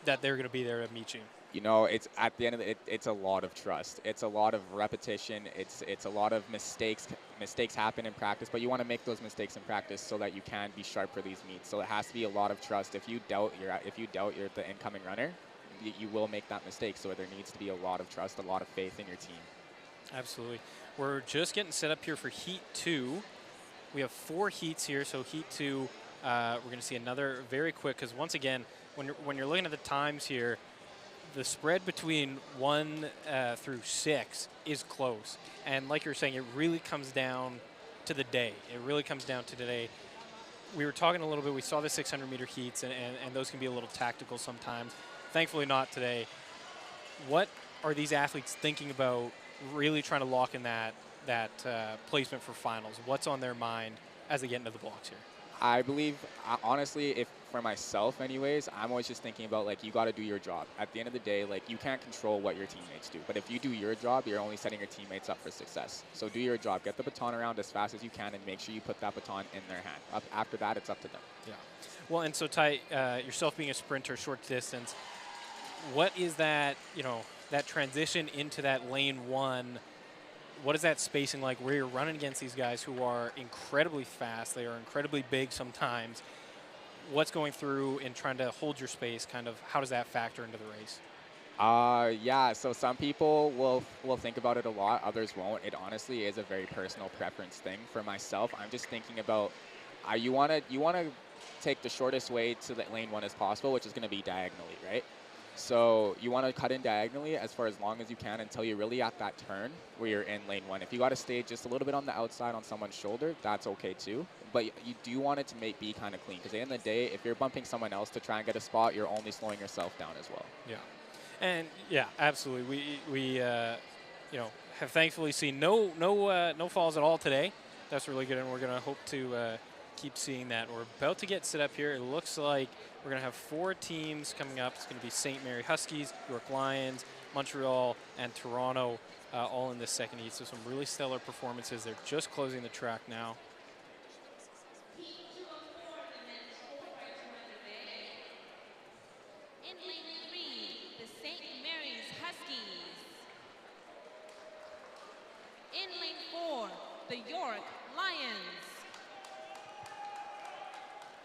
that they're going to be there to meet you? You know, it's at the end of it, it's a lot of trust. It's a lot of repetition. It's a lot of mistakes. Mistakes happen in practice, but you want to make those mistakes in practice so that you can be sharp for these meets. So it has to be a lot of trust. If you doubt you're the incoming runner, you will make that mistake. So there needs to be a lot of trust, a lot of faith in your team. Absolutely. We're just getting set up here for Heat 2. We have 4 heats here, so Heat 2, we're going to see another very quick, because once again, when you're looking at the times here, the spread between 1 through 6 is close. And like you were saying, it really comes down to the day. It really comes down to today. We were talking a little bit, we saw the 600-meter heats, and those can be a little tactical sometimes. Thankfully not today. What are these athletes thinking about really trying to lock in that placement for finals? What's on their mind as they get into the blocks here? I believe, honestly, if for myself anyways, I'm always just thinking about, like, you got to do your job. At the end of the day, like, you can't control what your teammates do. But if you do your job, you're only setting your teammates up for success. So do your job. Get the baton around as fast as you can and make sure you put that baton in their hand. After that, it's up to them. Yeah. Well, and so Ty, yourself being a sprinter, short distance, what is that, that transition into that lane 1? What is that spacing like where you're running against these guys who are incredibly fast? They are incredibly big sometimes. What's going through in trying to hold your space? Kind of how does that factor into the race? Yeah, so some people will think about it a lot, others won't. It honestly is a very personal preference thing. For myself, I'm just thinking about you want to take the shortest way to the lane 1 as possible, which is going to be diagonally, right? So you want to cut in diagonally as far as long as you can until you're really at that turn where you're in lane 1. If you got to stay just a little bit on the outside on someone's shoulder, that's okay too. But you do want it to be kind of clean, because at the end of the day, if you're bumping someone else to try and get a spot, you're only slowing yourself down as well. Yeah, and yeah, absolutely. We have thankfully seen no falls at all today. That's really good, and we're gonna hope to keep seeing that. We're about to get set up here. It looks like we're going to have 4 teams coming up. It's going to be St. Mary Huskies, York Lions, Montreal, and Toronto all in this second heat. So some really stellar performances. They're just closing the track now. In lane 3, the St. Mary's Huskies. In lane 4, the York Lions.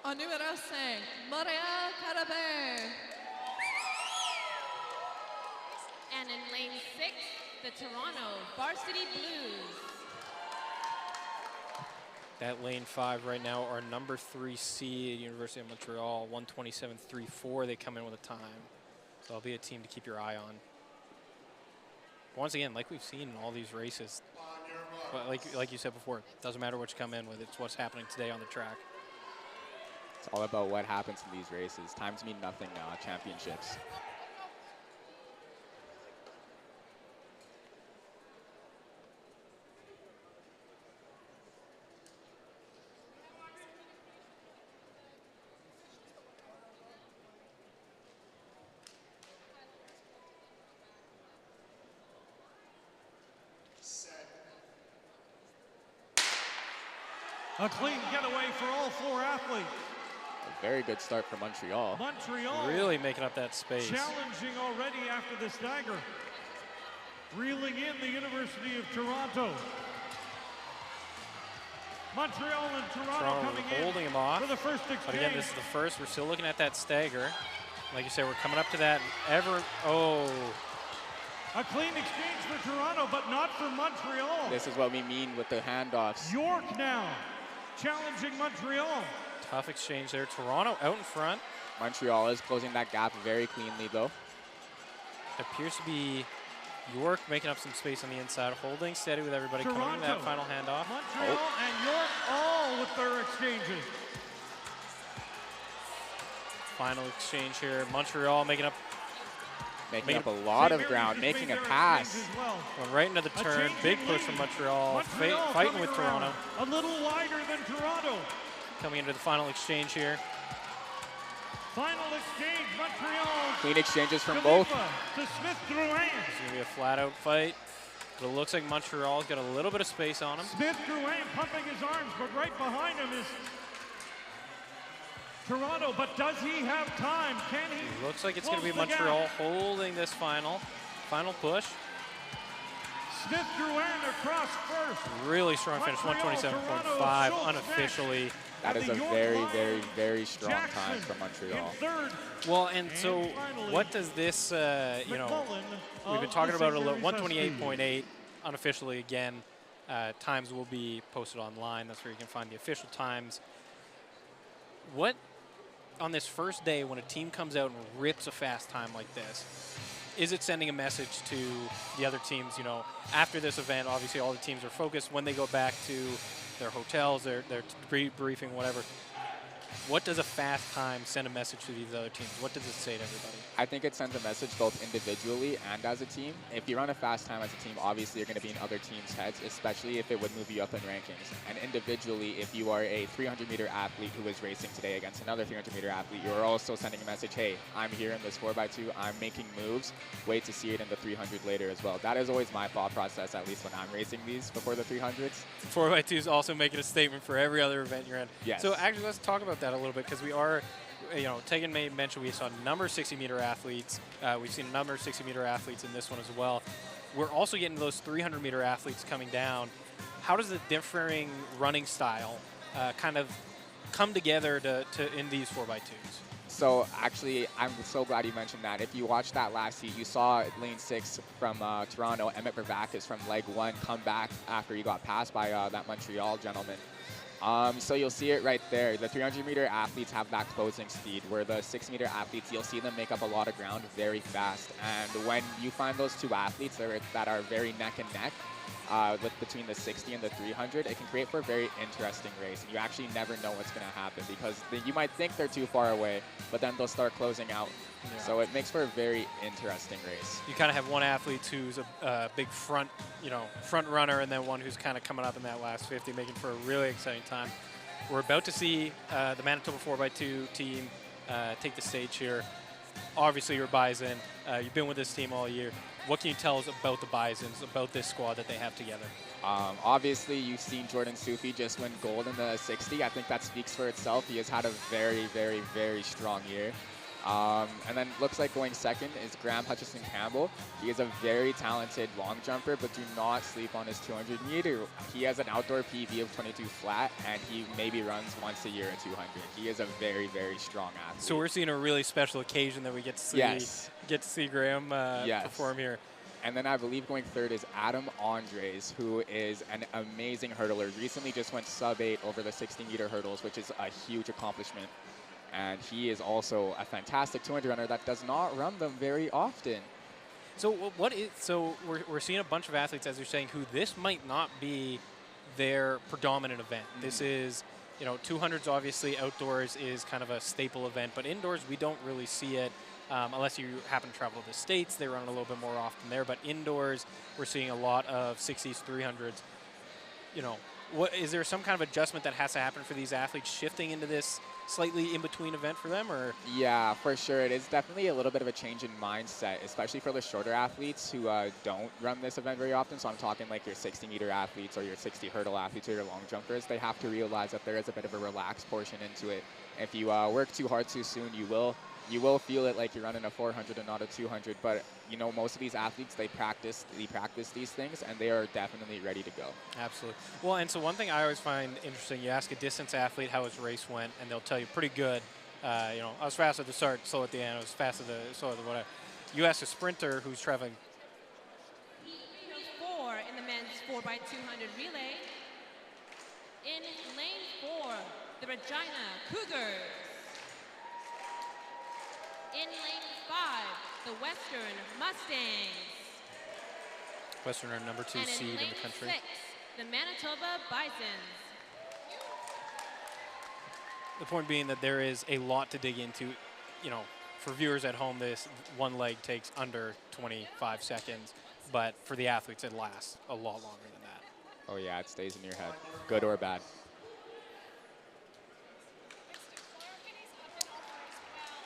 En numéro 5, Montréal Carabin. And in lane 6, the Toronto Varsity Blues. That lane 5 right now are number 3 seed, University of Montreal, 127.34. They come in with a time. So that'll be a team to keep your eye on. Once again, like we've seen in all these races, but like you said before, it doesn't matter what you come in with. It's what's happening today on the track. It's all about what happens in these races. Times mean nothing now at championships. A clean getaway for all 4 athletes. A very good start for Montreal. Montreal really making up that space. Challenging already after the stagger. Reeling in the University of Toronto. Montreal and Toronto coming in holding him off for the first exchange. But again, this is the first. We're still looking at that stagger. Like you said, we're coming up to that. A clean exchange for Toronto, but not for Montreal. This is what we mean with the handoffs. York now challenging Montreal. Tough exchange there. Toronto out in front. Montreal is closing that gap very cleanly, though. It appears to be York making up some space on the inside, holding steady with everybody, coming to that final handoff. Montreal and York all with their exchanges. Final exchange here. Montreal making up a lot of ground, making a pass. Going right into the turn. Big push from Montreal, fighting with Toronto. A little wider than Toronto. Coming into the final exchange here. Final exchange, Montreal. Clean exchanges from both. To Smith-Drouin. It's going to be a flat-out fight. But it looks like Montreal's got a little bit of space on him. Smith-Drouin pumping his arms, but right behind him is Toronto. But does he have time? Can he? Looks like it's going to be Montreal holding this final push. Smith-Drouin across first. Really strong finish, 127.5 unofficially. That is a very, very, very strong time for Montreal. Well, and so what does this, you know, we've been talking about it a little, 128.8 unofficially again. Times will be posted online. That's where you can find the official times. What, on this first day, when a team comes out and rips a fast time like this, is it sending a message to the other teams? You know, after this event, obviously all the teams are focused. When they go back to their hotels, their briefing, whatever. What does a fast time send a message to these other teams? What does it say to everybody? I think it sends a message both individually and as a team. If you run a fast time as a team, obviously you're going to be in other teams' heads, especially if it would move you up in rankings. And individually, if you are a 300-meter athlete who is racing today against another 300-meter athlete, you're also sending a message, hey, I'm here in this 4x2, I'm making moves, wait to see it in the 300 later as well. That is always my thought process, at least when I'm racing these before the 300s. 4x2 is also making a statement for every other event you're in. Yes. So actually, let's talk about that a little bit, because we are, you know, Tegan may mention we saw a number of 60-meter athletes. We've seen a number of 60-meter athletes in this one as well. We're also getting those 300-meter athletes coming down. How does the differing running style kind of come together to in these 4x2s? So actually, I'm so glad you mentioned that. If you watched that last heat, you saw lane 6 from Toronto, Emmett Vervakis from leg 1 come back after he got passed by that Montreal gentleman. So you'll see it right there. The 300-meter athletes have that closing speed, where the 6-meter athletes, you'll see them make up a lot of ground very fast. And when you find those two athletes that are very neck and neck, between the 60 and the 300, it can create for a very interesting race. And you actually never know what's going to happen, because you might think they're too far away, but then they'll start closing out. Yeah. So it makes for a very interesting race. You kind of have one athlete who's a big front runner, and then one who's kind of coming up in that last 50, making for a really exciting time. We're about to see the Manitoba 4x2 team take the stage here. Obviously, you're Bison. You've been with this team all year. What can you tell us about the Bisons, about this squad that they have together? Obviously, you've seen Jordan Sufi just win gold in the 60. I think that speaks for itself. He has had a very, very, very strong year. And then looks like going second is Graham Hutchison-Campbell. He is a very talented long jumper, but do not sleep on his 200-meter. He has an outdoor PB of 22 flat, and he maybe runs once a year at 200. He is a very, very strong athlete. So we're seeing a really special occasion that we get to see Graham perform here. And then I believe going third is Adam Andres, who is an amazing hurdler. Recently just went sub-8 over the 60-meter hurdles, which is a huge accomplishment. And he is also a fantastic 200 runner that does not run them very often. So we're seeing a bunch of athletes, as you're saying, who this might not be their predominant event. This is, 200s obviously outdoors is kind of a staple event, but indoors we don't really see it unless you happen to travel to the States. They run a little bit more often there, but indoors we're seeing a lot of 60s, 300s. Is there some kind of adjustment that has to happen for these athletes shifting into this slightly in-between event for them, or? Yeah, for sure. It is definitely a little bit of a change in mindset, especially for the shorter athletes who don't run this event very often. So I'm talking like your 60-meter athletes or your 60 hurdle athletes or your long jumpers. They have to realize that there is a bit of a relaxed portion into it. If you work too hard too soon, you will feel it like you're running a 400 and not a 200. But most of these athletes, they practice these things, and they are definitely ready to go. Absolutely. Well, and so one thing I always find interesting, you ask a distance athlete how his race went, and they'll tell you pretty good. I was fast at the start, slow at the end. I was fast at the slow at the whatever. You ask a sprinter who's traveling. 4 in the men's 4x200 relay. In lane 4, the Regina Cougars. In lane 5, the Western Mustangs. Western are number 2 And in seed in lane the country. 6, the Manitoba Bisons. The point being that there is a lot to dig into. You know, for viewers at home, this one leg takes under 25 seconds, but for the athletes, it lasts a lot longer than that. Oh yeah, it stays in your head, good or bad.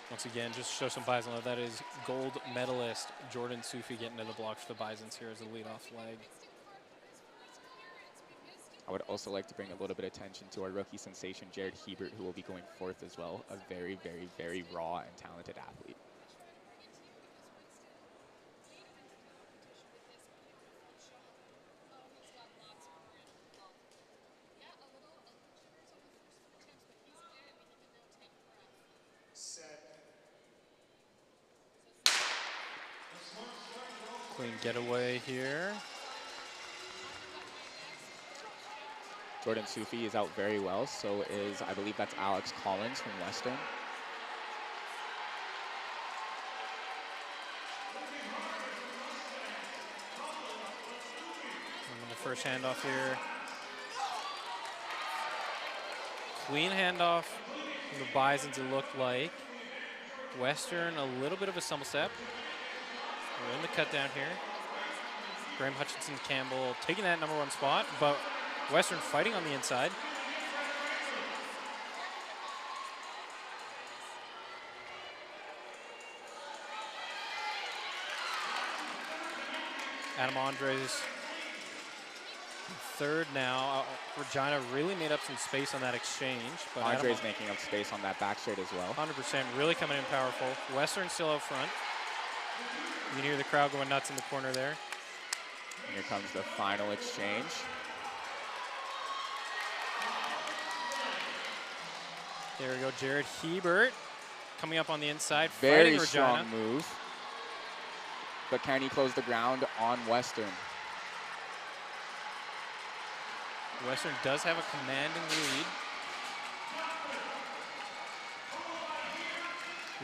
Once again, just to show some Bison love, that is gold medalist Jordan Sufi getting to the block for the Bisons here as a leadoff leg. I would also like to bring a little bit of attention to our rookie sensation, Jared Hebert, who will be going fourth as well. A very, very, very raw and talented athlete. Clean getaway here. Jordan Sufi is out very well, so is, I believe that's Alex Collins from Western. And the first handoff here. Clean handoff from the Bisons, it looked like. Western, a little bit of a stumble step. We're in the cut down here. Graham Hutchinson Campbell taking that number 1 spot, but Western fighting on the inside. Adam Andres third now. Regina really made up some space on that exchange. But Andres making up space on that back straight as well. 100%, really coming in powerful. Western still out front. You can hear the crowd going nuts in the corner there. Here comes the final exchange. There we go, Jared Hebert coming up on the inside. Very fighting strong Regina. move. But can he close the ground on Western? Western does have a commanding lead.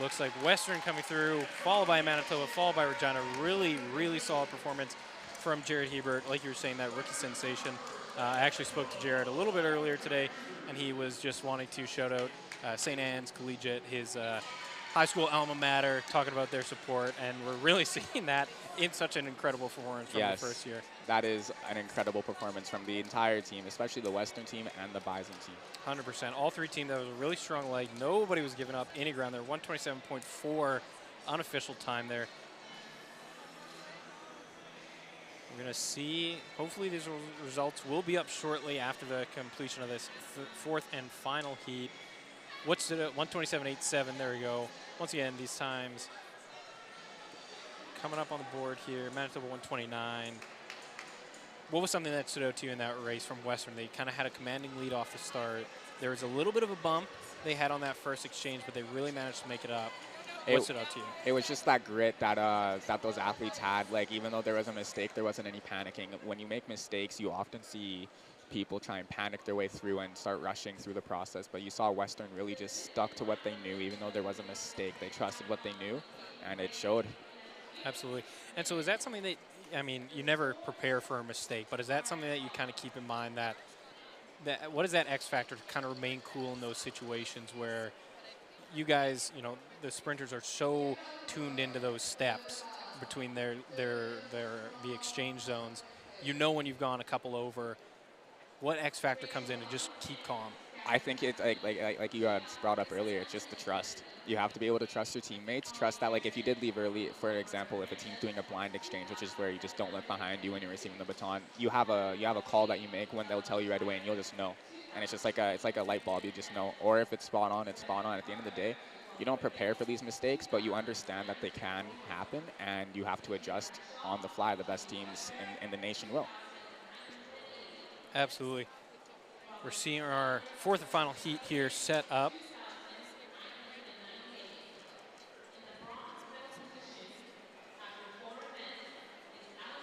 Looks like Western coming through, followed by Manitoba, followed by Regina. Really, really solid performance from Jared Hebert. Like you were saying, that rookie sensation. I actually spoke to Jared a little bit earlier today, and he was just wanting to shout out St. Anne's Collegiate, his high school alma mater, talking about their support, and we're really seeing that in such an incredible performance from the first year. That is an incredible performance from the entire team, especially the Western team and the Bison team. 100%. All three teams, that was a really strong leg. Nobody was giving up any ground there. 127.4 unofficial time there. We're going to see, hopefully these results will be up shortly after the completion of this fourth and final heat. What's it? 127.87, there we go. Once again, these times coming up on the board here. Manitoba 129. What was something that stood out to you in that race from Western? They kind of had a commanding lead off the start. There was a little bit of a bump they had on that first exchange, but they really managed to make it up. What stood out to you? It was just that grit that that those athletes had. Like, even though there was a mistake, there wasn't any panicking. When you make mistakes, you often see people try and panic their way through and start rushing through the process. But you saw Western really just stuck to what they knew. Even though there was a mistake, they trusted what they knew, and it showed. Absolutely. And so is that something that, I mean, you never prepare for a mistake, but is that something that you kind of keep in mind, that what is that X factor to kind of remain cool in those situations where you guys, you know, the sprinters are so tuned into those steps between the exchange zones. You know when you've gone a couple over, what X factor comes in to just keep calm? I think it's like you had brought up earlier, it's just the trust. You have to be able to trust your teammates. Trust that, like, if you did leave early, for example, if a team's doing a blind exchange, which is where you just don't look behind you when you're receiving the baton, you have a call that you make when they'll tell you right away, and you'll just know. And it's just like a light bulb, you just know. Or if it's spot on, it's spot on. At the end of the day, you don't prepare for these mistakes, but you understand that they can happen, and you have to adjust on the fly. The best teams in the nation will. Absolutely. We're seeing our fourth and final heat here set up.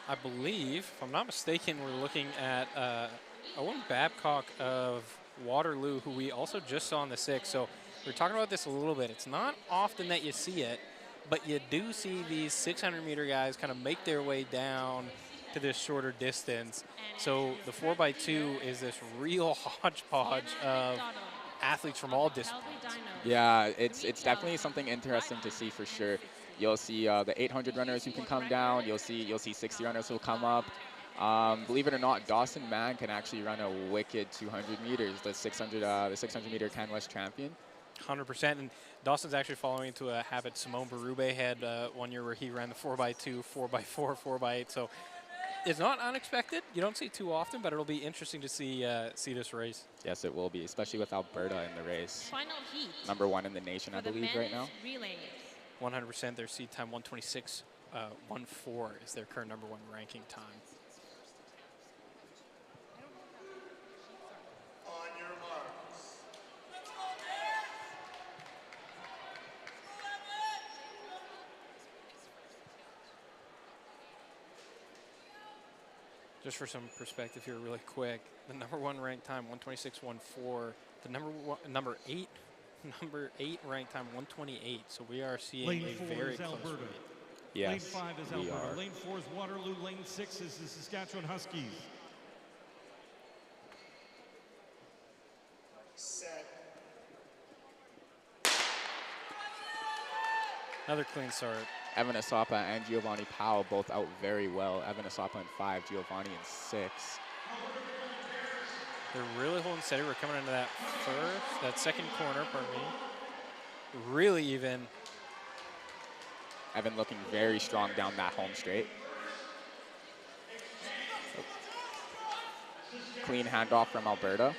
I believe, if I'm not mistaken, we're looking at Owen Babcock of Waterloo, who we also just saw in the 6. So we're talking about this a little bit. It's not often that you see it, but you do see these 600-meter guys kind of make their way down to this shorter distance. So the 4x2 is this real hodgepodge of athletes from all disciplines. Yeah, it's definitely something interesting to see for sure. You'll see the 800 runners who can come down. You'll see 60 runners who will come up. Believe it or not, Dawson Mann can actually run a wicked 200 meters. The 600 meter Can West champion. 100%. And Dawson's actually following into a habit Simone Berube had one year where he ran the 4x2, 4x4, 4x8. So it's not unexpected. You don't see it too often, but it'll be interesting to see this race. Yes, it will be, especially with Alberta in the race. Final heat. #1 in the nation, I believe, right now. Relays. 100%. Their seed time 126.14 is their current #1 ranking time. Just for some perspective here really quick, the #1 ranked time, 126.14. The number eight ranked time, 128. So we are seeing Lane a 4 very is close Alberta. rate. Yes, Lane 5 is we Alberta. are. Lane 4 is Waterloo. Lane 6 is the Saskatchewan Huskies. Another clean start. Evan Asapa and Giovanni Powell both out very well. Evan Asapa in 5, Giovanni in 6. They're really holding steady. We're coming into that second corner, pardon me. Really even. Evan looking very strong down that home straight. Clean handoff from Alberta.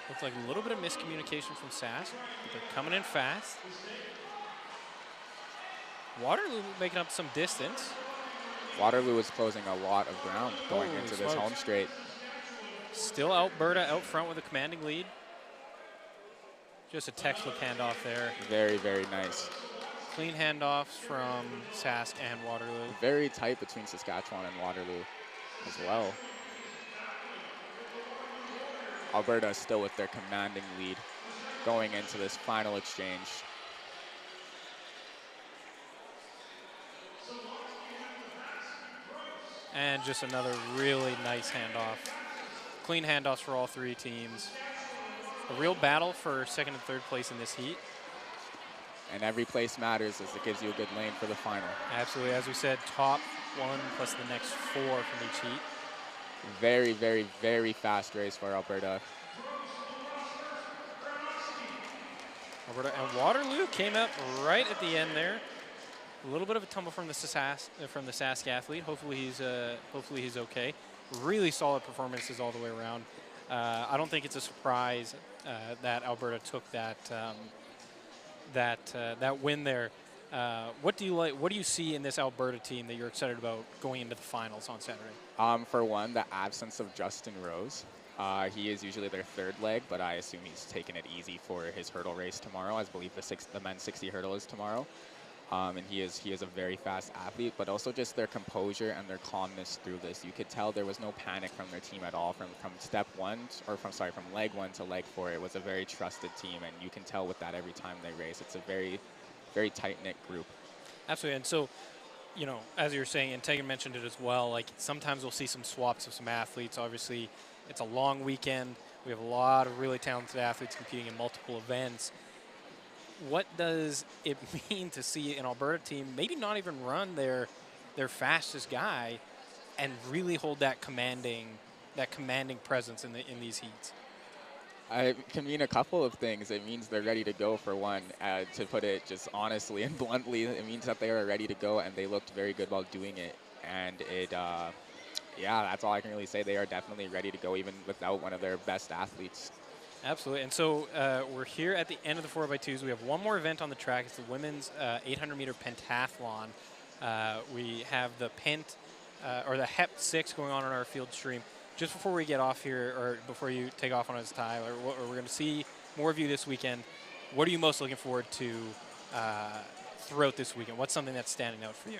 Looks like a little bit of miscommunication from Sask, but they're coming in fast. Waterloo making up some distance. Waterloo is closing a lot of ground going Holy into this smokes. home straight. Still Alberta out front with a commanding lead. Just a textbook handoff there. Very, very nice. Clean handoffs from Sask and Waterloo. Very tight between Saskatchewan and Waterloo as well. Alberta still with their commanding lead going into this final exchange. And just another really nice handoff. Clean handoffs for all three teams. A real battle for second and third place in this heat. And every place matters as it gives you a good lane for the final. Absolutely. As we said, top one plus the next 4 from each heat. Very, very, very fast race for Alberta. Alberta and Waterloo came up right at the end there. A little bit of a tumble from the Sask athlete. Hopefully he's okay. Really solid performances all the way around. I don't think it's a surprise that Alberta took that win there. What do you like? What do you see in this Alberta team that you're excited about going into the finals on Saturday? For one, the absence of Justin Rose. He is usually their third leg, but I assume he's taking it easy for his hurdle race tomorrow. I believe the men's 60 hurdle is tomorrow. And he is a very fast athlete, but also just their composure and their calmness through this. You could tell there was no panic from their team at all from from leg 1 to leg 4. It was a very trusted team, and you can tell with that every time they race. It's a very, very tight-knit group. Absolutely, and so, you know, as you were saying, and Tegan mentioned it as well, like sometimes we'll see some swaps of some athletes. Obviously, it's a long weekend. We have a lot of really talented athletes competing in multiple events. What does it mean to see an Alberta team maybe not even run their fastest guy and really hold that commanding presence in these heats? It can mean a couple of things. It means they're ready to go, for one. To put it just honestly and bluntly, it means that they are ready to go, and they looked very good while doing it. And yeah, that's all I can really say. They are definitely ready to go, even without one of their best athletes. Absolutely, and so we're here at the end of the 4x2s. We have one more event on the track. It's the women's 800-meter pentathlon. We have the the Hep 6 going on our field stream. Just before we get off here, or before you take off on us, Tyler, we're going to see more of you this weekend. What are you most looking forward to throughout this weekend? What's something that's standing out for you?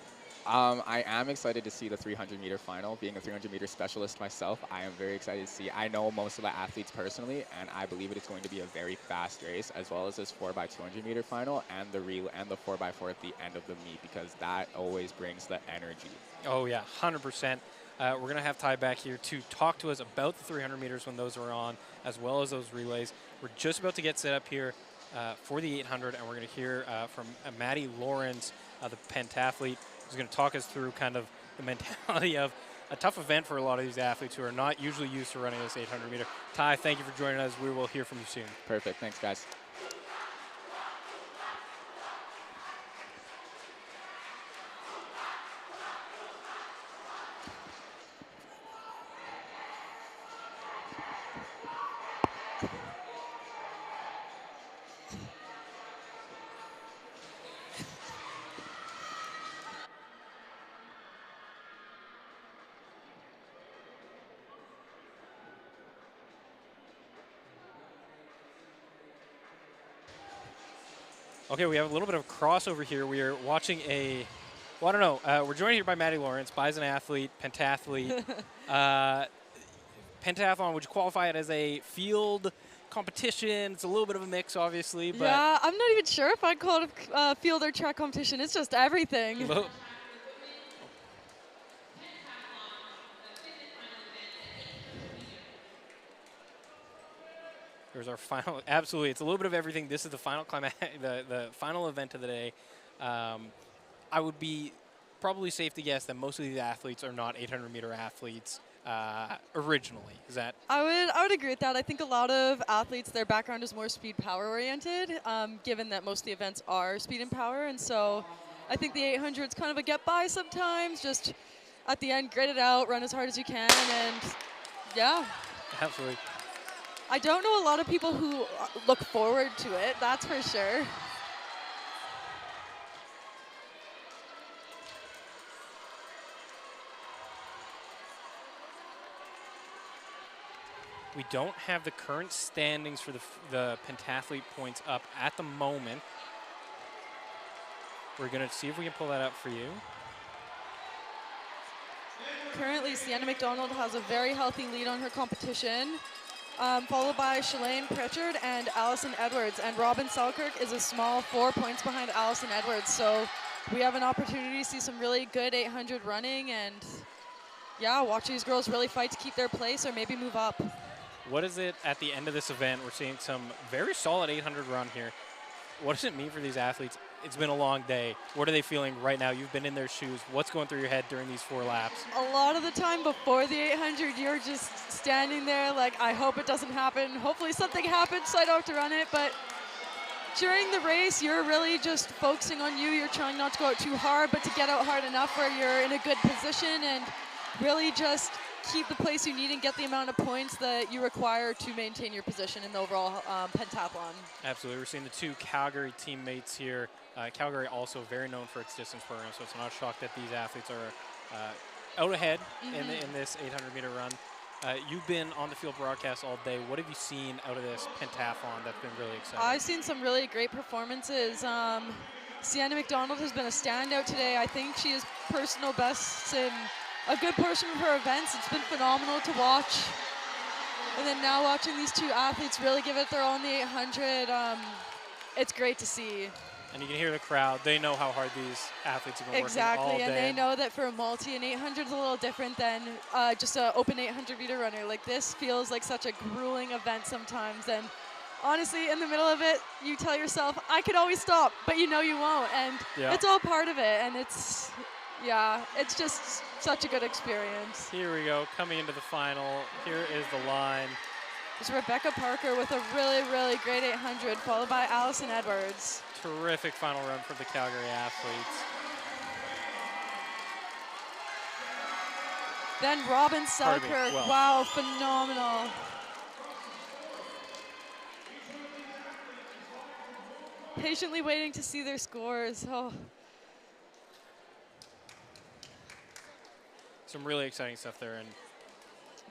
I am excited to see the 300-meter final. Being a 300-meter specialist myself, I am very excited to see. I know most of the athletes personally, and I believe it is going to be a very fast race, as well as this 4x200-meter final and the 4x4 at the end of the meet, because that always brings the energy. Oh yeah, 100%. We're going to have Ty back here to talk to us about the 300 meters when those are on, as well as those relays. We're just about to get set up here for the 800, and we're going to hear from Maddie Lawrence, the pentathlete, who's going to talk us through kind of the mentality of a tough event for a lot of these athletes who are not usually used to running this 800 meter. Ty, thank you for joining us. We will hear from you soon. Perfect. Thanks, guys. Okay, we have a little bit of crossover here. We are watching well, I don't know. We're joined here by Maddie Lawrence, bison athlete, pentathlete. Pentathlon, would you qualify it as a field competition? It's a little bit of a mix, obviously. But yeah, I'm not even sure if I'd call it a field or track competition. It's just everything. Here's our final. Absolutely, it's a little bit of everything. This is the final the final event of the day. I would be probably safe to guess that most of these athletes are not 800-meter athletes originally. Is that? I would agree with that. I think a lot of athletes, their background is more speed power oriented, given that most of the events are speed and power. And so I think the 800 is kind of a get by sometimes. Just at the end, grit it out, run as hard as you can, and yeah. Absolutely. I don't know a lot of people who look forward to it, that's for sure. We don't have the current standings for the pentathlete points up at the moment. We're going to see if we can pull that up for you. Currently, Sienna McDonald has a very healthy lead on her competition, followed by Shalane Pritchard and Allison Edwards. And Robin Selkirk is a small 4 points behind Allison Edwards. So we have an opportunity to see some really good 800 running, and yeah, watch these girls really fight to keep their place or maybe move up. What is it at the end of this event? We're seeing some very solid 800 run here. What does it mean for these athletes? It's been a long day. What are they feeling right now? You've been in their shoes. What's going through your head during these 4 laps? A lot of the time before the 800, you're just standing there like, I hope it doesn't happen. Hopefully something happens so I don't have to run it. But during the race, you're really just focusing on you. You're trying not to go out too hard, but to get out hard enough where you're in a good position and really just keep the place you need and get the amount of points that you require to maintain your position in the overall pentathlon. Absolutely. We're seeing the 2 Calgary teammates here. Calgary also very known for its distance program, so it's not a shock that these athletes are out ahead in this 800-meter run. You've been on the field broadcast all day. What have you seen out of this pentathlon that's been really exciting? I've seen some really great performances. Sienna McDonald has been a standout today. I think she is personal best in a good portion of her events. It's been phenomenal to watch. And then now watching these 2 athletes really give it their all in the 800, it's great to see. And you can hear the crowd. They know how hard these athletes have been working all Exactly, day. and they know that for a multi, an 800 is a little different than just an open 800-meter runner. Like, this feels like such a grueling event sometimes. And honestly, in the middle of it, you tell yourself, I could always stop, but you know you won't. And it's all part of it, and it's just such a good experience. Here we go, coming into the final. Here is the line. It's Rebecca Parker with a really, really great 800, followed by Allison Edwards. Terrific final run for the Calgary athletes. Then Robin Selkirk, wow, phenomenal. Patiently waiting to see their scores. Oh. Some really exciting stuff there. And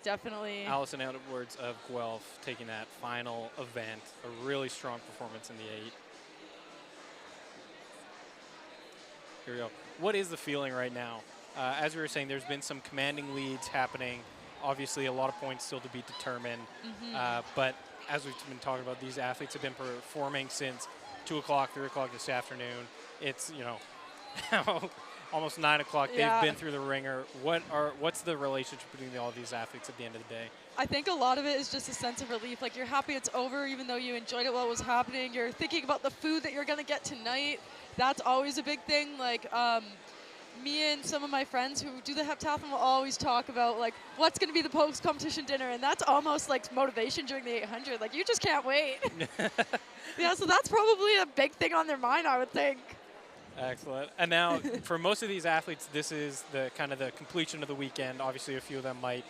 definitely. Allison Edwards of Guelph taking that final event. A really strong performance in the 8. Here we go. What is the feeling right now? As we were saying, there's been some commanding leads happening. Obviously, a lot of points still to be determined. But as we've been talking about, these athletes have been performing since 2 o'clock, 3 o'clock this afternoon. It's, you know, almost 9 o'clock. Yeah. They've been through the ringer. What's the relationship between all these athletes at the end of the day? I think a lot of it is just a sense of relief. Like, you're happy it's over, even though you enjoyed it while it was happening. You're thinking about the food that you're going to get tonight. That's always a big thing. Like, me and some of my friends who do the heptathlon will always talk about, like, what's going to be the post-competition dinner, and that's almost like motivation during the 800. Like, you just can't wait. Yeah, so that's probably a big thing on their mind, I would think. Excellent. And now, for most of these athletes, this is the kind of the completion of the weekend. Obviously, a few of them might,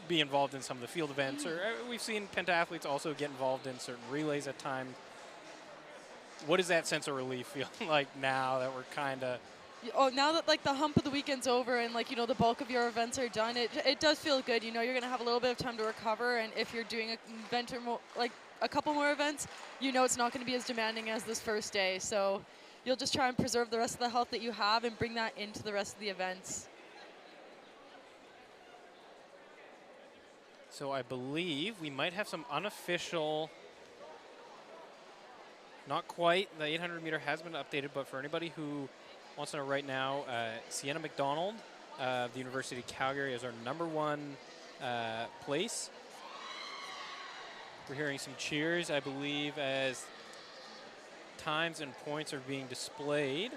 be involved in some of the field events, or we've seen pentathletes also get involved in certain relays at times. What does that sense of relief feel like now that we're kind of... Oh, now that, like, the hump of the weekend's over and, like, the bulk of your events are done, it does feel good. You're going to have a little bit of time to recover, and if you're doing an event or a couple more events, it's not going to be as demanding as this first day. So you'll just try and preserve the rest of the health that you have and bring that into the rest of the events. So I believe we might have some unofficial, not quite, the 800 meter has been updated, but for anybody who wants to know right now, Sienna McDonald of the University of Calgary is our #1 place. We're hearing some cheers, I believe, as times and points are being displayed.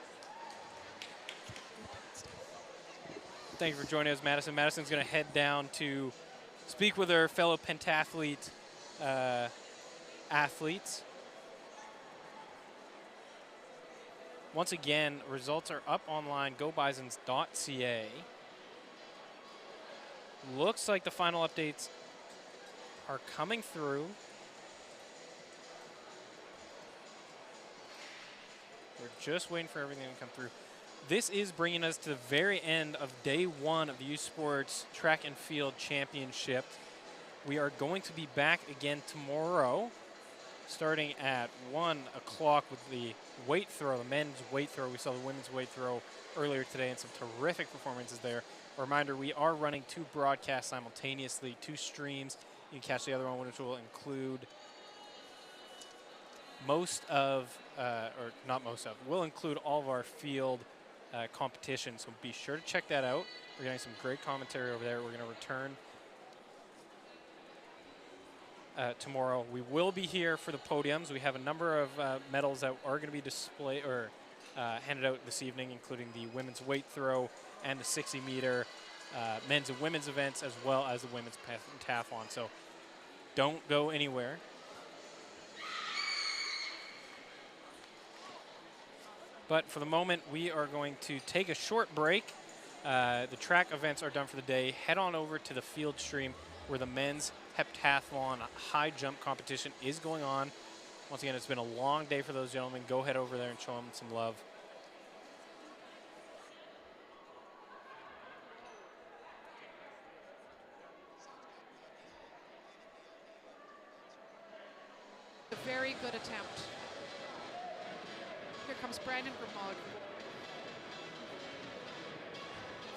Thank you for joining us, Madison. Madison's going to head down to speak with her fellow pentathlete athletes. Once again, results are up online, gobisons.ca. Looks like the final updates are coming through. We're just waiting for everything to come through. This is bringing us to the very end of day 1 of the U Sports Track and Field Championship. We are going to be back again tomorrow, starting at 1 o'clock with the weight throw, the men's weight throw. We saw the women's weight throw earlier today and some terrific performances there. A reminder, we are running 2 broadcasts simultaneously, 2 streams. You can catch the other one, which will include will include all of our field competition. So be sure to check that out. We're getting some great commentary over there. We're going to return tomorrow. We will be here for the podiums. We have a number of medals that are going to be displayed or handed out this evening, including the women's weight throw and the 60-meter men's and women's events, as well as the women's pentathlon. So don't go anywhere. But for the moment, we are going to take a short break. The track events are done for the day. Head on over to the field stream where the men's heptathlon high jump competition is going on. Once again, it's been a long day for those gentlemen. Go head over there and show them some love. A very good attempt. Here comes Brandon Grimog.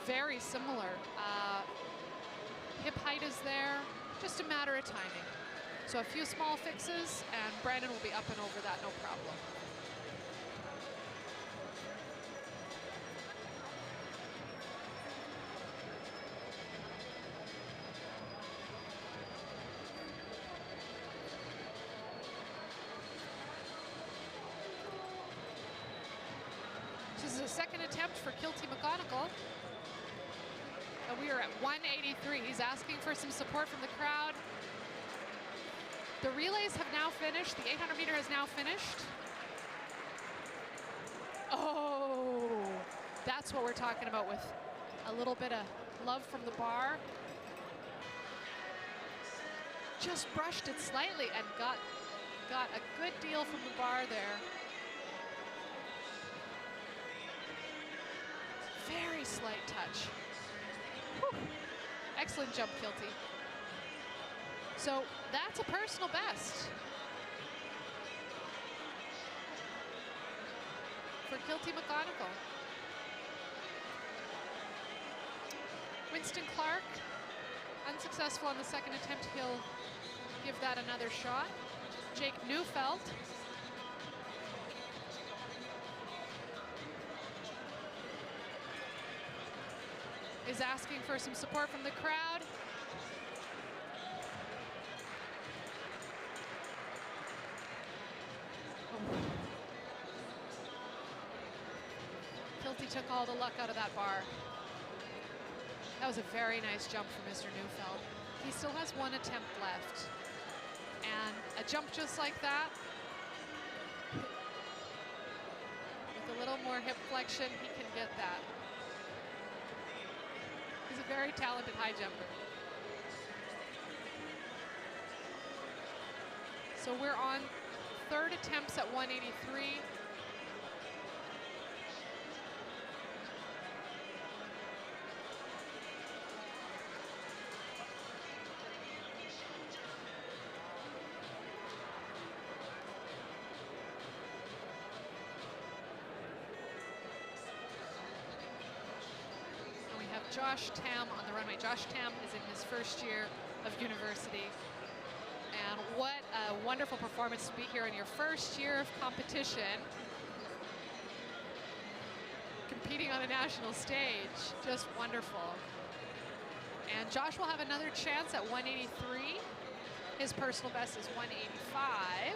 Very similar. Hip height is there, just a matter of timing. So a few small fixes, and Brandon will be up and over that, no problem. This is a second attempt for Kilty McGonigal. And we are at 183. He's asking for some support from the crowd. The relays have now finished. The 800 meter has now finished. Oh, that's what we're talking about with a little bit of love from the bar. Just brushed it slightly and got a good deal from the bar there. Very slight touch. Whew. Excellent jump, Kilty. So that's a personal best for Kilty McGonigal. Winston Clark, unsuccessful on the second attempt. He'll give that another shot. Jake Neufeld. is asking for some support from the crowd. Kilty took all the luck out of that bar. That was a very nice jump from Mr. Neufeld. He still has one attempt left. And a jump just like that, with a little more hip flexion, he can get that. He's a very talented high jumper. So we're on third attempts at 183. Josh Tam on the runway. Josh Tam is in his first year of university. And what a wonderful performance to be here in your first year of competition. Competing on a national stage, just wonderful. And Josh will have another chance at 183. His personal best is 185.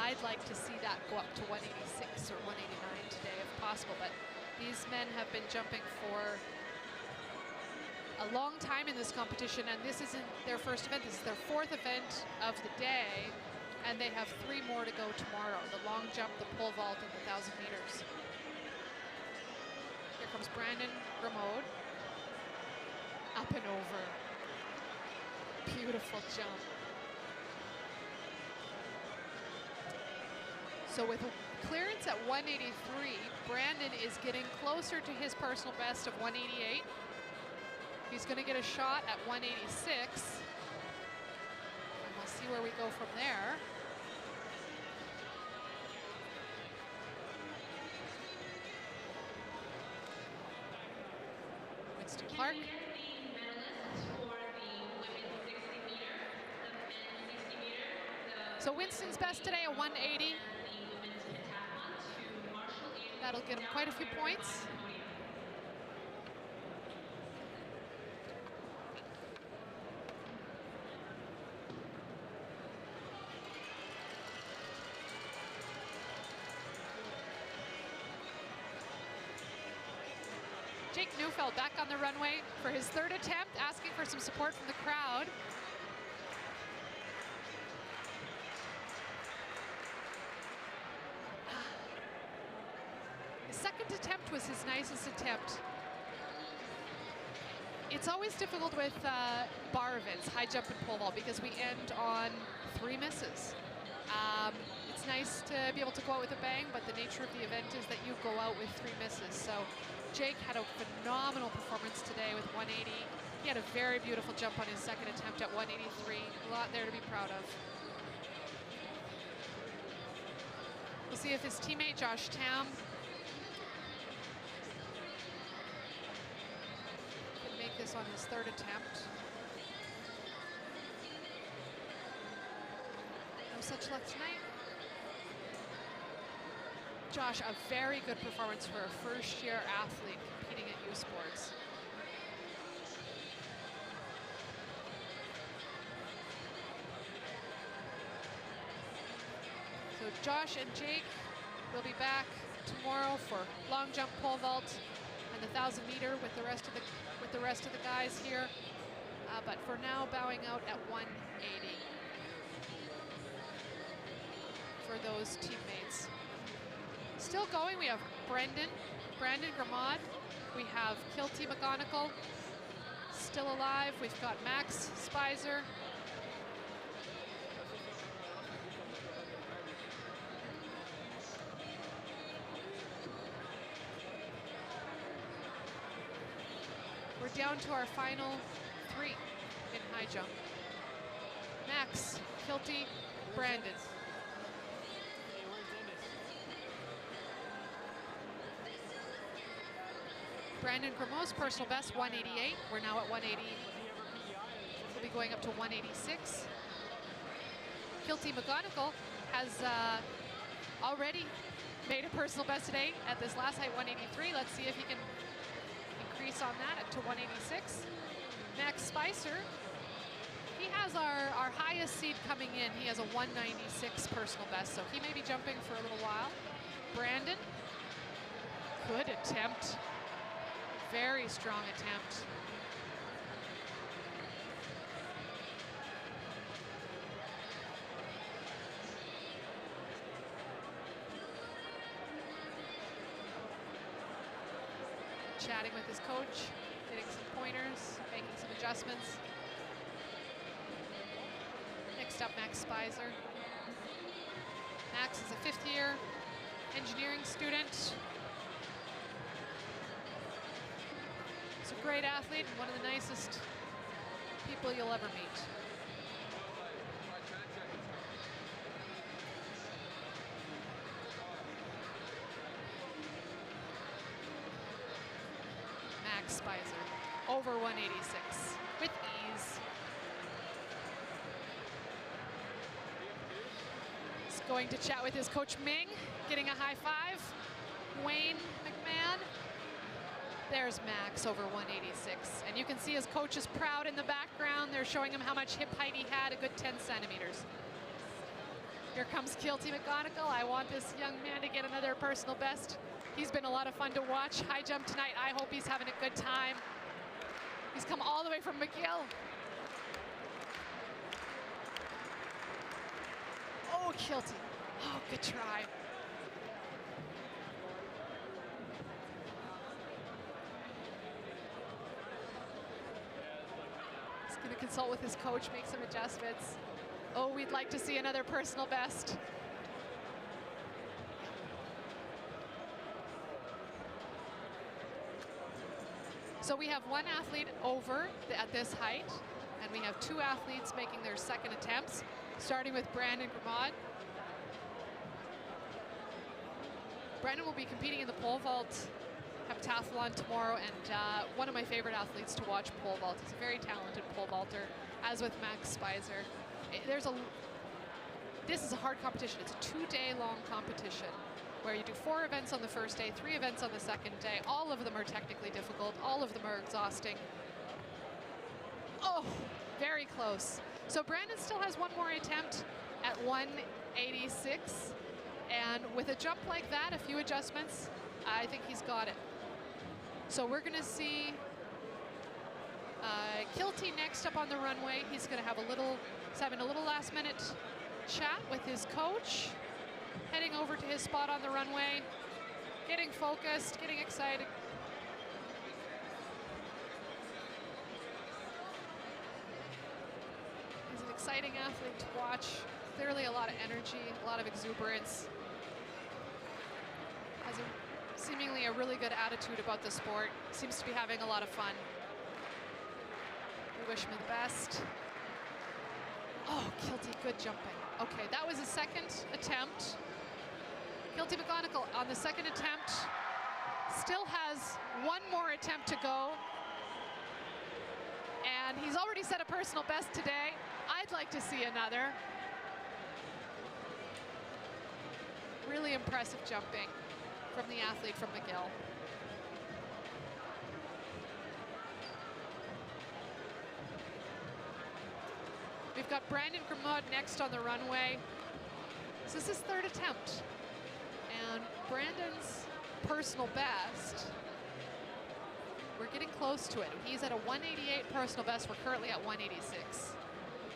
I'd like to see that go up to 186 or 189 today if possible, but these men have been jumping for a long time in this competition, and this isn't their first event. This is their fourth event of the day, and they have 3 more to go tomorrow: the long jump, the pole vault, and the 1,000 meters. Here comes Brandon Grimaud. Up and over. Beautiful jump. So with clearance at 183, Brandon is getting closer to his personal best of 188. He's going to get a shot at 186. And we'll see where we go from there. Winston Clark. So Winston's best today at 180. That'll get him quite a few points. Jake Neufeld back on the runway for his third attempt, asking for some support from the crowd. His second attempt was his nicest attempt. It's always difficult with bar events, high jump and pole vault, because we end on 3 misses. It's nice to be able to go out with a bang, but the nature of the event is that you go out with 3 misses. So Jake had a phenomenal performance today with 180. He had a very beautiful jump on his second attempt at 183. A lot there to be proud of. We'll see if his teammate Josh Tam can make this on his third attempt. No such luck tonight. Josh, a very good performance for a first-year athlete competing at U Sports. So Josh and Jake will be back tomorrow for long jump, pole vault, and the 1,000 meter with the rest of the guys here. But for now, bowing out at 180 for those teammates. Still going, we have Brandon Grimaud. We have Kilty McGonigal still alive. We've got Max Spicer. We're down to our final 3 in high jump. Max, Kilty, Brandon. Brandon Grimaud's personal best, 188. We're now at 180. We'll be going up to 186. Kilty McGonigal has already made a personal best today at this last height, 183. Let's see if he can increase on that to 186. Max Spicer, he has our highest seed coming in. He has a 196 personal best, so he may be jumping for a little while. Brandon, good attempt. Very strong attempt. Chatting with his coach, getting some pointers, making some adjustments. Next up, Max Spicer. Max is a fifth-year engineering student. He's a great athlete and one of the nicest people you'll ever meet. Max Spicer, over 186 with ease. He's going to chat with his coach Ming, getting a high five. Wayne McMahon. There's Max over 186. And you can see his coach is proud in the background. They're showing him how much hip height he had, a good 10 centimeters. Here comes Kilty McGonigal. I want this young man to get another personal best. He's been a lot of fun to watch. High jump tonight. I hope he's having a good time. He's come all the way from McGill. Oh, Kilty. Oh, good try. He's going to consult with his coach, make some adjustments. Oh, we'd like to see another personal best. So we have one athlete over at this height, and we have two athletes making their second attempts, starting with Brandon Grimaud. Brandon will be competing in the pole vault heptathlon tomorrow, and one of my favorite athletes to watch pole vault. He's a very talented pole vaulter, as with Max Spicer. This is a hard competition. It's a 2-day long competition where you do 4 events on the first day, 3 events on the second day. All of them are technically difficult. All of them are exhausting. Oh, very close. So Brandon still has one more attempt at 186. And with a jump like that, a few adjustments, I think he's got it. So we're going to see Kilty next up on the runway. He's going to have having a little last-minute chat with his coach, heading over to his spot on the runway, getting focused, getting excited. He's an exciting athlete to watch. Clearly a lot of energy, a lot of exuberance. Has seemingly a really good attitude about the sport. Seems to be having a lot of fun. We wish him the best. Oh, Kilty, good jumping. Okay, that was his second attempt. Kilty McGonigal on the second attempt still has one more attempt to go. And he's already set a personal best today. I'd like to see another. Really impressive jumping from the athlete from McGill. We've got Brandon Grimaud next on the runway. This is his third attempt. And Brandon's personal best, we're getting close to it. He's at a 188 personal best. We're currently at 186.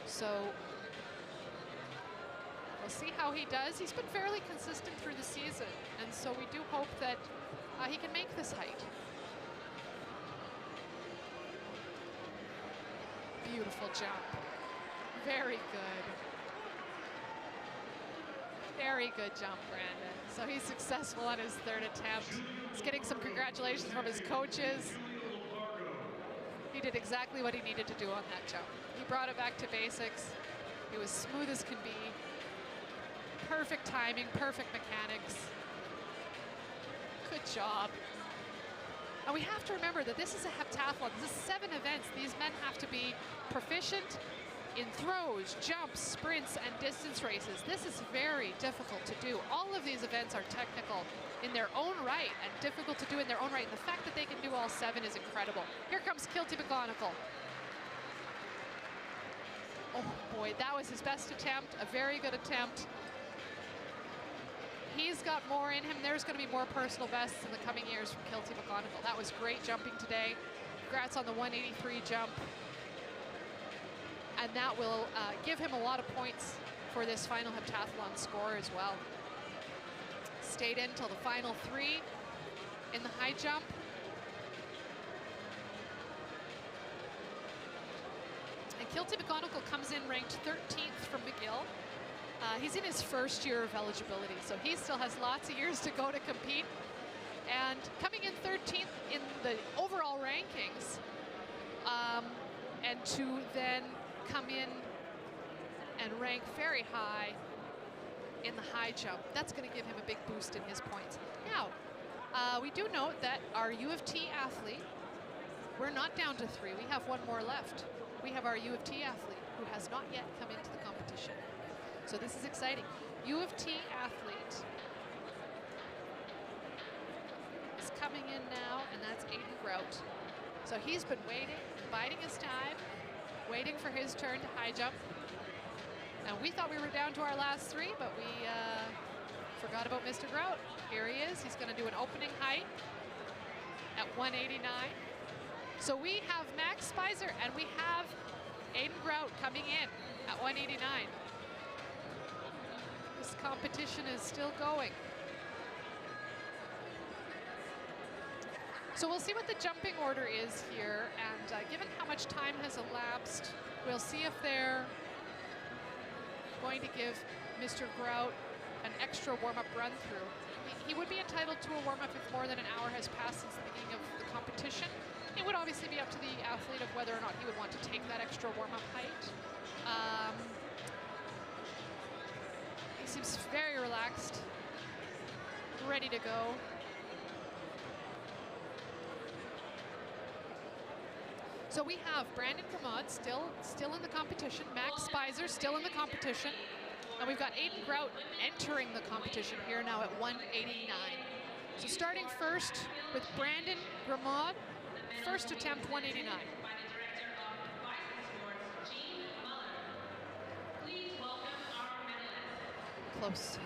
So we'll see how he does. He's been fairly consistent through the season. And so we do hope that he can make this height. Beautiful jump. Very good. Very good jump, Brandon. So he's successful on his third attempt. He's getting some congratulations from his coaches. He did exactly what he needed to do on that jump. He brought it back to basics. He was smooth as can be. Perfect timing, perfect mechanics. Good job. And we have to remember that this is a heptathlon. This is 7 events. These men have to be proficient in throws, jumps, sprints, and distance races. This is very difficult to do. All of these events are technical in their own right and difficult to do in their own right. And the fact that they can do all 7 is incredible. Here comes Kilty McGonigal. Oh boy, that was his best attempt, a very good attempt. He's got more in him. There's going to be more personal bests in the coming years from Kilty McGonigal. That was great jumping today. Congrats on the 183 jump. And that will give him a lot of points for this final heptathlon score as well. Stayed in till the final 3 in the high jump. And Kilty McGonigal comes in ranked 13th from McGill. He's in his first year of eligibility, so he still has lots of years to go to compete. And coming in 13th in the overall rankings, and to then come in and rank very high in the high jump, that's going to give him a big boost in his points. Now, we do note that our U of T athlete, we're not down to 3. We have one more left. We have our U of T athlete who has not yet come into the competition. So this is exciting. U of T athlete is coming in now, and that's Aiden Grout. So he's been waiting, biding his time, waiting for his turn to high jump. And we thought we were down to our last 3, but we forgot about Mr. Grout. Here he is. He's going to do an opening height at 189. So we have Max Spicer and we have Aiden Grout coming in at 189. This competition is still going. So we'll see what the jumping order is here, and given how much time has elapsed, we'll see if they're going to give Mr. Grout an extra warm-up run through. He would be entitled to a warm-up if more than an hour has passed since the beginning of the competition. It would obviously be up to the athlete of whether or not he would want to take that extra warm-up height. He seems very relaxed, ready to go. So we have Brandon Gramad still in the competition, Max Spicer still in the competition, and we've got Aiden Grout entering the competition here now at 189. So starting first with Brandon Gramad, first attempt 189. Close.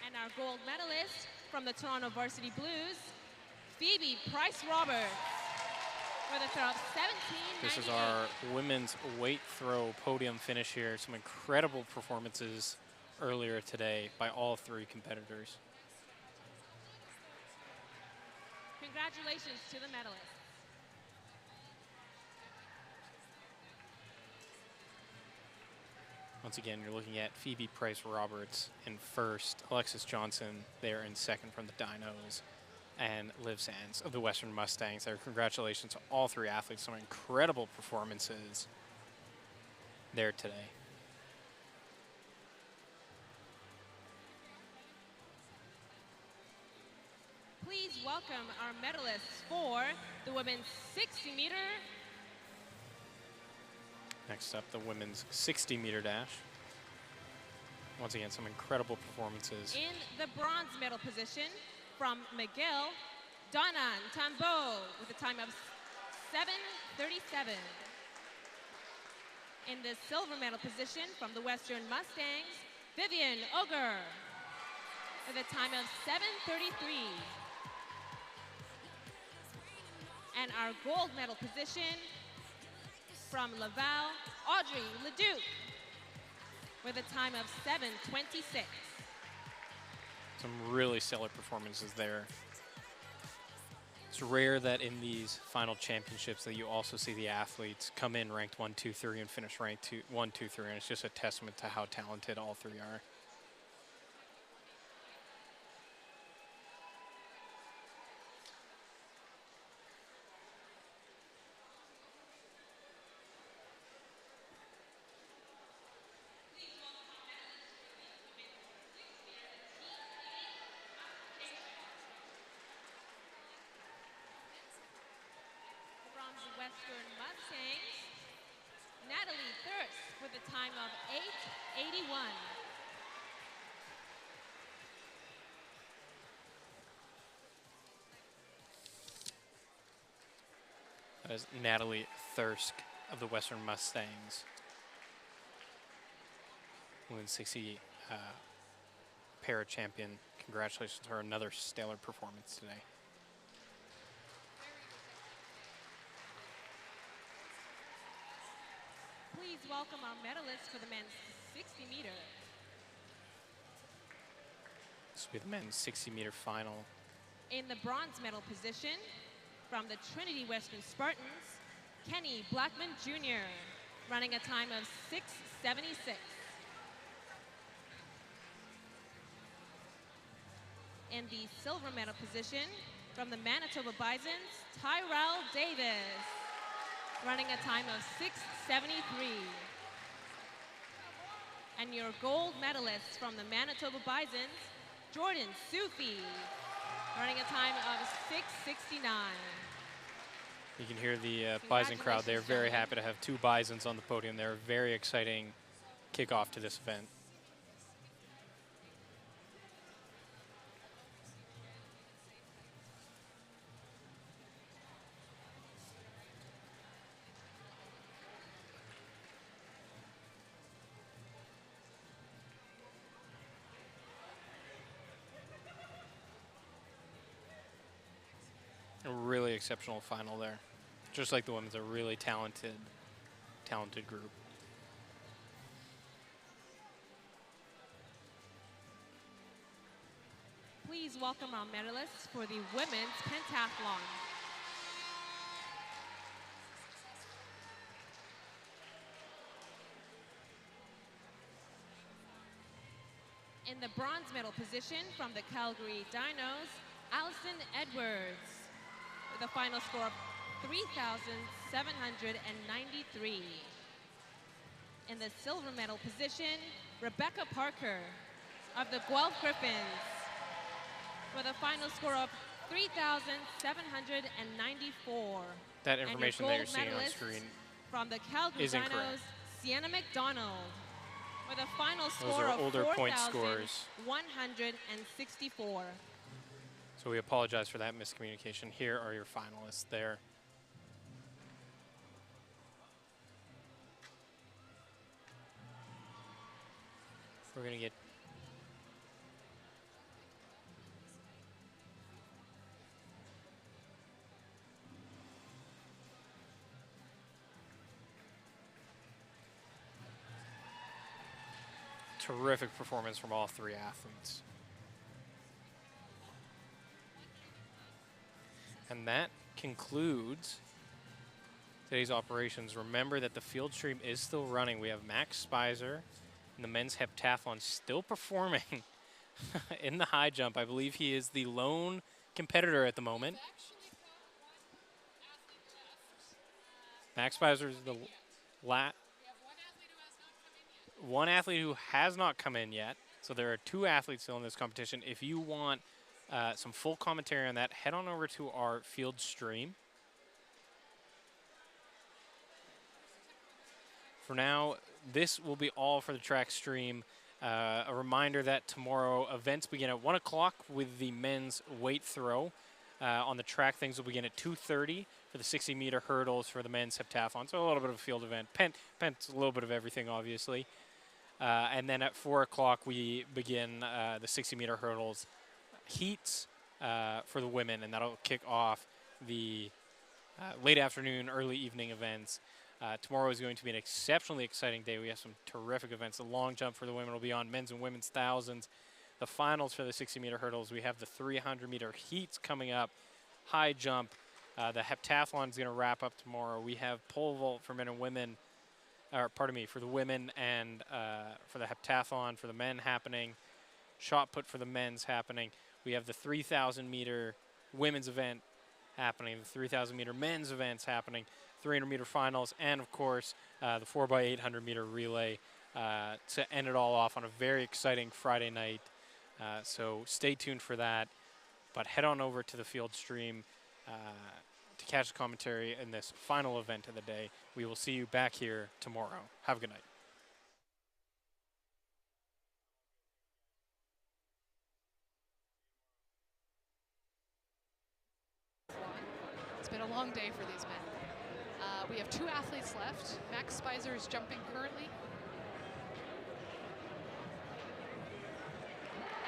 And our gold medalist from the Toronto Varsity Blues, Phoebe Price-Roberts, with a throw of 17.98. This is our women's weight throw podium finish here. Some incredible performances earlier today by all 3 competitors. Congratulations to the medalists. Once again, you're looking at Phoebe Price-Roberts in first, Alexis Johnson there in second from the Dinos, and Liv Sands of the Western Mustangs there. Congratulations to all 3 athletes. Some incredible performances there today. Please welcome our medalists for the women's 60-meter. Next up, the women's 60-meter dash. Once again, some incredible performances. In the bronze medal position from McGill, Donna Tambo with a time of 7:37. In the silver medal position from the Western Mustangs, Vivian Oger with a time of 7:33. And our gold medal position from Laval, Audrey Leduc with a time of 7:26. Some really stellar performances there. It's rare that in these final championships that you also see the athletes come in ranked 1, 2, 3 and finish ranked 1, 2, 3, and it's just a testament to how talented all three are. Western Mustangs, Natalie Thirst with a time of 8:81. That is Natalie Thirsk of the Western Mustangs. Women's 60 para champion. Congratulations to her, another stellar performance today. Please welcome our medalists for the men's 60 meter. This will be the men's 60 meter final. In the bronze medal position, from the Trinity Western Spartans, Kenny Blackman Jr., running a time of 6:76. In the silver medal position, from the Manitoba Bisons, Tyrell Davis, running a time of 6:73. And your gold medalists from the Manitoba Bisons, Jordan Sufi, running a time of 6:69. You can hear the Bison crowd. They're very happy to have two Bisons on the podium. They're a very exciting kickoff to this event. A really exceptional final there. Just like the women's, a really talented group. Please welcome our medalists for the women's pentathlon. In the bronze medal position from the Calgary Dinos, Allison Edwards, with a final score of 3,793. In the silver medal position, Rebecca Parker of the Guelph Griffins, with a final score of 3,794. That information that you're seeing on medalist screen from the Calgary is Dinos, incorrect. Sienna McDonald, with a final Those score are of older point scores. 4,164. So we apologize for that miscommunication. Here are your finalists there. We're going to get terrific performance from all three athletes. And that concludes today's operations. Remember that the field stream is still running. We have Max Spicer in the men's heptathlon still performing in the high jump. I believe he is the lone competitor at the moment. Max Spicer is the one athlete who has not come in yet. So there are two athletes still in this competition. If you want some full commentary on that, head on over to our field stream. For now, this will be all for the track stream. A reminder that tomorrow events begin at 1 o'clock with the men's weight throw. On the track, things will begin at 2:30 for the 60-meter hurdles for the men's heptathlon. So a little bit of a field event. Pent's a little bit of everything, obviously. And then at 4 o'clock, we begin the 60-meter hurdles heats for the women, and that'll kick off the late afternoon, early evening events. Tomorrow is going to be an exceptionally exciting day. We have some terrific events. The long jump for the women will be on, men's and women's thousands. The finals for the 60-meter hurdles, we have the 300-meter heats coming up high jump. The heptathlon is going to wrap up tomorrow. We have pole vault for men and women, or pardon me, for the women, and for the heptathlon for the men happening. Shot put for the men's happening. We have the 3,000 meter women's event happening, the 3,000 meter men's events happening, 300 meter finals, and of course the 4x800 meter relay to end it all off on a very exciting Friday night. So stay tuned for that, but head on over to the field stream to catch the commentary in this final event of the day. We will see you back here tomorrow. Have a good night. It's been a long day for these men. We have 2 athletes left. Max Spicer is jumping currently.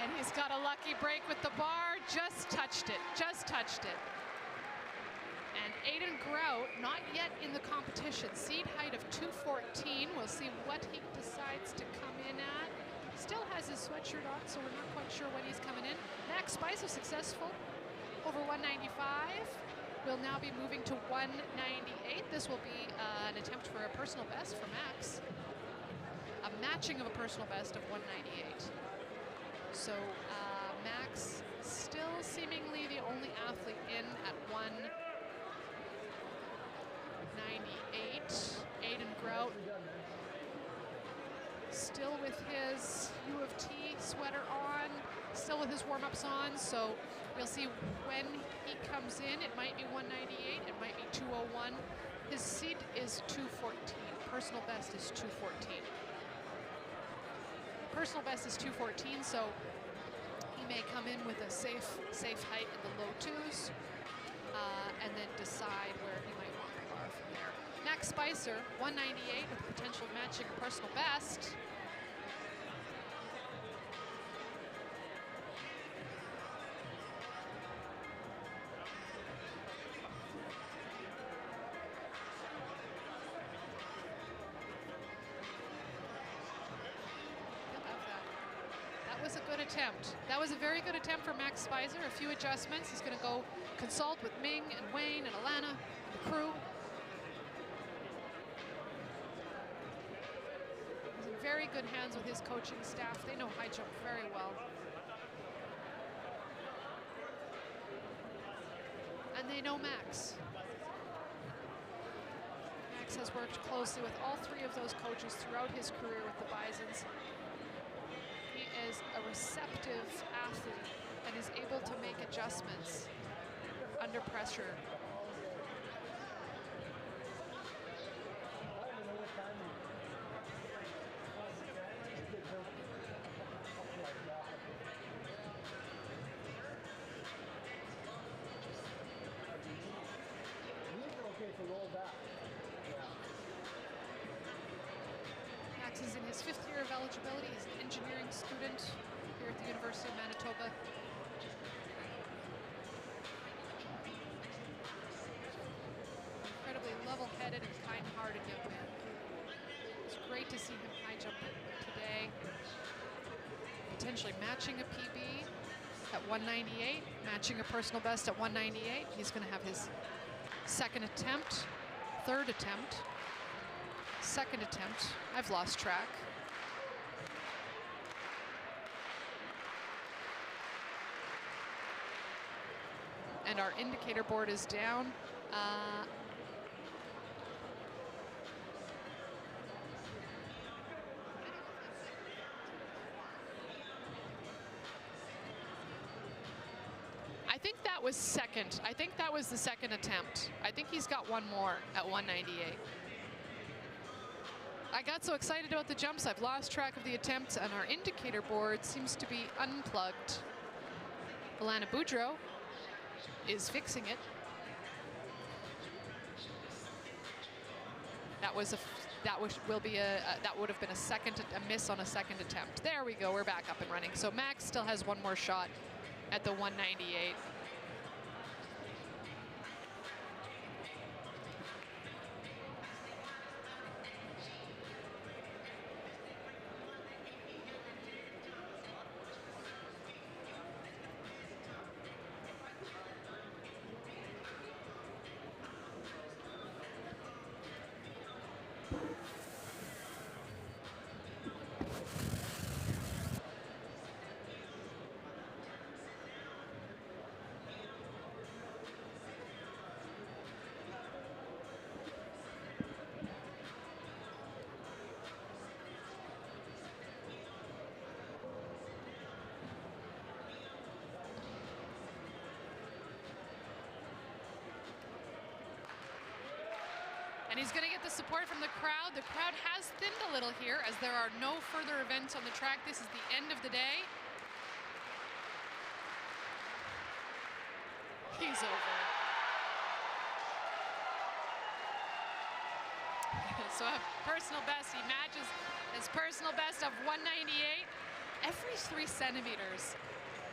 And he's got a lucky break with the bar. Just touched it. Just touched it. And Aiden Grout, not yet in the competition. Seed height of 214. We'll see what he decides to come in at. Still has his sweatshirt on, so we're not quite sure when he's coming in. Max Spicer successful over 195. We'll now be moving to 198. This will be an attempt for a personal best for Max. A matching of a personal best of 198. So Max still seemingly the only athlete in at 198. Aiden Grout still with his U of T sweater on, still with his warm-ups on, so we'll see when he comes in. It might be 198, it might be 201. His seed is 214. Personal best is 214. Personal best is 214, so he may come in with a safe height in the low 2s, and then decide where he might want the bar from there. Max Spicer, 198 with the potential of matching a personal best. That was a very good attempt for Max Spicer. A few adjustments. He's going to go consult with Ming and Wayne and Alana and the crew. He's in very good hands with his coaching staff. They know high jump very well. And they know Max. Max has worked closely with all 3 of those coaches throughout his career with the Bisons. He is a receptive athlete and is able to make adjustments under pressure. Max is in his 5th year of eligibility. He's an engineering student here at the University of Manitoba. Incredibly level-headed and kind-hearted young man. It's great to see him high jump today. Potentially matching a PB at 198, matching a personal best at 198. He's going to have his 2nd attempt, 3rd attempt, 2nd attempt. I've lost track. And our indicator board is down. I think that was 2nd. I think that was the 2nd attempt. I think he's got one more at 198. I got so excited about the jumps, I've lost track of the attempts, and our indicator board seems to be unplugged. Alana Boudreau is fixing it. That would have been a miss on a 2nd attempt. There we go, we're back up and running. So Max still has one more shot at the 198. And he's going to get the support from the crowd. The crowd has thinned a little here as there are no further events on the track. This is the end of the day. He's over. So a personal best, he matches his personal best of 198. Every 3 centimeters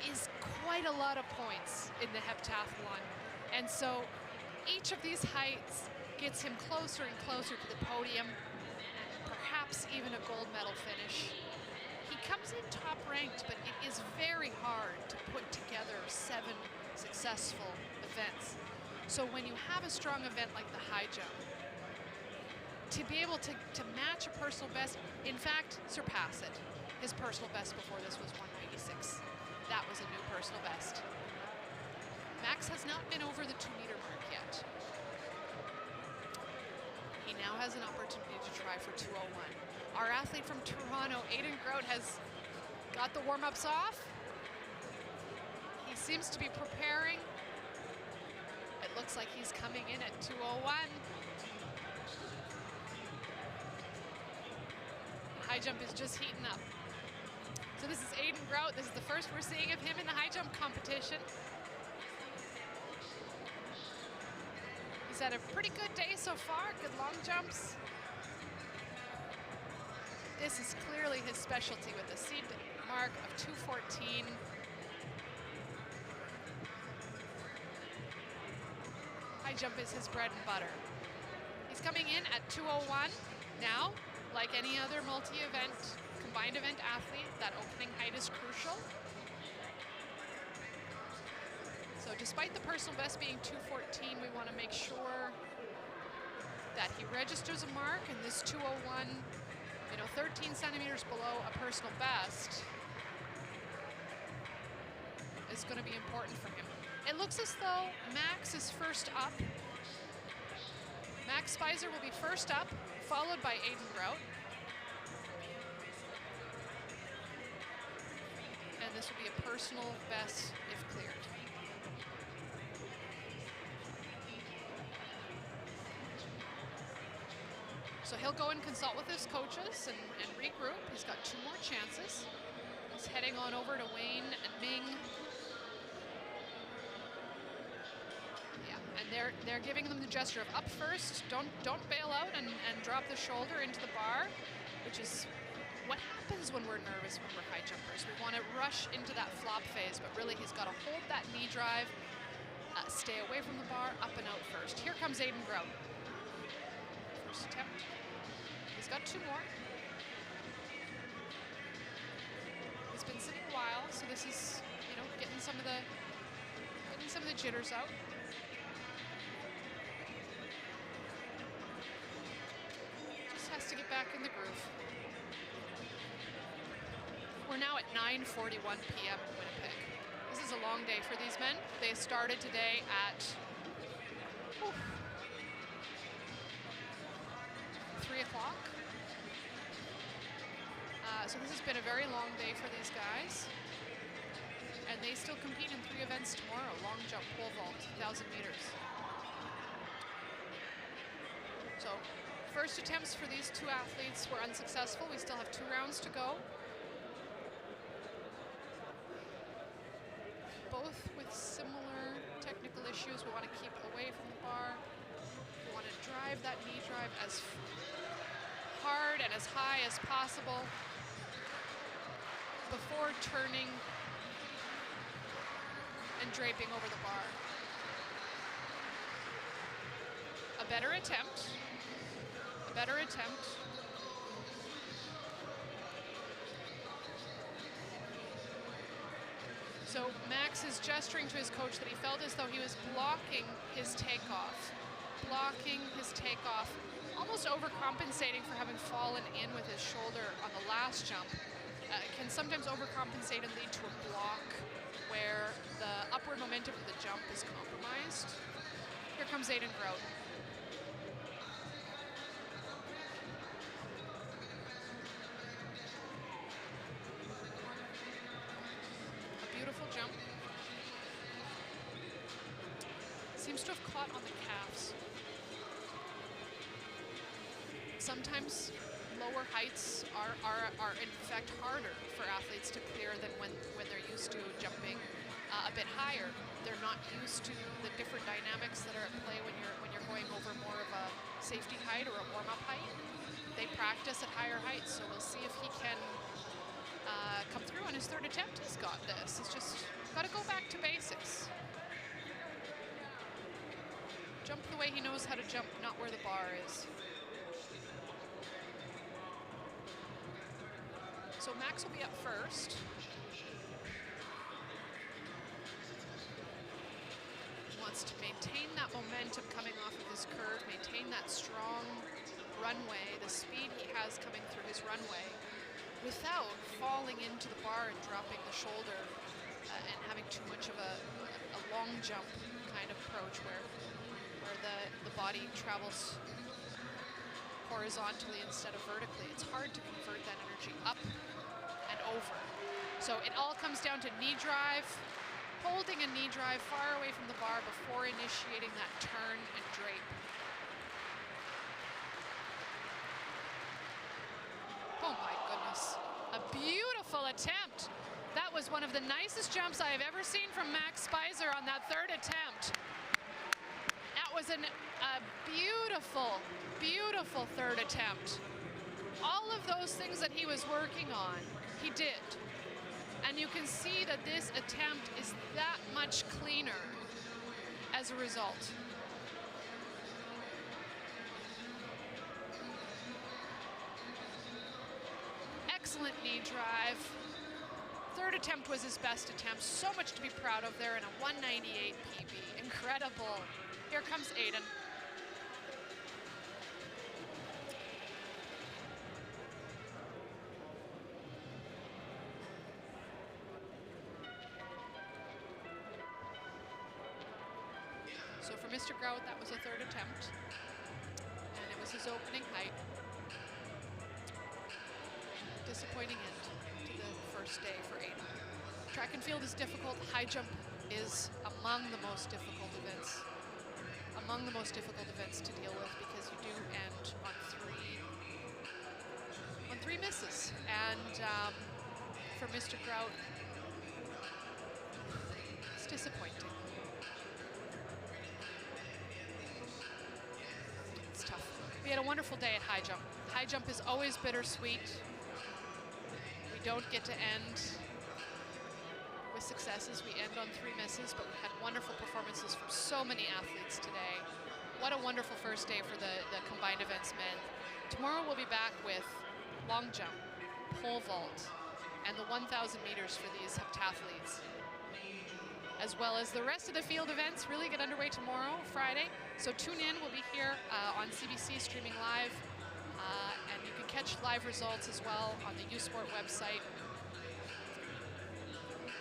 is quite a lot of points in the heptathlon. And so each of these heights gets him closer and closer to the podium, and perhaps even a gold medal finish. He comes in top ranked, but it is very hard to put together 7 successful events. So when you have a strong event like the high jump, to be able to match a personal best, in fact, surpass it. His personal best before this was 196. That was a new personal best. Max has not been over the 2-meter mark yet. He now has an opportunity to try for 201. Our athlete from Toronto, Aiden Grote, has got the warm-ups off. He seems to be preparing. It looks like he's coming in at 201. High jump is just heating up. So this is Aiden Grote. This is the first we're seeing of him in the high jump competition. He's had a pretty good day so far, good long jumps. This is clearly his specialty with a seed mark of 214. High jump is his bread and butter. He's coming in at 201 now. Like any other multi-event, combined event athlete, that opening height is crucial. So despite the personal best being 214, we want to make sure that he registers a mark, and this 201, 13 centimeters below a personal best is going to be important for him. It looks as though Max is first up. Max Spicer will be first up, followed by Aiden Grote. And this will be a personal best if cleared. So he'll go and consult with his coaches and regroup. He's got 2 more chances. He's heading on over to Wayne and Ming. And they're giving them the gesture of up first, don't bail out and drop the shoulder into the bar, which is what happens when we're nervous when we're high jumpers. We want to rush into that flop phase, but really he's got to hold that knee drive, stay away from the bar, up and out first. Here comes Aiden Grote. First attempt. He's got 2 more. He's been sitting a while, so this is, getting some of the jitters out. Has to get back in the groove. We're now at 9:41 p.m. in Winnipeg. This is a long day for these men. They started today at 3 o'clock. So this has been a very long day for these guys. And they still compete in 3 events tomorrow: long jump, pole vault, 1,000 meters. So first attempts for these 2 athletes were unsuccessful. We still have 2 rounds to go. Both with similar technical issues. We want to keep away from the bar. We want to drive that knee drive as hard and as high as possible before turning and draping over the bar. A better attempt. Better attempt. So Max is gesturing to his coach that he felt as though he was blocking his takeoff. Almost overcompensating for having fallen in with his shoulder on the last jump. Can sometimes overcompensate and lead to a block where the upward momentum of the jump is compromised. Here comes Aiden Grote. Jump. Seems to have caught on the calves. sometimes lower heights are in fact harder for athletes to clear than when they're used to jumping a bit higher. They're not used to the different dynamics that are at play when you're going over more of a safety height or a warm-up height. They practice at higher heights, so we'll see if he can come through on his third attempt. He's got this. He's just got to go back to basics. Jump the way he knows how to jump, not where the bar is. So Max will be up first. He wants to maintain that momentum coming off of his curve, maintain that strong runway, the speed he has coming through his runway, without falling into the bar and dropping the shoulder and having too much of a long jump kind of approach where the body travels horizontally instead of vertically. It's hard to convert that energy up and over. So it all comes down to knee drive, holding a knee drive far away from the bar before initiating that turn and drape. Oh my goodness, a beautiful attempt. That was one of the nicest jumps I have ever seen from Max Spicer on that third attempt. That was a beautiful, beautiful third attempt. All of those things that he was working on, he did. And you can see that this attempt is that much cleaner as a result. Excellent knee drive. Third attempt was his best attempt. So much to be proud of there in a 198 PB. Incredible. Here comes Aiden. So for Mr. Grout, that was a third attempt. And it was his opening height. Disappointing end to the first day for Aiden. Track and field is difficult. High jump is among the most difficult events. Among the most difficult events to deal with because you do end on three misses. And for Mr. Grout, it's disappointing. It's tough. We had a wonderful day at high jump. High jump is always bittersweet. We don't get to end with successes. We end on three misses, but we had wonderful performances from so many athletes today. What a wonderful first day for the combined events men. Tomorrow we'll be back with long jump, pole vault, and the 1,000 meters for these heptathletes, as well as the rest of the field events really get underway tomorrow, Friday. So tune in. We'll be here on CBC streaming live, and you can catch live results as well on the U-Sport website.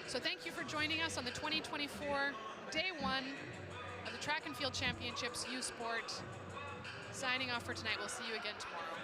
So thank you for joining us on the 2024 Day 1 of the Track and Field Championships U-Sport. Signing off for tonight. We'll see you again tomorrow.